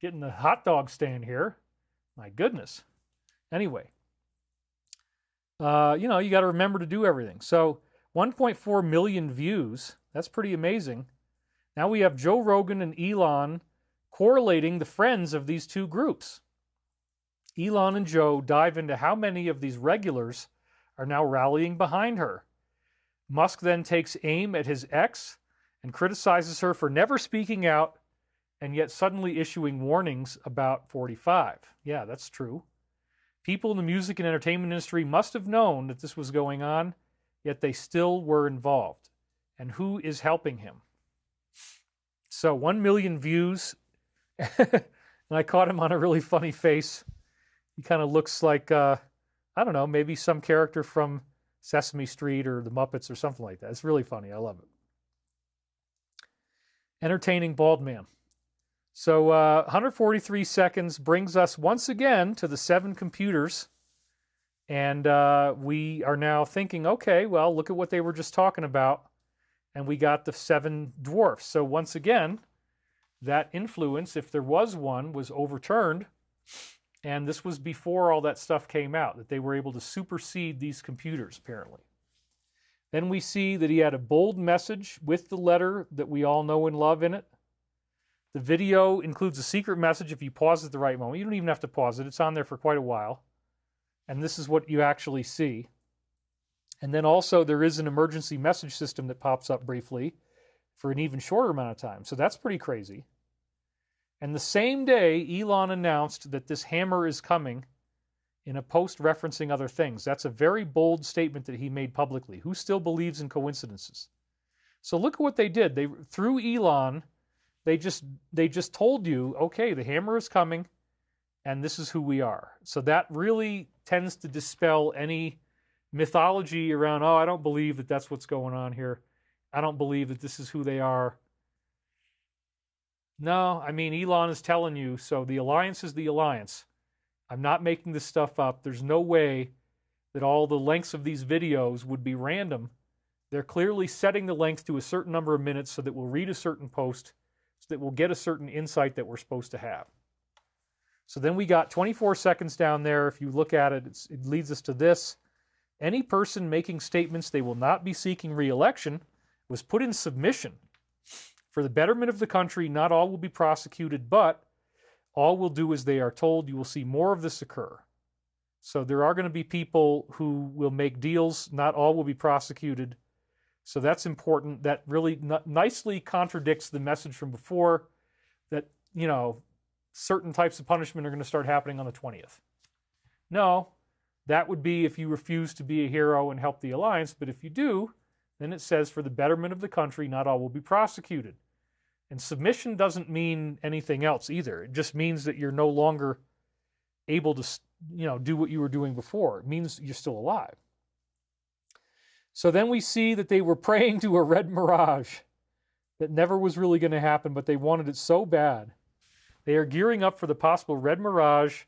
S1: getting the hot dog stand here. My goodness. Anyway, you got to remember to do everything. So 1.4 million views. That's pretty amazing. Now we have Joe Rogan and Elon correlating the friends of these two groups. Elon and Joe dive into how many of these regulars are now rallying behind her. Musk then takes aim at his ex and criticizes her for never speaking out and yet suddenly issuing warnings about 45. Yeah, that's true. People in the music and entertainment industry must have known that this was going on, yet they still were involved. And who is helping him? So 1 million views. And I caught him on a really funny face. He kind of looks like, I don't know, maybe some character from Sesame Street or the Muppets or something like that. It's really funny. I love it. Entertaining bald man. So 143 seconds brings us once again to the 7 computers. And we are now thinking, okay, well, look at what they were just talking about. And we got the 7 dwarfs. So once again, that influence, if there was one, was overturned. And this was before all that stuff came out, that they were able to supersede these computers, apparently. Then we see that he had a bold message with the letter that we all know and love in it. The video includes a secret message if you pause at the right moment. You don't even have to pause it. It's on there for quite a while. And this is what you actually see. And then also there is an emergency message system that pops up briefly for an even shorter amount of time. So that's pretty crazy. And the same day, Elon announced that this hammer is coming in a post referencing other things. That's a very bold statement that he made publicly. Who still believes in coincidences? So look at what they did. They, through Elon, they just told you, okay, the hammer is coming, and this is who we are. So that really tends to dispel any mythology around, oh, I don't believe that that's what's going on here. I don't believe that this is who they are. No, I mean, Elon is telling you, so the alliance is the alliance. I'm not making this stuff up. There's no way that all the lengths of these videos would be random. They're clearly setting the length to a certain number of minutes so that we'll read a certain post, so that we'll get a certain insight that we're supposed to have. So then we got 24 seconds down there. If you look at it, it leads us to this. Any person making statements they will not be seeking re-election was put in submission. For the betterment of the country, not all will be prosecuted, but all will do as they are told. You will see more of this occur. So there are going to be people who will make deals. Not all will be prosecuted. So that's important. That really nicely contradicts the message from before that, certain types of punishment are going to start happening on the 20th. No, that would be if you refuse to be a hero and help the alliance. But if you do, then it says for the betterment of the country, not all will be prosecuted. And submission doesn't mean anything else either. It just means that you're no longer able to, do what you were doing before. It means you're still alive. So then we see that they were praying to a red mirage that never was really going to happen, but they wanted it so bad. They are gearing up for the possible red mirage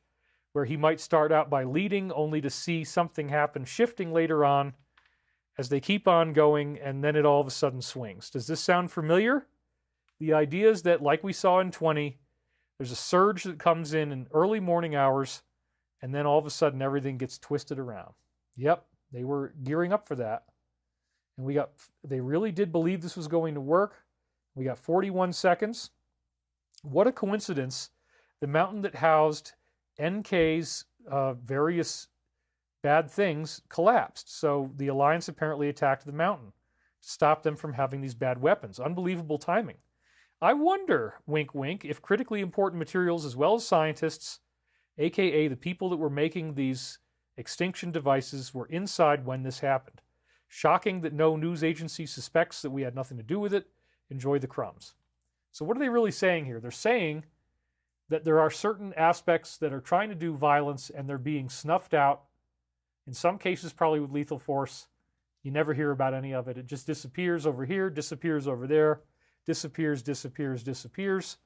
S1: where he might start out by leading only to see something happen shifting later on as they keep on going, and then it all of a sudden swings. Does this sound familiar? The idea is that, like we saw in 20, there's a surge that comes in early morning hours, and then all of a sudden everything gets twisted around. Yep, they were gearing up for that. And they really did believe this was going to work. We got 41 seconds. What a coincidence. The mountain that housed NK's various bad things collapsed. So the Alliance apparently attacked the mountain to stop them from having these bad weapons. Unbelievable timing. I wonder, wink wink, if critically important materials as well as scientists, aka the people that were making these extinction devices, were inside when this happened. Shocking that no news agency suspects that we had nothing to do with it. Enjoy the crumbs. So what are they really saying here? They're saying that there are certain aspects that are trying to do violence and they're being snuffed out. In some cases, probably with lethal force. You never hear about any of it. It just disappears over here, disappears over there, disappears, disappears, disappears.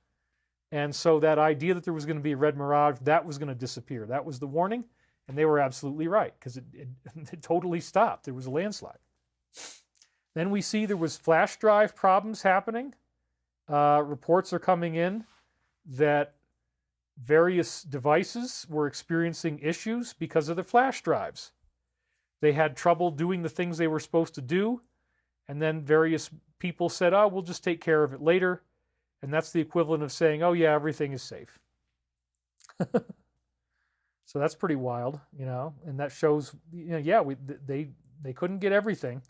S1: And so that idea that there was going to be a red mirage, that was going to disappear. That was the warning. And they were absolutely right, because it totally stopped. There was a landslide. Then we see there was flash drive problems happening. Reports are coming in that various devices were experiencing issues because of the flash drives. They had trouble doing the things they were supposed to do, and then various people said, oh, we'll just take care of it later. And that's the equivalent of saying, oh yeah, everything is safe. So that's pretty wild, and that shows, they couldn't get everything.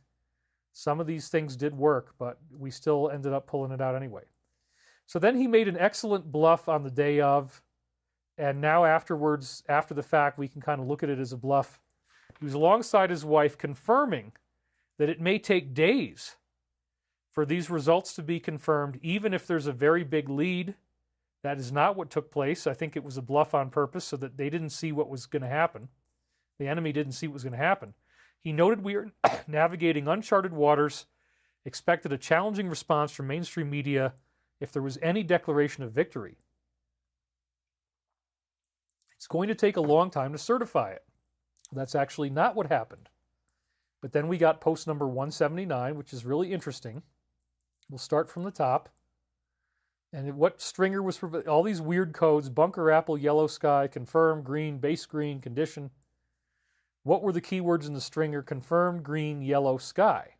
S1: Some of these things did work, but we still ended up pulling it out anyway. So then he made an excellent bluff on the day of, and now afterwards, after the fact, we can kind of look at it as a bluff. He was alongside his wife confirming that it may take days for these results to be confirmed, even if there's a very big lead. That is not what took place. I think it was a bluff on purpose so that they didn't see what was going to happen. The enemy didn't see what was going to happen. He noted we are navigating uncharted waters, expected a challenging response from mainstream media if there was any declaration of victory. It's going to take a long time to certify it. That's actually not what happened. But then we got post number 179, which is really interesting. We'll start from the top. And what stringer was all these weird codes: bunker, apple, yellow sky, confirm, green, base green, condition. What were the keywords in the stringer? Confirmed, green, yellow, sky.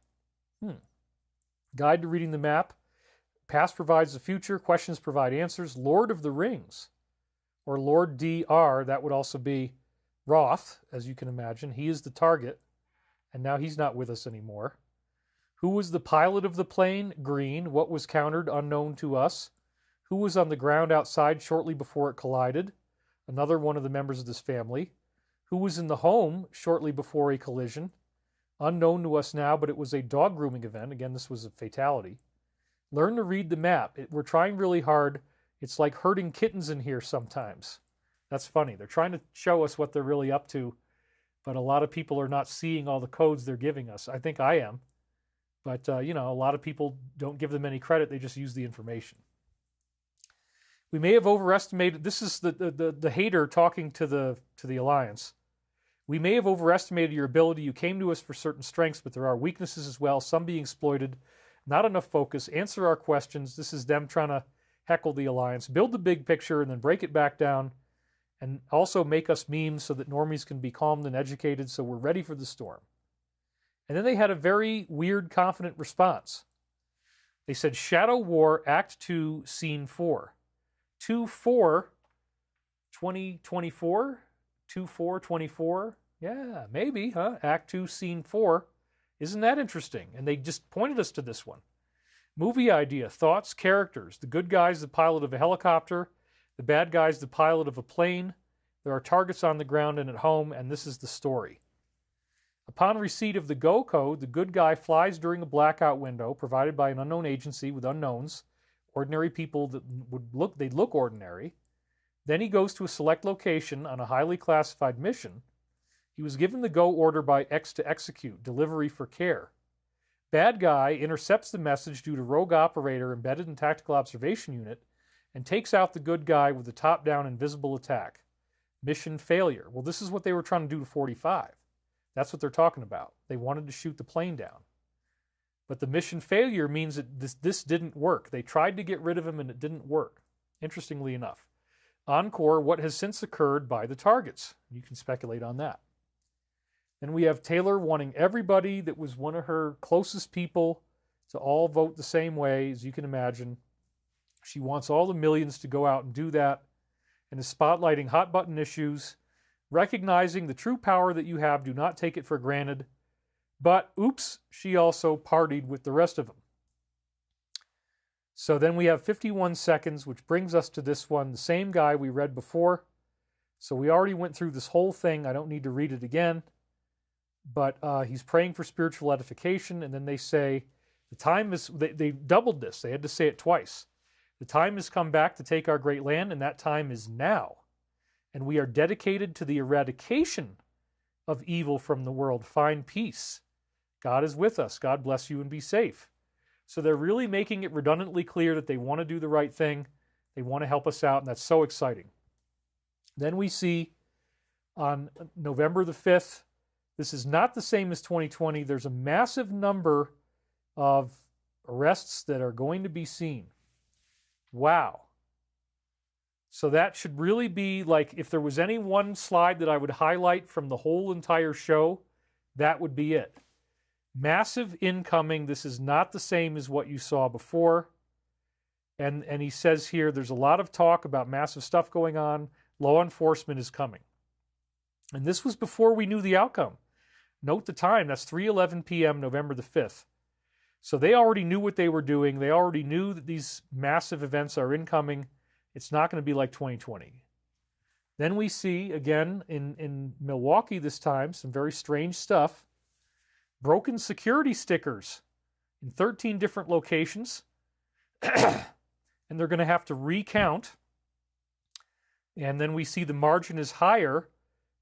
S1: Guide to reading the map. Past provides the future. Questions provide answers. Lord of the Rings, or Lord DR, that would also be Roth, as you can imagine. He is the target, and now he's not with us anymore. Who was the pilot of the plane? Green. What was countered? Unknown to us. Who was on the ground outside shortly before it collided? Another one of the members of this family. Who was in the home shortly before a collision? Unknown to us now, but it was a dog grooming event. Again, this was a fatality. Learn to read the map. We're trying really hard. It's like herding kittens in here sometimes. That's funny. They're trying to show us what they're really up to, but a lot of people are not seeing all the codes they're giving us. I think I am. But, a lot of people don't give them any credit. They just use the information. We may have overestimated, this is the hater talking to the Alliance. We may have overestimated your ability. You came to us for certain strengths, but there are weaknesses as well, some being exploited. Not enough focus. Answer our questions. This is them trying to heckle the Alliance. Build the big picture and then break it back down. And also make us memes so that normies can be calmed and educated so we're ready for the storm. And then they had a very weird, confident response. They said, Shadow War, Act 2, Scene 4. 2-4, 2024? 2-4-24? Yeah, maybe, huh? Act 2, Scene 4. Isn't that interesting? And they just pointed us to this one. Movie idea, thoughts, characters. The good guy's the pilot of a helicopter. The bad guy's the pilot of a plane. There are targets on the ground and at home, and this is the story. Upon receipt of the go code, the good guy flies during a blackout window provided by an unknown agency with unknowns, ordinary people that they'd look ordinary. Then he goes to a select location on a highly classified mission. He was given the go order by X to execute, delivery for care. Bad guy intercepts the message due to rogue operator embedded in tactical observation unit and takes out the good guy with a top-down invisible attack. mission failure. Well, this is what they were trying to do to 45. That's what they're talking about. They wanted to shoot the plane down. But the mission failure means that this didn't work. They tried to get rid of him and it didn't work, interestingly enough. Encore, what has since occurred by the targets. You can speculate on that. Then we have Taylor wanting everybody that was one of her closest people to all vote the same way, as you can imagine. She wants all the millions to go out and do that, and is spotlighting hot button issues, recognizing the true power that you have. Do not take it for granted. But, oops, she also partied with the rest of them. So then we have 51 seconds, which brings us to this one, the same guy we read before. So we already went through this whole thing. I don't need to read it again. But he's praying for spiritual edification, and then they say, the time is, they doubled this. They had to say it twice. The time has come back to take our great land, and that time is now. And we are dedicated to the eradication of evil from the world. Find peace. God is with us. God bless you and be safe. So they're really making it redundantly clear that they want to do the right thing. They want to help us out, and that's so exciting. Then we see on November the 5th, this is not the same as 2020. There's a massive number of arrests that are going to be seen. Wow. So that should really be like, if there was any one slide that I would highlight from the whole entire show, that would be it. Massive incoming. This is not the same as what you saw before. And he says here, there's a lot of talk about massive stuff going on. Law enforcement is coming. And this was before we knew the outcome. Note the time. That's 3:11 p.m. November the 5th. So they already knew what they were doing. They already knew that these massive events are incoming. It's not going to be like 2020. Then we see, again, in Milwaukee this time, some very strange stuff. Broken security stickers in 13 different locations. And they're going to have to recount. And then we see the margin is higher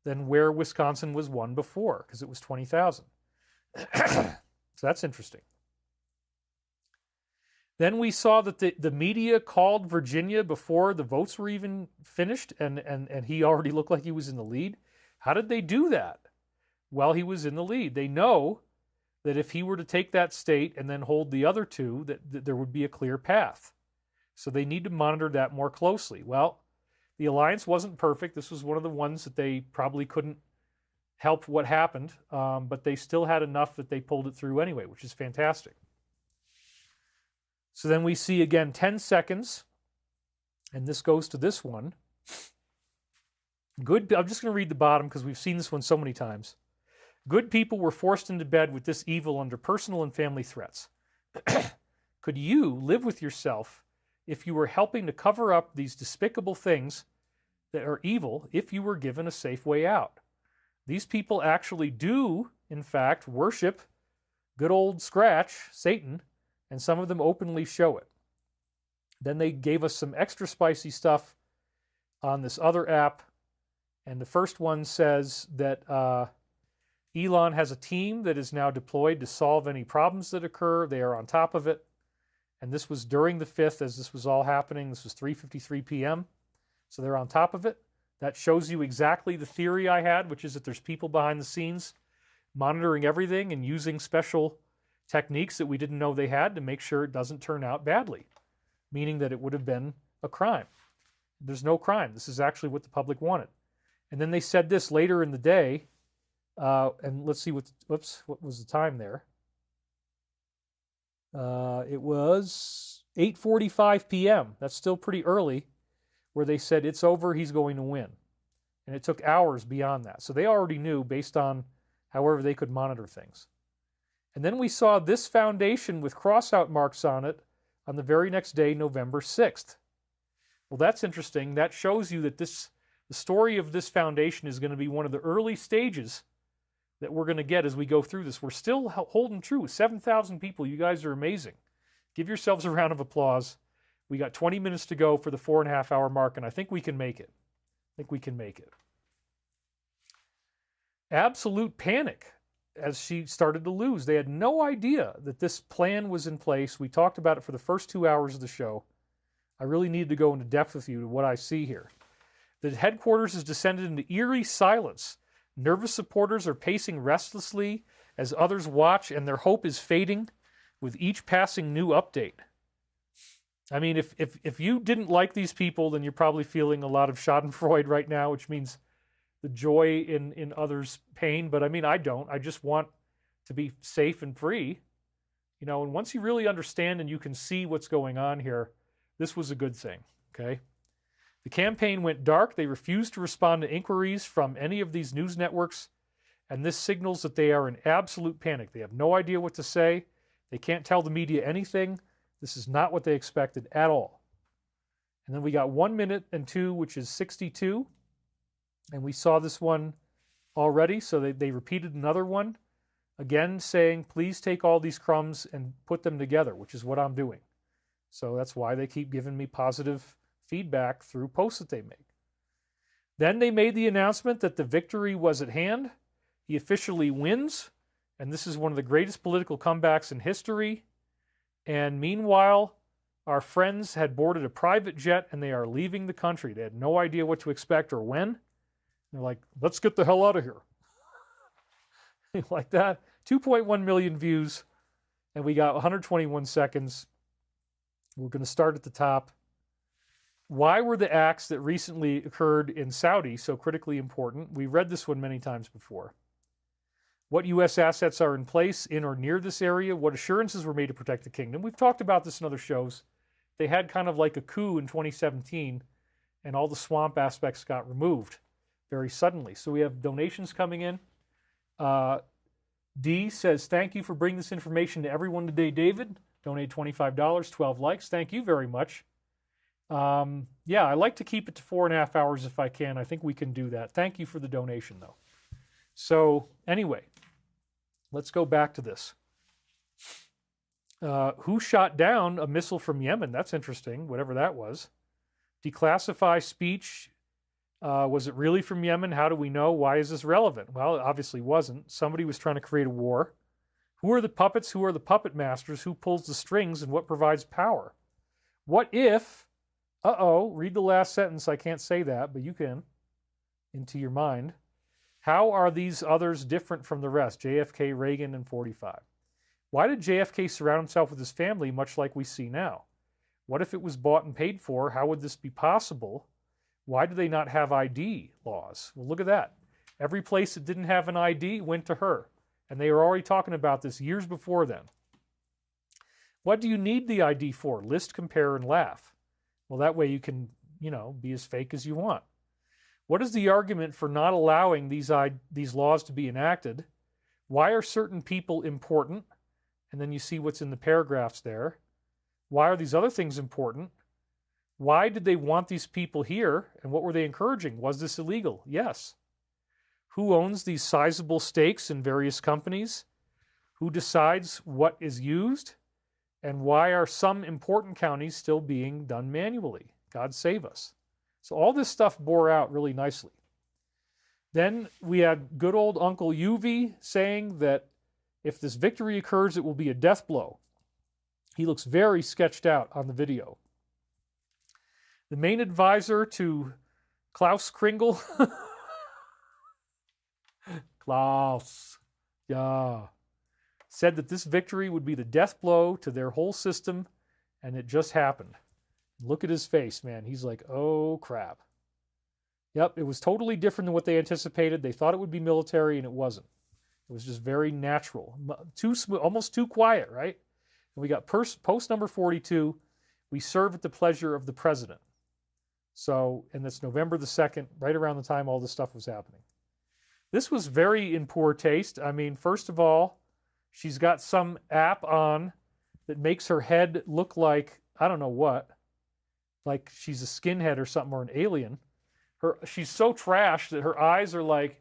S1: than where Wisconsin was won before, because it was 20,000. So that's interesting. Then we saw that the media called Virginia before the votes were even finished, and he already looked like he was in the lead. How did they do that? Well, he was in the lead. They know that if he were to take that state and then hold the other two, that there would be a clear path. So they need to monitor that more closely. Well, the alliance wasn't perfect. This was one of the ones that they probably couldn't help what happened, but they still had enough that they pulled it through anyway, which is fantastic. So then we see again 10 seconds, and this goes to this one. I'm just going to read the bottom because we've seen this one so many times. Good people were forced into bed with this evil under personal and family threats. Could you live with yourself if you were helping to cover up these despicable things that are evil if you were given a safe way out? These people actually do, in fact, worship good old Scratch, Satan, and some of them openly show it. Then they gave us some extra spicy stuff on this other app, and the first one says that Elon has a team that is now deployed to solve any problems that occur. They are on top of it. And this was during the 5th as this was all happening. This was 3:53 p.m. So they're on top of it. That shows you exactly the theory I had, which is that there's people behind the scenes monitoring everything and using special techniques that we didn't know they had to make sure it doesn't turn out badly, meaning that it would have been a crime. There's no crime. This is actually what the public wanted. And then they said this later in the day, and let's see what was the time there? It was 8:45 p.m. That's still pretty early, where they said it's over, he's going to win. And it took hours beyond that. So they already knew based on however they could monitor things. And then we saw this foundation with cross-out marks on it on the very next day, November 6th. Well, that's interesting. That shows you that the story of this foundation is going to be one of the early stages that we're going to get as we go through this. We're still holding true. 7,000 people. You guys are amazing. Give yourselves a round of applause. We got 20 minutes to go for the 4.5-hour mark, and I think we can make it. Absolute panic as she started to lose. They had no idea that this plan was in place. We talked about it for the first 2 hours of the show. I really need to go into depth with you to what I see here. The headquarters has descended into eerie silence. Nervous supporters are pacing restlessly as others watch, and their hope is fading with each passing new update. I mean, if you didn't like these people, then you're probably feeling a lot of schadenfreude right now, which means the joy in others' pain. But I mean, I don't. I just want to be safe and free. You know, and once you really understand and you can see what's going on here, this was a good thing, okay? The campaign went dark. They refused to respond to inquiries from any of these news networks, and this signals that they are in absolute panic. They have no idea what to say. They can't tell the media anything. This is not what they expected at all. And then we got 1 minute and 2, which is 62. And we saw this one already, so they repeated another one, again saying, please take all these crumbs and put them together, which is what I'm doing. So that's why they keep giving me positive feedback through posts that they make. Then they made the announcement that the victory was at hand. He officially wins, and this is one of the greatest political comebacks in history. And meanwhile, our friends had boarded a private jet and they are leaving the country. They had no idea what to expect or when. They're like, let's get the hell out of here. Like that. 2.1 million views, and we got 121 seconds. We're going to start at the top. Why were the acts that recently occurred in Saudi so critically important? We read this one many times before. What U.S. assets are in place in or near this area? What assurances were made to protect the kingdom? We've talked about this in other shows. They had kind of like a coup in 2017, and all the swamp aspects got removed very suddenly. So we have donations coming in. D says, thank you for bringing this information to everyone today, David. Donate $25, 12 likes. Thank you very much. Yeah, I like to keep it to 4.5 hours if I can. I think we can do that. Thank you for the donation, though. So anyway, let's go back to this. Who shot down a missile from Yemen? That's interesting, whatever that was. Declassify speech. Was it really from Yemen? How do we know? Why is this relevant? Well, it obviously wasn't. Somebody was trying to create a war. Who are the puppets? Who are the puppet masters? Who pulls the strings and what provides power? What if, read the last sentence. I can't say that, but you can, into your mind. How are these others different from the rest? JFK, Reagan, and 45. Why did JFK surround himself with his family, much like we see now? What if it was bought and paid for? How would this be possible? Why do they not have ID laws? Well, look at that. Every place that didn't have an ID went to her. And they were already talking about this years before then. What do you need the ID for? List, compare, and laugh. Well, that way you can, be as fake as you want. What is the argument for not allowing these laws to be enacted? Why are certain people important? And then you see what's in the paragraphs there. Why are these other things important? Why did they want these people here? And what were they encouraging? Was this illegal? Yes. Who owns these sizable stakes in various companies? Who decides what is used? And why are some important counties still being done manually? God save us. So all this stuff bore out really nicely. Then we had good old Uncle UV saying that if this victory occurs, it will be a death blow. He looks very sketched out on the video. The main advisor to Klaus Kringle, Klaus, yeah, said that this victory would be the death blow to their whole system, and it just happened. Look at his face, man. He's like, oh, crap. Yep, it was totally different than what they anticipated. They thought it would be military, and it wasn't. It was just very natural. Too smooth, almost too quiet, right? And we got post number 42. We serve at the pleasure of the president. So, and that's November the 2nd, right around the time all this stuff was happening. This was very in poor taste. I mean, first of all, she's got some app on that makes her head look like, I don't know what, like she's a skinhead or something, or an alien. She's so trash that her eyes are like,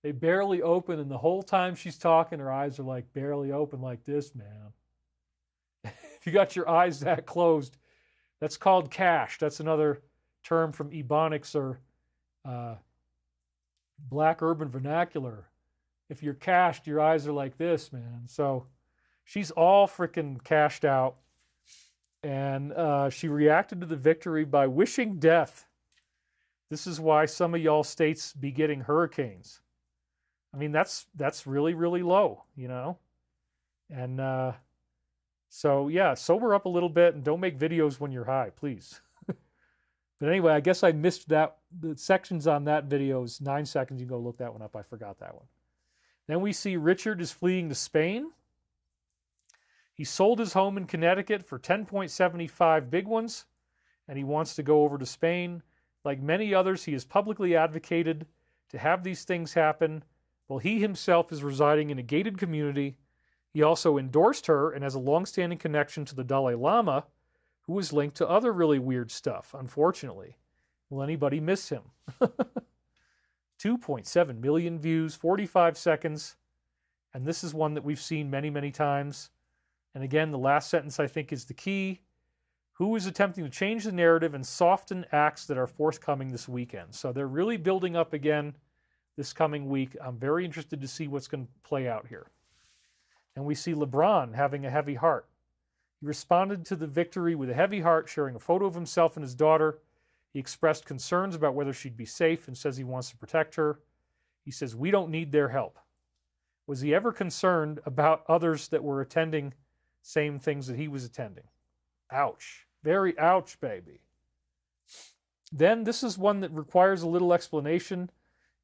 S1: they barely open, and the whole time she's talking, her eyes are like barely open like this, man. If you got your eyes that closed, that's called cash. That's another term from Ebonics or Black Urban Vernacular. If you're cashed, your eyes are like this, man. So she's all freaking cashed out. And she reacted to the victory by wishing death. This is why some of y'all states be getting hurricanes. I mean, that's really, really low, you know? And so, yeah, sober up a little bit and don't make videos when you're high, please. But anyway, I guess I missed that. The sections on that video is 9 seconds. You can go look that one up. I forgot that one. Then we see Richard is fleeing to Spain. He sold his home in Connecticut for 10.75 big ones, and he wants to go over to Spain. Like many others, he has publicly advocated to have these things happen. Well, he himself is residing in a gated community. He also endorsed her and has a long-standing connection to the Dalai Lama, who is linked to other really weird stuff, unfortunately. Will anybody miss him? 2.7 million views, 45 seconds. And this is one that we've seen many, many times. And again, the last sentence, I think, is the key. Who is attempting to change the narrative and soften acts that are forthcoming this weekend? So they're really building up again this coming week. I'm very interested to see what's going to play out here. And we see LeBron having a heavy heart. He responded to the victory with a heavy heart, sharing a photo of himself and his daughter. He expressed concerns about whether she'd be safe and says he wants to protect her. He says, we don't need their help. Was he ever concerned about others that were attending same things that he was attending? Ouch. Very ouch, baby. Then this is one that requires a little explanation.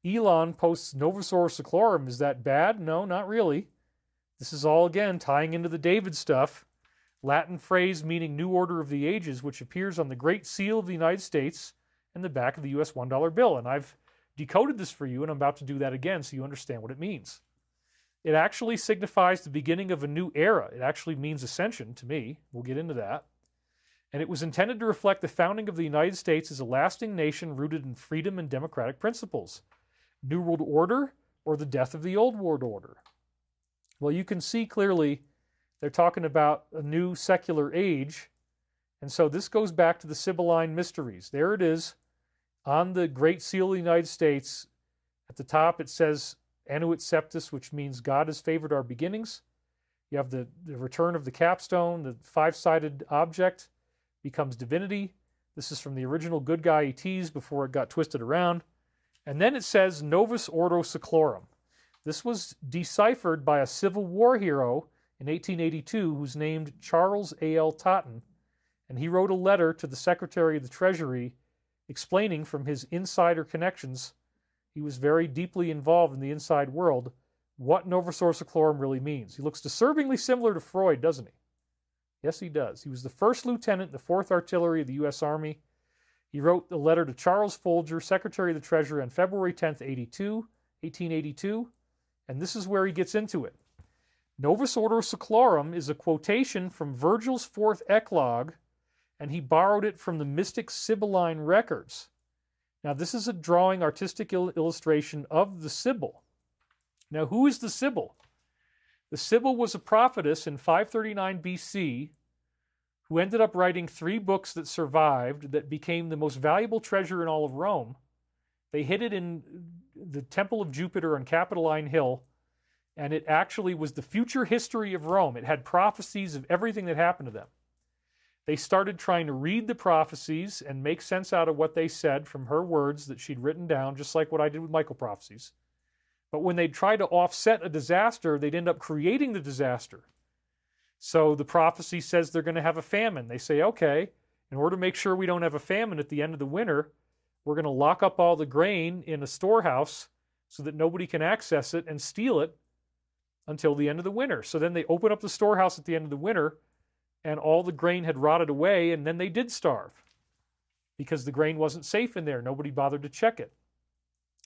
S1: Elon posts Novasaurus Seclorum. Is that bad? No, not really. This is all, again, tying into the David stuff. Latin phrase meaning New Order of the Ages, which appears on the Great Seal of the United States and the back of the U.S. $1 bill. And I've decoded this for you, and I'm about to do that again so you understand what it means. It actually signifies the beginning of a new era. It actually means ascension to me. We'll get into that. And it was intended to reflect the founding of the United States as a lasting nation rooted in freedom and democratic principles. New World Order or the death of the Old World Order? Well, you can see clearly they're talking about a new secular age. And so this goes back to the Sibylline Mysteries. There it is on the Great Seal of the United States. At the top it says Annuit Septus, which means God has favored our beginnings. You have the return of the capstone, the five-sided object becomes divinity. This is from the original Good Guy ETs before it got twisted around. And then it says Novus Ordo Seclorum. This was deciphered by a Civil War hero in 1882 who's named Charles A.L. Totten. And he wrote a letter to the Secretary of the Treasury explaining from his insider connections, he was very deeply involved in the inside world, what Novasaurus Seclorum really means. He looks disturbingly similar to Freud, doesn't he? Yes, he does. He was the first lieutenant in the 4th Artillery of the U.S. Army. He wrote the letter to Charles Folger, Secretary of the Treasury, on February 10th, 1882. And this is where he gets into it. Novus Ordo Seclorum is a quotation from Virgil's 4th Eclogue, and he borrowed it from the mystic Sibylline records. Now, this is a drawing, artistic illustration of the Sibyl. Now, who is the Sibyl? The Sibyl was a prophetess in 539 BC who ended up writing 3 books that survived that became the most valuable treasure in all of Rome. They hid it in the Temple of Jupiter on Capitoline Hill, and it actually was the future history of Rome. It had prophecies of everything that happened to them. They started trying to read the prophecies and make sense out of what they said from her words that she'd written down, just like what I did with Michael prophecies. But when they tried to offset a disaster, they'd end up creating the disaster. So the prophecy says they're going to have a famine. They say, okay, in order to make sure we don't have a famine at the end of the winter, we're going to lock up all the grain in a storehouse so that nobody can access it and steal it until the end of the winter. So then they open up the storehouse at the end of the winter, and all the grain had rotted away, and then they did starve because the grain wasn't safe in there. Nobody bothered to check it.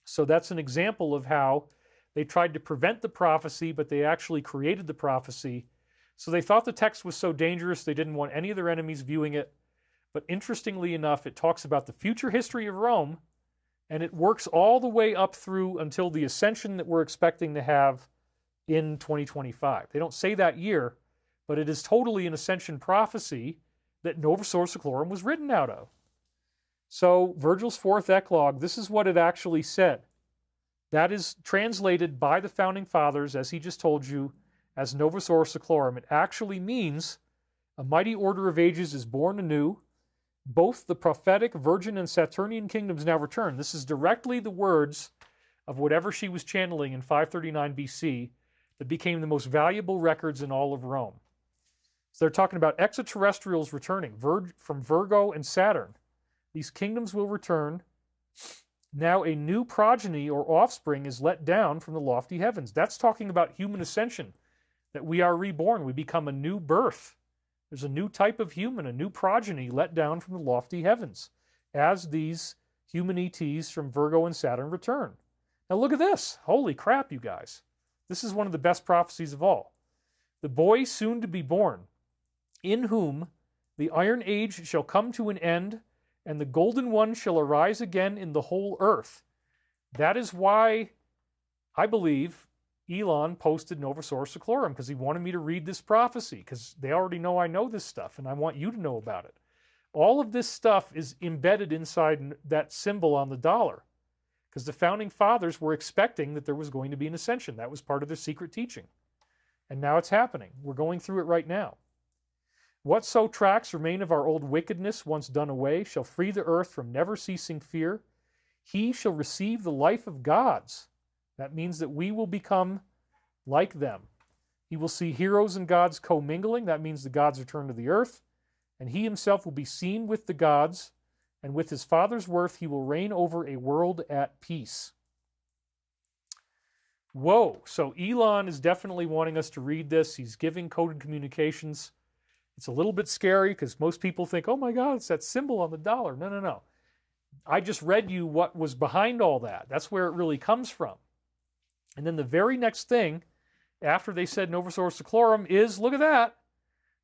S1: So that's an example of how they tried to prevent the prophecy, but they actually created the prophecy. So they thought the text was so dangerous they didn't want any of their enemies viewing it. But interestingly enough, it talks about the future history of Rome, and it works all the way up through until the ascension that we're expecting to have in 2025. They don't say that year, but it is totally an ascension prophecy that Novasaurus Seclorum was written out of. So Virgil's 4th Eclogue, this is what it actually said. That is translated by the Founding Fathers, as he just told you, as Novasaurus Seclorum. It actually means a mighty order of ages is born anew, Both the prophetic, virgin, and Saturnian kingdoms now return. This is directly the words of whatever she was channeling in 539 BC that became the most valuable records in all of Rome. So they're talking about extraterrestrials returning from Virgo and Saturn. These kingdoms will return. Now a new progeny or offspring is let down from the lofty heavens. That's talking about human ascension, that we are reborn. We become a new birth. There's a new type of human, a new progeny let down from the lofty heavens as these human ETs from Virgo and Saturn return. Now look at this. Holy crap, you guys. This is one of the best prophecies of all. The boy soon to be born, in whom the Iron Age shall come to an end, and the Golden One shall arise again in the whole earth. That is why I believe Elon posted Nova Source Seclorum, because he wanted me to read this prophecy, because they already know I know this stuff, and I want you to know about it. All of this stuff is embedded inside that symbol on the dollar, because the founding fathers were expecting that there was going to be an ascension. That was part of their secret teaching. And now it's happening. We're going through it right now. Whatso tracks remain of our old wickedness, once done away, shall free the earth from never-ceasing fear. He shall receive the life of gods. That means that we will become like them. He will see heroes and gods commingling. That means the gods return to the earth. And he himself will be seen with the gods, and with his Father's worth he will reign over a world at peace. Whoa. So Elon is definitely wanting us to read this. He's giving coded communications. It's a little bit scary because most people think, oh my God, it's that symbol on the dollar. No, no, no. I just read you what was behind all that. That's where it really comes from. And then the very next thing, after they said Nova Source Seclorum, is, look at that.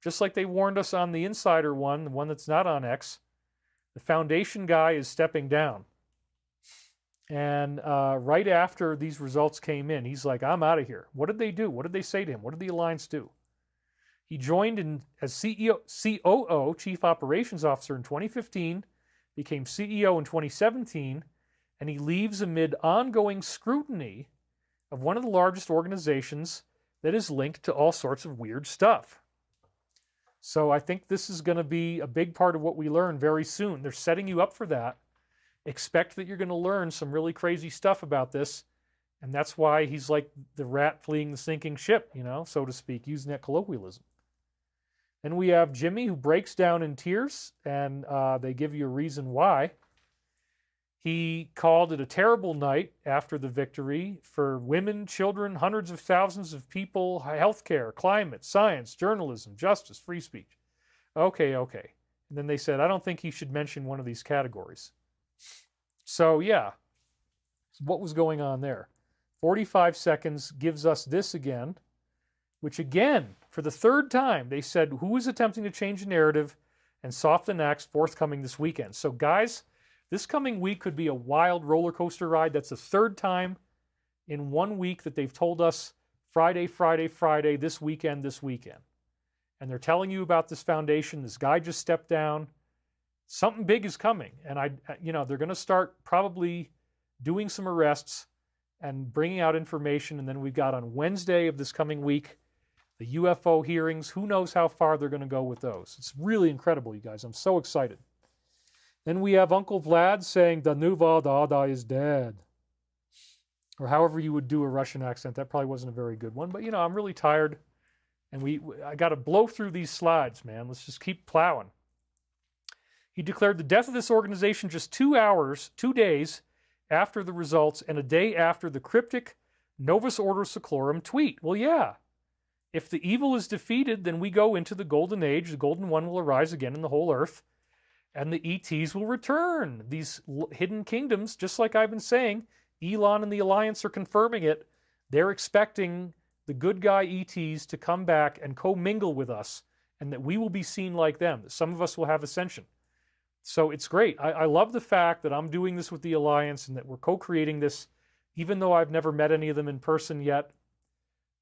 S1: Just like they warned us on the Insider one, the one that's not on X, the Foundation guy is stepping down. And right after these results came in, he's like, I'm out of here. What did they do? What did they say to him? What did the Alliance do? He joined as COO, Chief Operations Officer, in 2015, became CEO in 2017, and he leaves amid ongoing scrutiny of one of the largest organizations that is linked to all sorts of weird stuff. So I think this is going to be a big part of what we learn very soon. They're setting you up for that. Expect that you're going to learn some really crazy stuff about this, and that's why he's like the rat fleeing the sinking ship, so to speak, using that colloquialism. Then we have Jimmy, who breaks down in tears, and they give you a reason why. He called it a terrible night after the victory for women, children, hundreds of thousands of people, healthcare, climate, science, journalism, justice, free speech. Okay. And then they said, I don't think he should mention one of these categories. So, yeah, what was going on there? 45 seconds gives us this again, which again, for the third time, they said, who is attempting to change the narrative and soften acts forthcoming this weekend? So, guys, this coming week could be a wild roller coaster ride. That's the third time in 1 week that they've told us Friday, this weekend. And they're telling you about this foundation. This guy just stepped down. Something big is coming. And they're going to start probably doing some arrests and bringing out information. And then we've got on Wednesday of this coming week, the UFO hearings. Who knows how far they're going to go with those. It's really incredible, you guys. I'm so excited. Then we have Uncle Vlad saying, Danuva Dada is dead. Or however you would do a Russian accent. That probably wasn't a very good one. But, I'm really tired. And I got to blow through these slides, man. Let's just keep plowing. He declared the death of this organization just 2 days after the results and a day after the cryptic Novus Ordo Seclorum tweet. Well, yeah. If the evil is defeated, then we go into the golden age. The golden one will arise again in the whole earth. And the ETs will return. These hidden kingdoms, just like I've been saying, Elon and the Alliance are confirming it. They're expecting the good guy ETs to come back and commingle with us, and that we will be seen like them. Some of us will have ascension. So it's great. I love the fact that I'm doing this with the Alliance and that we're co-creating this, even though I've never met any of them in person yet.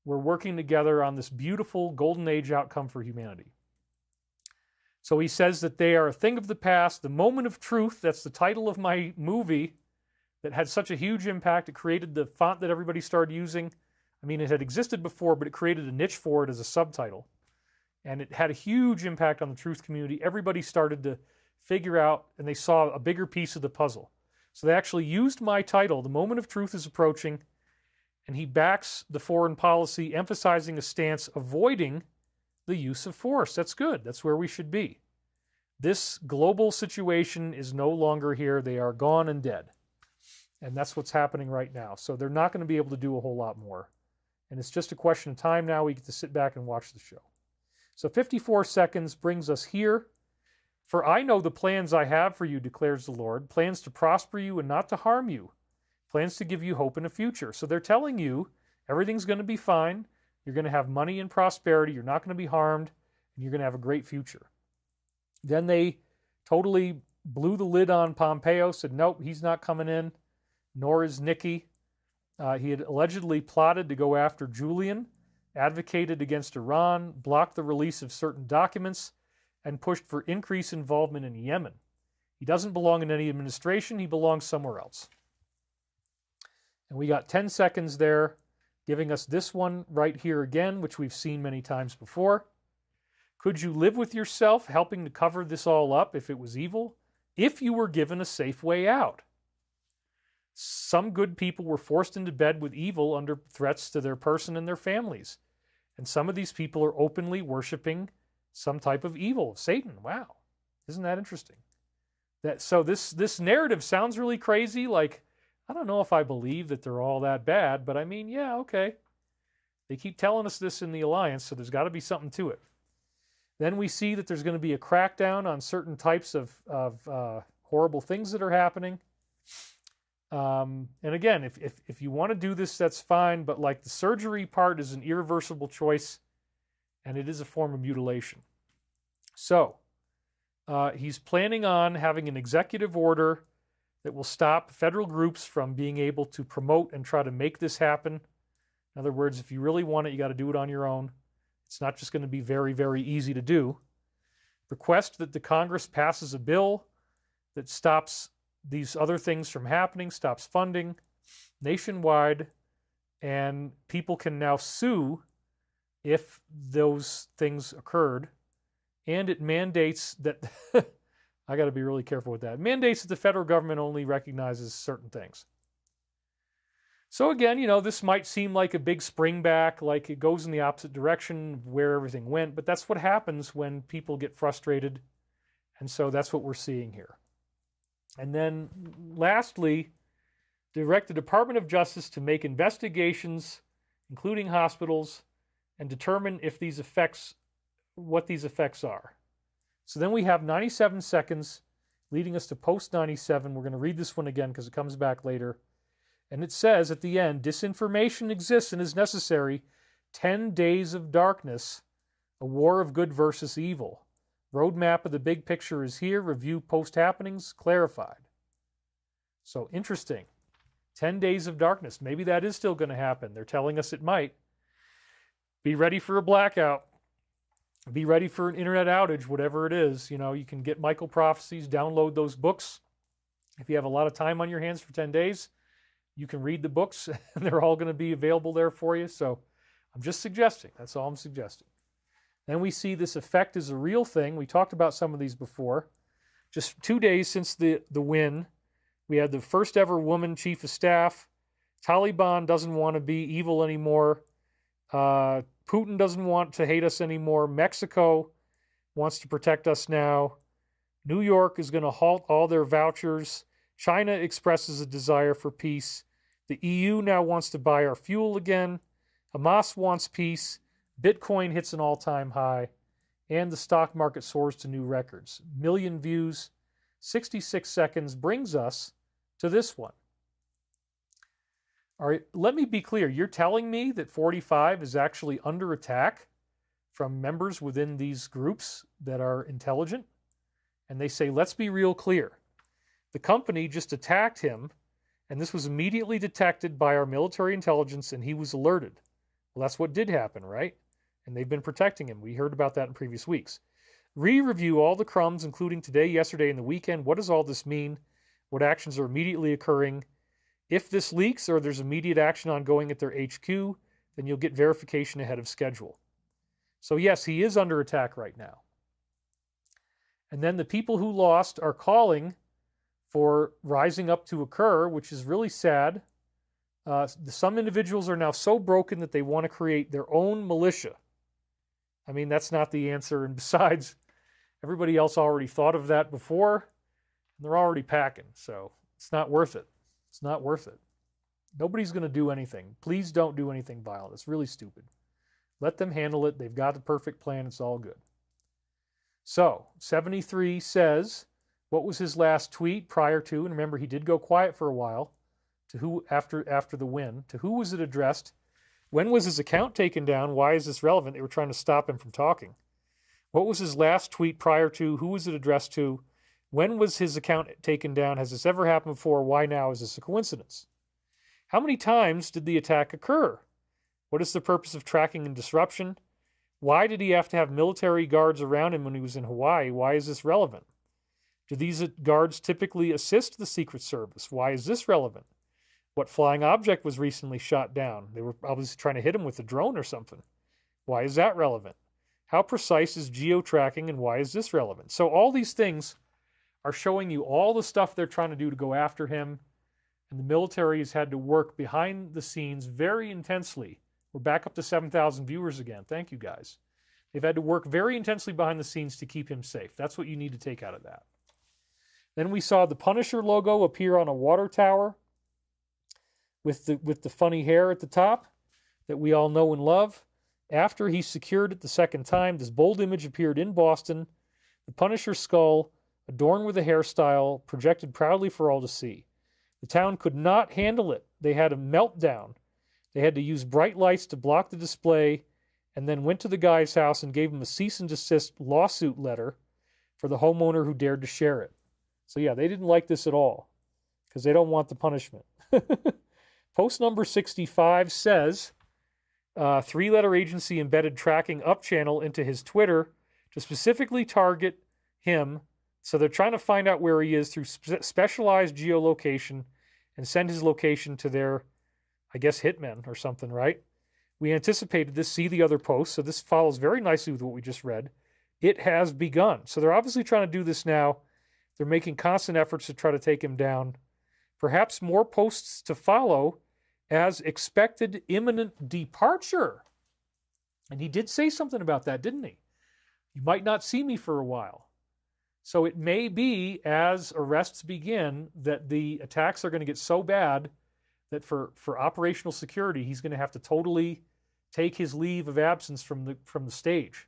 S1: We're working together on this beautiful golden age outcome for humanity. So he says that they are a thing of the past, the moment of truth. That's the title of my movie that had such a huge impact. It created the font that everybody started using. I mean, it had existed before, but it created a niche for it as a subtitle. And it had a huge impact on the truth community. Everybody started to figure out, and they saw a bigger piece of the puzzle. So they actually used my title, The Moment of Truth is Approaching, and he backs the foreign policy, emphasizing a stance avoiding the use of force. That's good. That's where we should be. This global situation is no longer here. They are gone and dead. And that's what's happening right now. So they're not going to be able to do a whole lot more. And it's just a question of time now. We get to sit back and watch the show. So 54 seconds brings us here. For I know the plans I have for you, declares the Lord, plans to prosper you and not to harm you, plans to give you hope in a future. So they're telling you everything's going to be fine. You're going to have money and prosperity. You're not going to be harmed, and you're going to have a great future. Then they totally blew the lid on Pompeo, said, nope, he's not coming in, nor is Nikki. He had allegedly plotted to go after Julian, advocated against Iran, blocked the release of certain documents, and pushed for increased involvement in Yemen. He doesn't belong in any administration. He belongs somewhere else. And we got 10 seconds there, giving us this one right here again, which we've seen many times before. Could you live with yourself helping to cover this all up if it was evil? If you were given a safe way out. Some good people were forced into bed with evil under threats to their person and their families. And some of these people are openly worshiping some type of evil, Satan. Wow. Isn't that interesting? So this narrative sounds really crazy. Like, I don't know if I believe that they're all that bad, but I mean, yeah, okay. They keep telling us this in the Alliance, so there's got to be something to it. Then we see that there's going to be a crackdown on certain types of horrible things that are happening. And again, if you want to do this, that's fine, but like the surgery part is an irreversible choice, and it is a form of mutilation. So, he's planning on having an executive order that will stop federal groups from being able to promote and try to make this happen. In other words, if you really want it, you got to do it on your own. It's not just going to be very, very easy to do. Request that the Congress passes a bill that stops these other things from happening, stops funding nationwide, and people can now sue if those things occurred. And it mandates that, I got to be really careful with that, it mandates that the federal government only recognizes certain things. So again, this might seem like a big spring back, like it goes in the opposite direction of where everything went, but that's what happens when people get frustrated. And so that's what we're seeing here. And then lastly, direct the Department of Justice to make investigations, including hospitals, and determine if these effects, what these effects are. So then we have 97 seconds leading us to post 97. We're going to read this one again because it comes back later. And it says at the end, disinformation exists and is necessary. 10 days of darkness, a war of good versus evil. Roadmap of the big picture is here. Review post happenings clarified. So interesting. 10 days of darkness. Maybe that is still going to happen. They're telling us it might. Be ready for a blackout. Be ready for an internet outage, whatever it is. You can get Michael Prophecies, download those books. If you have a lot of time on your hands for 10 days, you can read the books, and they're all going to be available there for you. So I'm just suggesting. That's all I'm suggesting. Then we see this effect is a real thing. We talked about some of these before. Just 2 days since the win, we had the first ever woman chief of staff. Taliban doesn't want to be evil anymore. Putin doesn't want to hate us anymore. Mexico wants to protect us now. New York is going to halt all their vouchers. China expresses a desire for peace. The EU now wants to buy our fuel again. Hamas wants peace. Bitcoin hits an all-time high. And the stock market soars to new records. Million views, 66 seconds brings us to this one. All right, let me be clear. You're telling me that 45 is actually under attack from members within these groups that are intelligent? And they say, let's be real clear. The company just attacked him, and this was immediately detected by our military intelligence, and he was alerted. Well, that's what did happen, right? And they've been protecting him. We heard about that in previous weeks. Re-review all the crumbs, including today, yesterday, and the weekend. What does all this mean? What actions are immediately occurring? If this leaks or there's immediate action ongoing at their HQ, then you'll get verification ahead of schedule. So yes, he is under attack right now. And then the people who lost are calling for rising up to occur, which is really sad. Some individuals are now so broken that they want to create their own militia. I mean, that's not the answer. And besides, everybody else already thought of that before, and they're already packing. So it's not worth it. It's not worth it. Nobody's going to do anything. Please don't do anything violent. It's really stupid. Let them handle it. They've got the perfect plan. It's all good. So 73 says, what was his last tweet prior to? And remember, he did go quiet for a while. To who after the win? To who was it addressed? When was his account taken down? Why is this relevant? They were trying to stop him from talking. What was his last tweet prior to? Who was it addressed to? When was his account taken down? Has this ever happened before? Why now? Is this a coincidence? How many times did the attack occur? What is the purpose of tracking and disruption? Why did he have to have military guards around him when he was in Hawaii? Why is this relevant? Do these guards typically assist the Secret Service? Why is this relevant? What flying object was recently shot down? They were obviously trying to hit him with a drone or something. Why is that relevant? How precise is geo-tracking and why is this relevant? So all these things are showing you all the stuff they're trying to do to go after him. And the military has had to work behind the scenes very intensely. We're back up to 7,000 viewers again. Thank you, guys. They've had to work very intensely behind the scenes to keep him safe. That's what you need to take out of that. Then we saw the Punisher logo appear on a water tower with the funny hair at the top that we all know and love. After he secured it the second time, this bold image appeared in Boston. The Punisher skull, adorned with a hairstyle, projected proudly for all to see. The town could not handle it. They had a meltdown. They had to use bright lights to block the display, and then went to the guy's house and gave him a cease and desist lawsuit letter for the homeowner who dared to share it. So yeah, they didn't like this at all because they don't want the punishment. Post number 65 says, three-letter agency embedded tracking up channel into his Twitter to specifically target him. So they're trying to find out where he is through specialized geolocation and send his location to their, I guess, hitmen or something, right? We anticipated this. See the other post. So this follows very nicely with what we just read. It has begun. So they're obviously trying to do this now. They're making constant efforts to try to take him down. Perhaps more posts to follow as expected imminent departure. And he did say something about that, didn't he? You might not see me for a while. So it may be, as arrests begin, that the attacks are going to get so bad that for operational security, he's going to have to totally take his leave of absence from the stage.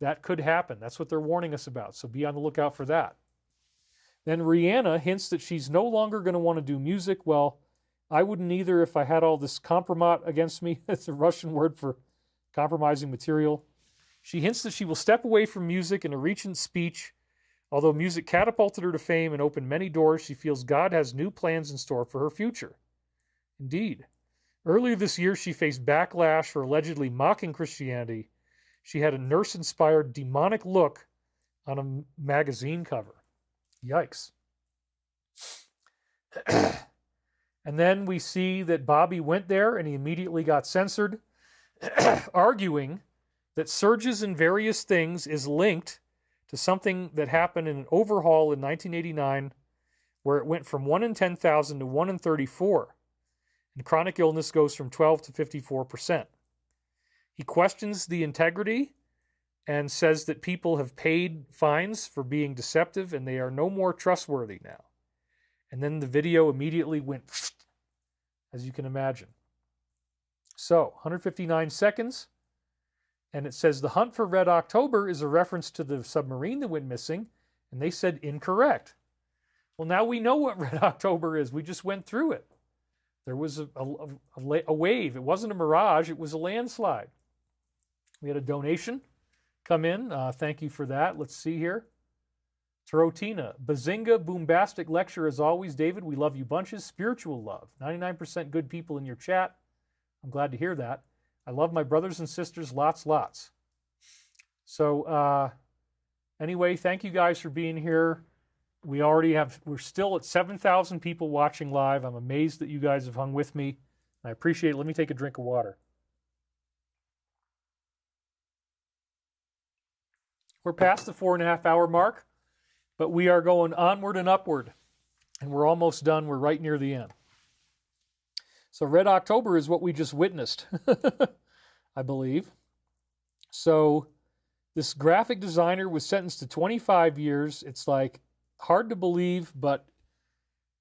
S1: That could happen. That's what they're warning us about. So be on the lookout for that. Then Rihanna hints that she's no longer going to want to do music. Well, I wouldn't either if I had all this compromat against me. That's a Russian word for compromising material. She hints that she will step away from music in a recent speech. Although music catapulted her to fame and opened many doors, she feels God has new plans in store for her future. Indeed. Earlier this year, she faced backlash for allegedly mocking Christianity. She had a nurse-inspired demonic look on a magazine cover. Yikes. And then we see that Bobby went there and he immediately got censored, arguing that surges in various things is linked to something that happened in an overhaul in 1989 where it went from 1 in 10,000 to 1 in 34. And chronic illness goes from 12 to 54%. He questions the integrity and says that people have paid fines for being deceptive and they are no more trustworthy now. And then the video immediately went, as you can imagine. So, 159 seconds. And it says the hunt for Red October is a reference to the submarine that went missing. And they said incorrect. Well, now we know what Red October is. We just went through it. There was a wave. It wasn't a mirage. It was a landslide. We had a donation come in. Thank you for that. Let's see here. Tarotina, Bazinga, Boombastic lecture as always. David, we love you bunches. Spiritual love. 99% good people in your chat. I'm glad to hear that. I love my brothers and sisters lots. So anyway, thank you guys for being here. We're still at 7,000 people watching live. I'm amazed that you guys have hung with me. I appreciate it. Let me take a drink of water. We're past the 4.5 hour mark. But we are going onward and upward, and we're almost done. We're right near the end. So Red October is what we just witnessed, I believe. So this graphic designer was sentenced to 25 years. It's like hard to believe, but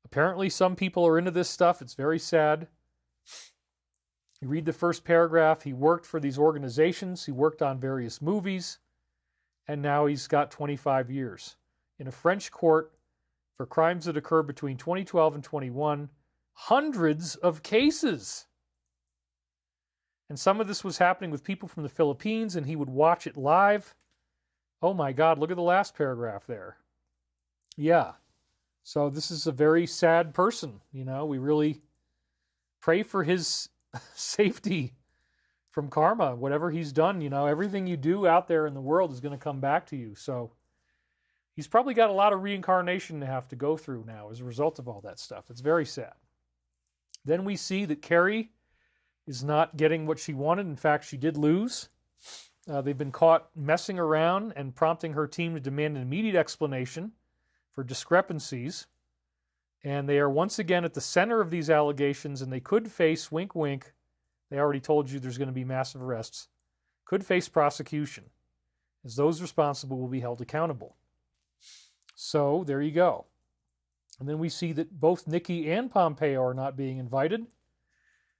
S1: apparently some people are into this stuff. It's very sad. You read the first paragraph. He worked for these organizations. He worked on various movies. And now he's got 25 years. In a French court for crimes that occurred between 2012 and 21. Hundreds of cases. And some of this was happening with people from the Philippines, and he would watch it live. Oh my God, look at the last paragraph there. Yeah. So this is a very sad person. You know, we really pray for his safety from karma. Whatever he's done, you know, everything you do out there in the world is going to come back to you. So he's probably got a lot of reincarnation to have to go through now as a result of all that stuff. It's very sad. Then we see that Carrie is not getting what she wanted. In fact, she did lose. They've been caught messing around and prompting her team to demand an immediate explanation for discrepancies. And they are once again at the center of these allegations, and they could face, wink, wink, they already told you there's going to be massive arrests, could face prosecution, as those responsible will be held accountable. So there you go. And then we see that both Nikki and Pompeo are not being invited,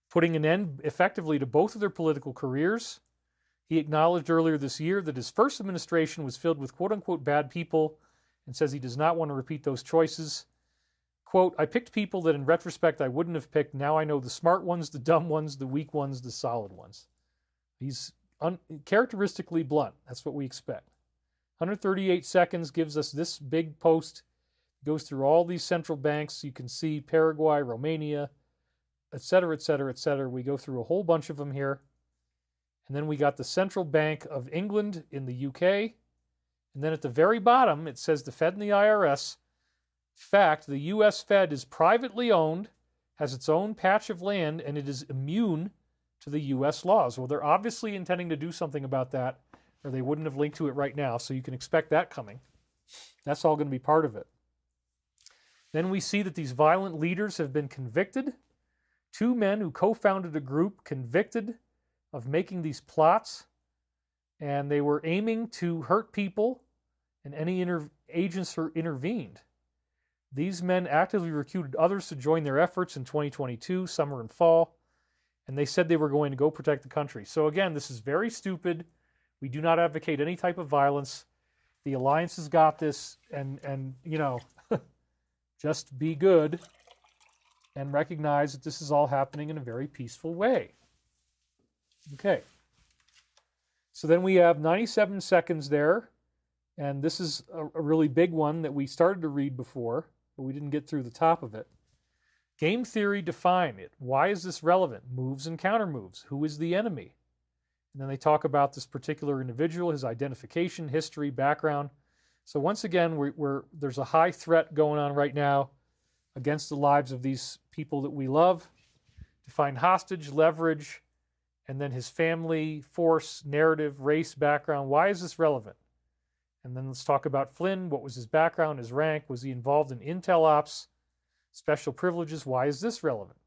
S1: putting an end effectively to both of their political careers. He acknowledged earlier this year that his first administration was filled with quote-unquote bad people and says he does not want to repeat those choices. Quote, I picked people that in retrospect I wouldn't have picked. Now I know the smart ones, the dumb ones, the weak ones, the solid ones. He's characteristically blunt. That's what we expect. 138 seconds gives us this big post. Goes through all these central banks. You can see Paraguay, Romania, et cetera, et cetera, et cetera. We go through a whole bunch of them here. And then we got the Central Bank of England in the UK. And then at the very bottom, it says the Fed and the IRS. Fact, the U.S. Fed is privately owned, has its own patch of land, and it is immune to the U.S. laws. Well, they're obviously intending to do something about that, or they wouldn't have linked to it right now, so you can expect that coming. That's all going to be part of it. Then we see that these violent leaders have been convicted. 2 men who co-founded a group convicted of making these plots, and they were aiming to hurt people, and any agents intervened. These men actively recruited others to join their efforts in 2022, summer and fall, and they said they were going to go protect the country. So again, this is very stupid. We do not advocate any type of violence. The Alliance has got this, and you know, just be good and recognize that this is all happening in a very peaceful way. Okay. So then we have 97 seconds there, and this is a really big one that we started to read before, but we didn't get through the top of it. Game theory, define it. Why is this relevant? Moves and counter moves. Who is the enemy? And then they talk about this particular individual, his identification, history, background. So once again, there's a high threat going on right now against the lives of these people that we love. Define hostage, leverage, and then his family, force, narrative, race, background. Why is this relevant? And then let's talk about Flynn. What was his background, his rank? Was he involved in intel ops, special privileges? Why is this relevant?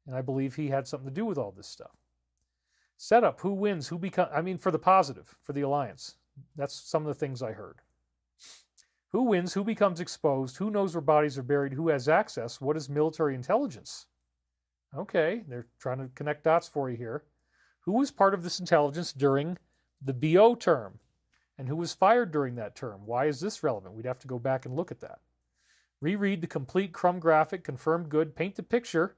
S1: And I believe he had something to do with all this stuff. Setup, who wins, who becomes, I mean, for the positive, for the Alliance. That's some of the things I heard. Who wins, who becomes exposed, who knows where bodies are buried, who has access, what is military intelligence? Okay, they're trying to connect dots for you here. Who was part of this intelligence during the BO term? And who was fired during that term? Why is this relevant? We'd have to go back and look at that. Reread the complete crumb graphic, confirmed good, paint the picture.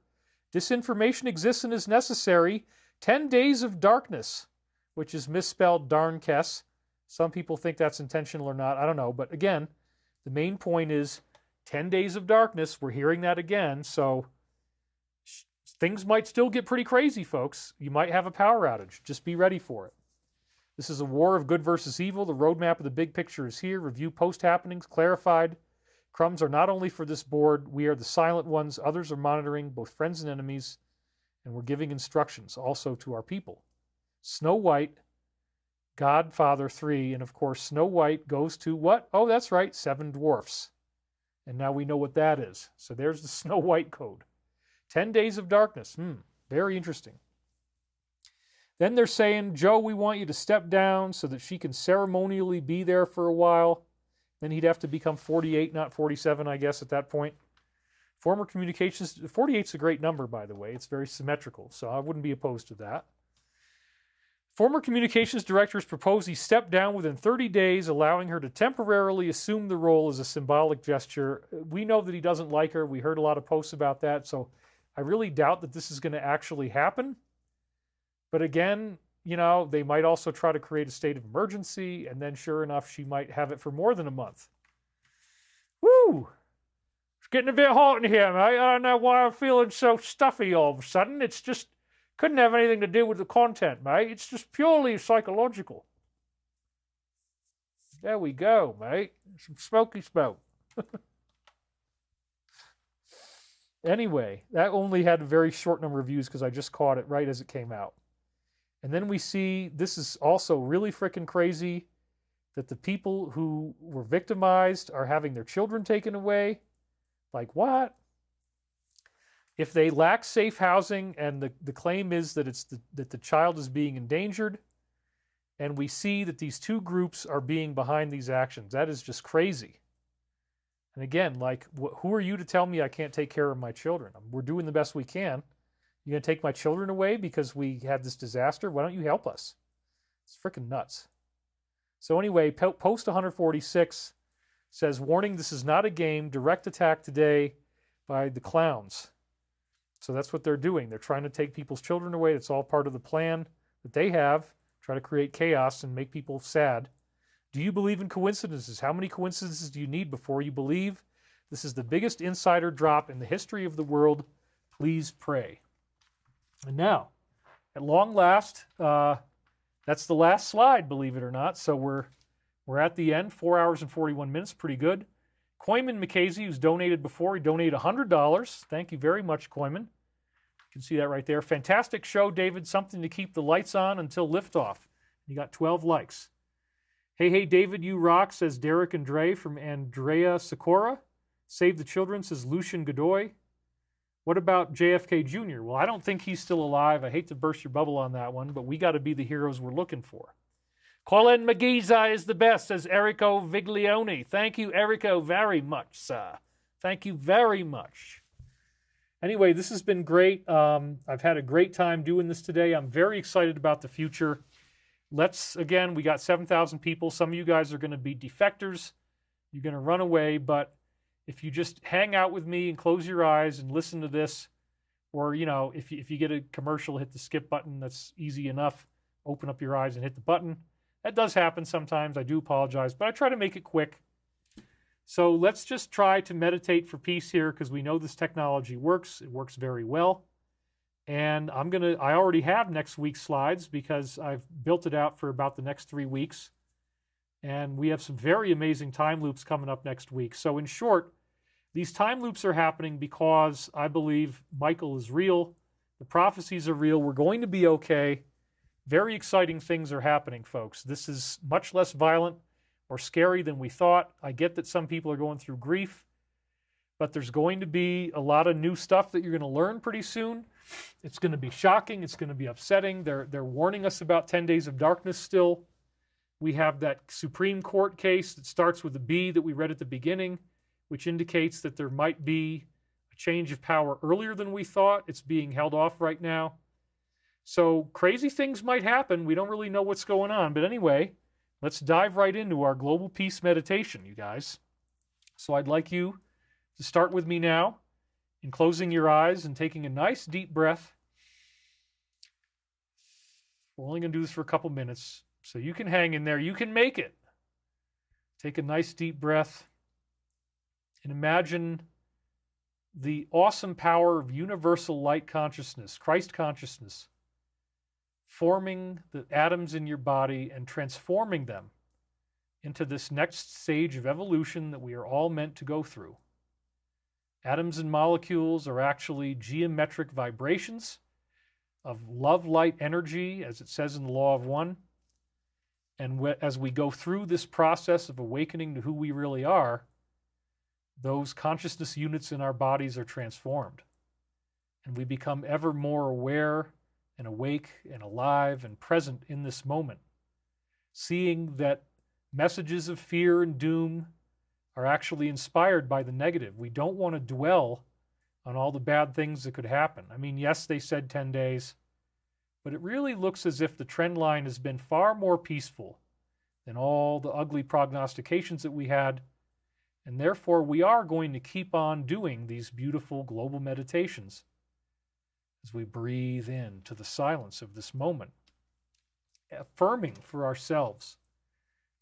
S1: Disinformation exists and is necessary. 10 days of darkness, which is misspelled darnkess. Some people think that's intentional or not. I don't know. But again, the main point is 10 days of darkness. We're hearing that again. So things might still get pretty crazy, folks. You might have a power outage. Just be ready for it. This is a war of good versus evil. The roadmap of the big picture is here. Review post-happenings, clarified. Crumbs are not only for this board. We are the silent ones. Others are monitoring, both friends and enemies. And we're giving instructions also to our people. Snow White, Godfather 3, and of course Snow White goes to what? Oh, that's right, 7 dwarfs. And now we know what that is. So there's the Snow White code. 10 days of darkness. Very interesting. Then they're saying, Joe, we want you to step down so that she can ceremonially be there for a while. Then he'd have to become 48, not 47, I guess, at that point. Former communications, 48's a great number, by the way. It's very symmetrical, so I wouldn't be opposed to that. Former communications directors propose he step down within 30 days, allowing her to temporarily assume the role as a symbolic gesture. We know that he doesn't like her. We heard a lot of posts about that, so I really doubt that this is going to actually happen. But again, you know, they might also try to create a state of emergency, and then sure enough, she might have it for more than a month. Woo! It's getting a bit hot in here, mate. I don't know why I'm feeling so stuffy all of a sudden. It's just, couldn't have anything to do with the content, mate. It's just purely psychological. There we go, mate. Some smoky smoke. Anyway, that only had a very short number of views because I just caught it right as it came out. And then we see, this is also really freaking crazy, that the people who were victimized are having their children taken away. Like what? If they lack safe housing, and the claim is that that the child is being endangered, and we see that these two groups are being behind these actions. That is just crazy. And again, like, who are you to tell me I can't take care of my children? We're doing the best we can. You're going to take my children away because we had this disaster? Why don't you help us? It's freaking nuts. So anyway, post 146 says, warning, this is not a game. Direct attack today by the clowns. So that's what they're doing. They're trying to take people's children away. It's all part of the plan that they have. Try to create chaos and make people sad. Do you believe in coincidences? How many coincidences do you need before you believe? This is the biggest insider drop in the history of the world. Please pray. And now, at long last, that's the last slide, believe it or not. So we're at the end, 4 hours and 41 minutes, pretty good. Koyman McKaysey, who's donated before, he donated $100. Thank you very much, Koyman. You can see that right there. Fantastic show, David. Something to keep the lights on until liftoff. You got 12 likes. Hey, David, you rock, says Derek Andre from Andrea Sikora. Save the Children, says Lucian Godoy. What about JFK Jr.? Well, I don't think he's still alive. I hate to burst your bubble on that one, but we got to be the heroes we're looking for. Colin McGeeza is the best, says Erico Viglione. Thank you, Erico, very much, sir. Thank you very much. Anyway, this has been great. I've had a great time doing this today. I'm very excited about the future. Again, we got 7,000 people. Some of you guys are going to be defectors. You're going to run away, but if you just hang out with me and close your eyes and listen to this, or, you know, if you get a commercial, hit the skip button. That's easy enough. Open up your eyes and hit the button. That does happen sometimes. I do apologize, but I try to make it quick. So let's just try to meditate for peace here, because we know this technology works. It works very well. And I already have next week's slides because I've built it out for about the next 3 weeks. And we have some very amazing time loops coming up next week. So in short, these time loops are happening because I believe Michael is real. The prophecies are real. We're going to be okay. Very exciting things are happening, folks. This is much less violent or scary than we thought. I get that some people are going through grief, but there's going to be a lot of new stuff that you're going to learn pretty soon. It's going to be shocking. It's going to be upsetting. They're warning us about 10 days of darkness still. We have that Supreme Court case that starts with a B that we read at the beginning, which indicates that there might be a change of power earlier than we thought. It's being held off right now. So crazy things might happen. We don't really know what's going on. But anyway, let's dive right into our global peace meditation, you guys. So I'd like you to start with me now in closing your eyes and taking a nice deep breath. We're only going to do this for a couple minutes, so you can hang in there. You can make it. Take a nice deep breath and imagine the awesome power of universal light consciousness, Christ consciousness, forming the atoms in your body and transforming them into this next stage of evolution that we are all meant to go through. Atoms and molecules are actually geometric vibrations of love-light energy, as it says in the Law of One. And as we go through this process of awakening to who we really are, those consciousness units in our bodies are transformed. And we become ever more aware and awake and alive and present in this moment, seeing that messages of fear and doom are actually inspired by the negative. We don't want to dwell on all the bad things that could happen. I mean, yes, they said 10 days, but it really looks as if the trend line has been far more peaceful than all the ugly prognostications that we had. And therefore, we are going to keep on doing these beautiful global meditations as we breathe into the silence of this moment, affirming for ourselves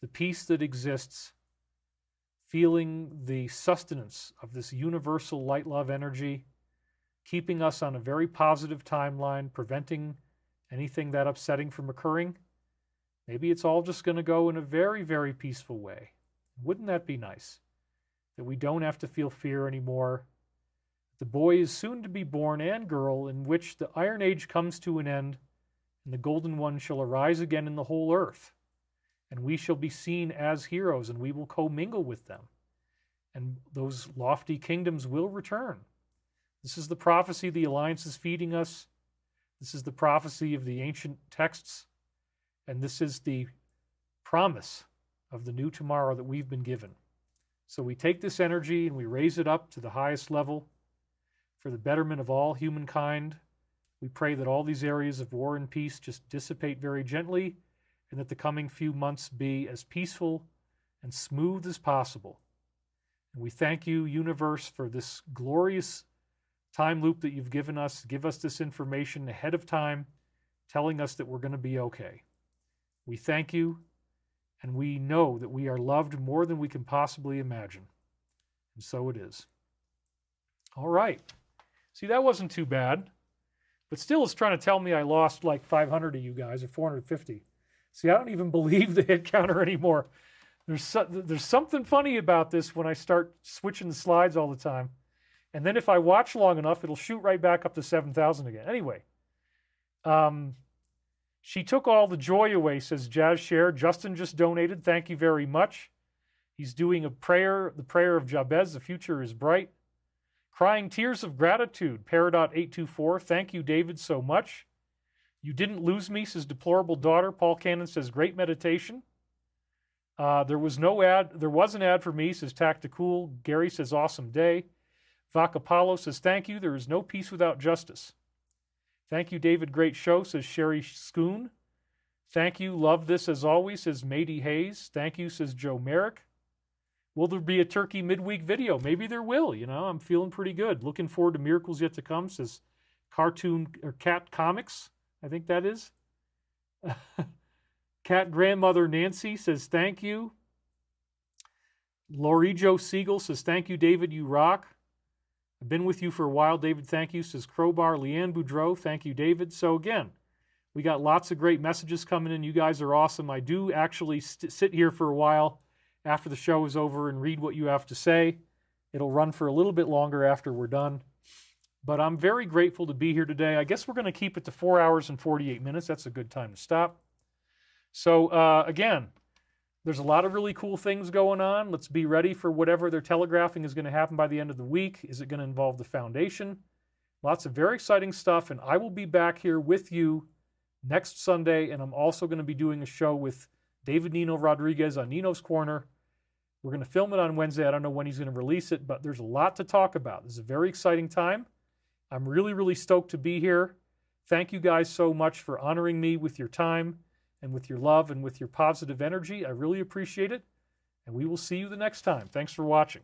S1: the peace that exists, feeling the sustenance of this universal light love energy, keeping us on a very positive timeline, preventing anything that upsetting from occurring. Maybe it's all just going to go in a very, very peaceful way. Wouldn't that be nice? That we don't have to feel fear anymore. The boy is soon to be born and girl, in which the Iron Age comes to an end, and the Golden One shall arise again in the whole earth. And we shall be seen as heroes, and we will commingle with them. And those lofty kingdoms will return. This is the prophecy the Alliance is feeding us. This is the prophecy of the ancient texts. And this is the promise of the new tomorrow that we've been given. So we take this energy and we raise it up to the highest level for the betterment of all humankind. We pray that all these areas of war and peace just dissipate very gently, and that the coming few months be as peaceful and smooth as possible. And we thank you, universe, for this glorious time loop that you've given us. Give us this information ahead of time, telling us that we're going to be okay. We thank you, and we know that we are loved more than we can possibly imagine. And so it is. All right. See, that wasn't too bad. But still, it's trying to tell me I lost like 500 of you guys, or 450. See, I don't even believe the hit counter anymore. There's something funny about this when I start switching the slides all the time. And then if I watch long enough, it'll shoot right back up to 7,000 again. Anyway, she took all the joy away, says Jazz Share. Justin just donated. Thank you very much. He's doing a prayer, the prayer of Jabez. The future is bright. Crying tears of gratitude, Paradot824. Thank you, David, so much. You didn't lose me, says Deplorable Daughter. Paul Cannon says, great meditation. There was an ad for me, says Tacticool. Gary says, awesome day. Vacapalo says, thank you. There is no peace without justice. Thank you, David. Great show, says Sherry Schoon. Thank you. Love this as always, says Mady Hayes. Thank you, says Joe Merrick. Will there be a turkey midweek video? Maybe there will. You know, I'm feeling pretty good. Looking forward to miracles yet to come, says Cartoon or Cat Comics. I think that is. Cat Grandmother Nancy says, thank you. Laurie Jo Siegel says, thank you, David. You rock. I've been with you for a while, David. Thank you, says Crowbar. Leanne Boudreau. Thank you, David. So again, we got lots of great messages coming in. You guys are awesome. I do actually sit here for a while after the show is over and read what you have to say. It'll run for a little bit longer after we're done. But I'm very grateful to be here today. I guess we're going to keep it to 4 hours and 48 minutes. That's a good time to stop. So again, there's a lot of really cool things going on. Let's be ready for whatever they're telegraphing is going to happen by the end of the week. Is it going to involve the foundation? Lots of very exciting stuff. And I will be back here with you next Sunday. And I'm also going to be doing a show with David Nino Rodriguez on Nino's Corner. We're going to film it on Wednesday. I don't know when he's going to release it, but there's a lot to talk about. This is a very exciting time. I'm really, really stoked to be here. Thank you guys so much for honoring me with your time and with your love and with your positive energy. I really appreciate it. And we will see you the next time. Thanks for watching.